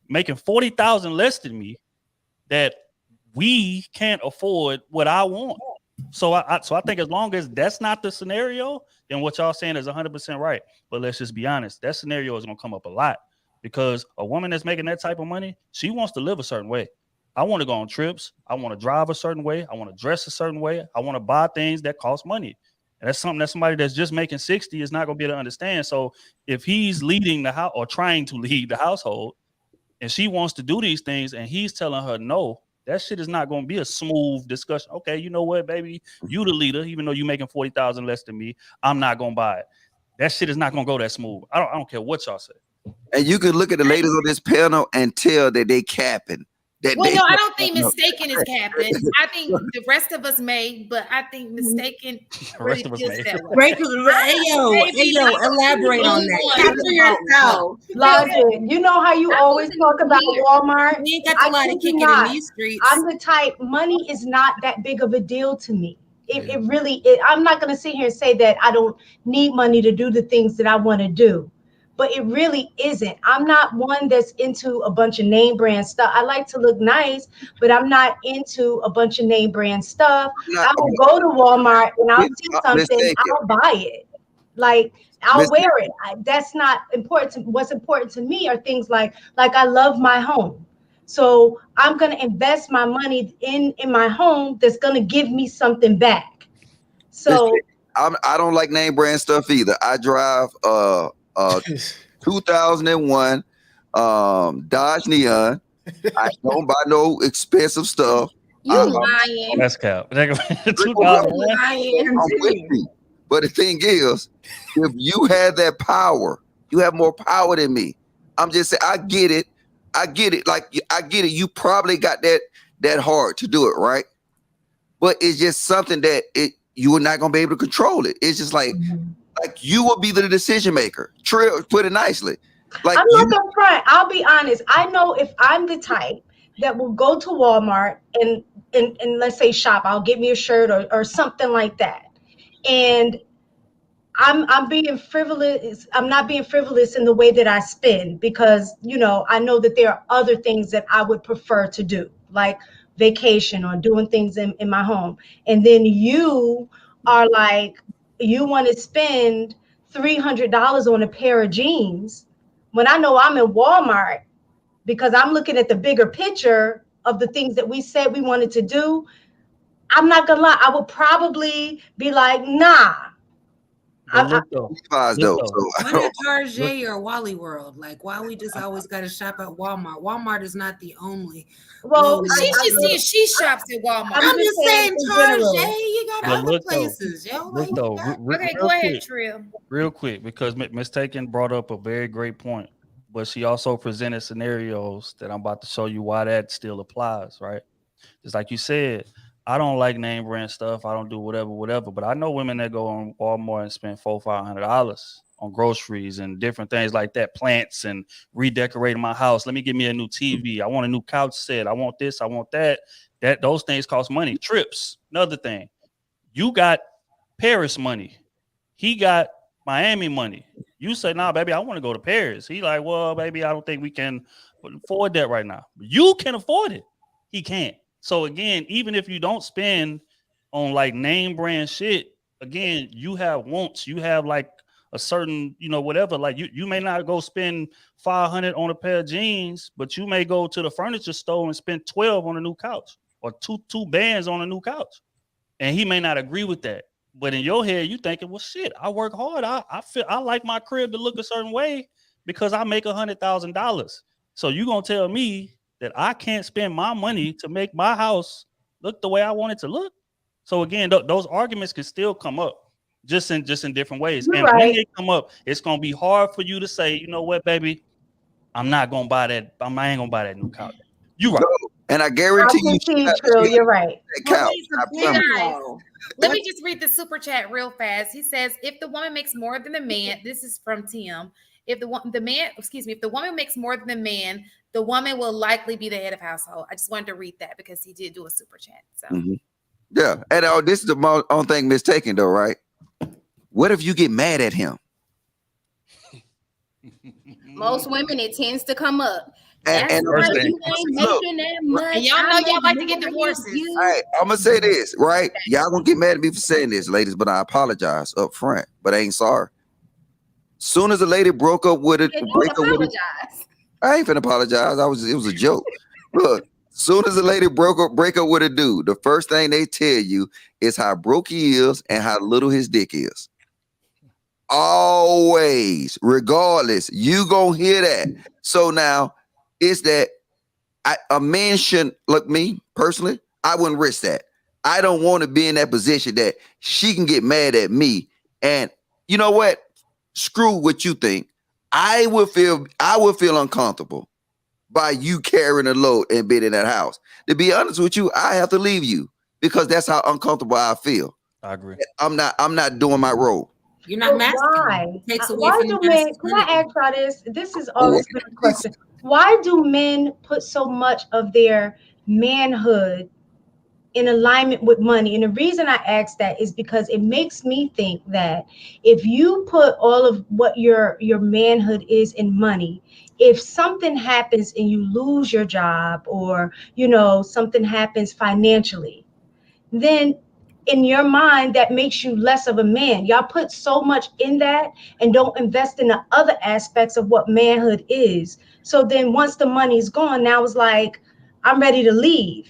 S19: making 40,000 less than me that we can't afford what I want?" So I think as long as that's not the scenario, then what y'all saying is 100% right. But let's just be honest, that scenario is gonna come up a lot because a woman that's making that type of money, she wants to live a certain way. I want to go on trips. I want to drive a certain way. I want to dress a certain way. I want to buy things that cost money. And that's something that somebody that's just making 60 is not going to be able to understand. So if he's leading the house or trying to lead the household and she wants to do these things and he's telling her no, that shit is not going to be a smooth discussion. Okay, you know what, baby? You the leader, even though you're making 40,000 less than me, I'm not going to buy it. That shit is not going to go that smooth. I don't care what y'all say.
S9: And you can look at the ladies on this panel and tell that they capping.
S11: I don't think Mistaken is capping. I think the rest of us may, but I think Mistaken really feels that way.
S16: Rachel, elaborate on that. Cap for yourself.
S7: Logic. You know how you always talk about Walmart?
S16: We ain't got a lot of kicking in these streets.
S7: I'm the type, money is not that big of a deal to me. It really, I'm not going to sit here and say that I don't need money to do the things that I want to do. But it really isn't. I'm not one that's into a bunch of name brand stuff. I like to look nice, but I'm not into a bunch of name brand stuff. I will go to Walmart and I'll see something, I'll buy it. Like, I'll wear it. That's not important. What's important to me are things like I love my home. So I'm going to invest my money in my home that's going to give me something back. So
S9: I don't like name brand stuff either. I drive 2001 Dodge Neon. I don't buy no expensive stuff.
S11: You lying.
S19: That's cap.
S9: 2001. But the thing is, if you had that power, you have more power than me. I'm just saying, I get it. Like, I get it. You probably got that hard to do it, right? but it's just something that you are not gonna be able to control it. It's just like you will be the decision maker. Trill put it nicely. Like
S7: I'm not gonna front. I'll be honest. I know if I'm the type that will go to Walmart and let's say shop, I'll get me a shirt or something like that. And I'm being frivolous. I'm not being frivolous in the way that I spend because, you know, I know that there are other things that I would prefer to do, like vacation or doing things in my home. And then you are like, you want to spend $300 on a pair of jeans when I know I'm in Walmart because I'm looking at the bigger picture of the things that we said we wanted to do. I'm not gonna lie, I would probably be like, nah.
S19: But look though, look though.
S16: Why not Target or Wally World? Like, why we just always got to shop at Walmart? Walmart is not the only.
S7: Well,
S1: she shops at Walmart.
S16: I'm just saying Target. You got
S19: But
S16: other
S19: look though,
S16: places, yo.
S19: look though.
S1: Okay, go ahead, Trill.
S19: Real quick, because Miss Taken brought up a very great point, but she also presented scenarios that I'm about to show you why that still applies, right? Just like you said, I don't like name brand stuff. I don't do whatever. But I know women that go on Walmart and spend $400-500 on groceries and different things like that, plants and redecorating my house. Let me get me a new TV. I want a new couch set. I want this. I want that. Those things cost money. Trips, another thing. You got Paris money. He got Miami money. You say, nah, baby, I want to go to Paris. He like, well, baby, I don't think we can afford that right now. You can afford it. He can't. So again, even if you don't spend on like name brand shit, again, you have wants. You have like a certain, you know, whatever. Like you may not go spend $500 on a pair of jeans, but you may go to the furniture store and spend $12 on a new couch or two bands on a new couch. And he may not agree with that. But in your head, you thinking, well, shit, I work hard. I feel I like my crib to look a certain way because I make $100,000. So you gonna tell me that I can't spend my money to make my house look the way I want it to look? So again, those arguments can still come up, just in different ways.
S7: You're
S19: and
S7: right.
S19: when they come up, it's gonna be hard for you to say, you know what, baby, I'm not gonna buy that. I ain't gonna buy that new couch. You right.
S9: And I guarantee
S7: you, Trill, you're right.
S9: Couch,
S1: You guys, let me just read the super chat real fast. He says, if the woman makes more than the man, this is from Tim. If the woman makes more than the man, the woman will likely be the head of household. I just wanted to read that because he did do a super chat. So
S9: yeah, and this is the only thing mistaken though, right? What if you get mad at him?
S2: Most women, it tends to come up.
S9: And
S2: You ain't
S9: look,
S2: making that much.
S1: and y'all know y'all like to get divorces.
S9: all right, I'm gonna say this, right? Y'all gonna get mad at me for saying this, ladies, but I apologize up front. But I ain't sorry. Soon as the lady broke up with it, I ain't finna apologize. It was a joke. Look, soon as the lady break up with a dude, the first thing they tell you is how broke he is and how little his dick is. Always, regardless, you gonna hear that. So now it's that a man shouldn't, look, me personally, I wouldn't risk that. I don't want to be in that position that she can get mad at me. And you know what? Screw what you think. I would feel uncomfortable by you carrying a load and being in that house. To be honest with you, I have to leave you because that's how uncomfortable I feel.
S19: I agree.
S9: I'm not doing my role.
S16: You're not masculine.
S7: Why? Why do men? Can I ask y'all this? This is always been a question. Why do men put so much of their manhood in alignment with money? And the reason I ask that is because it makes me think that if you put all of what your manhood is in money, if something happens and you lose your job or, you know, something happens financially, then in your mind, that makes you less of a man. Y'all put so much in that and don't invest in the other aspects of what manhood is. So then once the money's gone, now it's like, I'm ready to leave.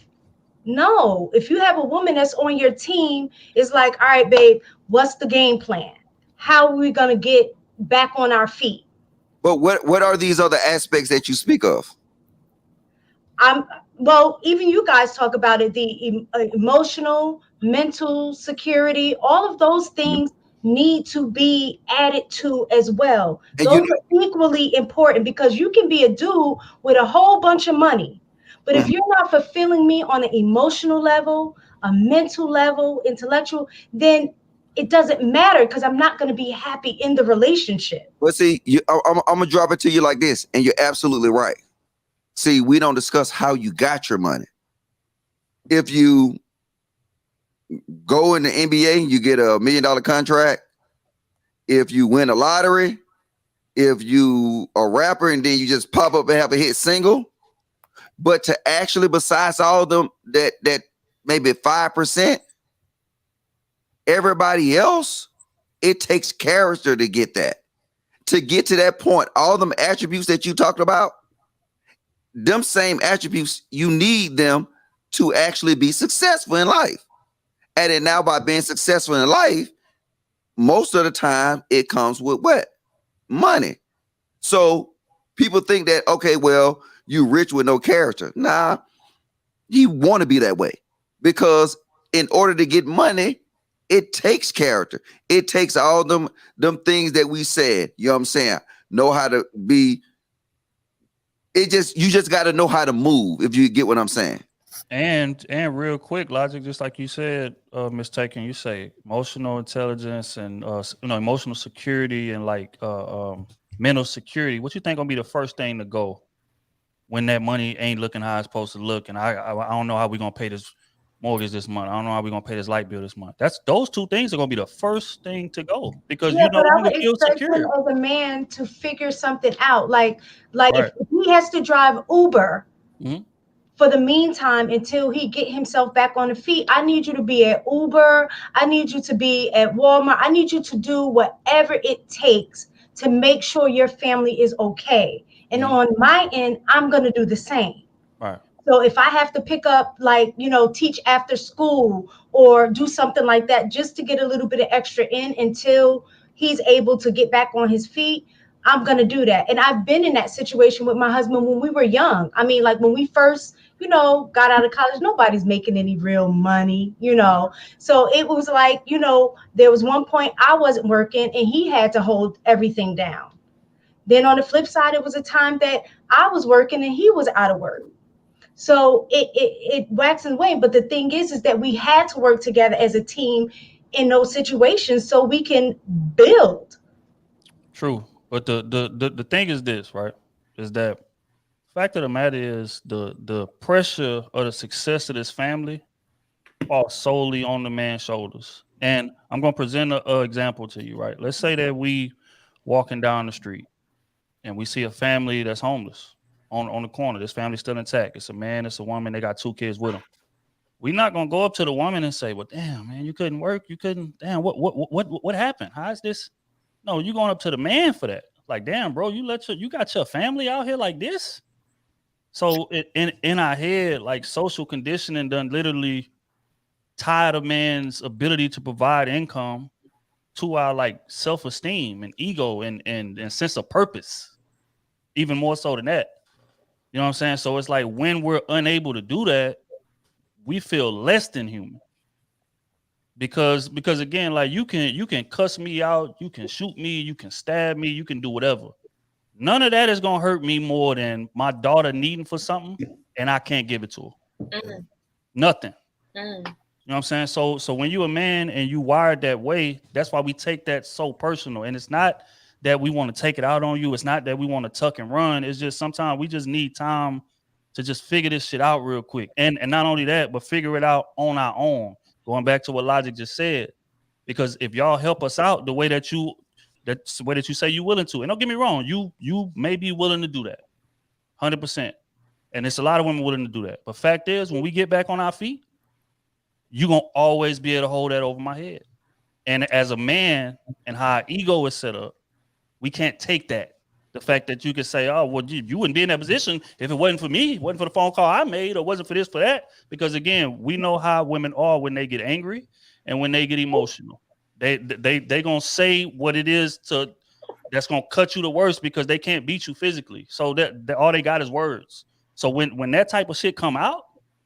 S7: No, if you have a woman that's on your team, it's like, all right, babe, what's the game plan? How are we going to get back on our feet?
S9: But what are these other aspects that you speak of?
S7: Well, even you guys talk about it, the emotional, mental security, all of those things need to be added to as well. And those are equally important because you can be a dude with a whole bunch of money, but if you're not fulfilling me on an emotional level, a mental level, intellectual, then it doesn't matter because I'm not going to be happy in the relationship.
S9: Well, see, I'm gonna drop it to you like this, and you're absolutely right. See, we don't discuss how you got your money. If you go in the NBA, you get $1 million contract. If you win a lottery, if you a rapper and then you just pop up and have a hit single, but to actually, besides all of them, that maybe 5%, everybody else, it takes character to get that. To get to that point, all them attributes that you talked about, them same attributes, you need them to actually be successful in life. And then now by being successful in life, most of the time it comes with what? Money. So people think that, okay, well, you rich with no character. Nah, you want to be that way because in order to get money, it takes character. It takes all them things that we said. You know what I'm saying? Know how to be. You just got to know how to move. If you get what I'm saying.
S19: And real quick, Logic, just like you said, Ms. Taken, you say emotional intelligence and emotional security and like mental security. What you think gonna be the first thing to go when that money ain't looking how it's supposed to look? And I don't know how we gonna pay this mortgage this month. I don't know how we gonna pay this light bill this month. Those two things are gonna be the first thing to go because
S7: Yeah,
S19: you no
S7: but I
S19: longer
S7: would
S19: feel
S7: expect him
S19: secure.
S7: as a man to figure something out. Like
S19: Right.
S7: if he has to drive Uber
S19: Mm-hmm.
S7: for the meantime until he get himself back on the feet, I need you to be at Uber. I need you to be at Walmart. I need you to do whatever it takes to make sure your family is okay. And on my end, I'm going to do the same.
S19: Right.
S7: So if I have to pick up, teach after school or do something like that just to get a little bit of extra in until he's able to get back on his feet, I'm going to do that. And I've been in that situation with my husband when we were young. I mean, like when we first, got out of college, nobody's making any real money, So it was like, there was one point I wasn't working and he had to hold everything down. Then on the flip side, it was a time that I was working and he was out of work. So it waxes and wanes. But the thing is that we had to work together as a team in those situations so we can build.
S19: True. But the thing is this, right? Is that fact of the matter is the pressure of the success of this family falls solely on the man's shoulders. And I'm going to present an example to you, right? Let's say that we walking down the street and we see a family that's homeless on the corner. This family's still intact. It's a man, it's a woman. They got 2 kids with them. We're not going to go up to the woman and say, well, damn, man, you couldn't work. You couldn't. Damn, what happened? How is this? No, you're going up to the man for that. Like, damn, bro, you got your family out here like this. So in our head, like social conditioning done literally tied a man's ability to provide income to our like self-esteem and ego and sense of purpose, even more so than that. You know what I'm saying? So it's like when we're unable to do that, we feel less than human. Because again, like you can cuss me out, you can shoot me, you can stab me, you can do whatever. None of that is gonna hurt me more than my daughter needing for something and I can't give it to her. Nothing. You know what I'm saying? So when you're a man and you wired that way, that's why we take that so personal. And it's not that we want to take it out on you. It's not that we want to tuck and run. It's just sometimes we just need time to just figure this shit out real quick. And not only that, but figure it out on our own. Going back to what Logic just said. Because if y'all help us out the way that's the way that you say you're willing to. And don't get me wrong, you may be willing to do that. 100%. And it's a lot of women willing to do that. But fact is, when we get back on our feet, you're going to always be able to hold that over my head. And as a man and how our ego is set up, we can't take that. The fact that you could say, oh, well, you wouldn't be in that position if it wasn't for me, wasn't for the phone call I made, or wasn't for this, for that. Because again, we know how women are when they get angry and when they get emotional. They gonna say what it is that's gonna cut you the worst because they can't beat you physically. So that all they got is words. So when that type of shit come out,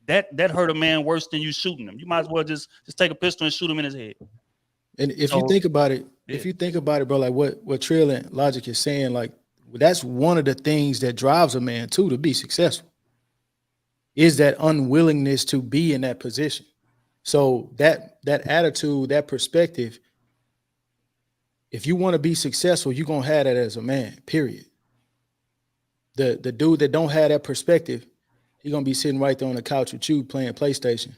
S19: that hurt a man worse than you shooting him. You might as well just take a pistol and shoot him in his head.
S18: And if you think about it, bro, like what Trill and Logic is saying, like that's one of the things that drives a man to be successful is that unwillingness to be in that position. So that attitude, that perspective, if you want to be successful, you're gonna have that as a man, period. The dude that don't have that perspective, he gonna be sitting right there on the couch with you playing PlayStation.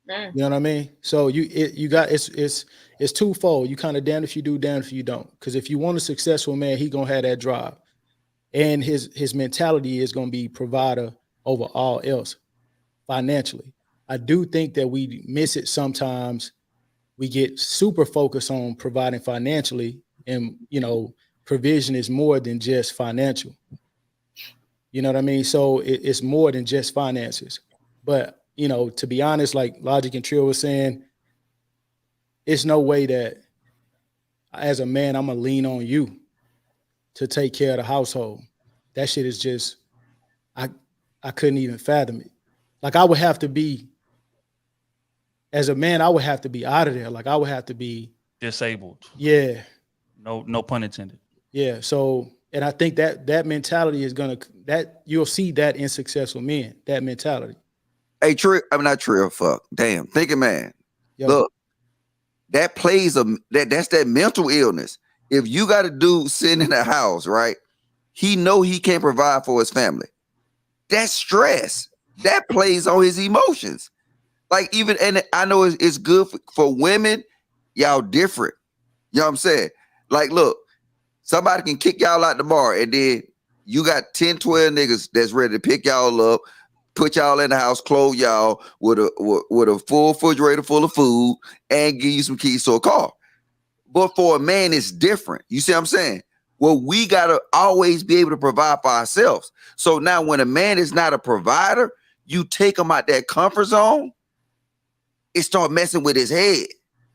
S18: You know what I mean? So it's twofold. You kind of damned if you do, damned if you don't. Because if you want a successful man, he gonna have that drive, and his mentality is gonna be provider over all else financially. I do think that we miss it sometimes. We get super focused on providing financially, and provision is more than just financial. You know what I mean? So it's more than just finances. But to be honest, like Logic and Trill was saying, it's no way that as a man I'm gonna lean on you to take care of the household. That shit is just I couldn't even fathom it. Like I would have to be, as a man, I would have to be out of there. Like I would have to be
S19: disabled.
S18: Yeah.
S19: No pun intended.
S18: Yeah. So, and I think that mentality is that you'll see that in successful men, that mentality.
S9: Hey, Trill, I'm not Trill. Fuck, damn, thinking man.
S18: Yo.
S9: Look, that plays that's that mental illness. If you got a dude sitting in the house, right? He know he can't provide for his family. That's stress. That plays on his emotions. Like even, and I know it's good for women. Y'all different. You know what I'm saying? Like, look, somebody can kick y'all out tomorrow, and then you got 10, 12 niggas that's ready to pick y'all up, put y'all in the house, clothe y'all with a full refrigerator full of food, and give you some keys to a car. But for a man, it's different. You see what I'm saying? Well, we gotta always be able to provide for ourselves. So now when a man is not a provider, you take him out that comfort zone, it start messing with his head.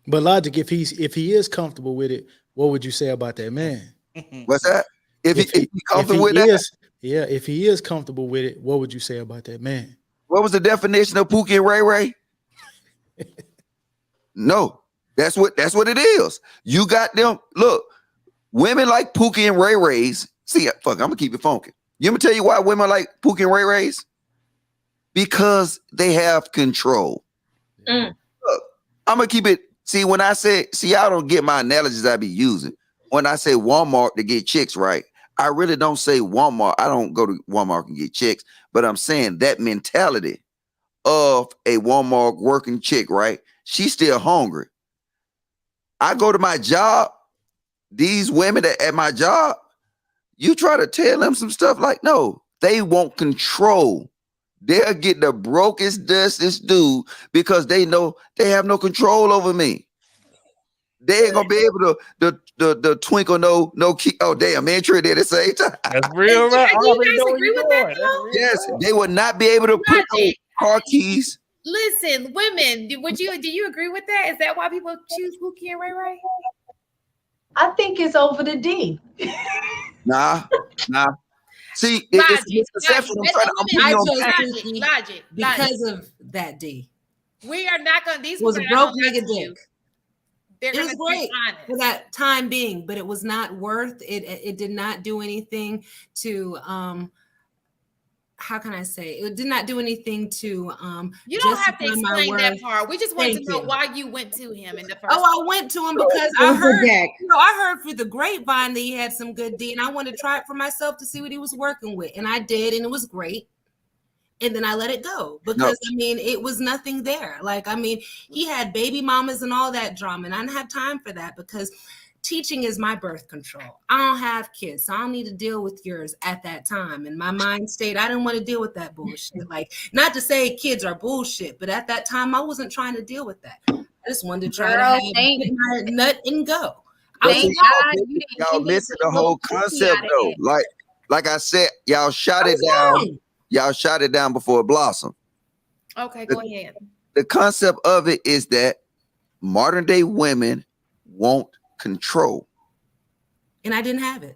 S18: But Logic, if he is comfortable with it, what would you say about that man?
S9: What's that? If he comfortable with
S18: that?
S9: that?
S18: Yeah, if he is comfortable with it, what would you say about that man?
S9: What was the definition of Pookie and Ray Ray? No, that's what it is. You got them. Look, women like Pookie and Ray Rays. See, fuck, I'm gonna keep it funky. You want me to tell you why women like Pookie and Ray Rays? Because they have control. Look, I'm gonna keep it. See, when I say, y'all don't get my analogies I be using. When I say Walmart to get chicks, right? I really don't say Walmart. I don't go to Walmart and get chicks, but I'm saying that mentality of a Walmart working chick, right? She's still hungry. I go to my job. These women that at my job, you try to tell them some stuff like, no, they want control. They'll get the brokest, dustest dude because they know they have no control over me. They ain't gonna be able to the twinkle no key. Oh damn, man, Trey did at the same time.
S19: That's real, right?
S11: Do you guys agree with that?
S9: Yes, they would not be able to put no car keys.
S11: Listen, women, do you agree with that? Is that why people choose Pookie and Ray Ray?
S7: I think it's over the D.
S9: Nah. See, it's misconception.
S16: Logic because of that D.
S11: We are not gonna. These
S16: It was a broke nigga dick.
S11: It
S16: was great for that time being, but it was not worth it. It did not do anything to how can I say? It did not do anything to
S11: you don't have to explain that part. We just wanted to know why you went to him in the first.
S16: I went to him because I heard through the grapevine that he had some good D, and I wanted to try it for myself to see what he was working with, and I did, and it was great. And then I let it go because I mean it was nothing there. Like I mean, he had baby mamas and all that drama, and I didn't have time for that because teaching is my birth control. I don't have kids, so I don't need to deal with yours at that time. And my mind state, I didn't want to deal with that bullshit. Like, not to say kids are bullshit, but at that time, I wasn't trying to deal with that. I just wanted to try to have my nut and go.
S9: Y'all missing the whole concept though. Like I said, y'all shot it down. Y'all shot it down before it blossomed.
S11: Okay, go ahead.
S9: The concept of it is that modern day women want control.
S16: And I didn't have it.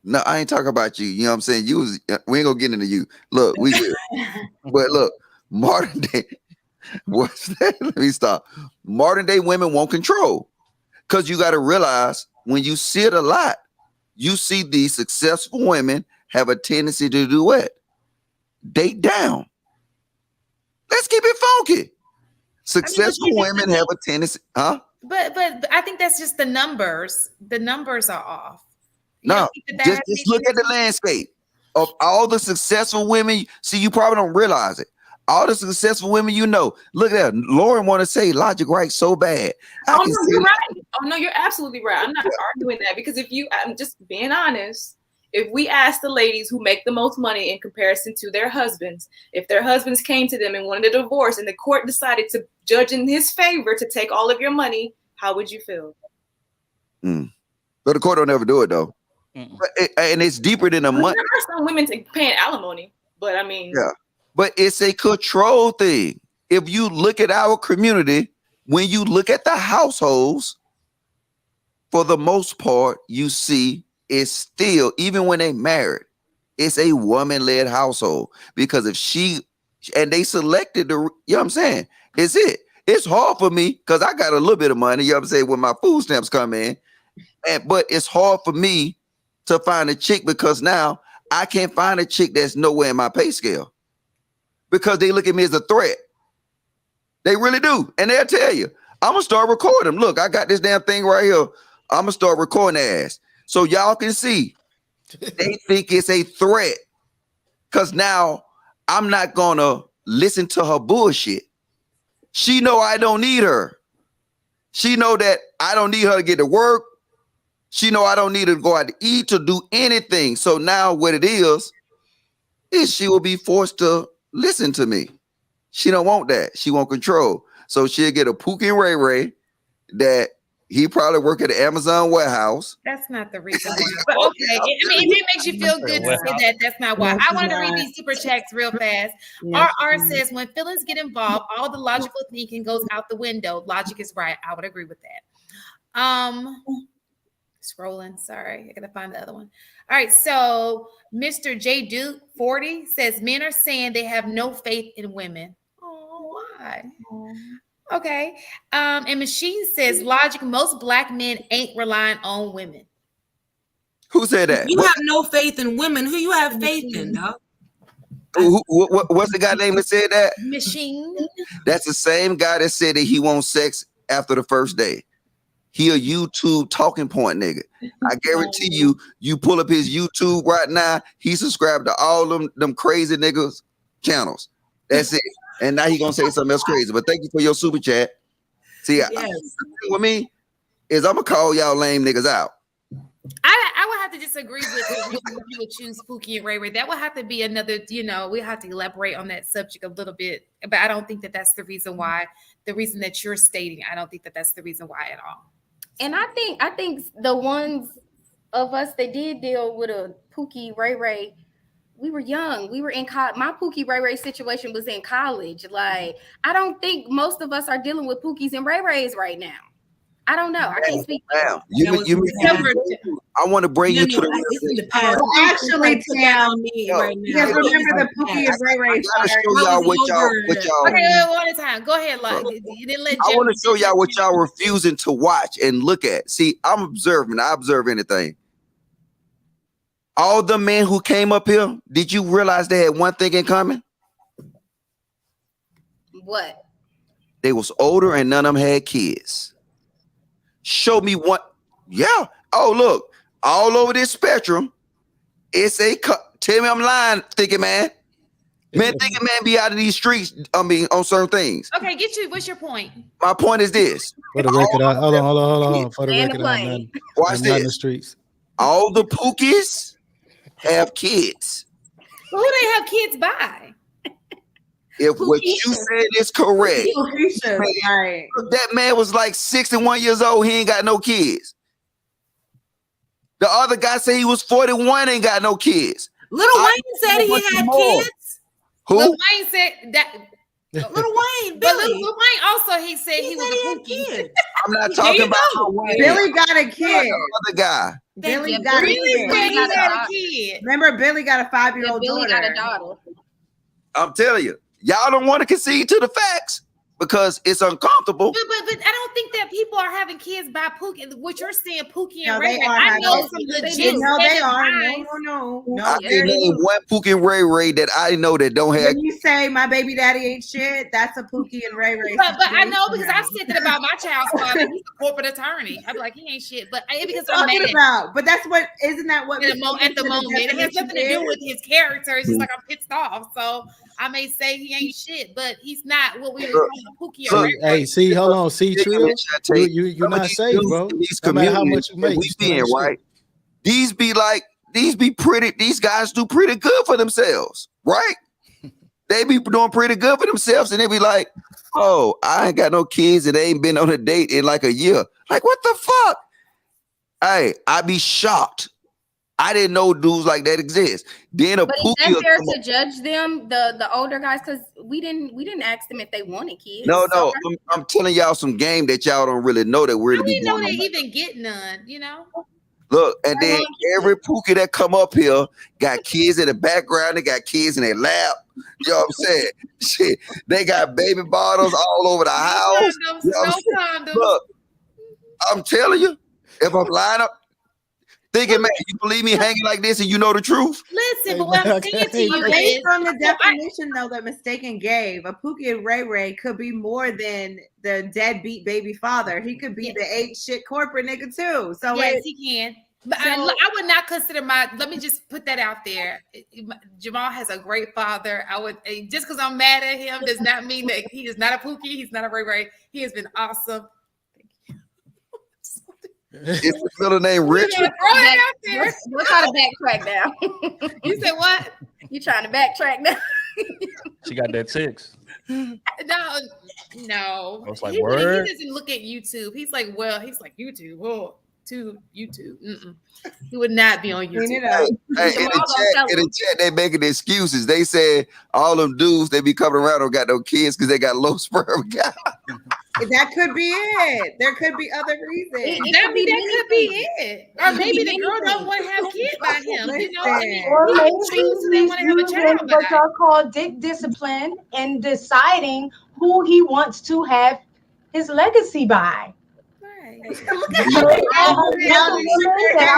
S9: No, I ain't talking about you. You know what I'm saying? We ain't gonna get into you. Look, we good. But look, modern day, what's that? Let me stop. Modern day women want control. Because you got to realize when you see it a lot, you see these successful women have a tendency to do what? Date down. Let's keep it funky. Successful women have a tendency, huh?
S1: But I think that's just the numbers. The numbers are off.
S9: No, just look at the landscape of all the successful women. See, you probably don't realize it. All the successful women you know. Look at that. Lauren want to say Logic right so bad.
S5: Oh no, you're right. Oh no, you're absolutely right. I'm not arguing that because I'm just being honest. If we ask the ladies who make the most money in comparison to their husbands, if their husbands came to them and wanted a divorce and the court decided to judge in his favor to take all of your money, how would you feel?
S9: But the court don't ever do it though. And it's deeper than a money.
S5: There are some women paying alimony, but I mean,
S9: yeah, but it's a control thing. If you look at our community, when you look at the households, for the most part, you see it's still, even when they married, it's a woman-led household. Because if and they selected the, you know what I'm saying? It's hard for me because I got a little bit of money, you know what I'm saying, when my food stamps come in. But it's hard for me to find a chick because now I can't find a chick that's nowhere in my pay scale because they look at me as a threat. They really do. And they'll tell you, I'm going to start recording them. Look, I got this damn thing right here. I'm going to start recording their ass so y'all can see. They think it's a threat because now I'm not going to listen to her bullshit. She know I don't need her. She know that I don't need her to get to work. She know I don't need her to go out to eat, to do anything. So now what it is she will be forced to listen to me. She don't want that. She want control. So she'll get a Pookie and Ray Ray that he probably work at the Amazon warehouse.
S1: That's not the reason why. But okay. I mean, if it makes you feel good to say that, that's not why. I wanted to read these super chats real fast. RR says, when feelings get involved, all the logical thinking goes out the window. Logic is right. I would agree with that. Scrolling. Sorry. I gotta find the other one. All right. So Mr. J. Duke 40 says men are saying they have no faith in women. Oh, why? Okay. And Machine says Logic, most black men ain't relying on women.
S9: Who said that?
S16: You have no faith in women. Who you have faith in, dog?
S9: What's the guy name that said that?
S1: Machine.
S9: That's the same guy that said that he wants sex after the first day. He a YouTube talking point nigga. I guarantee you pull up his YouTube right now, he subscribed to all them crazy niggas channels. That's it. And now he gonna say something else crazy. But thank you for your super chat. See, the thing with me is I'm gonna call y'all lame niggas out.
S1: I would have to disagree with you would choose Pookie and Ray Ray. That would have to be another, we have to elaborate on that subject a little bit. But I don't think that that's the reason why, the reason that you're stating. I don't think that that's the reason why at all.
S2: And I think the ones of us that did deal with a Pookie Ray Ray, we were young. We were in college. My Pookie Ray Ray situation was in college. Like, I don't think most of us are dealing with Pookies and Ray Rays right now. I don't know. I can't speak.
S9: I want to bring you to the
S4: actually, Tam, because remember the Pookie and Ray Ray.
S9: I gotta show y'all what y'all.
S1: Okay, one at a time. Go ahead, you didn't let.
S9: I want to show y'all what y'all refusing to watch and look at. See, I'm observing. I observe anything. All the men who came up here, did you realize they had one thing in common?
S2: What?
S9: They was older and none of them had kids. Show me what. Yeah. Oh, look. All over this spectrum, it's tell me I'm lying, thinking man. Man, thinking man be out of these streets, on certain things.
S1: Okay, what's your point?
S9: My point is this.
S18: For the record, hold on. For the record,
S9: watch this.
S18: In the streets.
S9: All the Pookies have kids.
S1: Well, who they have kids by?
S9: If what you said is correct,
S4: right.
S9: That man was like 61 years old. He ain't got no kids. The other guy said he was 41, ain't got no kids.
S16: Little Wayne said he had kids.
S9: Who?
S1: Lil Wayne said that.
S16: Little Wayne,
S1: But
S16: Billy.
S1: Lil Wayne also he said he was a Pookie.
S9: I'm not talking about Lil Wayne.
S4: Billy got a kid.
S9: Other guy.
S4: Billy got a kid. Remember, Billy got a 5-year-old daughter.
S2: Billy got a daughter.
S9: I'm telling you, y'all don't want to concede to the facts. because it's uncomfortable.
S11: But I don't think that people are having kids by Pookie. What you're saying, Pookie
S4: No,
S11: and
S4: they
S11: Ray.
S4: are
S11: I know
S4: having-
S11: some
S4: they
S11: legit.
S4: No, they are.
S11: guys.
S4: No.
S9: I can name one Pookie and Ray Ray that I know that don't have.
S4: When you say my baby daddy ain't shit, that's a Pookie and Ray Ray.
S11: But I know because
S4: situation
S11: I've said that about my child's father. He's a corporate attorney. I'm like, he ain't shit. But because
S4: now.
S11: I'm
S4: Talking
S11: mad
S4: about, but that's what isn't that what
S11: at the moment. It has nothing to do with his character. It's just like I'm pissed off. So I may say he ain't shit, but he's not what we would call a Pookie or Ray Ray.
S18: Hey, see, hold on, see, Trill, you're not safe, bro.
S9: These
S18: No matter how
S9: communities
S18: much you make,
S9: we
S18: you still
S9: be in,
S18: ain't shit.
S9: right? These be pretty. These guys do pretty good for themselves, right? They be doing pretty good for themselves, and they be like, "Oh, I ain't got no kids, and they ain't been on a date in like a year." Like, what the fuck? Hey, I be shocked. I didn't know dudes like that exist. Then a
S2: But
S9: Pookie
S2: is
S9: will
S2: that fair
S9: come
S2: to judge them, the older guys? Because we didn't ask them if they wanted kids.
S9: No,
S2: So
S9: I'm telling y'all some game that y'all don't really know that we're
S11: How
S9: to be
S11: we know
S9: going
S11: they
S9: on.
S11: even get none, you know?
S9: Look, and then every Pookie that come up here got kids in the background. They got kids in their lap. You know what I'm saying? Shit, they got baby bottles all over the house.
S11: Condoms,
S9: You know what
S11: no
S9: I'm saying?
S11: condoms.
S9: Look, I'm telling you, if I'm lying up, thinking, man, you believe me hanging like this and you know the truth?
S11: Listen, but what I'm saying to you
S4: Based
S11: is,
S4: on the definition though that Mistaken gave, a Pookie and Ray Ray could be more than the deadbeat baby father. He could be the ain't shit corporate nigga too. So
S11: yes, he can. But I would not consider let me just put that out there. Jamal has a great father. I would, just because I'm mad at him does not mean that he is not a Pookie. He's not a Ray Ray. He has been awesome.
S9: Is his middle name Richard?
S2: we're trying to backtrack now.
S11: You said what?
S2: You trying to backtrack now?
S19: She got that 6.
S11: No.
S19: I was like,
S11: He
S19: word?
S11: doesn't look at YouTube. He's like YouTube. Oh, to YouTube. He would not be on YouTube.
S9: Hey, in the chat, they making excuses. They said all them dudes they be coming around don't got no kids because they got low sperm count.
S4: That could be it. There could be other reasons.
S11: That could be it. Or maybe the girl don't want to have kids by him. You know, I mean,
S7: Or maybe
S11: they want to have a
S7: he's
S11: child.
S7: using what y'all call dick discipline and deciding who he wants to have his legacy by. I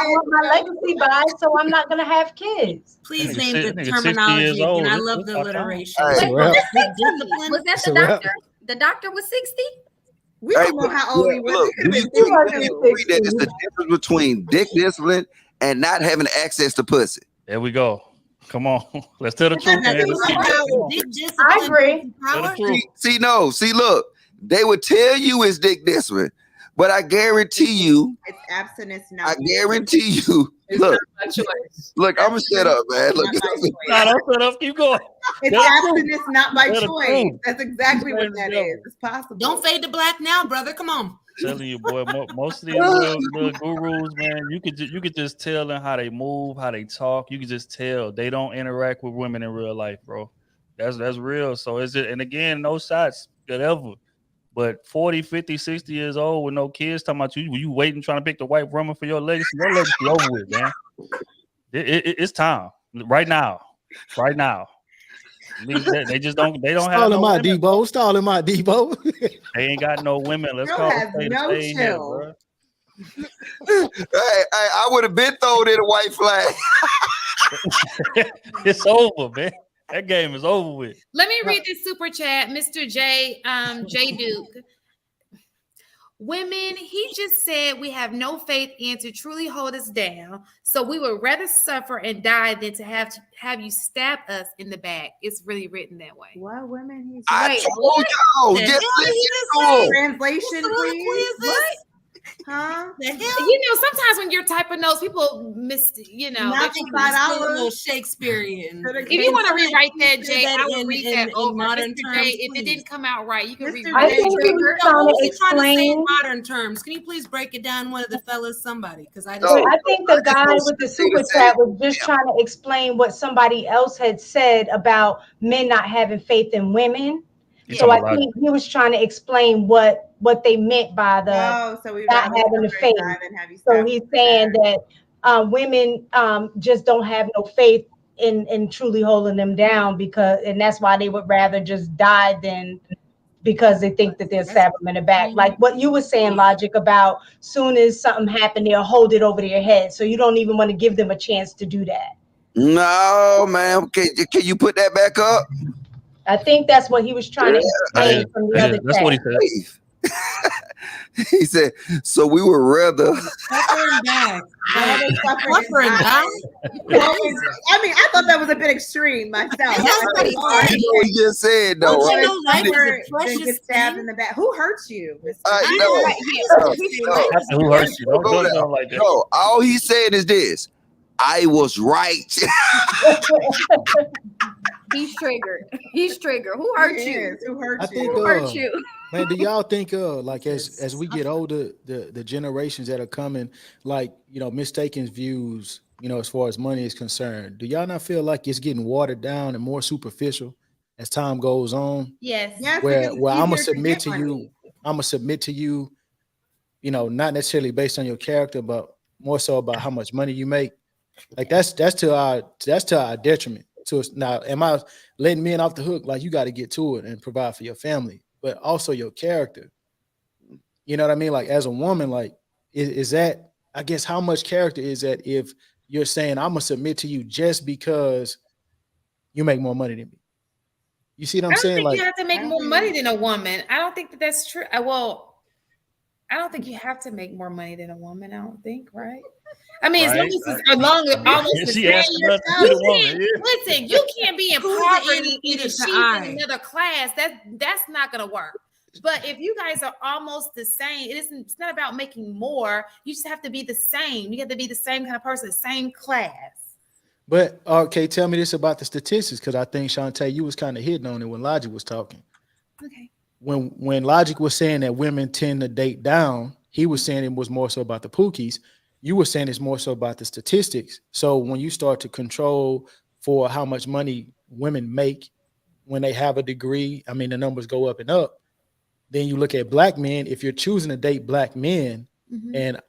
S7: want my legacy by, so I'm not gonna have kids.
S16: Please
S19: Nigga
S16: name
S19: six-
S16: the
S19: nigga 60
S16: terminology
S19: years
S16: again.
S19: old.
S16: I
S19: This-
S16: love
S19: this
S16: the
S19: my time.
S16: alliteration.
S9: Hey,
S2: Was
S16: Discipline.
S2: that
S18: It's
S2: the
S18: a wrap.
S2: doctor? The doctor was 60?
S4: We don't know how old he was.
S9: Look,
S4: He could
S9: we
S4: have been
S9: agree that it's the difference between dick discipline and not having access to pussy.
S19: There we go. Come on. Let's tell the truth, man. Let's see. Come on.
S7: I agree.
S19: Tell the truth.
S9: See, look, they would tell you it's dick discipline, but I guarantee you,
S4: It's abstinence
S9: I
S4: not.
S9: guarantee you, look, I'm gonna shut up, man. Look,
S19: No, don't shut up. Keep going.
S4: It's
S19: Tell the truth.
S4: abstinence not by
S19: Tell the
S4: choice.
S19: truth.
S4: That's exactly what
S19: Praise
S4: that
S19: the devil.
S4: is. It's possible.
S16: Don't fade to black now, brother. Come on.
S19: Telling you, boy, most of these little gurus, man, you could just tell them how they move, how they talk. You can just tell they don't interact with women in real life, bro. That's real. So is it? And again, no shots, whatever. But 40, 50, 60 years old with no kids, talking about you waiting trying to pick the white woman for your legacy. Your legacy over with, man. It's time right now. They just don't. They don't have
S18: Stall
S19: no
S18: him out,
S19: women.
S18: Debo. Stall him out, Debo.
S19: They ain't got no women. Let's
S4: Girl
S19: call
S4: has
S19: it
S4: no
S19: stay here,
S4: chill.
S19: bro.
S9: hey, I would have been thrown in a white flag.
S19: It's over, man. That game is over with.
S11: Let me read this super chat, Mr. J. J. Duke. Women, he just said we have no faith in to truly hold us down. So we would rather suffer and die than to have you stab us in the back. It's really written that way.
S4: What women? He's
S9: I told y'all. Just listen to him.
S4: Translation, please.
S11: What?
S4: Huh?
S11: You know, sometimes when you're typing notes, people miss, you know.
S16: Not
S11: they
S16: the
S11: can
S16: $5.
S11: miss
S16: A little Shakespearean.
S11: If you want to rewrite that, Jay,
S16: that
S11: I would
S16: in-
S11: read
S16: in-
S11: that
S16: in
S11: over.
S16: modern
S11: Mr.
S16: terms,
S11: J, if it
S16: please.
S11: didn't come out right, you can
S4: Mr.
S11: rewrite
S7: I
S11: it.
S7: think he was
S16: No,
S7: trying
S16: what
S7: to
S16: was he trying to say in
S7: explain.
S16: modern terms? Can you please break it down, one of the fellas, somebody? Because I
S7: So
S16: just
S7: I think the guy with the super chat was just trying to explain what somebody else had said about men not having faith in women.
S19: You
S7: So I
S19: talking about
S7: think he was trying to explain what they meant by the
S4: Oh, so we
S7: not having the faith. So he's saying that women just don't have no faith in truly holding them down and that's why they would rather just die than because they think that they'll stab them in the back. Like what you were saying, Logic, about soon as something happened, they'll hold it over their head. So you don't even want to give them a chance to do that.
S9: No, man. Can you put that back up?
S7: I think that's what he was trying to explain from the other
S19: That's what he
S7: chat.
S19: said.
S9: He said, so we would rather.
S4: Suffering back.
S16: Suffering back.
S4: I mean, I thought that was a bit extreme myself.
S9: You know what he just said, though, right?
S4: Than get stabbed in the back. Who hurts you?
S9: Who hurts you? Don't like that. No, all he's saying is this: I was right.
S2: He's triggered. He's triggered. Who hurt you?
S4: Who hurt
S18: I think,
S2: Who hurt you?
S18: man, do y'all think like as we get older, the generations that are coming, like, you know, mistaken views, you know, as far as money is concerned, do y'all not feel like it's getting watered down and more superficial as time goes on?
S11: Yes.
S18: Where I'm gonna submit to you, you know, not necessarily based on your character, but more so about how much money you make. Like that's to our detriment to us. Now, am I letting men off the hook? Like, you got to get to it and provide for your family, but also your character. You know what I mean? Like, as a woman, like, is that, I guess, how much character is that if you're saying I'm gonna submit to you just because you make more money than me? You see what I'm saying?
S11: I don't think
S18: Like,
S11: you have to make more money than a woman. I don't think that's true. I don't think you have to make more money than a woman. I don't think, right? I mean, as long as it's almost the same. Listen, you can't be in poverty and she's in another class. That's not gonna work. But if you guys are almost the same, it's not about making more. You just have to be the same. You have to be the same kind of person, same class.
S18: but okay, tell me this about the statistics, because I think Shantae, you was kind of hitting on it when Logic was talking.
S11: Okay.
S18: When Logic was saying that women tend to date down, he was saying it was more so about the pookies. You were saying it's more so about the statistics. So when you start to control for how much money women make when they have a degree, I mean, the numbers go up and up. Then you look at black men. If you're choosing to date black men, and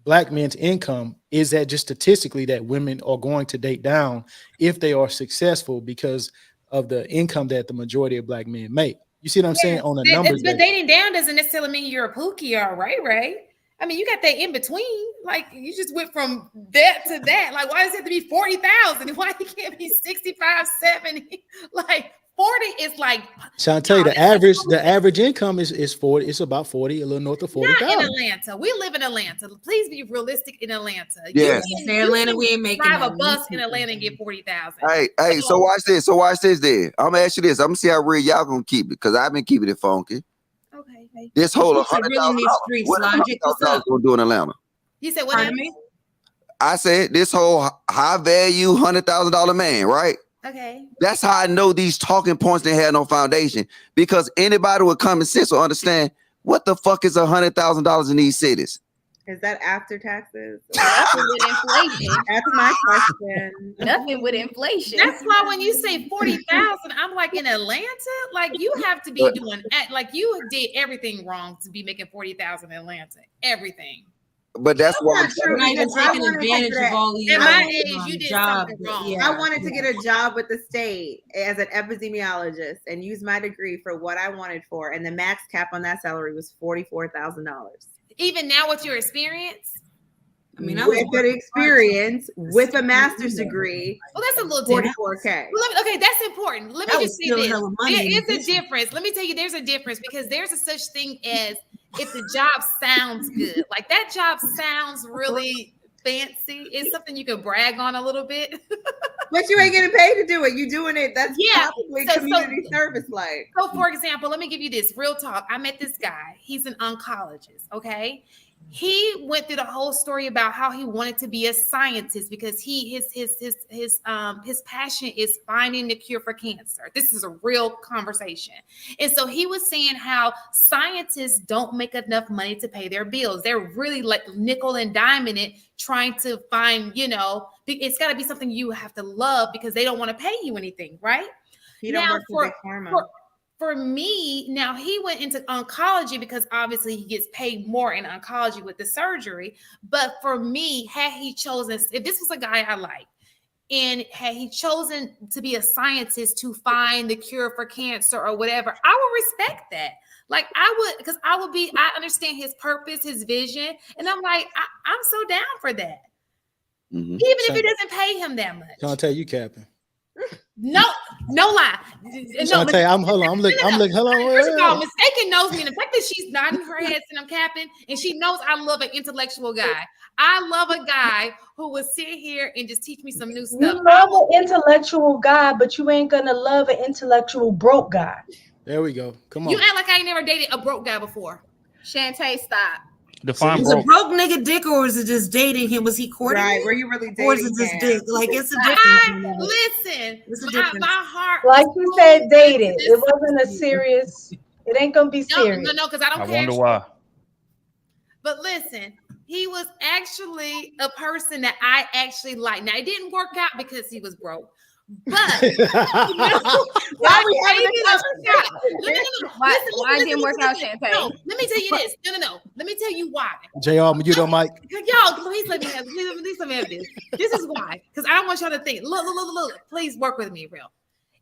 S18: black men's income, is that just statistically that women are going to date down if they are successful because of the income that the majority of black men make? You see what I'm saying on the numbers?
S11: But dating down doesn't necessarily mean you're a pookie or a ray-ray. I mean, you got that in between. Like, you just went from that to that. Like, why does it have to be 40,000? Why it can't be 65, 70? Like, 40 is like.
S18: Shantae, the average income is 40. It's about 40, a little north of 40,000.
S11: Not in Atlanta. We live in Atlanta. Please be realistic in Atlanta.
S9: Yes.
S16: Atlanta, we ain't making
S11: drive a
S16: that.
S11: bus in Atlanta and get 40,000.
S9: Hey, so watch this. Then I'm gonna ask you this. I'm gonna see how real y'all gonna keep it, because I've been keeping it funky.
S11: Okay.
S9: This whole
S16: $100,000. What
S9: $100,000 gonna do in Atlanta?
S11: You said what?
S9: I said this whole high value $100,000 man, right?
S11: Okay.
S9: That's how I know these talking points they had no foundation, because anybody with common sense will understand what the fuck is $100,000 in these cities.
S4: Is that after taxes?
S2: Nothing with inflation.
S4: That's my question.
S2: Nothing with inflation.
S11: That's why when you say 40,000, I'm like, in Atlanta, like you have to be doing, like you did everything wrong to be making 40,000 in Atlanta. Everything.
S9: But that's why
S16: You're not even taking advantage of all these.
S11: At my age, you did
S16: jobs.
S11: something wrong.
S16: Yeah.
S4: I wanted to get a job with the state as an epidemiologist and use my degree for what I wanted for, and the max cap on that salary was $44,000.
S11: Even now with your experience?
S16: I mean, I
S4: with good experience, with a master's degree.
S11: Well, that's a little different.
S4: 44K.
S11: Well, okay, that's important. Let me
S16: That
S11: just
S16: was
S11: say
S16: still
S11: this.
S16: hella money
S11: There is a difference. Let me tell you, there's a difference, because there's a such thing as if the job sounds good. Like, that job sounds really fancy. It's something you can brag on a little bit.
S4: But you ain't getting paid to do it. You doing it. That's probably
S11: So-
S4: community service like.
S11: So, for example, let me give you this real talk. I met this guy. He's an oncologist. Okay. He went through the whole story about how he wanted to be a scientist because his passion is finding the cure for cancer. This is a real conversation. And so he was saying how scientists don't make enough money to pay their bills. They're really like nickel and diming it, trying to find, it's got to be something you have to love because they don't want to pay you anything, right?
S4: You don't work for Big Pharma.
S11: For me, now he went into oncology because obviously he gets paid more in oncology with the surgery. But for me, had he chosen, if this was a guy I like, and had he chosen to be a scientist to find the cure for cancer or whatever, I would respect that. Like I would, because I understand his purpose, his vision, and I'm like, I'm so down for that.
S9: Mm-hmm.
S11: Even if it doesn't pay him that much.
S18: Shantae, you capping.
S11: No lie.
S18: Shantae, hold on. I'm looking. Hold on.
S11: First of all, Mistaken knows me. And the fact that she's nodding her head and I'm capping, and she knows I love an intellectual guy. I love a guy who will sit here and just teach me some new stuff.
S7: You love an intellectual guy, but you ain't gonna love an intellectual broke guy.
S18: There we go. Come on.
S11: You act like I ain't never dated a broke guy before.
S2: Shantae, stop.
S16: Is a broke nigga dick, or is it just dating him? Was he courting?
S4: Right,
S16: him?
S4: were you really dating
S16: Or is it just
S4: him?
S16: dick? Like it's a difference.
S11: Listen,
S16: It's a difference.
S11: my heart.
S7: Like you said, dated. It wasn't a serious. It ain't gonna be serious.
S11: No, because I don't care.
S19: I wonder why.
S11: But listen, he was actually a person that I actually liked. Now it didn't work out because he was broke. But why
S2: we having a conversation? Why it didn't work out, Shantae?
S11: No, let me tell you this. No. Let me tell you why.
S18: JR, you don't, Mike.
S11: Y'all, please let me have this. This is why. Because I don't want y'all to think. Look. Please work with me, real.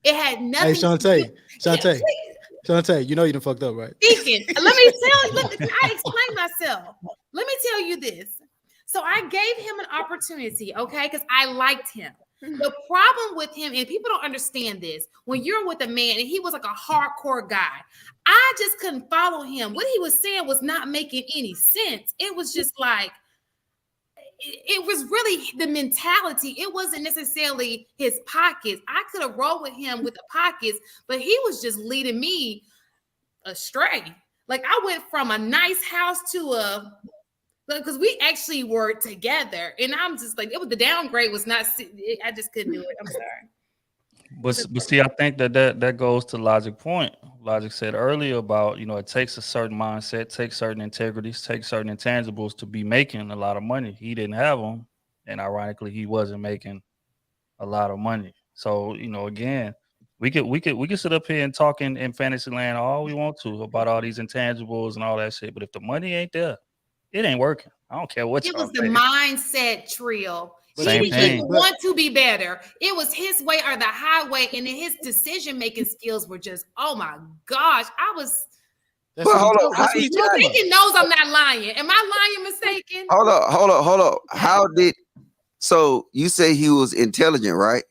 S11: It had nothing.
S18: Hey, Shantae, you know you done fucked up, right?
S11: Speaking. Let me tell you. Look, I explained myself. Let me tell you this. So I gave him an opportunity, okay? Because I liked him. The problem with him, and people don't understand this, when you're with a man and he was like a hardcore guy, I just couldn't follow him. What he was saying was not making any sense. It was just like, it was really the mentality. It wasn't necessarily his pockets. I could have rolled with him with the pockets, but he was just leading me astray. Like I went from a nice house to because we actually were together, and I'm just like, it was the downgrade was not. I just couldn't do it. I'm sorry.
S19: But see, I think that goes to Logic point. Logic said earlier about, it takes a certain mindset, takes certain integrities, takes certain intangibles to be making a lot of money. He didn't have them, and ironically, he wasn't making a lot of money. So again, we could sit up here and talk in fantasy land all we want to about all these intangibles and all that shit. But if the money ain't there, it ain't working. I don't care what
S11: it
S19: y'all
S11: was the mindset trio.
S19: Same
S11: He didn't
S19: thing.
S11: want to be better. It was his way or the highway, and then his decision-making skills were just, oh my gosh. I was
S9: But hold on, how
S11: you thinking knows I'm not lying. Am I lying, Mistaken?
S9: Hold up. How did so you say he was intelligent, right?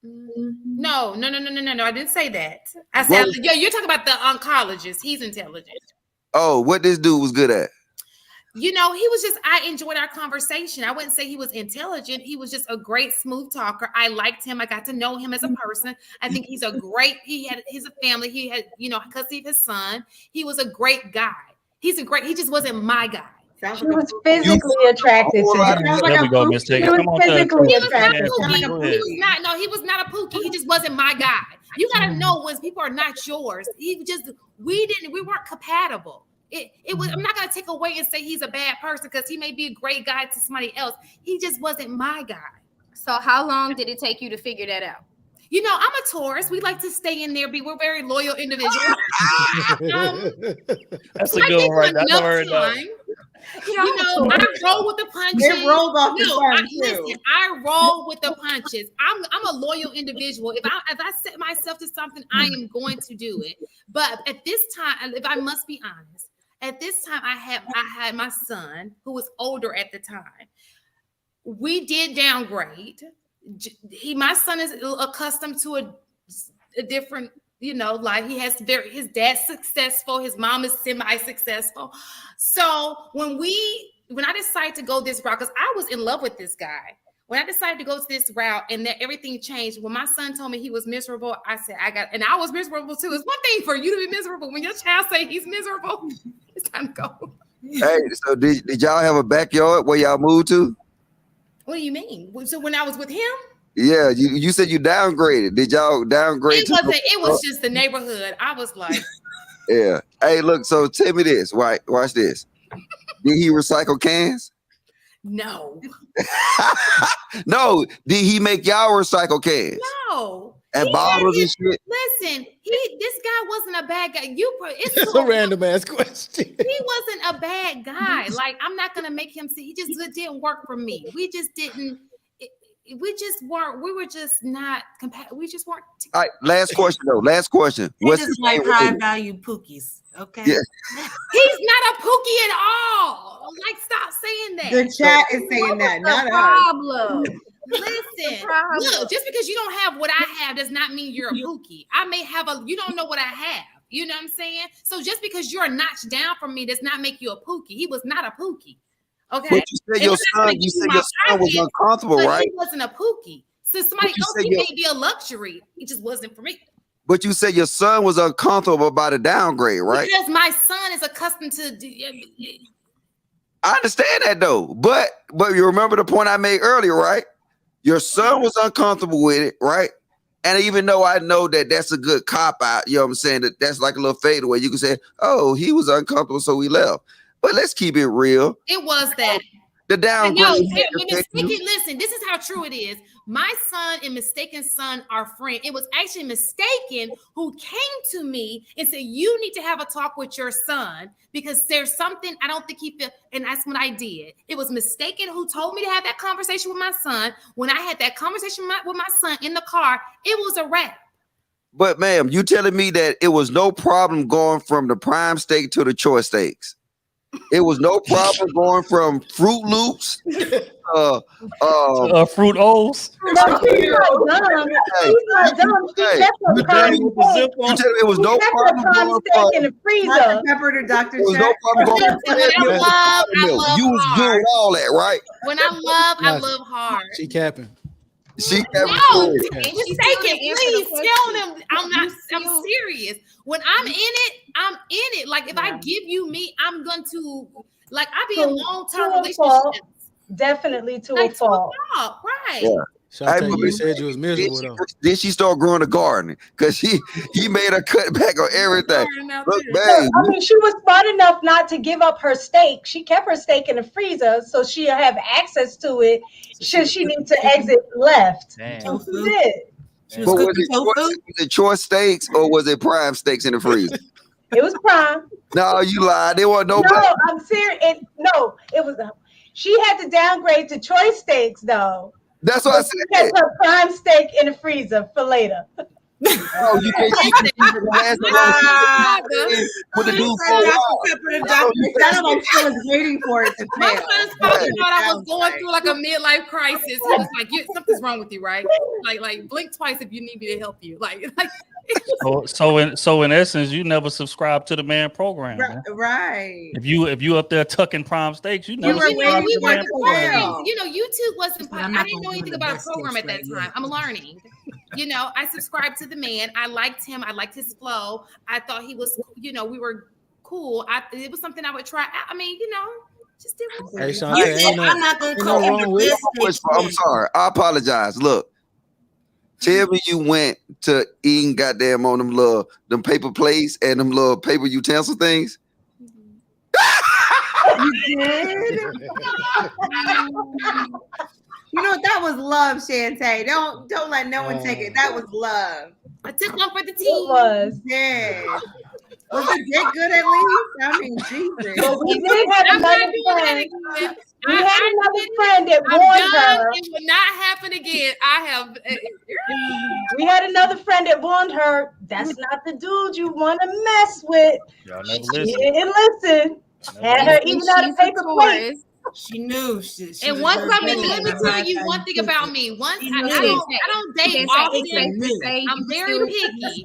S11: No. I didn't say that. I said, you're talking about the oncologist. He's intelligent.
S9: Oh, what this dude was good at?
S11: He was just, I enjoyed our conversation. I wouldn't say he was intelligent. He was just a great smooth talker. I liked him. I got to know him as a person. I think he had his family. He had, custody of his son. He was a great guy. He just wasn't my guy.
S7: She was physically attracted to him.
S19: There we go, Mistaken.
S7: He was
S19: Come on,
S7: physically
S19: Ted.
S7: attracted to him.
S11: He was not a pookie. He just wasn't my guy. You got to know when people are not yours. We weren't compatible. I'm not going to take away and say he's a bad person because he may be a great guy to somebody else. He just wasn't my guy.
S2: So how long did it take you to figure that out?
S11: I'm a Taurus. We like to stay in there. We're very loyal individuals.
S19: That's a good one right there. I never heard that.
S11: I roll with the punches.
S4: They rolled off the tongue too.
S11: Listen, I roll with the punches. I'm a loyal individual. If I set myself to something, I am going to do it. But at this time, if I must be honest, at this time I had my son who was older at the time. We did downgrade. My son is accustomed to a different, like he has his dad's successful, his mom is semi-successful. So when I decided to go this route, because I was in love with this guy. When I decided to go this route and that everything changed, when my son told me he was miserable, I said, and I was miserable too. It's one thing for you to be miserable. When your child say he's miserable, it's time to go.
S9: Hey, so did y'all have a backyard where y'all moved to?
S11: What do you mean? So when I was with him?
S9: Yeah, you said you downgraded. Did y'all downgrade?
S11: It was just the neighborhood. I was like,
S9: yeah. Hey, look. So tell me this. Right? Watch this. Did he recycle cans?
S11: No.
S9: No. Did he make y'all recycle cans?
S11: No.
S9: And bottles and shit?
S11: Listen, this guy wasn't a bad guy.
S18: It's a random ass question.
S11: He wasn't a bad guy. Like, I'm not gonna make him see. He just didn't work for me. We just didn't. we just weren't. We were just not compatible. We just weren't.
S9: All right, last question though. Last question.
S16: They
S9: What's
S16: just
S9: his
S16: like
S9: name?
S16: high value pookies. Okay.
S9: Yeah.
S11: He's not a pookie at all. Like, stop saying that.
S4: The chat is saying that,
S2: What's
S4: not
S2: the
S4: us.
S2: problem?
S11: Listen,
S2: problem?
S11: look, just because you don't have what I have does not mean you're a pookie. I may have you don't know what I have. You know what I'm saying? So just because you're a notch down from me does not make you a pookie. He was not a pookie. Okay.
S9: But you said your son, was uncomfortable,
S11: but
S9: right?
S11: he wasn't a pookie. So somebody
S9: you
S11: else,
S9: said
S11: he
S9: your-
S11: may be a luxury. He just wasn't for me.
S9: But you said your son was uncomfortable about a downgrade, right?
S11: Because my son is accustomed to.
S9: I understand that though. But you remember the point I made earlier, right? Your son was uncomfortable with it, right? And even though I know that that's a good cop out, you know what I'm saying? That's like a little fadeaway. You can say, oh, he was uncomfortable, so we left. But let's keep it real.
S11: It was that.
S9: The downgrade.
S11: Listen, this is how true it is. My son and mistaken son are friends. It was actually mistaken who came to me and said, you need to have a talk with your son because there's something I don't think he feel. And that's what I did. It was mistaken who told me to have that conversation with my son. When I had that conversation with my son in the car, it was a wrap.
S9: But ma'am, you telling me that it was no problem going from the prime steak to the choice steaks? It was no problem going from Fruit Loops,
S19: Fruit O's.
S7: No, she's not dumb. She's not dumb. She kept her prime steak.
S9: You tell me it was no
S7: She kept
S9: problem
S7: her prime
S9: going
S7: steak in the freezer.
S4: Dr. Pepper to Dr.
S9: It was no problem going from
S11: I love
S9: You was good
S11: hard.
S9: with all that, right?
S11: When I love hard.
S18: She capping.
S9: She
S11: No,
S9: good.
S11: mistaken. Please tell them I'm serious. When I'm in it, I'm in it. Like if I give you me, I'm going to I be in long-term relationships.
S7: Definitely to a
S11: Like,
S7: fault.
S11: Right.
S9: Yeah.
S18: Shante, you said you was miserable though.
S9: Then she started growing a garden because he made her cut back on everything. Look,
S7: So,
S9: babe,
S7: I mean, she was smart enough not to give up her steak. She kept her steak in the freezer so she'll have access to it should she need to exit left.
S19: Damn.
S7: So she did.
S9: but was it choice steaks or was it prime steaks in the freezer?
S7: It was prime.
S9: No, you lied. There wasn't no.
S7: No, I'm serious. It was. She had to downgrade to choice steaks though.
S9: That's what I said.
S7: She kept her prime steak in the freezer for later.
S9: Oh, you can't keep with the dude
S4: Sounded like she was waiting for it to
S11: My
S4: fail.
S11: son's father thought I was going through like a midlife crisis. He was like, something's wrong with you, right? Like blink twice if you need me to help you.
S19: So in essence, you never subscribed to the man program. Man.
S4: Right.
S19: If you up there tucking prime steaks, you never
S11: We
S19: subscribed to the man
S11: weren't
S19: program.
S11: YouTube wasn't.
S16: I'm
S11: I
S16: not
S11: didn't know
S16: gonna
S11: anything
S16: go
S11: about a
S16: into
S11: program at that
S16: this
S11: time. I'm learning. I subscribed to the man. I liked him. I liked his flow. I thought he was. We were cool. It was something I would try. I mean, just did what.
S18: Hey, Shante,
S16: I'm not gonna call
S18: wrong
S16: you
S18: with
S16: this.
S9: I'm sorry. I apologize. Look, tell me you went to eating goddamn on them paper plates and them little paper utensil things.
S4: You did? You know what? That was love, Shantae. Don't let no one take it. That was love.
S11: I took one for the team.
S7: It was.
S4: Yeah. Was the dick good at least? I mean, Jesus.
S7: But we did have
S11: I'm not
S7: another
S11: doing that
S7: friend.
S11: again.
S7: We had another friend that
S11: I'm
S7: warned
S11: done.
S7: her.
S11: It will not happen again. I have.
S7: We had another friend that warned her. That's not the dude you want to mess with.
S19: Y'all never
S7: She
S19: listen.
S7: didn't listen. Had her eating out of paper plates.
S16: She knew.
S11: And once let me tell you one thing about me. Once I don't date often. I'm very picky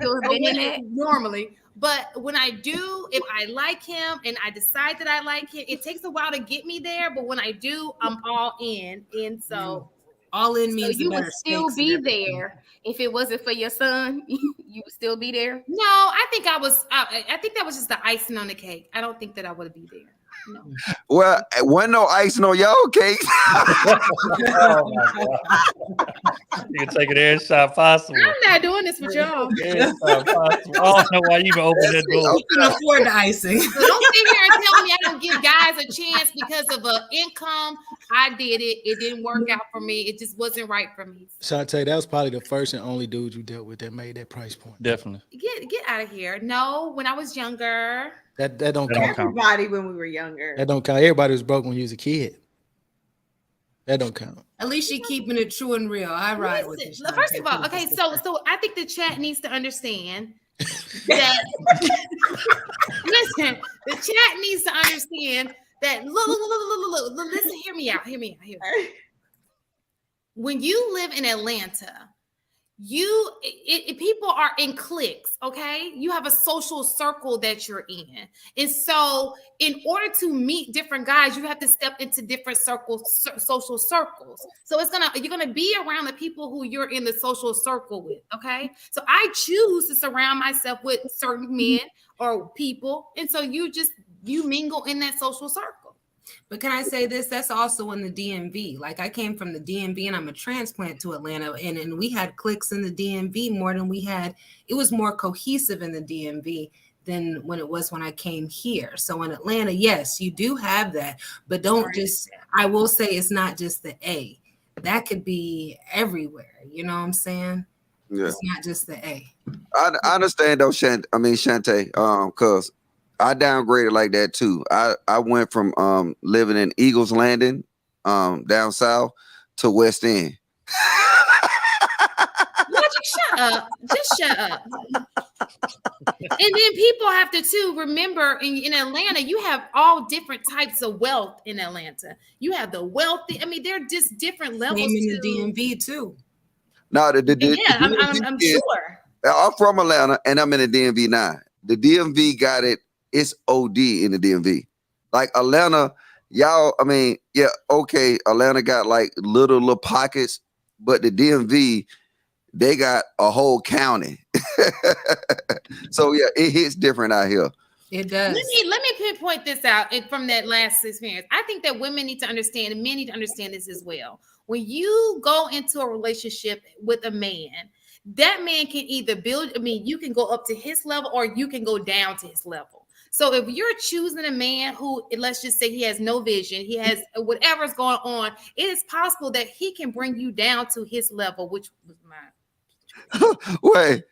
S11: normally. But when I do, if I like him and I decide that I like him, it takes a while to get me there. But when I do, I'm all in. And so
S16: all in means
S2: you would still be there if it wasn't for your son. You would still be there.
S11: No, I think I was. I think that was just the icing on the cake. I don't think that I would be there. No.
S9: Well, wasn't no icing on y'all cake.
S19: Oh my God. You can take it every shot possible.
S11: I'm not doing this with y'all.
S19: Every shot possible. I don't know why you even open that door.
S16: You can afford the icing.
S11: So don't sit here and tell me I don't give guys a chance because of an income. I did it. It didn't work out for me. It just wasn't right for me.
S18: Shante, that was probably the first and only dude you dealt with that made that price point.
S19: Definitely.
S11: Get out of here. No, when I was younger.
S18: That don't count.
S4: Everybody when we were younger.
S18: That don't count. Everybody was broke when you was a kid. That don't count.
S16: At least she keeping it true and real. I ride with
S11: Listen,
S16: you.
S11: first
S16: Shantae.
S11: of all, okay, so I think the chat needs to understand that listen, the chat needs to understand that look, listen, hear me out. When you live in Atlanta, people are in cliques, okay? You have a social circle that you're in. And so in order to meet different guys, you have to step into different social circles. So you're gonna be around the people who you're in the social circle with, okay? So I choose to surround myself with certain men or people. And so you mingle in that social circle.
S16: But can I say this? That's also in the DMV. Like I came from the DMV and I'm a transplant to Atlanta, and we had cliques in the DMV more than it was more cohesive in the DMV than when it was when I came here. So in Atlanta, yes, you do have that, but I will say it's not just the A. That could be everywhere. You know what I'm saying?
S9: Yeah.
S16: It's not just the A.
S9: I understand though, Shantae, because I downgraded like that too. I went from living in Eagles Landing down south to West End.
S11: Shut up. Just shut up. And then people have to too remember in Atlanta, you have all different types of wealth in Atlanta. You have the wealthy. I mean, they're just different levels.
S16: Same in the DMV too.
S9: No,
S11: I'm sure.
S9: I'm from Atlanta and I'm in the DMV now. The DMV got it. It's OD in the DMV. Like Atlanta, y'all, I mean, yeah, okay, Atlanta got like little pockets, but the DMV, they got a whole county. So yeah, it hits different out here.
S16: It does.
S11: Let me pinpoint this out from that last experience. I think that women need to understand, and men need to understand this as well. When you go into a relationship with a man, that man can either you can go up to his level or you can go down to his level. So if you're choosing a man who, let's just say he has no vision, he has whatever's going on, it is possible that he can bring you down to his level, which was mine.
S9: Wait,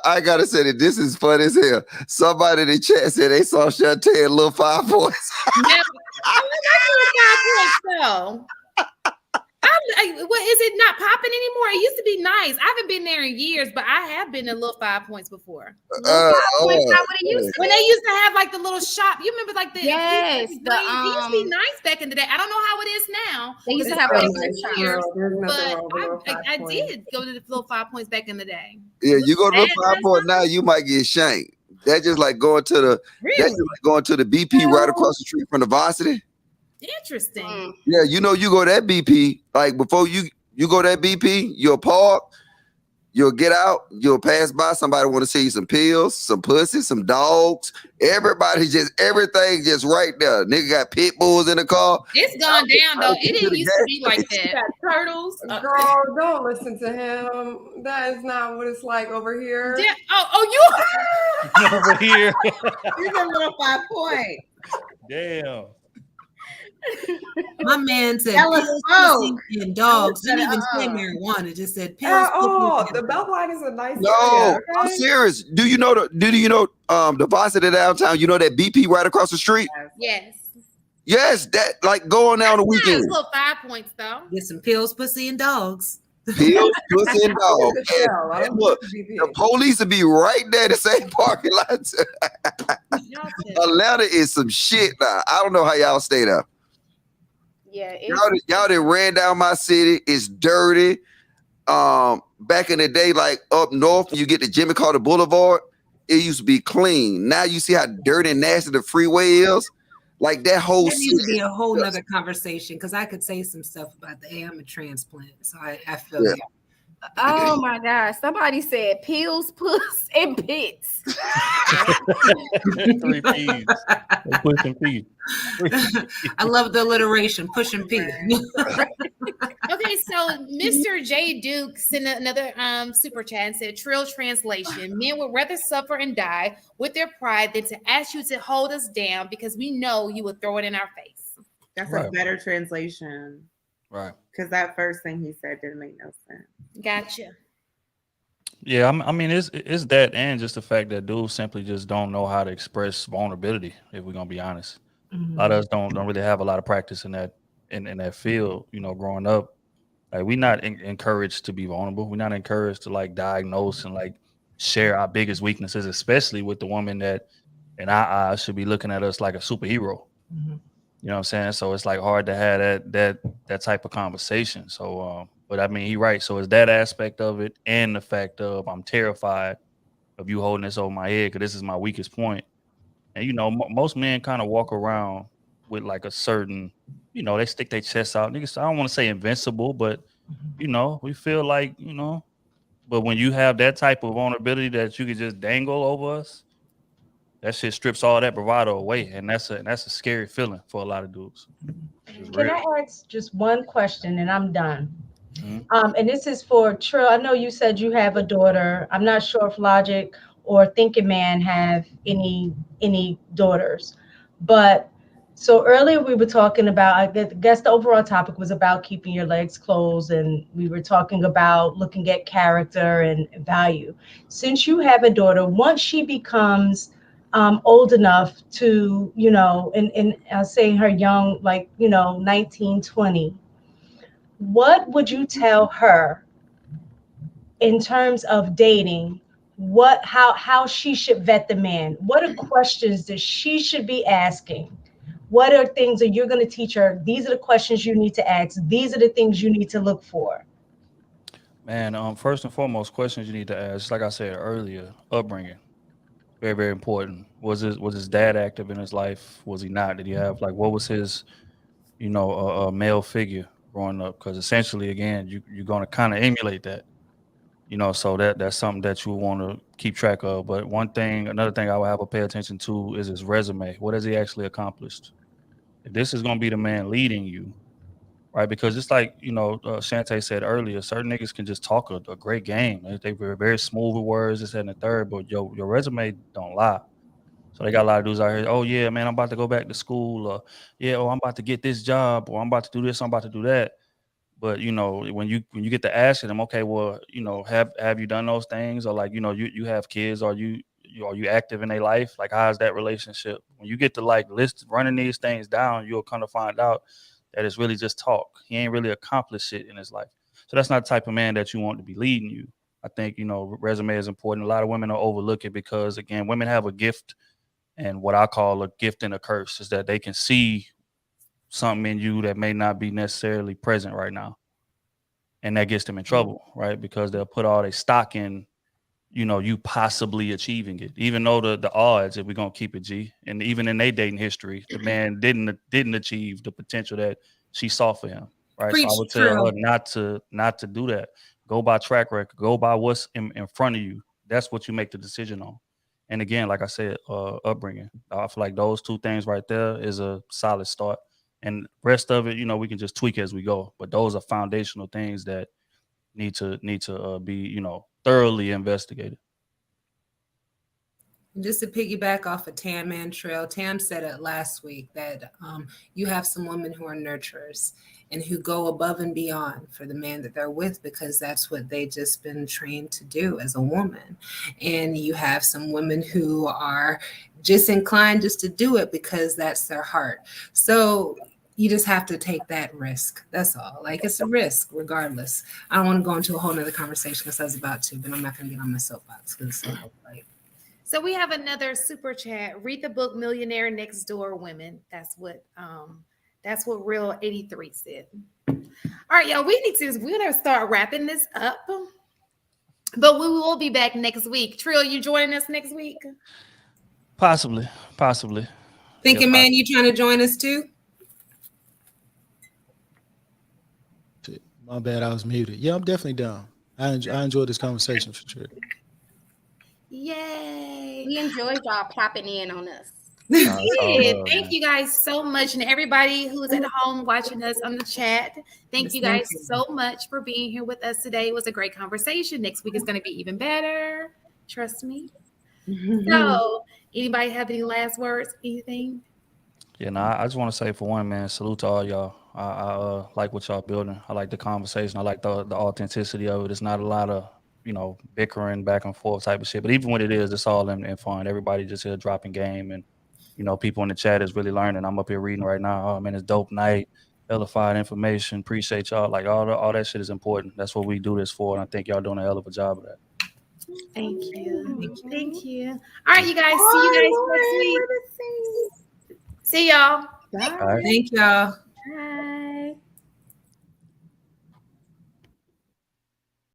S9: I gotta say that this is funny as hell. Somebody in the chat said they saw Shantae a little 5 points.
S11: Now, I 5 points though. Is it not popping anymore? It used to be nice. I haven't been there in years, but I have been a little 5 points before. When they used to have like the little shop. You remember like
S2: it used
S11: to be nice back in the day. I don't know how it is now.
S2: They used to have
S11: years, but I did go to the little 5 points back in the day.
S9: Yeah, you go to the 5 point now, you might get shanked. That's just like going to the BP right across the street from the Varsity.
S11: Interesting.
S9: Yeah, you go to that BP, like before you go to that BP, you'll park, you'll get out, you'll pass by, somebody want to see you some pills, some pussy, some dogs, everything just right there. Nigga got pit bulls in the car.
S11: It's gone down though. It didn't used to be like that.
S5: Got turtles.
S6: Girl, don't listen to him. That is not what it's like over here.
S11: Yeah. You
S19: over here.
S4: He's a little 5 point.
S19: Damn.
S16: My man said pills, pussy, and dogs. Didn't even say marijuana. Just said pills.
S6: The Beltline is a nice
S9: No,
S6: area, okay?
S9: I'm serious. Do you know the Varsity downtown? You know that BP right across the street?
S11: Yes.
S9: Yes, that like going out on the weekend.
S11: It's little 5 points though.
S16: Get some pills, pussy, and dogs.
S9: Pills, pussy, and dogs. And look, the police will be right there, the same parking lot. Atlanta is some shit now. I don't know how y'all stay there.
S2: Yeah,
S9: y'all that ran down my city. It's dirty. Back in the day, like up north, when you get to Jimmy Carter Boulevard, it used to be clean. Now you see how dirty and nasty the freeway is. Like that whole
S16: That needs to be a whole nother conversation because I could say some stuff about I'm a transplant, so I feel you.
S2: Oh my gosh! Somebody said pills, puss, and pits.
S19: 3 P's. Push and P.
S16: I love the alliteration. Push and P.
S11: Okay, so Mr. J. Duke sent another super chat and said, "Trill translation: Men would rather suffer and die with their pride than to ask you to hold us down because we know you will throw it in our face."
S4: That's
S19: Right.
S4: a better translation.
S19: Right.
S4: Because that first thing he said didn't make no sense.
S11: Gotcha.
S19: Yeah, I mean, it's that, and just the fact that dudes simply just don't know how to express vulnerability. If we're gonna be honest, a lot of us don't really have a lot of practice in in that field, you know, growing up, like we not encouraged to be vulnerable. We're not encouraged to like diagnose and like share our biggest weaknesses, especially with the woman that in our eyes should be looking at us like a superhero. You know what I'm saying? So it's like hard to have that type of conversation. So but I mean, he right. So it's that aspect of it and the fact of I'm terrified of you holding this over my head because this is my weakest point. And you know, most men kind of walk around with like a certain, you know, they stick their chests out. Niggas, I don't want to say invincible, but you know, we feel like, you know, but when you have that type of vulnerability that you can just dangle over us, that shit strips all that bravado away. And that's a scary feeling for a lot of dudes. It's
S7: Can
S19: real.
S7: I ask just one question and I'm done?
S19: Mhm.
S7: And this is for Trill. I know you said you have a daughter. I'm not sure if Logic or Thinking Man have any daughters, but so earlier we were talking about. I guess the overall topic was about keeping your legs closed, and we were talking about looking at character and value. Since you have a daughter, once she becomes old enough to, you know, and I'll say her young, like, you know, 19, 20, what would you tell her in terms of dating? What how she should vet the man? What are questions that she should be asking? What are things that you're going to teach her? These are the questions you need to ask. These are the things you need to look for.
S19: Man, first and foremost, questions you need to ask, like I said earlier, upbringing. Very, very important. Was his dad active in his life? Was he not? Did he have like what was his, you know, a male figure growing up? Because essentially, again, you're gonna kind of emulate that, you know. So that's something that you want to keep track of. But another thing I would have to pay attention to is his resume. What has he actually accomplished? If this is gonna be the man leading you, right? Because it's like, you know, Shantae said earlier, certain niggas can just talk a great game. They were very smooth with words, this that, and the third, but your resume don't lie. So they got a lot of dudes out here. Oh yeah, man, I'm about to go back to school. Yeah, oh, I'm about to get this job, or I'm about to do this, I'm about to do that. But you know, when you get to asking them, okay, well, you know, have you done those things, or like, you know, you have kids, are you active in their life? Like, how's that relationship? When you get to like list running these things down, you'll kind of find out that it's really just talk. He ain't really accomplished shit in his life. So that's not the type of man that you want to be leading you. I think, you know, resume is important. A lot of women are overlook it because again, women have a gift, and what I call a gift and a curse is that they can see something in you that may not be necessarily present right now. And that gets them in trouble, right? Because they'll put all their stock in, you know, you possibly achieving it, even though the odds, if we're gonna keep it G, and even in their dating history, the man didn't achieve the potential that she saw for him, right? So I
S4: Preach,
S19: would tell her
S4: Trill.
S19: not to do that. Go by track record. Go by what's in front of you. That's what you make the decision on. And again, like I said, upbringing. I feel like those two things right there is a solid start. And rest of it, you know, we can just tweak as we go. But those are foundational things that need to be, you know, thoroughly investigated.
S3: Just to piggyback off of Tam and Trail, Tam said it last week that you have some women who are nurturers and who go above and beyond for the man that they're with because that's what they just been trained to do as a woman. And you have some women who are just inclined just to do it because that's their heart. So you just have to take that risk. That's all. Like, it's a risk regardless. I don't want to go into a whole nother conversation because I was about to, but I'm not going to get on my soapbox because it's so late.
S11: So we have another super chat. Read the book Millionaire Next Door Women. That's what Real 83 said. All right, y'all. We're gonna start wrapping this up. But we will be back next week. Trill, you joining us next week?
S19: Possibly.
S3: Thinking, man, you trying to join us too?
S18: My bad, I was muted. Yeah, I'm definitely down. I enjoyed this conversation for sure.
S11: Yay.
S2: We enjoyed y'all popping in on us.
S11: Thank you guys so much. And everybody who's at home watching us on the chat, thank you guys so much for being here with us today. It was a great conversation. Next week is going to be even better. Trust me. So, anybody have any last words? Anything?
S19: Yeah, no, I just want to say for one, man, salute to all y'all. I like what y'all building. I like the conversation. I like the authenticity of it. It's not a lot of, you know, bickering back and forth type of shit. But even when it is, it's all in fun. Everybody just here dropping game, and you know, people in the chat is really learning. I'm up here reading right now. Oh man, it's dope night. Hellified information. Appreciate y'all. Like all that shit is important. That's what we do this for, and I think y'all doing a hell of a job of that.
S11: Thank you. Thank you. All right, you guys. See you guys next week. See y'all.
S1: Bye.
S19: All right.
S16: Thank y'all.